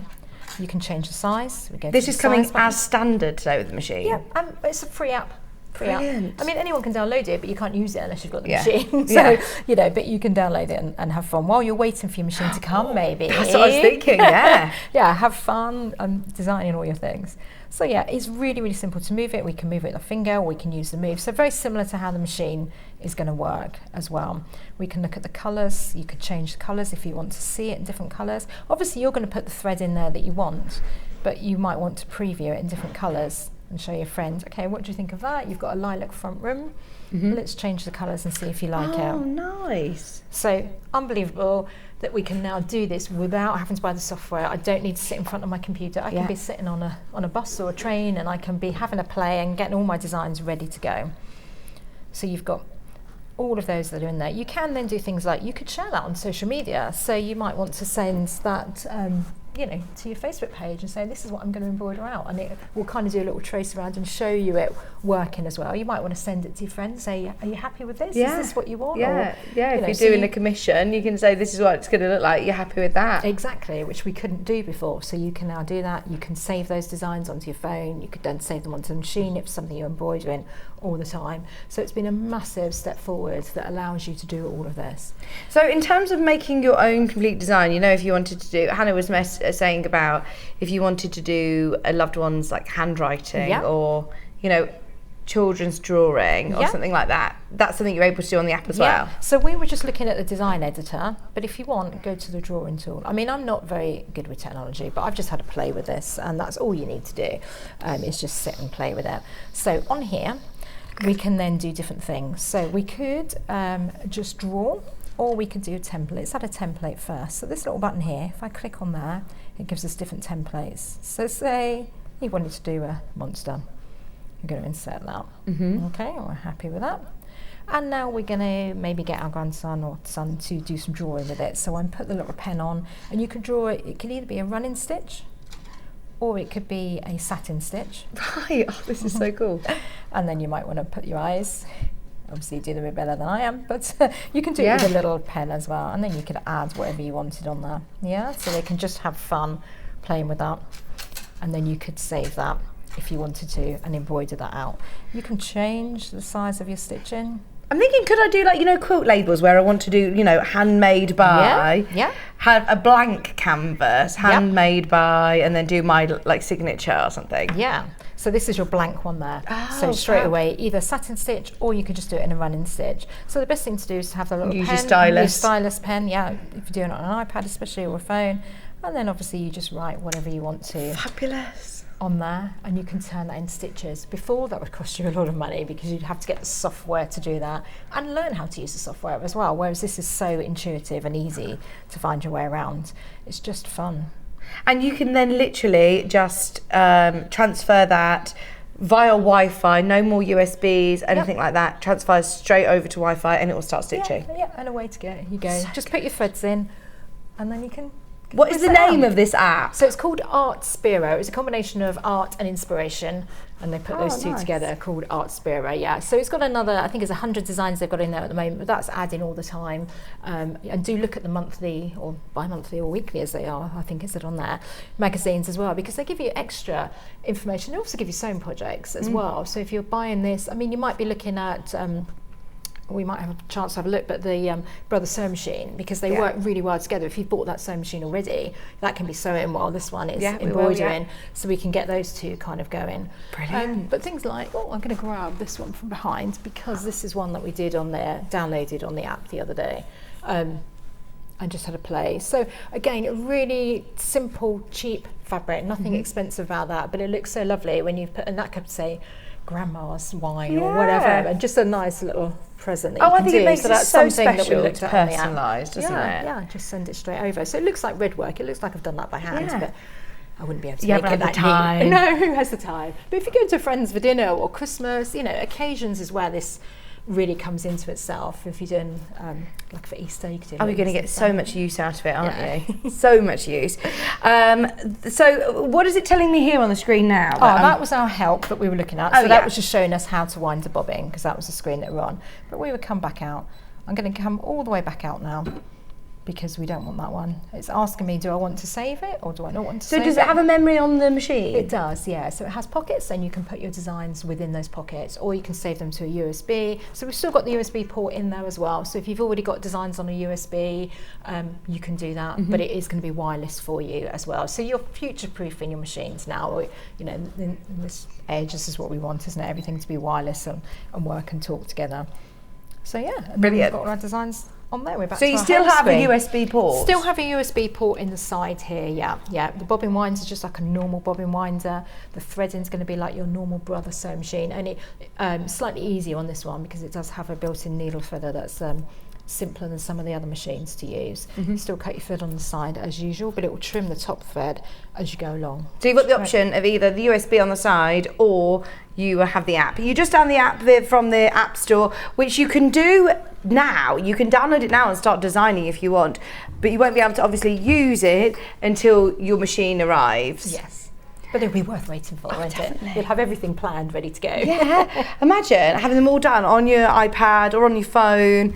You can change the size. This is coming as standard though with the machine. Yeah, it's a free app. Brilliant. I mean, anyone can download it, but you can't use it unless you've got the machine. So, you know, but you can download it and have fun while you're waiting for your machine to come, maybe. That's what I was thinking, yeah. Yeah, have fun and designing all your things. So yeah, it's really, really simple to move it. We can move it with a finger, or we can use the move. So very similar to how the machine is going to work as well. We can look at the colours. You could change the colours if you want to see it in different colours. Obviously, you're going to put the thread in there that you want, but you might want to preview it in different colours and show your friend, okay, what do you think of that? You've got a lilac front room. Let's change the colours and see if you like it. Oh, nice. So unbelievable that we can now do this without having to buy the software. I don't need to sit in front of my computer. I can be sitting on a bus or a train, and I can be having a play and getting all my designs ready to go. So you've got all of those that are in there. You can then do things like, you could share that on social media. So you might want to send that you know, to your Facebook page and say, this is what I'm going to embroider out, and it will kind of do a little trace around and show you it working as well. You might want to send it to your friends, say, are you happy with this? Is this what you want? Or, if you're doing a commission, you can say, this is what it's going to look like, you're happy with that? Exactly, which we couldn't do before. So you can now do that. You can save those designs onto your phone. You could then save them onto the machine if it's something you're embroidering all the time. So it's been a massive step forward that allows you to do all of this. So in terms of making your own complete design, you know, if you wanted to do, Hannah was saying about if you wanted to do a loved one's like handwriting or, you know, children's drawing or something like that, that's something you're able to do on the app as well. So we were just looking at the design editor, but if you want, go to the drawing tool. I mean, I'm not very good with technology, but I've just had to play with this, and that's all you need to do, is just sit and play with it. So on here, we can then do different things. So we could just draw, or we could do a template. Let's add a template first. So this little button here, if I click on there, it gives us different templates. So say you wanted to do a monster. You're going to insert that. Okay, we're happy with that. And now we're going to maybe get our grandson or son to do some drawing with it. So I put the little pen on, and you can draw it. It can either be a running stitch, or it could be a satin stitch. Right, oh, this is so cool. And then you might want to put your eyes. Obviously you do them a bit better than I am, but you can do it with a little pen as well, and then you could add whatever you wanted on there. Yeah, so they can just have fun playing with that, and then you could save that if you wanted to and embroider that out. You can change the size of your stitching. I'm thinking, could I do like, you know, quilt labels where I want to do, you know, handmade by, have a blank canvas, handmade by, and then do my like signature or something? Yeah. So this is your blank one there. So straight away, either satin stitch, or you could just do it in a running stitch. So the best thing to do is to have the little pen, your stylus pen, if you're doing it on an iPad especially, or a phone, and then obviously you just write whatever you want to. Fabulous. On there, and you can turn that into stitches. Before, that would cost you a lot of money because you'd have to get the software to do that and learn how to use the software as well, whereas this is so intuitive and easy to find your way around. It's just fun. And you can then literally just transfer that via Wi-Fi, no more USBs, anything like that, transfers straight over to Wi-Fi, and it will start stitching. Yeah, and away to go. You go. Just put your threads in, and then you can What is the name of this app? So it's called Art Spiro. It's a combination of art and inspiration, and they put those two together, called Art Spiro. Yeah. So it's got another, I think it's 100 designs they've got in there at the moment, but that's adding all the time. And do look at the monthly or bi-monthly or weekly, as they are, I think, is it on there, magazines as well, because they give you extra information. They also give you sewing projects as well. So if you're buying this, I mean, you might be looking at we might have a chance to have a look, but the Brother Sewing Machine, because they work really well together. If you've bought that sewing machine already, that can be sewing while this one is embroidering, so we can get those two kind of going. Brilliant. But things like, I'm going to grab this one from behind, because this is one that we did on there, downloaded on the app the other day. And just had a play. So again, a really simple, cheap fabric, nothing expensive about that, but it looks so lovely when you put, and that could say grandma's wine or whatever, and just a nice little present that you can I think do. it makes so that's it so something special, that we looked at on the app. personalised, doesn't it? Yeah, just send it straight over. So it looks like red work. It looks like I've done that by hand, but I wouldn't be able to You make haven't it had that the time. neat. No, who has the time? But if you go to friends for dinner or Christmas, occasions is where this really comes into itself. If you're doing like for Easter, you could do. Oh, you're going to get so much use out of it, aren't you? So much use. So what is it telling me here on the screen now? That was our help that we were looking at. So that was just showing us how to wind a bobbin, because that was the screen that we're on. But we would come back out. I'm going to come all the way back out now, because we don't want that one. It's asking me, do I want to save it or do I not want to save it? So does it have a memory on the machine? It does, yeah. So it has pockets, and you can put your designs within those pockets, or you can save them to a USB. So we've still got the USB port in there as well. So if you've already got designs on a USB, you can do that, but it is going to be wireless for you as well. So you're future-proofing your machines now. In this age, this is what we want, isn't it? Everything to be wireless and work and talk together. So yeah, and brilliant. We've got all our designs on there. We're back So to you our still home have screen. a USB port? Still have a USB port in the side here, yeah. The bobbin winder is just like a normal bobbin winder. The threading is going to be like your normal Brother sewing machine, and it slightly easier on this one because it does have a built-in needle threader that's simpler than some of the other machines to use. Still cut your thread on the side as usual, but it will trim the top thread as you go along. So you've got the option of either the USB on the side or you have the app. You just download the app from the App Store, which you can do now. You can download it now and start designing if you want, but you won't be able to obviously use it until your machine arrives. Yes. But it'll be worth waiting for, won't it? You'll have everything planned, ready to go. Yeah. Imagine having them all done on your iPad or on your phone.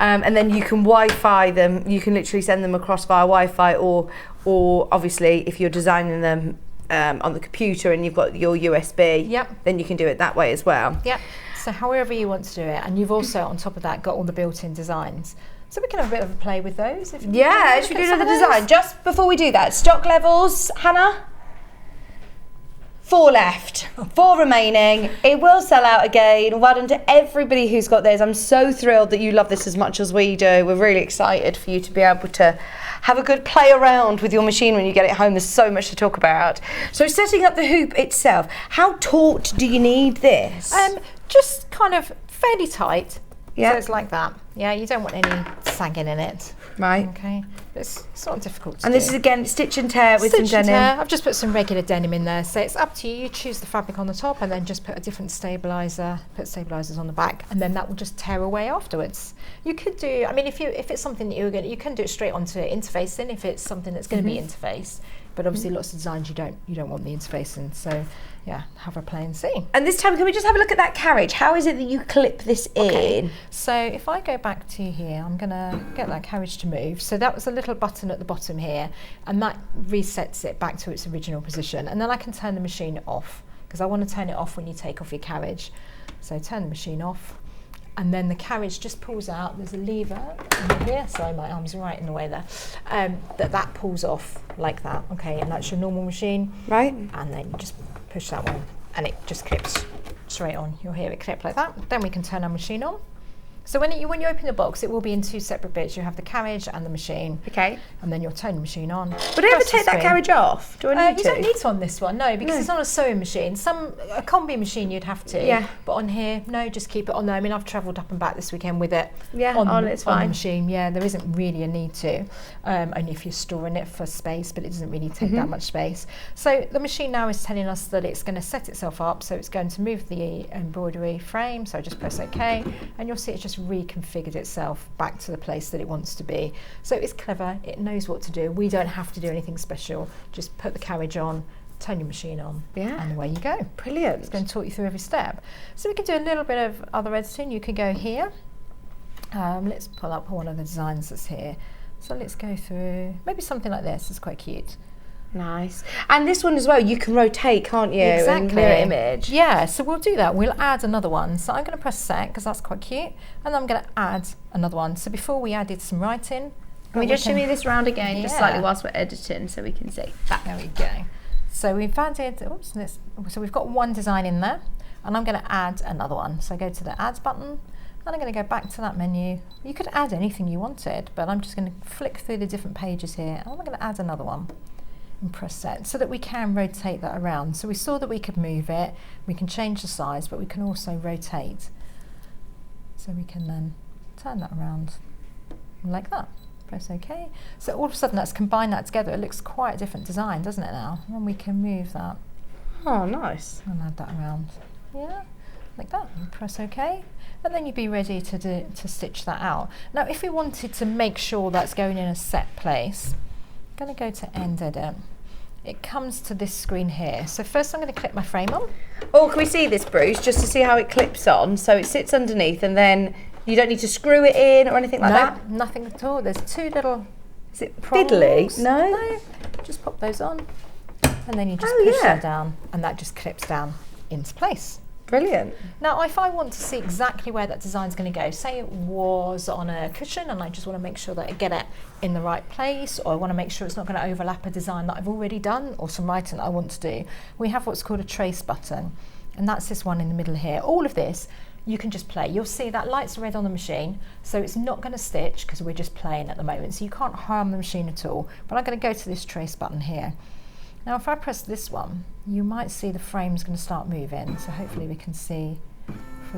And then you can Wi-Fi them. You can literally send them across via Wi-Fi, or obviously if you're designing them on the computer and you've got your USB, then you can do it that way as well. Yep. So however you want to do it, and you've also on top of that got all the built-in designs. So we can have a bit of a play with those. Should we do another design? Just before we do that, stock levels, Hannah? 4 left, 4 remaining. It will sell out again. Well done to everybody who's got theirs. I'm so thrilled that you love this as much as we do. We're really excited for you to be able to have a good play around with your machine when you get it home. There's so much to talk about. So setting up the hoop itself, how taut do you need this? Just kind of fairly tight. Yeah. So it's like that. Yeah, you don't want any sagging in it. Right. Okay. It's not difficult to do. And this is again stitch and tear with some denim. I've just put some regular denim in there, so it's up to you. You choose the fabric on the top and then just put a different stabilizer, put stabilizers on the back, and then that will just tear away afterwards. You could do, I mean, if it's something that you can do it straight onto interfacing if it's something that's going to be interfaced. But obviously lots of designs you don't want the interfacing, so yeah, have a play and see. And this time, can we just have a look at that carriage? How is it that you clip this in? So if I go back to here, I'm gonna get that carriage to move. So that was a little button at the bottom here, and that resets it back to its original position. And then I can turn the machine off, because I want to turn it off when you take off your carriage. So turn the machine off, and then the carriage just pulls out. There's a lever under here, sorry my arm's right in the way there, that pulls off like that, okay, and that's your normal machine. Right. And then you just push that one and it just clips straight on. You'll hear it clip like that. Then we can turn our machine on. So when you open the box, it will be in 2 separate bits. You have the carriage and the machine. Okay. And then you'll turn the machine on. Would I ever take that carriage off? Do I need to? You don't need to on this one, no, because it's not a sewing machine. A combi machine you'd have to. Yeah. But on here, no, just keep it on there. I mean, I've travelled up and back this weekend with it. Yeah, it's on fine. the machine. Yeah, there isn't really a need to. Only if you're storing it for space, but it doesn't really take that much space. So the machine now is telling us that it's going to set itself up. So it's going to move the embroidery frame. So I just press OK, and you'll see it just it's reconfigured itself back to the place that it wants to be. So it's clever, it knows what to do. We don't have to do anything special. Just put the carriage on, turn your machine on, and away you go. Brilliant. It's going to talk you through every step. So we can do a little bit of other editing. You can go here. Let's pull up one of the designs that's here. So let's go through, maybe something like this. It's quite cute. Nice. And this one as well, you can rotate, can't you? Exactly. And mirror image. Yeah, so we'll do that. We'll add another one. So I'm going to press set because that's quite cute. And then I'm going to add another one. So before we added some writing. Can we just shimmy this round again, just slightly whilst we're editing so we can see? There we go. So we've added, so we've got one design in there. And I'm going to add another one. So I go to the add button. And I'm going to go back to that menu. You could add anything you wanted, but I'm just going to flick through the different pages here. And I'm going to add another one. And press set so that we can rotate that around. So we saw that we could move it, we can change the size, but we can also rotate. So we can then turn that around like that. Press OK. So all of a sudden that's combined that together. It looks quite a different design, doesn't it now? And we can move that. Oh, nice. And add that around. Yeah, like that. And press OK. And then you'd be ready to stitch that out. Now if we wanted to make sure that's going in a set place, I'm going to go to End Edit. It comes to this screen here. So first I'm going to click my frame on. Oh, can we see this, Bruce, just to see how it clips on? So it sits underneath and then you don't need to screw it in or anything like that? No, nothing at all. There's two little, is it prongs. fiddly? No? Just pop those on and then you just push them down and that just clips down into place. Brilliant. Now, if I want to see exactly where that design's going to go, say it was on a cushion and I just want to make sure that I get it in the right place, or I want to make sure it's not going to overlap a design that I've already done or some writing that I want to do, we have what's called a trace button, and that's this one in the middle here. All of this, you can just play. You'll see that light's red on the machine, so it's not going to stitch because we're just playing at the moment, so you can't harm the machine at all. But I'm going to go to this trace button here. Now if I press this one, you might see the frame's going to start moving, so hopefully we can see.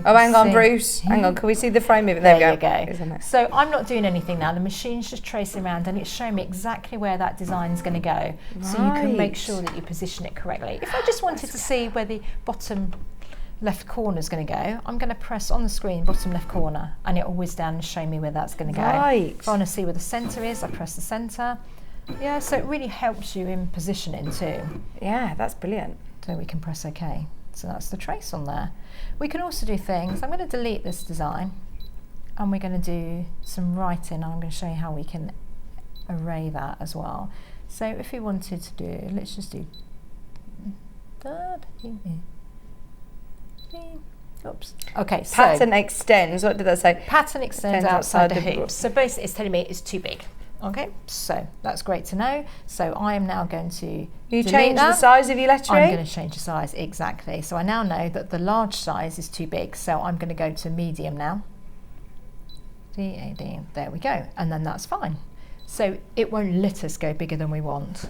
Oh, hang on, Bruce. Hang on, can we see the frame moving? There we go. Isn't it? So I'm not doing anything now. The machine's just tracing around and it's showing me exactly where that design's going to go. Right. So you can make sure that you position it correctly. If I just wanted to see where the bottom left corner is going to go, I'm going to press on the screen bottom left corner and it'll whiz down and show me where that's going to go. Right. If I want to see where the centre is, I press the centre. Yeah, so it really helps you in positioning too. Yeah, that's brilliant. So we can press OK. So that's the trace on there. We can also do things. I'm going to delete this design and we're going to do some writing, and I'm going to show you how we can array that as well. So if we wanted to do, let's just do oops. Okay, so pattern extends, what did I say? Pattern extends outside the hoop. So basically it's telling me it's too big. Okay, so that's great to know. So I am now going to change the size of your lettering? I'm going to change the size, exactly. So I now know that the large size is too big, so I'm going to go to medium now. D-A-D, there we go, and then that's fine. So it won't let us go bigger than we want.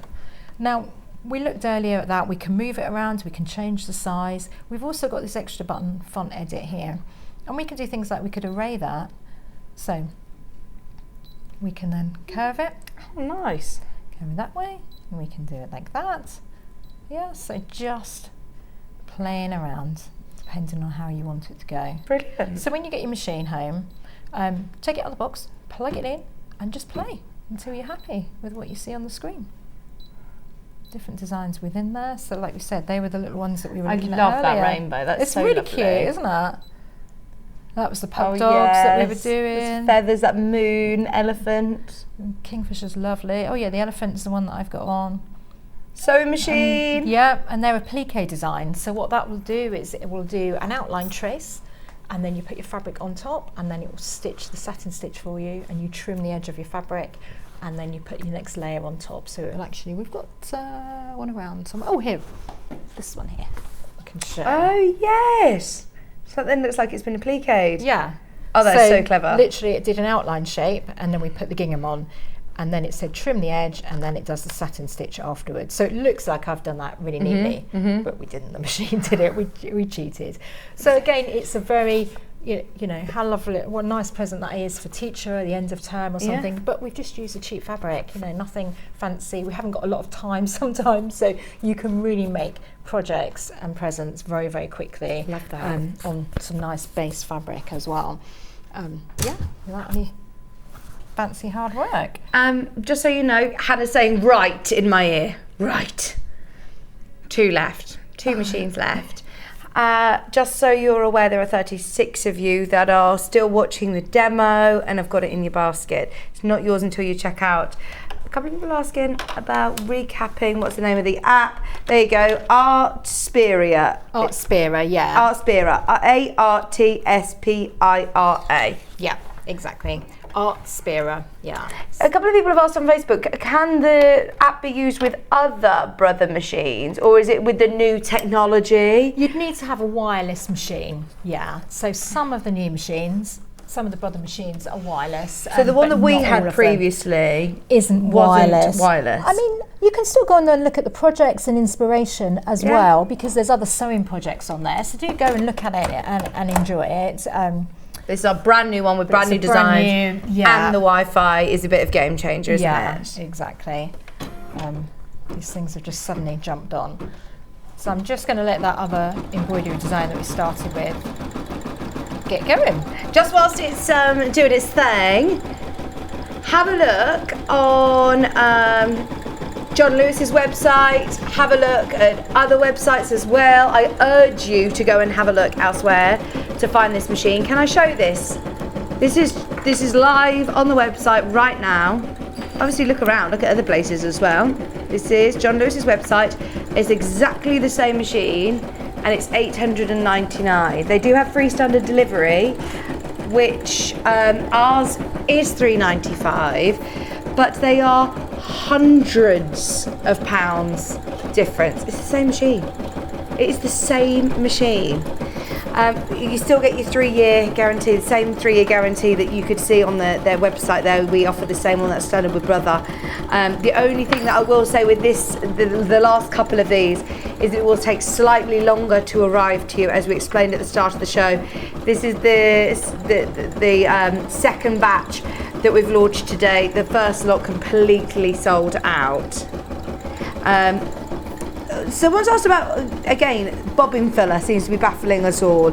Now, we looked earlier at that, we can move it around, we can change the size. We've also got this extra button, font edit here, and we can do things like we could array that. So we can then curve it. Oh, nice. Go that way, and we can do it like that. Yeah, so just playing around, depending on how you want it to go. Brilliant. So when you get your machine home, take it out of the box, plug it in, and just play until you're happy with what you see on the screen. Different designs within there. So like we said, they were the little ones that we were looking at earlier. I love that rainbow. That's so really lovely. Cute, isn't it? That was the pug dogs that we were doing. There's feathers, that moon, elephant. Kingfisher's lovely. Oh yeah, the elephant's the one that I've got on. Sewing machine. Yeah, and they're applique designs. So what that will do is it will do an outline trace, and then you put your fabric on top, and then it will stitch the satin stitch for you, and you trim the edge of your fabric, and then you put your next layer on top. So it'll actually, we've got one around somewhere. Oh, here, this one here. I can show. Oh yes. So that then looks like it's been appliqued. Yeah. Oh, that's so clever. Literally, it did an outline shape, and then we put the gingham on, and then it said trim the edge, and then it does the satin stitch afterwards. So it looks like I've done that really neatly, but we didn't. The machine did it. We cheated. So again, it's a very, you know, how lovely, what a nice present that is for teacher at the end of term or something. Yeah. But we've just used a cheap fabric, you know, nothing fancy. We haven't got a lot of time sometimes, so you can really make projects and presents very, very quickly. Love that. On some nice base fabric as well. without any fancy hard work. Just so you know, Hannah's saying right in my ear. Right. 2 left. 2 machines left. Just so you're aware, there are 36 of you that are still watching the demo and have got it in your basket. It's not yours until you check out. A couple of people asking about recapping. What's the name of the app? There you go. Artspira. Artspira, yeah. Artspira. Artspira. Yeah, exactly. Artspira, yeah. A couple of people have asked on Facebook, can the app be used with other Brother machines, or is it with the new technology? You'd need to have a wireless machine, yeah. So some of the new machines, some of the Brother machines are wireless. So the one but that we not all had of previously wasn't wireless. I mean, you can still go on there and look at the projects and inspiration as well, because there's other sewing projects on there. So do go and look at it and enjoy it. This is our brand new one with brand new design, and the Wi-Fi is a bit of game changer, isn't it? Exactly. These things have just suddenly jumped on. So I'm just going to let that other embroidery design that we started with get going. Just whilst it's doing its thing, have a look on John Lewis's website, have a look at other websites as well. I urge you to go and have a look elsewhere to find this machine. Can I show this? This is live on the website right now. Obviously look around, look at other places as well. This is John Lewis's website. It's exactly the same machine and it's $899. They do have free standard delivery, which ours is $395, but they are hundreds of pounds difference. It's the same machine. It is the same machine. You still get your 3-year guarantee, the same 3-year guarantee that you could see on their website there. We offer the same one that's standard with Brother. The only thing that I will say with this, the last couple of these, is it will take slightly longer to arrive to you, as we explained at the start of the show. This is the second batch that we've launched today. The first lot completely sold out. Someone's asked about, again, bobbin filler seems to be baffling us all.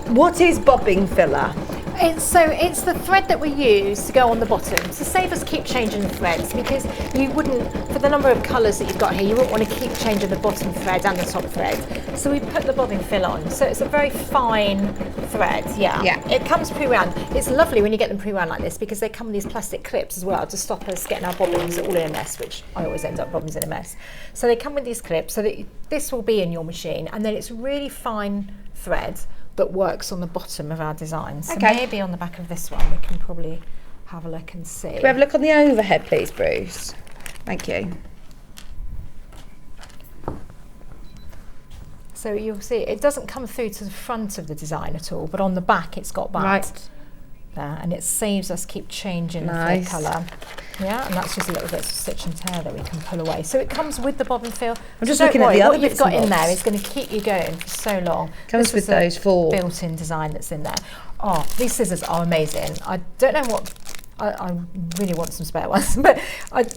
What is bobbin filler? It's the thread that we use to go on the bottom to save us keep changing the threads, because you wouldn't, for the number of colours that you've got here, you wouldn't want to keep changing the bottom thread and the top thread. So we put the bobbin fill on. So it's a very fine thread, yeah. It comes pre-wound. It's lovely when you get them pre-wound like this, because they come with these plastic clips as well to stop us getting our bobbins all in a mess, which I always end up bobbins in a mess. So they come with these clips so that this will be in your machine, and then it's really fine thread that works on the bottom of our design. So maybe on the back of this one we can probably have a look and see. Can we have a look on the overhead, please, Bruce? Thank you. So you'll see it doesn't come through to the front of the design at all, but on the back it's got that. Right. There, and it saves us keep changing the thread colour. Yeah, and that's just a little bit of stitch and tear that we can pull away. So it comes with the bobbin fill. I'm just looking at the other what you've got in there is going to keep you going for so long. Comes with those 4 built-in design that's in there. Oh, these scissors are amazing. I don't know what. I really want some spare ones, but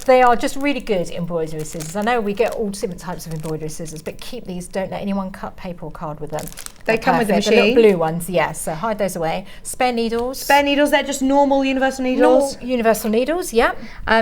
they are just really good embroidery scissors. I know we get all different types of embroidery scissors, but keep these, don't let anyone cut paper or card with them. They come with the machine? The little blue ones, yes, so hide those away. Spare needles. Spare needles, they're just normal universal needles? Normal universal needles, yeah.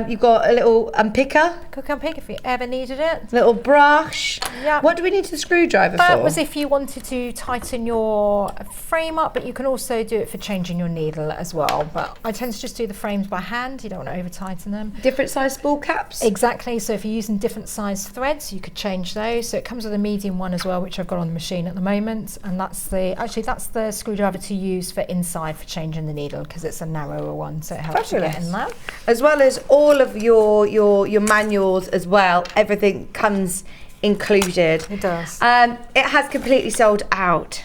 You've got a little picker. Quick unpick if you ever needed it. Little brush. Yeah. What do we need the screwdriver for? That was if you wanted to tighten your frame up, but you can also do it for changing your needle as well. But I tend to just do the frames by hand. You don't want to over tighten them. Different size spool caps? Exactly. So if you're using different size threads, you could change those. So it comes with a medium one as well, which I've got on the machine at the moment. And that's the screwdriver to use for inside for changing the needle, because it's a narrower one, so it helps you get in there. As well as all of your manuals as well, everything comes included. It does. It has completely sold out.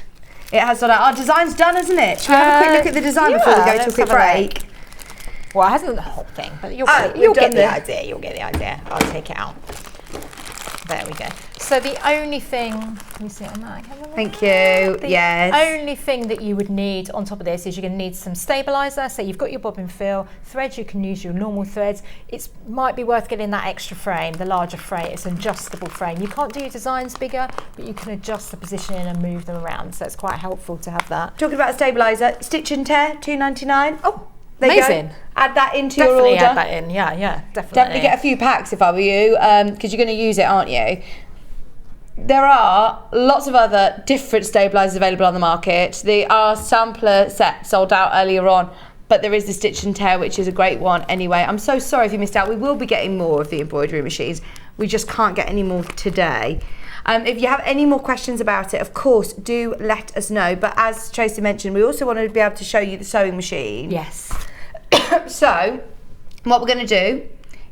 It has sold out. Our design's done, isn't it? Should we have a quick look at the design before we go to a quick break? Well, it hasn't the whole thing, but you'll get the idea. You'll get the idea. I'll take it out. There we go. So the only thing, can you see it on that? Thank you. Yes. The only thing that you would need on top of this is you're going to need some stabilizer. So you've got your bobbin fill threads. You can use your normal threads. It might be worth getting that extra frame, the larger frame. It's an adjustable frame. You can't do your designs bigger, but you can adjust the positioning and move them around. So it's quite helpful to have that. Talking about a stabilizer, stitch and tear, $2.99. Oh, there you amazing. go. Add that into Definitely your order. add that in. Yeah, definitely. Definitely get a few packs if I were you, because you're going to use it, aren't you? There are lots of other different stabilisers available on the market. Our sampler set sold out earlier on, but there is the stitch and tear, which is a great one anyway. I'm so sorry if you missed out. We will be getting more of the embroidery machines. We just can't get any more today. If you have any more questions about it, of course, do let us know. But as Tracey mentioned, we also wanted to be able to show you the sewing machine. Yes. So what we're going to do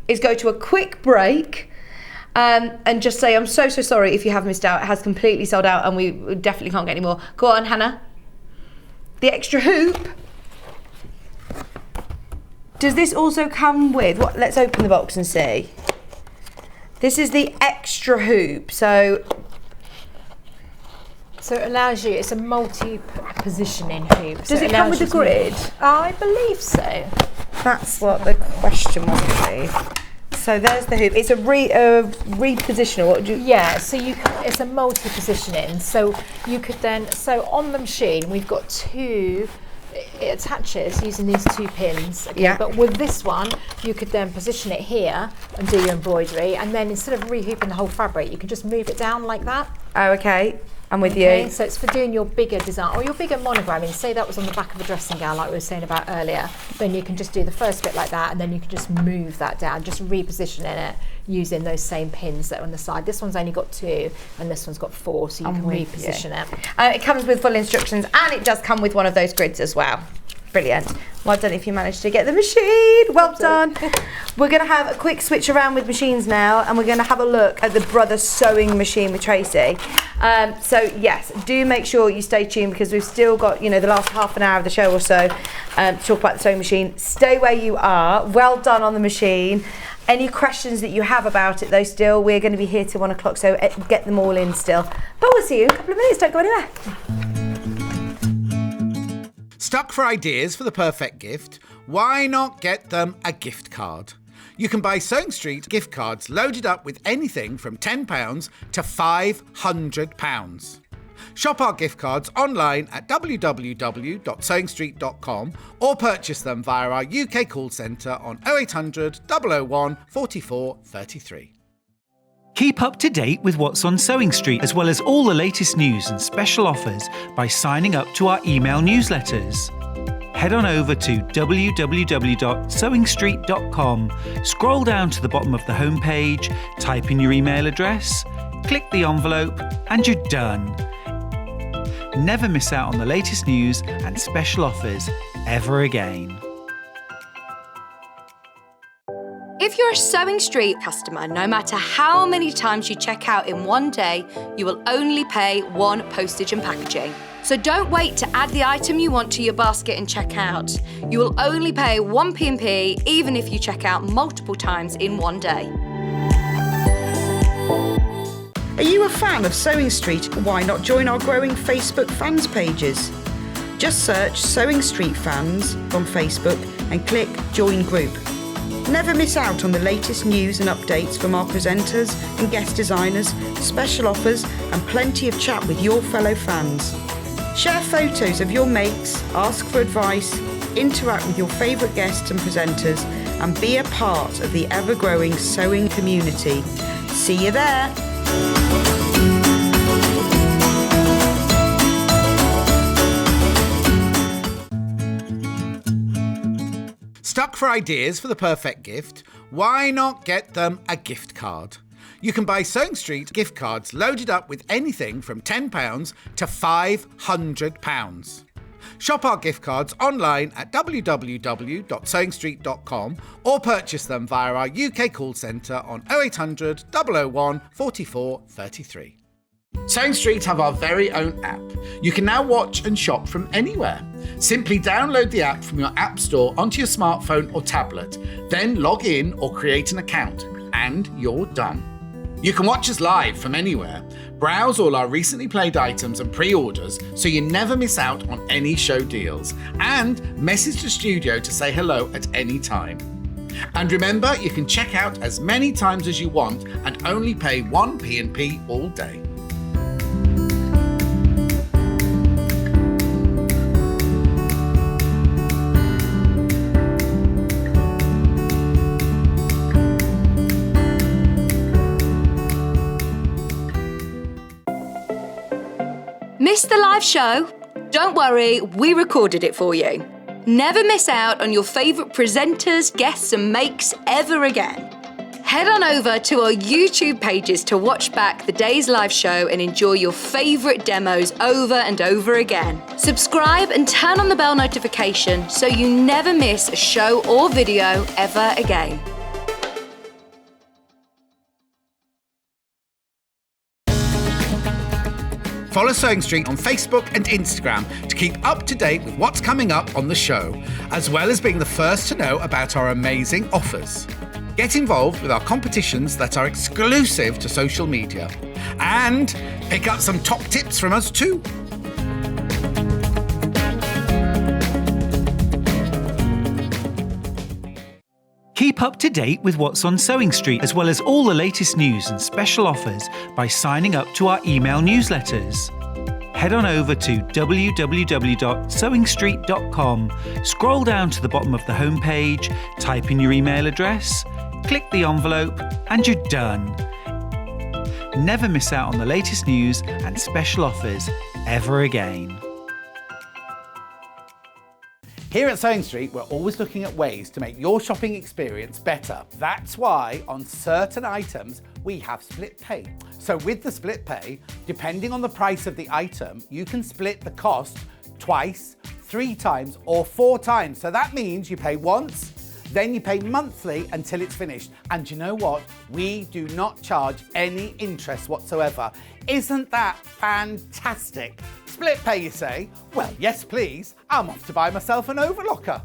is go to a quick break. And just say, I'm so sorry if you have missed out. It has completely sold out and we definitely can't get any more. Go on, Hannah. The extra hoop. Does this also come with, let's open the box and see. This is the extra hoop. So it allows you, it's a multi-positioning hoop. Does it come with the grid? I believe so. That's what the question was, I believe. So there's the hoop. It's a repositioner. What would you? Yeah. So it's a multi-positioning. So you could then. So on the machine, we've got two. It attaches using these two pins. Okay? Yeah. But with this one, you could then position it here and do your embroidery, and then instead of rehooping the whole fabric, you can just move it down like that. Oh, okay. I'm with Okay, you. so it's for doing your bigger design or your bigger monogramming. Say that was on the back of a dressing gown like we were saying about earlier. Then you can just do the first bit like that and then you can just move that down, just repositioning it using those same pins that are on the side. This one's only got 2 and this one's got 4, so you can reposition it. It comes with full instructions and it does come with one of those grids as well. Brilliant. Well done if you managed to get the machine. Well done. We're going to have a quick switch around with machines now and we're going to have a look at the brother sewing machine with Tracey. So yes, do make sure you stay tuned because we've still got, the last half an hour of the show or so to talk about the sewing machine. Stay where you are. Well done on the machine. Any questions that you have about it though still, we're going to be here till 1 o'clock, so get them all in still. But we'll see you in a couple of minutes. Don't go anywhere. Stuck for ideas for the perfect gift? Why not get them a gift card? You can buy Sewing Street gift cards loaded up with anything from £10 to £500. Shop our gift cards online at www.sewingstreet.com or purchase them via our UK call centre on 0800 001 44 33. Keep up to date with what's on Sewing Street, as well as all the latest news and special offers by signing up to our email newsletters. Head on over to www.sewingstreet.com, scroll down to the bottom of the homepage, type in your email address, click the envelope, and you're done. Never miss out on the latest news and special offers ever again. If you're a Sewing Street customer, no matter how many times you check out in one day, you will only pay 1 postage and packaging. So don't wait to add the item you want to your basket and check out. You will only pay 1 P&P even if you check out multiple times in one day. Are you a fan of Sewing Street? Why not join our growing Facebook fans pages? Just search Sewing Street Fans on Facebook and click Join Group. Never miss out on the latest news and updates from our presenters and guest designers, special offers and plenty of chat with your fellow fans. Share photos of your makes, ask for advice, interact with your favourite guests and presenters and be a part of the ever-growing sewing community. See you there! Stuck for ideas for the perfect gift? Why not get them a gift card? You can buy Sewing Street gift cards loaded up with anything from £10 to £500. Shop our gift cards online at www.sewingstreet.com or purchase them via our UK call centre on 0800 001 44 33. Sewing Street have our very own app. You can now watch and shop from anywhere. Simply download the app from your app store onto your smartphone or tablet, then log in or create an account, and you're done. You can watch us live from anywhere, browse all our recently played items and pre-orders so you never miss out on any show deals, and message the studio to say hello at any time. And remember, you can check out as many times as you want and only pay 1 P&P all day. Missed the live show? Don't worry, we recorded it for you. Never miss out on your favourite presenters, guests and makes ever again. Head on over to our YouTube pages to watch back the day's live show and enjoy your favourite demos over and over again. Subscribe and turn on the bell notification so you never miss a show or video ever again. Follow Sewing Street on Facebook and Instagram to keep up to date with what's coming up on the show, as well as being the first to know about our amazing offers. Get involved with our competitions that are exclusive to social media, and pick up some top tips from us too. Keep up to date with what's on Sewing Street, as well as all the latest news and special offers by signing up to our email newsletters. Head on over to www.sewingstreet.com, scroll down to the bottom of the homepage, type in your email address, click the envelope, and you're done. Never miss out on the latest news and special offers ever again. Here at Sewing Street, we're always looking at ways to make your shopping experience better. That's why on certain items, we have split pay. So with the split pay, depending on the price of the item, you can split the cost twice, 3 times, or 4 times. So that means you pay once, then you pay monthly until it's finished. And you know what? We do not charge any interest whatsoever. Isn't that fantastic? Split pay, you say? Well, yes, please. I'm off to buy myself an overlocker.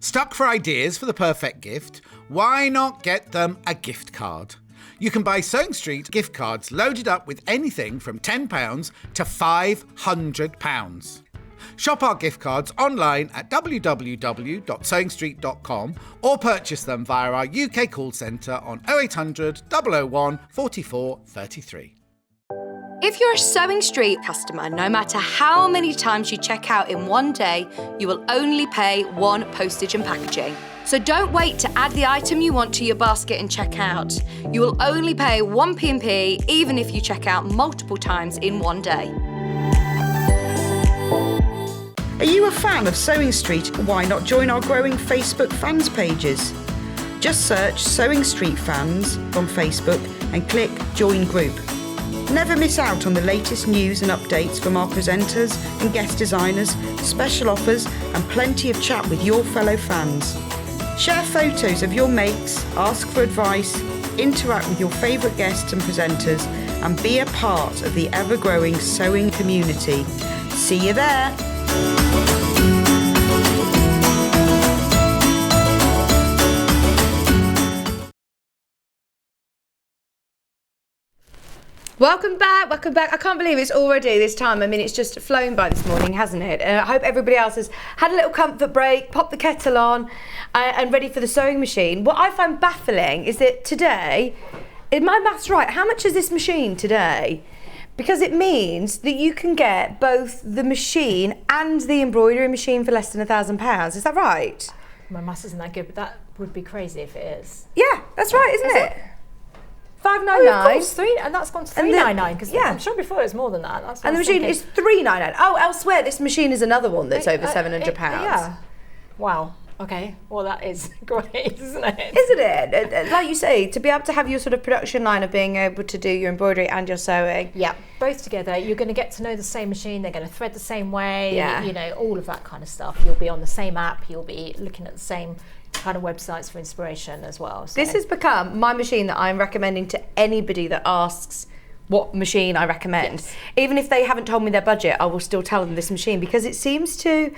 Stuck for ideas for the perfect gift? Why not get them a gift card? You can buy Sewing Street gift cards loaded up with anything from £10 to £500. Shop our gift cards online at www.sewingstreet.com or purchase them via our UK call centre on 0800 001 44 33. If you're a Sewing Street customer, no matter how many times you check out in one day, you will only pay 1 postage and packaging. So don't wait to add the item you want to your basket and check out. You will only pay 1 P&P even if you check out multiple times in one day. Are you a fan of Sewing Street? Why not join our growing Facebook fans pages? Just search Sewing Street Fans on Facebook and click Join Group. Never miss out on the latest news and updates from our presenters and guest designers, special offers and plenty of chat with your fellow fans. Share photos of your makes, ask for advice, interact with your favourite guests and presenters and be a part of the ever-growing sewing community. See you there! Welcome back. I can't believe it's already this time. I mean, it's just flown by this morning, hasn't it? And I hope everybody else has had a little comfort break, popped the kettle on and ready for the sewing machine. What I find baffling is that today, is my maths right? How much is this machine today? Because it means that you can get both the machine and the embroidery machine for less than £1,000. Is that right? My maths isn't that good, but that would be crazy if it is. Yeah, that's right, isn't it? £599. Oh, of course, and that's gone to £399 because I'm sure before it was more than that. That's and the machine is £399. Oh, elsewhere this machine is another one that's over £700. Yeah. Wow. Okay. Well, that is great, isn't it? Isn't it? Like you say, to be able to have your sort of production line of being able to do your embroidery and your sewing. Yeah, both together. You're going to get to know the same machine. They're going to thread the same way. Yeah. You know, all of that kind of stuff. You'll be on the same app. You'll be looking at the same kind of websites for inspiration as well. So. This has become my machine that I'm recommending to anybody that asks, what machine I recommend. Yes. Even if they haven't told me their budget, I will still tell them this machine because it seems to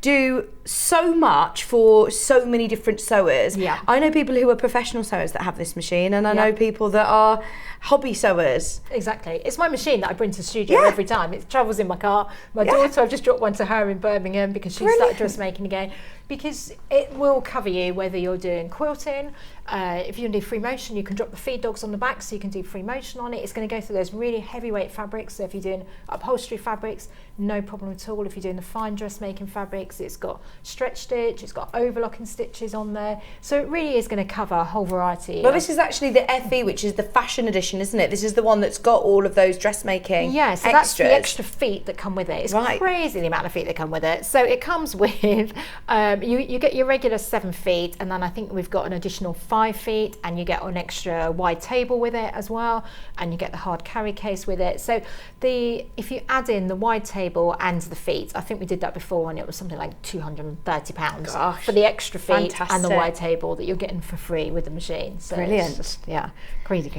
do so much for so many different sewers. Yeah. I know people who are professional sewers that have this machine, and I Yeah. know people that are hobby sewers. Exactly. It's my machine that I bring to the studio Yeah. every time. It travels in my car. My daughter, I've just dropped one to her in Birmingham because she started dressmaking again. Because it will cover you whether you're doing quilting. If you're doing free motion, you can drop the feed dogs on the back so you can do free motion on it. It's going to go through those really heavyweight fabrics. So if you're doing upholstery fabrics, no problem at all. If you're doing the fine dressmaking fabrics, it's got stretch stitch, it's got overlocking stitches on there. So it really is going to cover a whole variety. Well, this is actually the FE, which is the fashion edition, isn't it? This is the one that's got all of those dressmaking Yeah, so extras. that's the extra feet that come with it. It's Right. crazy the amount of feet that come with it. So it comes with, you get your regular 7 feet, and then I think we've got an additional 5 feet, and you get an extra wide table with it as well, and you get the hard carry case with it. So if you add in the wide table and the feet, I think we did that before, and it was something like £230 Gosh, for the extra feet and the fantastic. wide table that you're getting for free with the machine. So Brilliant. It's just, yeah, crazy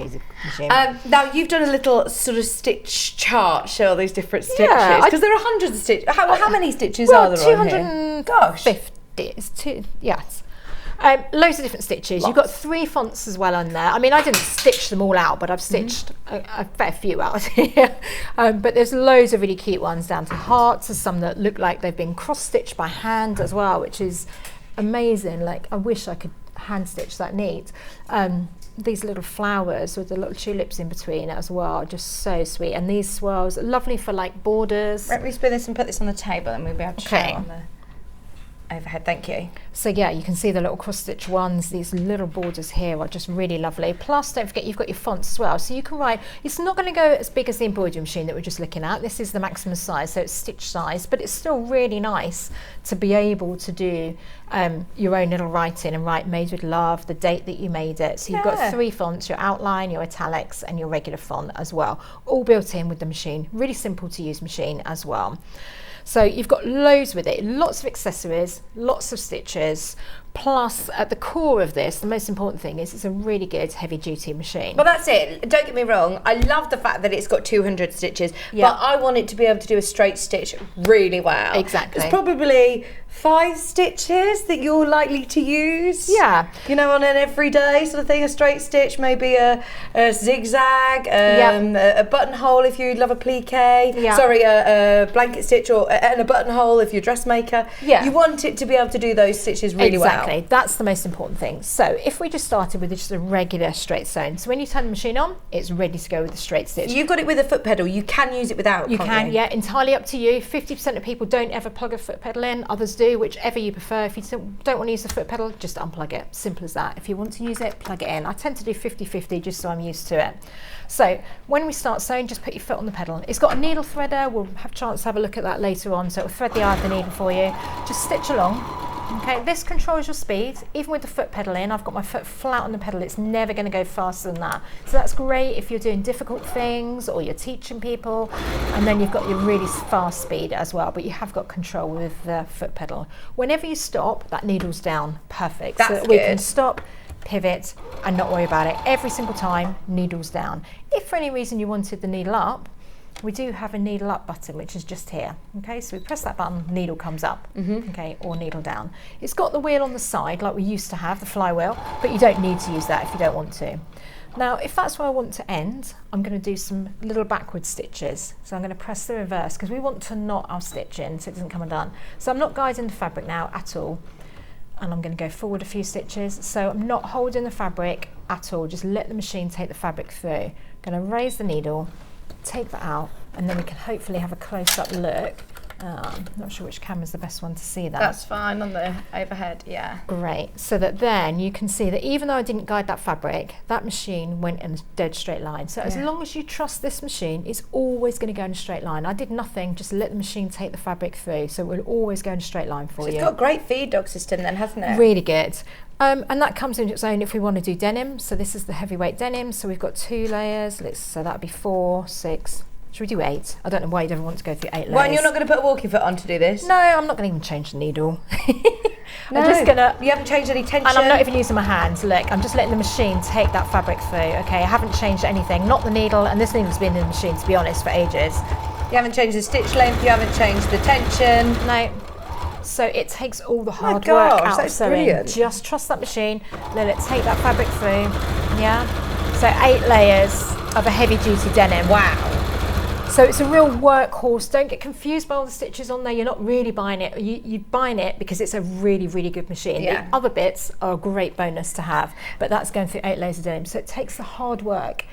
machine. Now you've done a little sort of stitch chart, show all these different stitches, Yeah, because there are hundreds of stitches. How many stitches Well, are there on here? 250. It's two, yes. Loads of different stitches. You've got 3 fonts as well on there. I mean, I didn't stitch them all out, but I've stitched a fair few out here. But there's loads of really cute ones down to hearts. There's some that look like they've been cross-stitched by hand as well, which is amazing. Like, I wish I could hand stitch that neat. These little flowers with the little tulips in between as well, just so sweet. And these swirls, lovely for like borders. Let me spin this and put this on the table, and we'll be able to show Okay. it on the overhead. Thank you. So yeah, you can see the little cross-stitch ones. These little borders here are just really lovely. Plus, don't forget you've got your fonts as well. So you can write, it's not going to go as big as the embroidery machine that we're just looking at. This is the maximum size, so it's stitch size, but it's still really nice to be able to do your own little writing and write made with love, the date that you made it. So you've got 3 fonts, your outline, your italics, and your regular font as well, all built in with the machine. Really simple to use machine as well. So you've got loads with it, lots of accessories, lots of stitches, plus at the core of this, the most important thing is it's a really good heavy duty machine. Well, that's it. Don't get me wrong. I love the fact that it's got 200 stitches, Yeah. but I want it to be able to do a straight stitch really well. Exactly. There's probably 5 stitches that you're likely to use. Yeah. You know, on an everyday sort of thing, a straight stitch, maybe a zigzag, a buttonhole if you love a plique. Yeah. Sorry, a blanket stitch and a buttonhole if you're a dressmaker. Yeah. You want it to be able to do those stitches really well. Exactly, that's the most important thing. So if we just started with just a regular straight sewn, so when you turn the machine on, it's ready to go with the straight stitch. You've got it with a foot pedal. You can use it without. You can't can, you? yeah, entirely up to you. 50% of people don't ever plug a foot pedal in, others do, whichever you prefer. If you don't want to use the foot pedal, just unplug it. Simple as that. If you want to use it, plug it in. I tend to do 50-50 just so I'm used to it. So when we start sewing, just put your foot on the pedal. It's got a needle threader. We'll have a chance to have a look at that later on. So it'll thread the eye of the needle for you. Just stitch along. Okay, this controls your speed. Even with the foot pedal in, I've got my foot flat on the pedal. It's never going to go faster than that. So that's great if you're doing difficult things or you're teaching people. And then you've got your really fast speed as well, but you have got control with the foot pedal. Whenever you stop, that needle's down. Perfect. That's so that we good. can stop, pivot, and not worry about it. Every single time, needle's down. If for any reason you wanted the needle up, we do have a needle up button, which is just here. Okay, so we press that button, needle comes up, okay, or needle down. It's got the wheel on the side, like we used to have, the flywheel, but you don't need to use that if you don't want to. Now, if that's where I want to end, I'm going to do some little backward stitches. So I'm going to press the reverse, because we want to knot our stitch in so it doesn't come undone. So I'm not guiding the fabric now at all. And I'm going to go forward a few stitches. So I'm not holding the fabric at all, just let the machine take the fabric through. I'm going to raise the needle, take that out, and then we can hopefully have a close-up look. Not sure which camera's the best one to see that. That's fine on the overhead, yeah. Great, so that then you can see that even though I didn't guide that fabric, that machine went in a dead straight line. So as long as you trust this machine, it's always going to go in a straight line. I did nothing, just let the machine take the fabric through, so it will always go in a straight line for you. It's got a great feed dog system then, hasn't it? Really good. And that comes into its own if we want to do denim. So this is the heavyweight denim. So we've got 2 layers. So that'd be 4, 6, Should we do 8? I don't know why you'd ever want to go through 8 layers. Well, and you're not going to put a walking foot on to do this? No, I'm not going to even change the needle. No. I'm just going to... You haven't changed any tension? And I'm not even using my hands. Look, I'm just letting the machine take that fabric through. Okay, I haven't changed anything. Not the needle, and this needle's been in the machine, to be honest, for ages. You haven't changed the stitch length, you haven't changed the tension. No. So it takes all the hard gosh, work out of that's sewing. brilliant. Just trust that machine, let it take that fabric through. Yeah. So 8 layers of a heavy duty denim. Wow. So it's a real workhorse. Don't get confused by all the stitches on there. You're not really buying it. You're buying it because it's a really, really good machine. Yeah. The other bits are a great bonus to have, but that's going through 8 layers of denim. So it takes the hard work.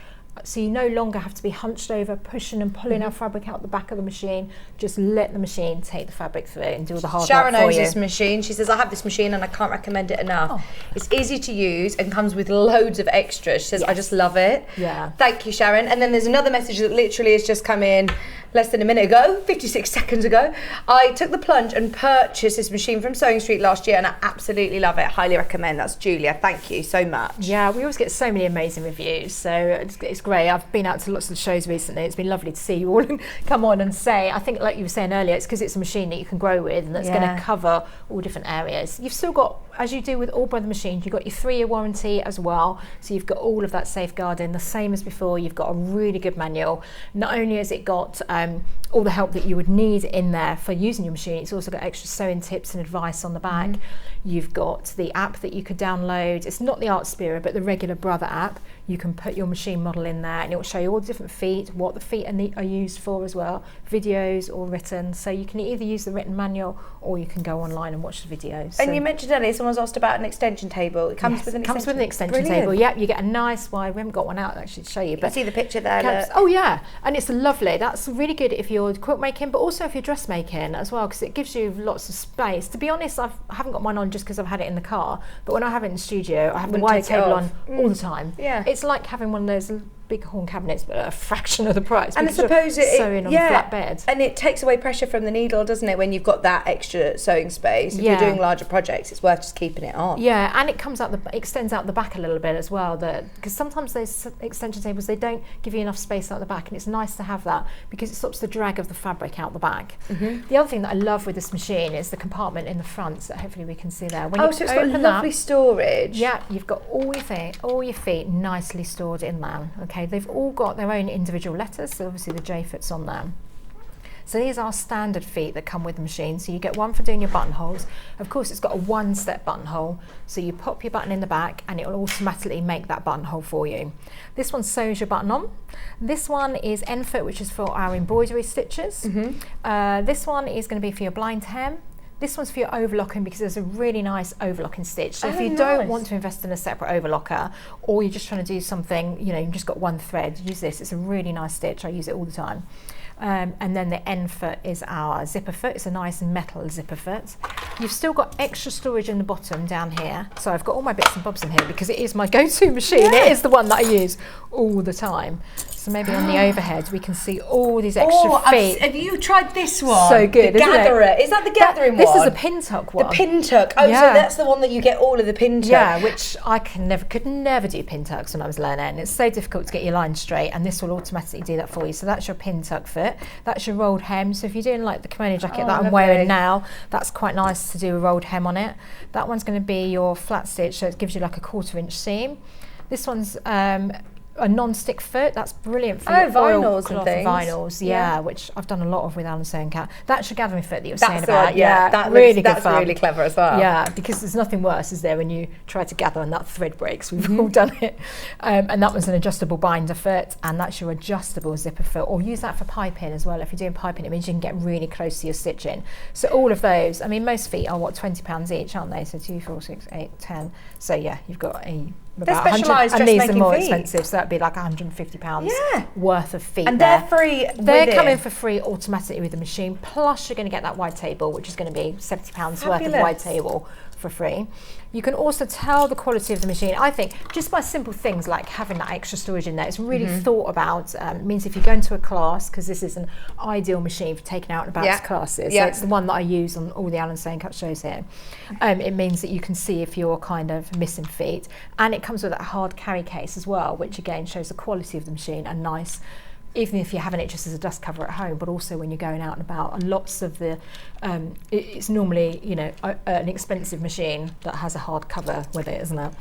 So you no longer have to be hunched over, pushing and pulling our fabric out the back of the machine. Just let the machine take the fabric through and do all the hard Sharon work for owns you. this machine. She says, I have this machine and I can't recommend it enough. It's easy to use and comes with loads of extras. She says, I just love it. Yeah. Thank you, Sharon. And then there's another message that literally has just come in less than a minute ago, 56 seconds ago. I took the plunge and purchased this machine from Sewing Street last year and I absolutely love it. Highly recommend. That's Julia. Thank you so much. Yeah, we always get so many amazing reviews, so it's great. I've been out to lots of shows recently. It's been lovely to see you all come on and say, I think like you were saying earlier, it's because it's a machine that you can grow with and that's going to cover all different areas. You've still got, as you do with all brother machines, you've got your 3-year warranty as well, so you've got all of that safeguarding, the same as before. You've got a really good manual. Not only has it got all the help that you would need in there for using your machine, it's also got extra sewing tips and advice on the back. You've got the app that you could download. It's not the Art Spira, but the regular Brother app. You can put your machine model in there and it will show you all the different feet, what the feet are used for as well, videos or written. So you can either use the written manual or you can go online and watch the videos. And you mentioned earlier, someone's asked about an extension table. It comes with an extension table. Yep, you get a nice wide. We haven't got one out actually to show you, You can see the picture there. Look. Oh yeah, and it's lovely. That's really good if you're quilt making, but also if you're dressmaking as well, because it gives you lots of space. To be honest, I haven't got mine on just because I've had it in the car, but when I have it in the studio, I have the wide table on all the time. Yeah, it's like having one of those big horn cabinets, but at a fraction of the price. And I suppose sewing on a flat bed. And it takes away pressure from the needle, doesn't it? When you've got that extra sewing space, if you're doing larger projects, it's worth just keeping it on. Yeah, and it extends out the back a little bit as well. Because sometimes those extension tables, they don't give you enough space out the back, and it's nice to have that because it stops the drag of the fabric out the back. The other thing that I love with this machine is the compartment in the front that hopefully we can see there. When so it's got lovely storage. Yeah, you've got all your feet nicely stored in there. Okay, they've all got their own individual letters, so obviously the J fit's on there. So these are standard feet that come with the machine. So you get one for doing your buttonholes. Of course, it's got a one-step buttonhole. So you pop your button in the back and it will automatically make that buttonhole for you. This one sews your button on. This one is end foot, which is for our embroidery stitches. This one is going to be for your blind hem. This one's for your overlocking because there's a really nice overlocking stitch. So if you don't want to invest in a separate overlocker, or you're just trying to do something, you've just got one thread, use this. It's a really nice stitch. I use it all the time. And then the end foot is our zipper foot. It's a nice metal zipper foot. You've still got extra storage in the bottom down here. So I've got all my bits and bobs in here because it is my go-to machine. It is the one that I use all the time. So maybe on the overhead we can see all these extra feet. Have you tried this one? So good, the isn't gatherer. it? Is that the gathering one? This is a pin tuck one. The pin tuck. Oh, so that's the one that you get all of the pin tuck. Yeah, which I could never do pin tucks when I was learning. It's so difficult to get your line straight, and this will automatically do that for you. So that's your pin tuck foot. That's your rolled hem. So if you're doing like the kimono jacket that I'm wearing now, that's quite nice to do a rolled hem on it. That one's going to be your flat stitch, so it gives you like a 1/4-inch seam. This one's a non-stick foot. That's brilliant for your vinyls and things. Vinyls, which I've done a lot of with Alan Sewing Cat. That's your gathering foot that you're saying about. That's really clever as well. Yeah, because there's nothing worse, is there, when you try to gather and that thread breaks. We've all done it. And that was an adjustable binder foot, and that's your adjustable zipper foot. Or use that for piping as well. If you're doing piping, it means you can get really close to your stitching. So all of those, I mean, most feet are £20 each, aren't they? So 2, 4, 6, 8, 10. So yeah, you've got they're specialised and these are more feet. Expensive, so that'd be like £150 worth of feet. And they're free. They're coming for free automatically with the machine. Plus, you're going to get that wide table, which is going to be £70 worth of wide table for free. You can also tell the quality of the machine, I think, just by simple things like having that extra storage in there. It's really thought about. It means if you go into a class, because this is an ideal machine for taking out and about classes, so it's the one that I use on all the Alan Sewing Cat shows here. It means that you can see if you're kind of missing feet, and it comes with a hard carry case as well, which again shows the quality of the machine and nice even if you're having it just as a dust cover at home, but also when you're going out and about. And lots of the, it's normally, you know, an expensive machine that has a hard cover with it, isn't it?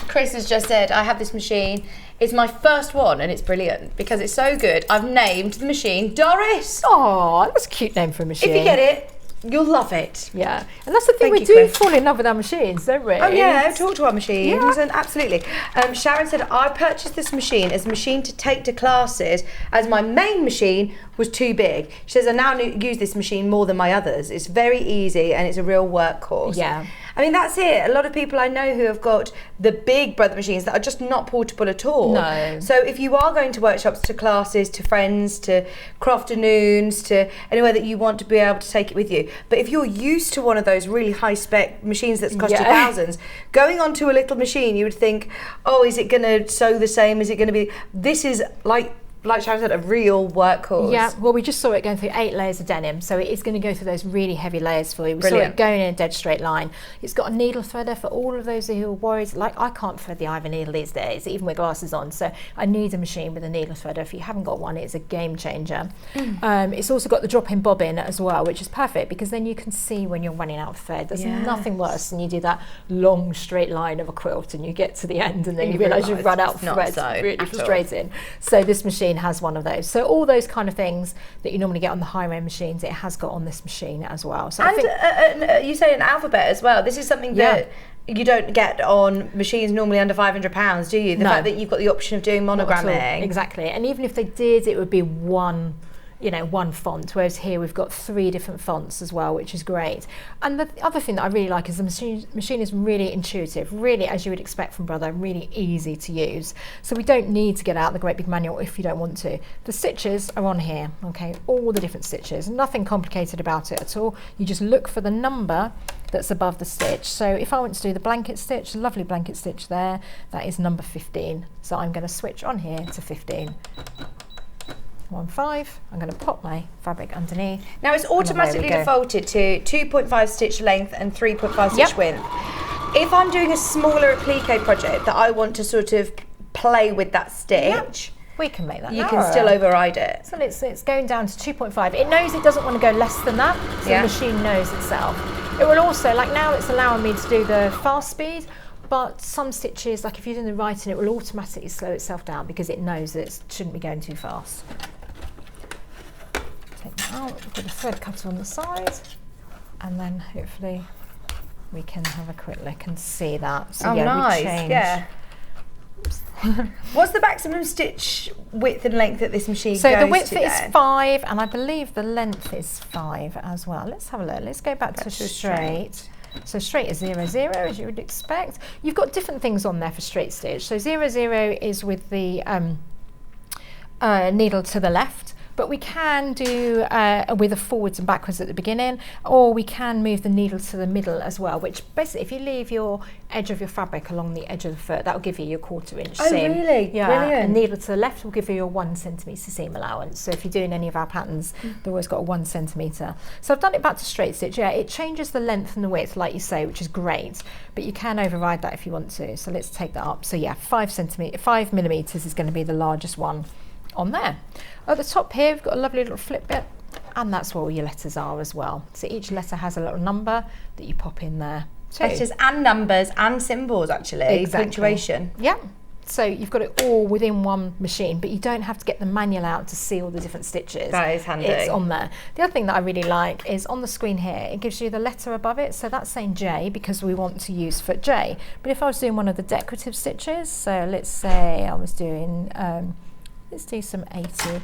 Chris has just said, I have this machine. It's my first one and it's brilliant because it's so good. I've named the machine Doris. Oh, that's a cute name for a machine. If you get it, you'll love it. Yeah, and that's the thing, Thank we you, do Chris. fall in love with our machines, don't we? Oh yeah, talk to our machines, Yeah. and absolutely. Sharon said, I purchased this machine as a machine to take to classes as my main machine was too big. She says, I now use this machine more than my others. It's very easy and it's a real workhorse. Yeah. I mean, that's it. A lot of people I know who have got the big brother machines that are just not portable at all. No. So if you are going to workshops, to classes, to friends, to crafternoons, to anywhere that you want to be able to take it with you. But if you're used to one of those really high spec machines that's cost you thousands, going onto a little machine, you would think, oh, is it going to sew the same? Is it going to be... This is like Sharon said, a real workhorse. Yeah, well, we just saw it going through 8 layers of denim, so it is going to go through those really heavy layers for you. We saw it going in a dead straight line. It's got a needle threader for all of those who are worried. Like, I can't thread the Ivor needle these days, even with glasses on, so I need a machine with a needle threader. If you haven't got one, it's a game changer. It's also got the drop-in bobbin as well, which is perfect because then you can see when you're running out of thread. There's nothing worse than you do that long straight line of a quilt and you get to the end and then you realise you've run out of thread. It's really frustrating. So this machine has one of those. So all those kind of things that you normally get on the higher-end machines, it has got on this machine as well. So and I think, you say an alphabet as well. This is something that you don't get on machines normally under £500, do you? The fact that you've got the option of doing monogramming. Exactly. And even if they did, it would be one font, whereas here we've got 3 different fonts as well, which is great. And the other thing that I really like is the machine is really intuitive, really, as you would expect from Brother, really easy to use. So we don't need to get out the great big manual if you don't want to. The stitches are on here, okay, all the different stitches, nothing complicated about it at all. You just look for the number that's above the stitch. So if I want to do the blanket stitch, lovely blanket stitch there, that is number 15. So I'm going to switch on here to 15. 1, 5. I'm going to pop my fabric underneath. Now it's automatically defaulted to 2.5 stitch length and 3.5 stitch width. If I'm doing a smaller applique project that I want to sort of play with that stitch, we can make that you can still override it. So it's going down to 2.5. It knows it doesn't want to go less than that, so the machine knows itself. It will also, like now it's allowing me to do the fast speed, but some stitches, like if you're doing the writing, it will automatically slow itself down because it knows that it shouldn't be going too fast. Take that out, we've got a thread cutter on the side, and then hopefully we can have a quick look and see that. So nice. We change. Yeah. What's the maximum stitch width and length that this machine goes to? So the width is 5, and I believe the length is 5 as well. Let's have a look. Let's go back to straight. So straight is 0, 0, as you would expect. You've got different things on there for straight stitch. So 0, 0 is with the needle to the left. But we can do with a forwards and backwards at the beginning, or we can move the needle to the middle as well, which basically if you leave your edge of your fabric along the edge of the foot, that will give you your 1/4 inch seam. Oh really? Yeah. Brilliant. And needle to the left will give you your 1 centimetre seam allowance. So if you're doing any of our patterns, they've always got a 1 centimetre. So I've done it back to straight stitch. Yeah, it changes the length and the width, like you say, which is great, but you can override that if you want to. So let's take that up. So yeah, 5 millimetres is going to be the largest one on there. At the top here we've got a lovely little flip bit, and that's where all your letters are as well. So each letter has a little number that you pop in there too. Letters and numbers and symbols, actually. Exactly. Punctuation. Yeah. So you've got it all within one machine, but you don't have to get the manual out to see all the different stitches. That is handy. It's on there. The other thing that I really like is on the screen here, it gives you the letter above it. So that's saying J because we want to use foot J. But if I was doing one of the decorative stitches, so let's say I was doing, let's do some 80.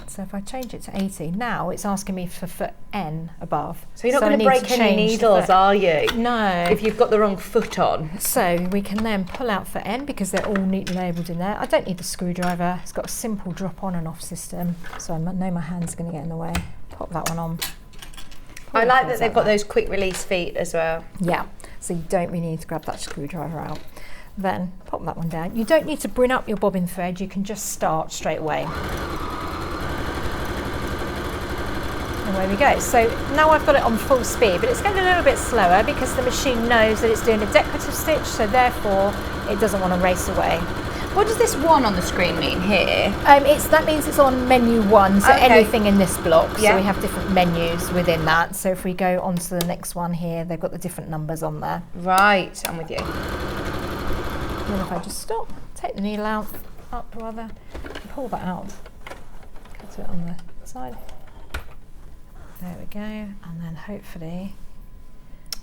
So if I change it to 80, now it's asking me for foot N above. So you're not going to break any needles, are you? No. If you've got the wrong foot on. So we can then pull out foot N because they're all neatly labelled in there. I don't need the screwdriver. It's got a simple drop on and off system. So I know my hand's going to get in the way. Pop that one on. I like that they've got those quick release feet as well. Yeah. So you don't really need to grab that screwdriver out. Then pop that one down. You don't need to bring up your bobbin thread. You can just start straight away. And away we go. So now I've got it on full speed, but it's going a little bit slower because the machine knows that it's doing a decorative stitch, so therefore it doesn't want to race away. What does this 1 on the screen mean here? That means it's on menu 1, so Okay. anything in this block. Yeah. So we have different menus within that. So if we go on to the next one here, they've got the different numbers on there. Right, I'm with you. And then if I just stop, take the needle out, up rather, and pull that out. Cut it on the side. There we go, and then hopefully.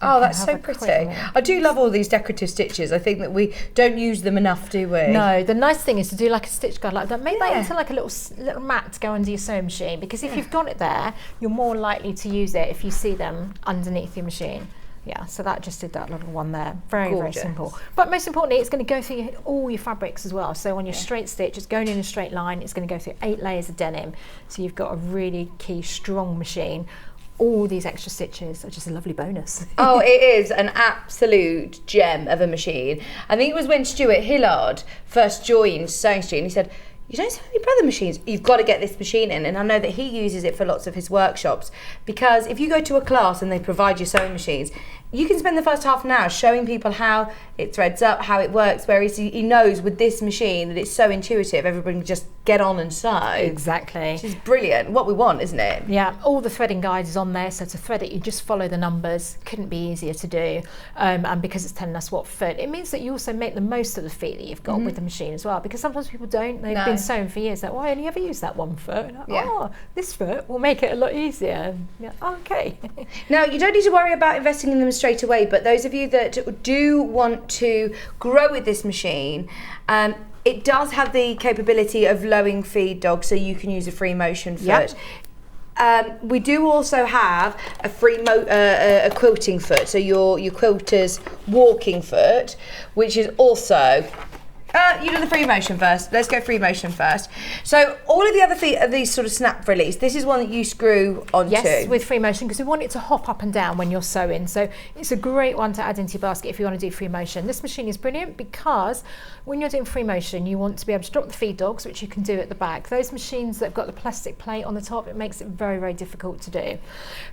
Oh, can that's have so a quick pretty. look. I do love all these decorative stitches. I think that we don't use them enough, do we? No, the nice thing is to do like a stitch guide like that. Make that Yeah. into like a little mat to go under your sewing machine, because if you've got it there, you're more likely to use it if you see them underneath your machine. Yeah, so that just did that little one there. Very, Gorgeous. very simple. But most importantly, it's going to go through all your fabrics as well. So on your straight stitch, it's going in a straight line. It's going to go through 8 layers of denim. So you've got a really key, strong machine. All these extra stitches are just a lovely bonus. Oh, it is an absolute gem of a machine. I think it was when Stuart Hillard first joined Sewing Street, and he said, you don't sell any brother machines, you've got to get this machine in. And I know that he uses it for lots of his workshops, because if you go to a class and they provide you sewing machines, you can spend the first half an hour showing people how it threads up, how it works, whereas he knows with this machine that it's so intuitive, everybody can just get on and sew. Exactly. Which is brilliant. What we want, isn't it? Yeah, all the threading guide is on there, so to thread it you just follow the numbers. Couldn't be easier to do, and because it's telling us what foot, it means that you also make the most of the feet that you've got with the machine as well, because sometimes people don't. They've been sewing for years, like, well, I only ever use that one foot. Like, oh, this foot will make it a lot easier. Yeah, okay. Now, you don't need to worry about investing in them straight away, but those of you that do want to grow with this machine, it does have the capability of lowering feed dogs, so you can use a free motion foot. We do also have a free a quilting foot, so your quilter's walking foot, which is also. You do the free motion first. Let's go free motion first. So all of the other feet are these sort of snap release. This is one that you screw onto. Yes, with free motion, because we want it to hop up and down when you're sewing. So it's a great one to add into your basket if you want to do free motion. This machine is brilliant because when you're doing free motion, you want to be able to drop the feed dogs, which you can do at the back. Those machines that have got the plastic plate on the top, it makes it very, very difficult to do.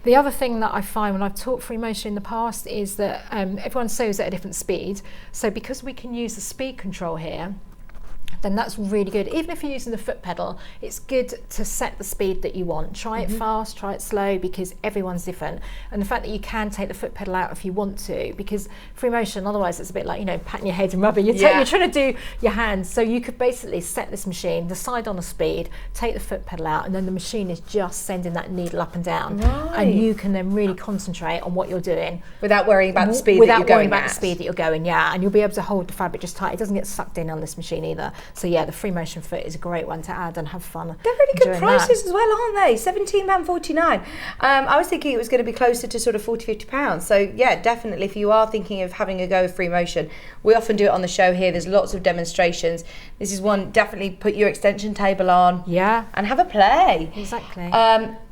The other thing that I find when I've taught free motion in the past is that everyone sews at a different speed. So because we can use the speed control here, then that's really good. Even if you're using the foot pedal, it's good to set the speed that you want. Try it fast, try it slow, because everyone's different. And the fact that you can take the foot pedal out if you want to, because free motion, otherwise it's a bit like, you know, patting your head and rubbing. You're trying to do your hands. So you could basically set this machine, decide on the speed, take the foot pedal out, and then the machine is just sending that needle up and down. And you can then really concentrate on what you're doing. Without worrying about the speed Without that you're worrying going about the speed that you're going, and you'll be able to hold the fabric just tight. It doesn't get sucked in on this machine either. So yeah, the free motion foot is a great one to add and have fun. They're really good doing prices that. as well, aren't they? £17.49. I was thinking it was going to be closer to sort of £40-50. So yeah, definitely if you are thinking of having a go with free motion, we often do it on the show here. There's lots of demonstrations. This is one, definitely put your extension table on and have a play. Exactly.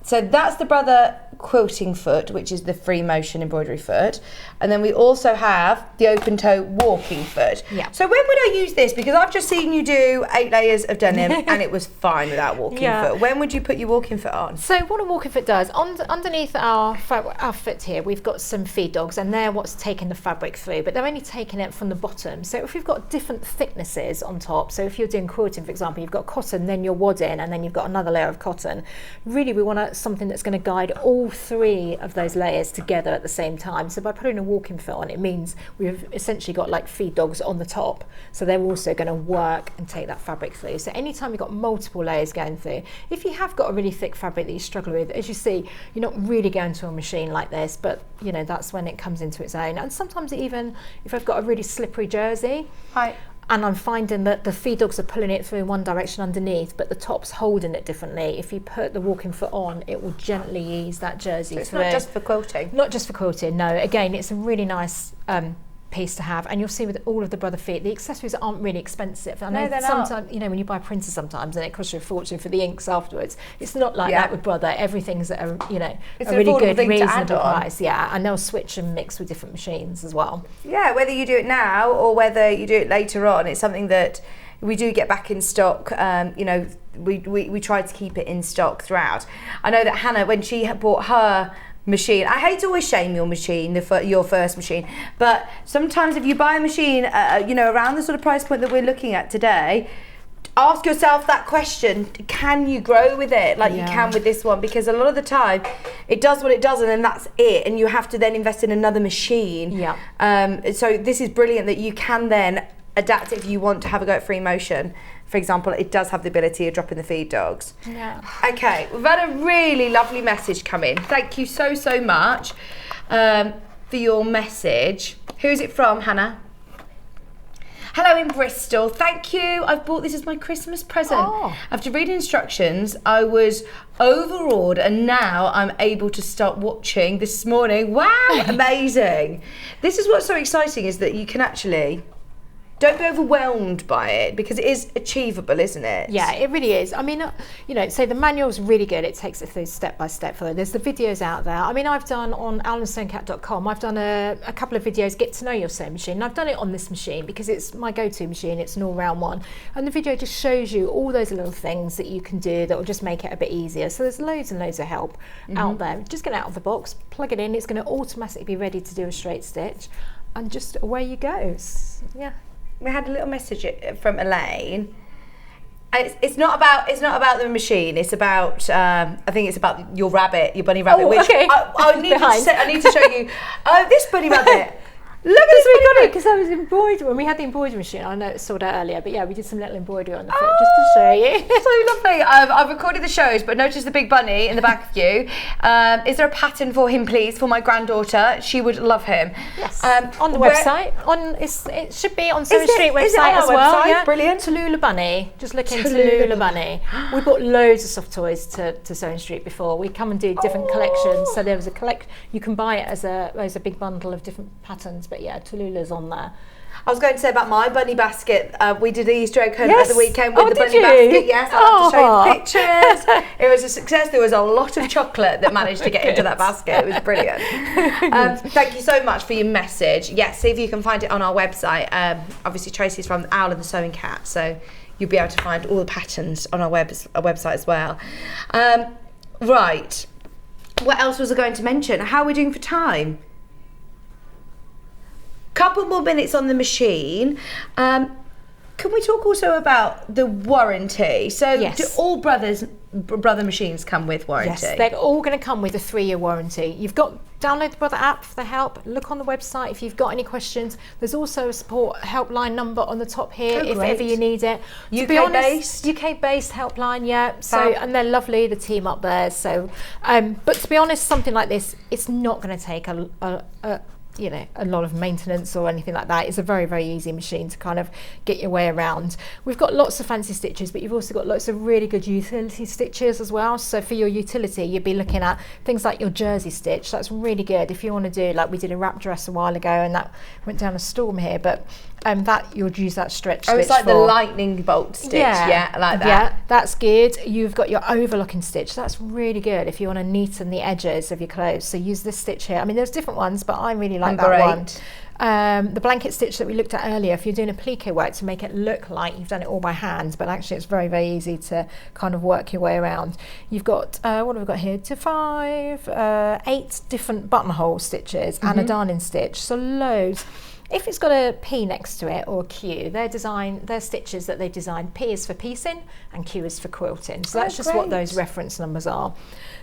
So that's the Brother quilting foot, which is the free motion embroidery foot. And then we also have the open toe walking foot. Yeah. So when would I use this? Because I've just seen you do 8 layers of denim and it was fine without walking foot. When would you put your walking foot on? So what a walking foot does, underneath our foot here, we've got some feed dogs, and they're what's taking the fabric through, but they're only taking it from the bottom. So if we've got different thicknesses on top, so if you're doing quilting, for example, you've got cotton, then you're wadding, and then you've got another layer of cotton. Really, we want something that's going to guide all 3 of those layers together at the same time. So by putting a walking foot on, it means we've essentially got like feed dogs on the top, so they're also going to work and take that fabric through. So anytime you've got multiple layers going through, if you have got a really thick fabric that you struggle with, as you see, you're not really going to a machine like this, but you know, that's when it comes into its own. And sometimes even if I've got a really slippery jersey, and I'm finding that the feed dogs are pulling it through in one direction underneath, but the top's holding it differently. If you put the walking foot on, it will gently ease that jersey through. It's not just for quilting. Not just for quilting, no. Again, it's a really nice piece to have, and you'll see with all of the Brother feet, the accessories aren't really expensive. I know they're sometimes, not. you know, when you buy printers sometimes and it costs you a fortune for the inks afterwards, it's not like that with Brother. Everything's at a, you know, it's a really good, reasonable reasonable price. And they'll switch and mix with different machines as well. Yeah, whether you do it now or whether you do it later on, it's something that we do get back in stock. You know, we try to keep it in stock throughout. I know that Hannah, when she bought her machine. I hate to always shame your machine, your first machine, but sometimes if you buy a machine, around the sort of price point that we're looking at today, ask yourself that question: can you grow with it like you can with this one? Because a lot of the time it does what it does and then that's it, and you have to then invest in another machine. So this is brilliant that you can then adapt it if you want to have a go at free motion. For example, it does have the ability of dropping the feed dogs. Okay, we've had a really lovely message come in. Thank you so much for your message. Who's it from, Hannah? Hello in Bristol. Thank you. I've bought this as my Christmas present. After reading instructions, I was overawed and now I'm able to start watching this morning. Wow, amazing. This is what's so exciting, is that you can actually... don't be overwhelmed by it, because it is achievable, isn't it? Yeah, it really is. I mean, so the manual's really good. It takes it through step by step. There's the videos out there. I mean, I've done on alanstonecat.com, I've done a couple of videos, get to know your sewing machine. And I've done it on this machine because it's my go-to machine. It's an all-round one. And the video just shows you all those little things that you can do that will just make it a bit easier. So there's loads and loads of help out there. Just get it out of the box, plug it in. It's going to automatically be ready to do a straight stitch. And just away you go. Yeah. We had a little message from Elaine. It's not about the machine. It's about I think it's about your rabbit, your bunny rabbit. Which okay. I need to show you. Oh, this bunny rabbit. Look at this. We got it because I was embroidering when we had the embroidery machine. I know it's sold out earlier, but yeah, we did some little embroidery on the foot just to show you. So lovely. I've recorded the shows, but notice the big bunny in the back of you. Is there a pattern for him, please, for my granddaughter? She would love him. Yes. On the website. It should be on Sewing Street website as well. Website? Yeah. Brilliant. Tallulah Bunny. Just look into Tallulah Bunny. We bought loads of soft toys to Sewing Street before. We come and do different collections. So there was a you can buy it as a big bundle of different patterns. But yeah, Tallulah's on there. I was going to say about my bunny basket. We did the Easter egg hunt at the weekend with the bunny you? basket. Yes, I'll have to show you the pictures. It was a success. There was a lot of chocolate that managed to get into that basket. It was brilliant. Thank you so much for your message. Yes, see if you can find it on our website. Obviously, Tracey's from the Owl and the Sewing Cat, so you'll be able to find all the patterns on our website as well. Right. What else was I going to mention? How are we doing for time? Couple more minutes on the machine. Can we talk also about the warranty? So yes. Do all brother machines come with warranty? Yes, they're all going to come with a 3-year warranty. You've got download the Brother app for the help. Look on the website if you've got any questions. There's also a support helpline number on the top here if ever you need it. UK based helpline, yeah. So and they're lovely, the team up there. So, but to be honest, something like this, it's not going to take a lot of maintenance or anything like that. It's a very, very easy machine to kind of get your way around. We've got lots of fancy stitches, but you've also got lots of really good utility stitches as well. So for your utility, you'd be looking at things like your jersey stitch. That's really good if you want to do, like we did a wrap dress a while ago and that went down a storm here, but that you'll use that stretch stitch. It's like the lightning bolt stitch, yeah, like that. Yeah, that's good. You've got your overlocking stitch. That's really good if you want to neaten the edges of your clothes. So use this stitch here. I mean, there's different ones, but I really like that one. The blanket stitch that we looked at earlier, if you're doing a plique work to make it look like you've done it all by hand, but actually it's very, very easy to kind of work your way around. You've got, what have we got here? 8 different buttonhole stitches and a darning stitch, so loads. If it's got a P next to it or a Q, they're stitches that they've designed. P is for piecing and Q is for quilting. So that's just what those reference numbers are,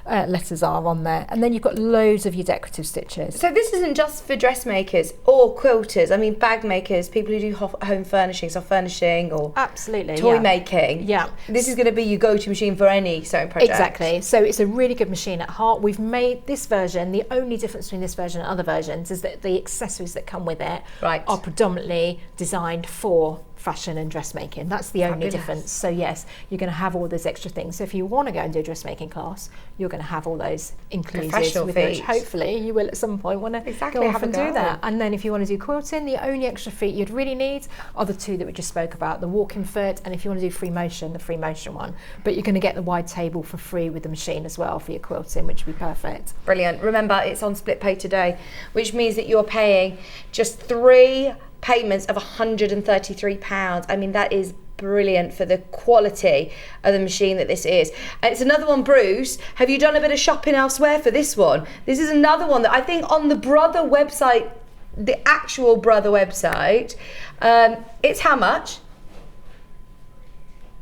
letters are on there. And then you've got loads of your decorative stitches. So this isn't just for dressmakers or quilters. I mean, bag makers, people who do home furnishing, soft furnishing or absolutely toy making. Yeah. This is going to be your go-to machine for any sewing project. Exactly. So it's a really good machine at heart. We've made this version, the only difference between this version and other versions is that the accessories that come with it are predominantly designed for fashion and dressmaking. That's the only difference. So yes, you're going to have all those extra things. So if you want to go and do a dressmaking class, you're going to have all those included, with which hopefully you will at some point want to go off and do that. And then if you want to do quilting, the only extra feet you'd really need are the 2 that we just spoke about, the walking foot, and if you want to do free motion, the free motion one. But you're going to get the wide table for free with the machine as well for your quilting, which would be perfect. Brilliant. Remember, it's on split pay today, which means that you're paying just 3 payments of £133. I mean, that is brilliant for the quality of the machine that this is. And it's another one, Bruce, have you done a bit of shopping elsewhere for this one? This is another one that I think on the Brother website, the actual Brother website, it's how much?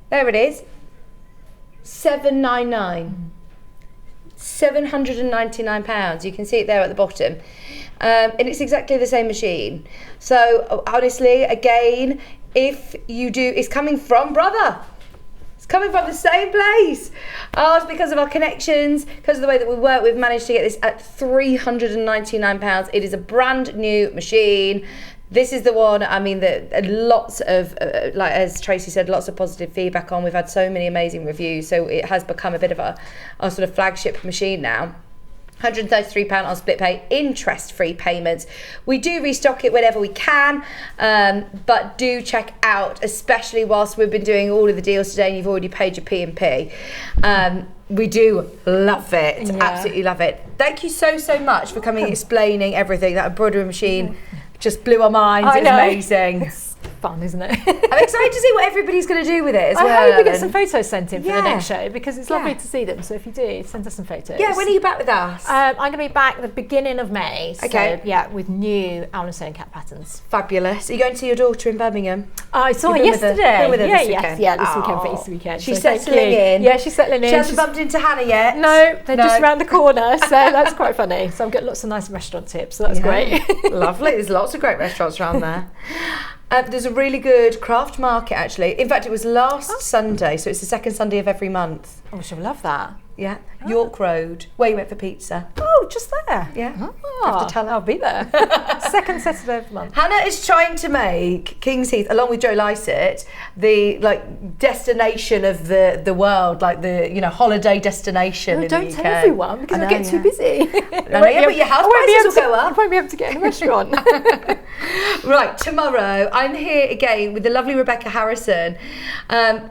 There it is, £799. £799. You can see it there at the bottom. And it's exactly the same machine. So honestly, again, if you do, it's coming from Brother. It's coming from the same place. Oh, it's because of our connections, because of the way that we work, we've managed to get this at £399. It is a brand new machine. This is the one, I mean, that lots of, like as Tracey said, lots of positive feedback on. We've had so many amazing reviews, so it has become a bit of a sort of flagship machine now. £133 on split pay, interest-free payments. We do restock it whenever we can, but do check out, especially whilst we've been doing all of the deals today and you've already paid your P&P. We do love it, absolutely love it. Thank you so much for coming and explaining everything. That embroidery machine just blew our minds. It's amazing. It's fun, isn't it? I'm excited to see what everybody's going to do with it as well. I hope we get some photos sent in for the next show, because it's lovely to see them. So if you do, send us some photos. Yeah, when are you back with us? I'm going to be back at the beginning of May. Okay. So, yeah, with new Allen Sewing Cap patterns. Fabulous. Are you going to see your daughter in Birmingham? I saw her Been yesterday. with her this weekend? This weekend for Easter weekend. She's so settling in. Yeah, she's settling in. She hasn't bumped into Hannah yet? No, they're just around the corner, so that's quite funny. So I'm getting lots of nice restaurant tips, so that's great. Lovely. There's lots of great restaurants around there. There's a really good craft market, actually. In fact, it was last Sunday, so it's the second Sunday of every month. Oh, I should love that. Yeah, York Road, where you went for pizza. Oh, just there. Yeah, Oh, have to tell her. I'll be there. Second Saturday of the month. Hannah is trying to make King's Heath, along with Joe Lycett, the destination of the world, like the holiday destination. No, in don't the UK. tell everyone, because I'll get too busy. But your house prices will go up. I won't be able to get in a restaurant. Right, tomorrow I'm here again with the lovely Rebecca Harrison.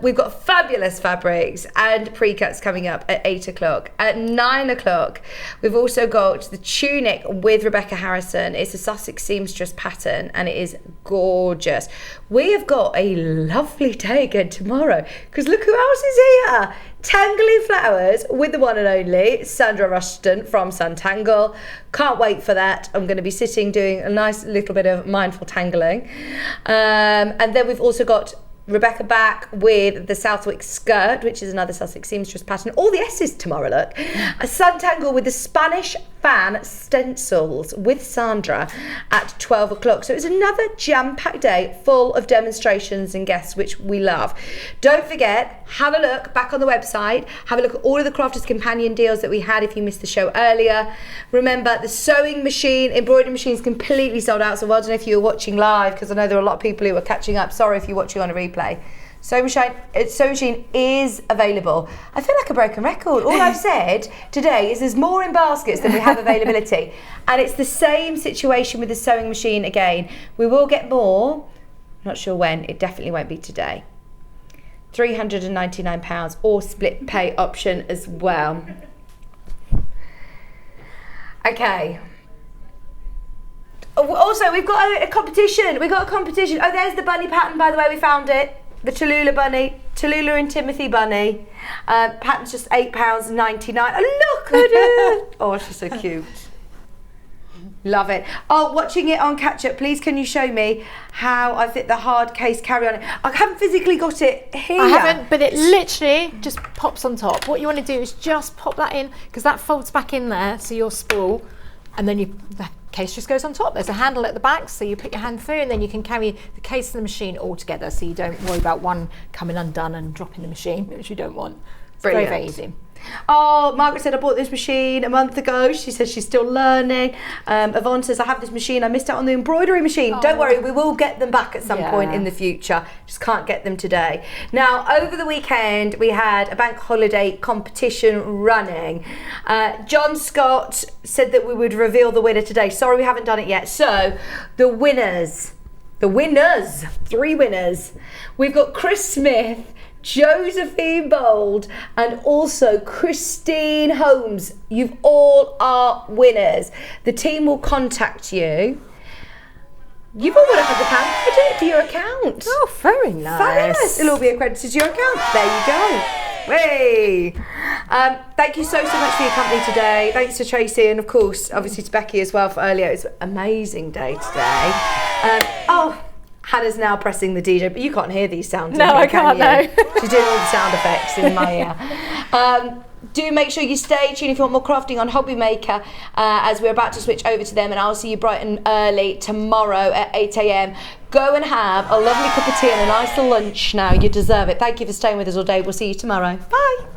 We've got fabulous fabrics and pre-cuts coming up at 8 o'clock. At 9 o'clock, we've also got the tunic with Rebecca Harrison. It's a Sussex seamstress pattern and it is gorgeous. We have got a lovely day again tomorrow, because look who else is here. Tangling Flowers with the one and only Sandra Rushton from Suntangle. Can't wait for that. I'm going to be sitting doing a nice little bit of mindful tangling. And then we've also got Rebecca back with the Southwick skirt, which is another Sussex seamstress pattern. All the S's tomorrow, look. A Suntangle with the Spanish fan stencils with Sandra at 12 o'clock. So it's another jam-packed day full of demonstrations and guests, which we love. Don't forget, have a look back on the website. Have a look at all of the Crafters Companion deals that we had if you missed the show earlier. Remember, the sewing machine, embroidery machine is completely sold out. So well done if you were watching live, because I know there are a lot of people who are catching up. Sorry if you're watching on a replay. Sewing machine is available. I feel like a broken record. All I've said today is there's more in baskets than we have availability. And it's the same situation with the sewing machine again. We will get more. Not sure when. It definitely won't be today. £399 or split pay option as well. Okay. Also, we've got a competition. We've got a competition. Oh, there's the bunny pattern, by the way. We found it. The Tallulah bunny. Tallulah and Timothy bunny. Pattern's just £8.99. Oh, look at it. Oh, she's so cute. Love it. Oh, watching it on catch up, please can you show me how I fit the hard case carry on? I haven't physically got it here. I haven't, but it literally just pops on top. What you want to do is just pop that in, because that folds back in there, so your spool, and then the case just goes on top. There's a handle at the back, so you put your hand through and then you can carry the case and the machine all together, so you don't worry about one coming undone and dropping the machine, which you don't want. It's Brilliant. very, very easy. Oh, Margaret said I bought this machine a month ago. She says she's still learning. Yvonne says I have this machine. I missed out on the embroidery machine. Don't worry, we will get them back at some point in the future. Just can't get them today. Now, over the weekend, we had a bank holiday competition running. John Scott said that we would reveal the winner today. Sorry, we haven't done it yet. So, the winners, 3 winners. We've got Chris Smith, Josephine Bold, and also Christine Holmes. You all are winners. The team will contact you. You've all got £100. for your account. Oh, very nice. Fabulous. It'll all be accredited to your account. There you go. Hey. Thank you so much for your company today. Thanks to Tracey and of course, obviously to Becky as well for earlier. It was an amazing day today. Hannah's now pressing the DJ, but you can't hear these sounds. No, I can't, no. She's doing all the sound effects in my ear. Do make sure you stay tuned if you want more crafting on Hobby Maker as we're about to switch over to them, and I'll see you bright and early tomorrow at 8 a.m. Go and have a lovely cup of tea and a nice lunch now. You deserve it. Thank you for staying with us all day. We'll see you tomorrow. Bye.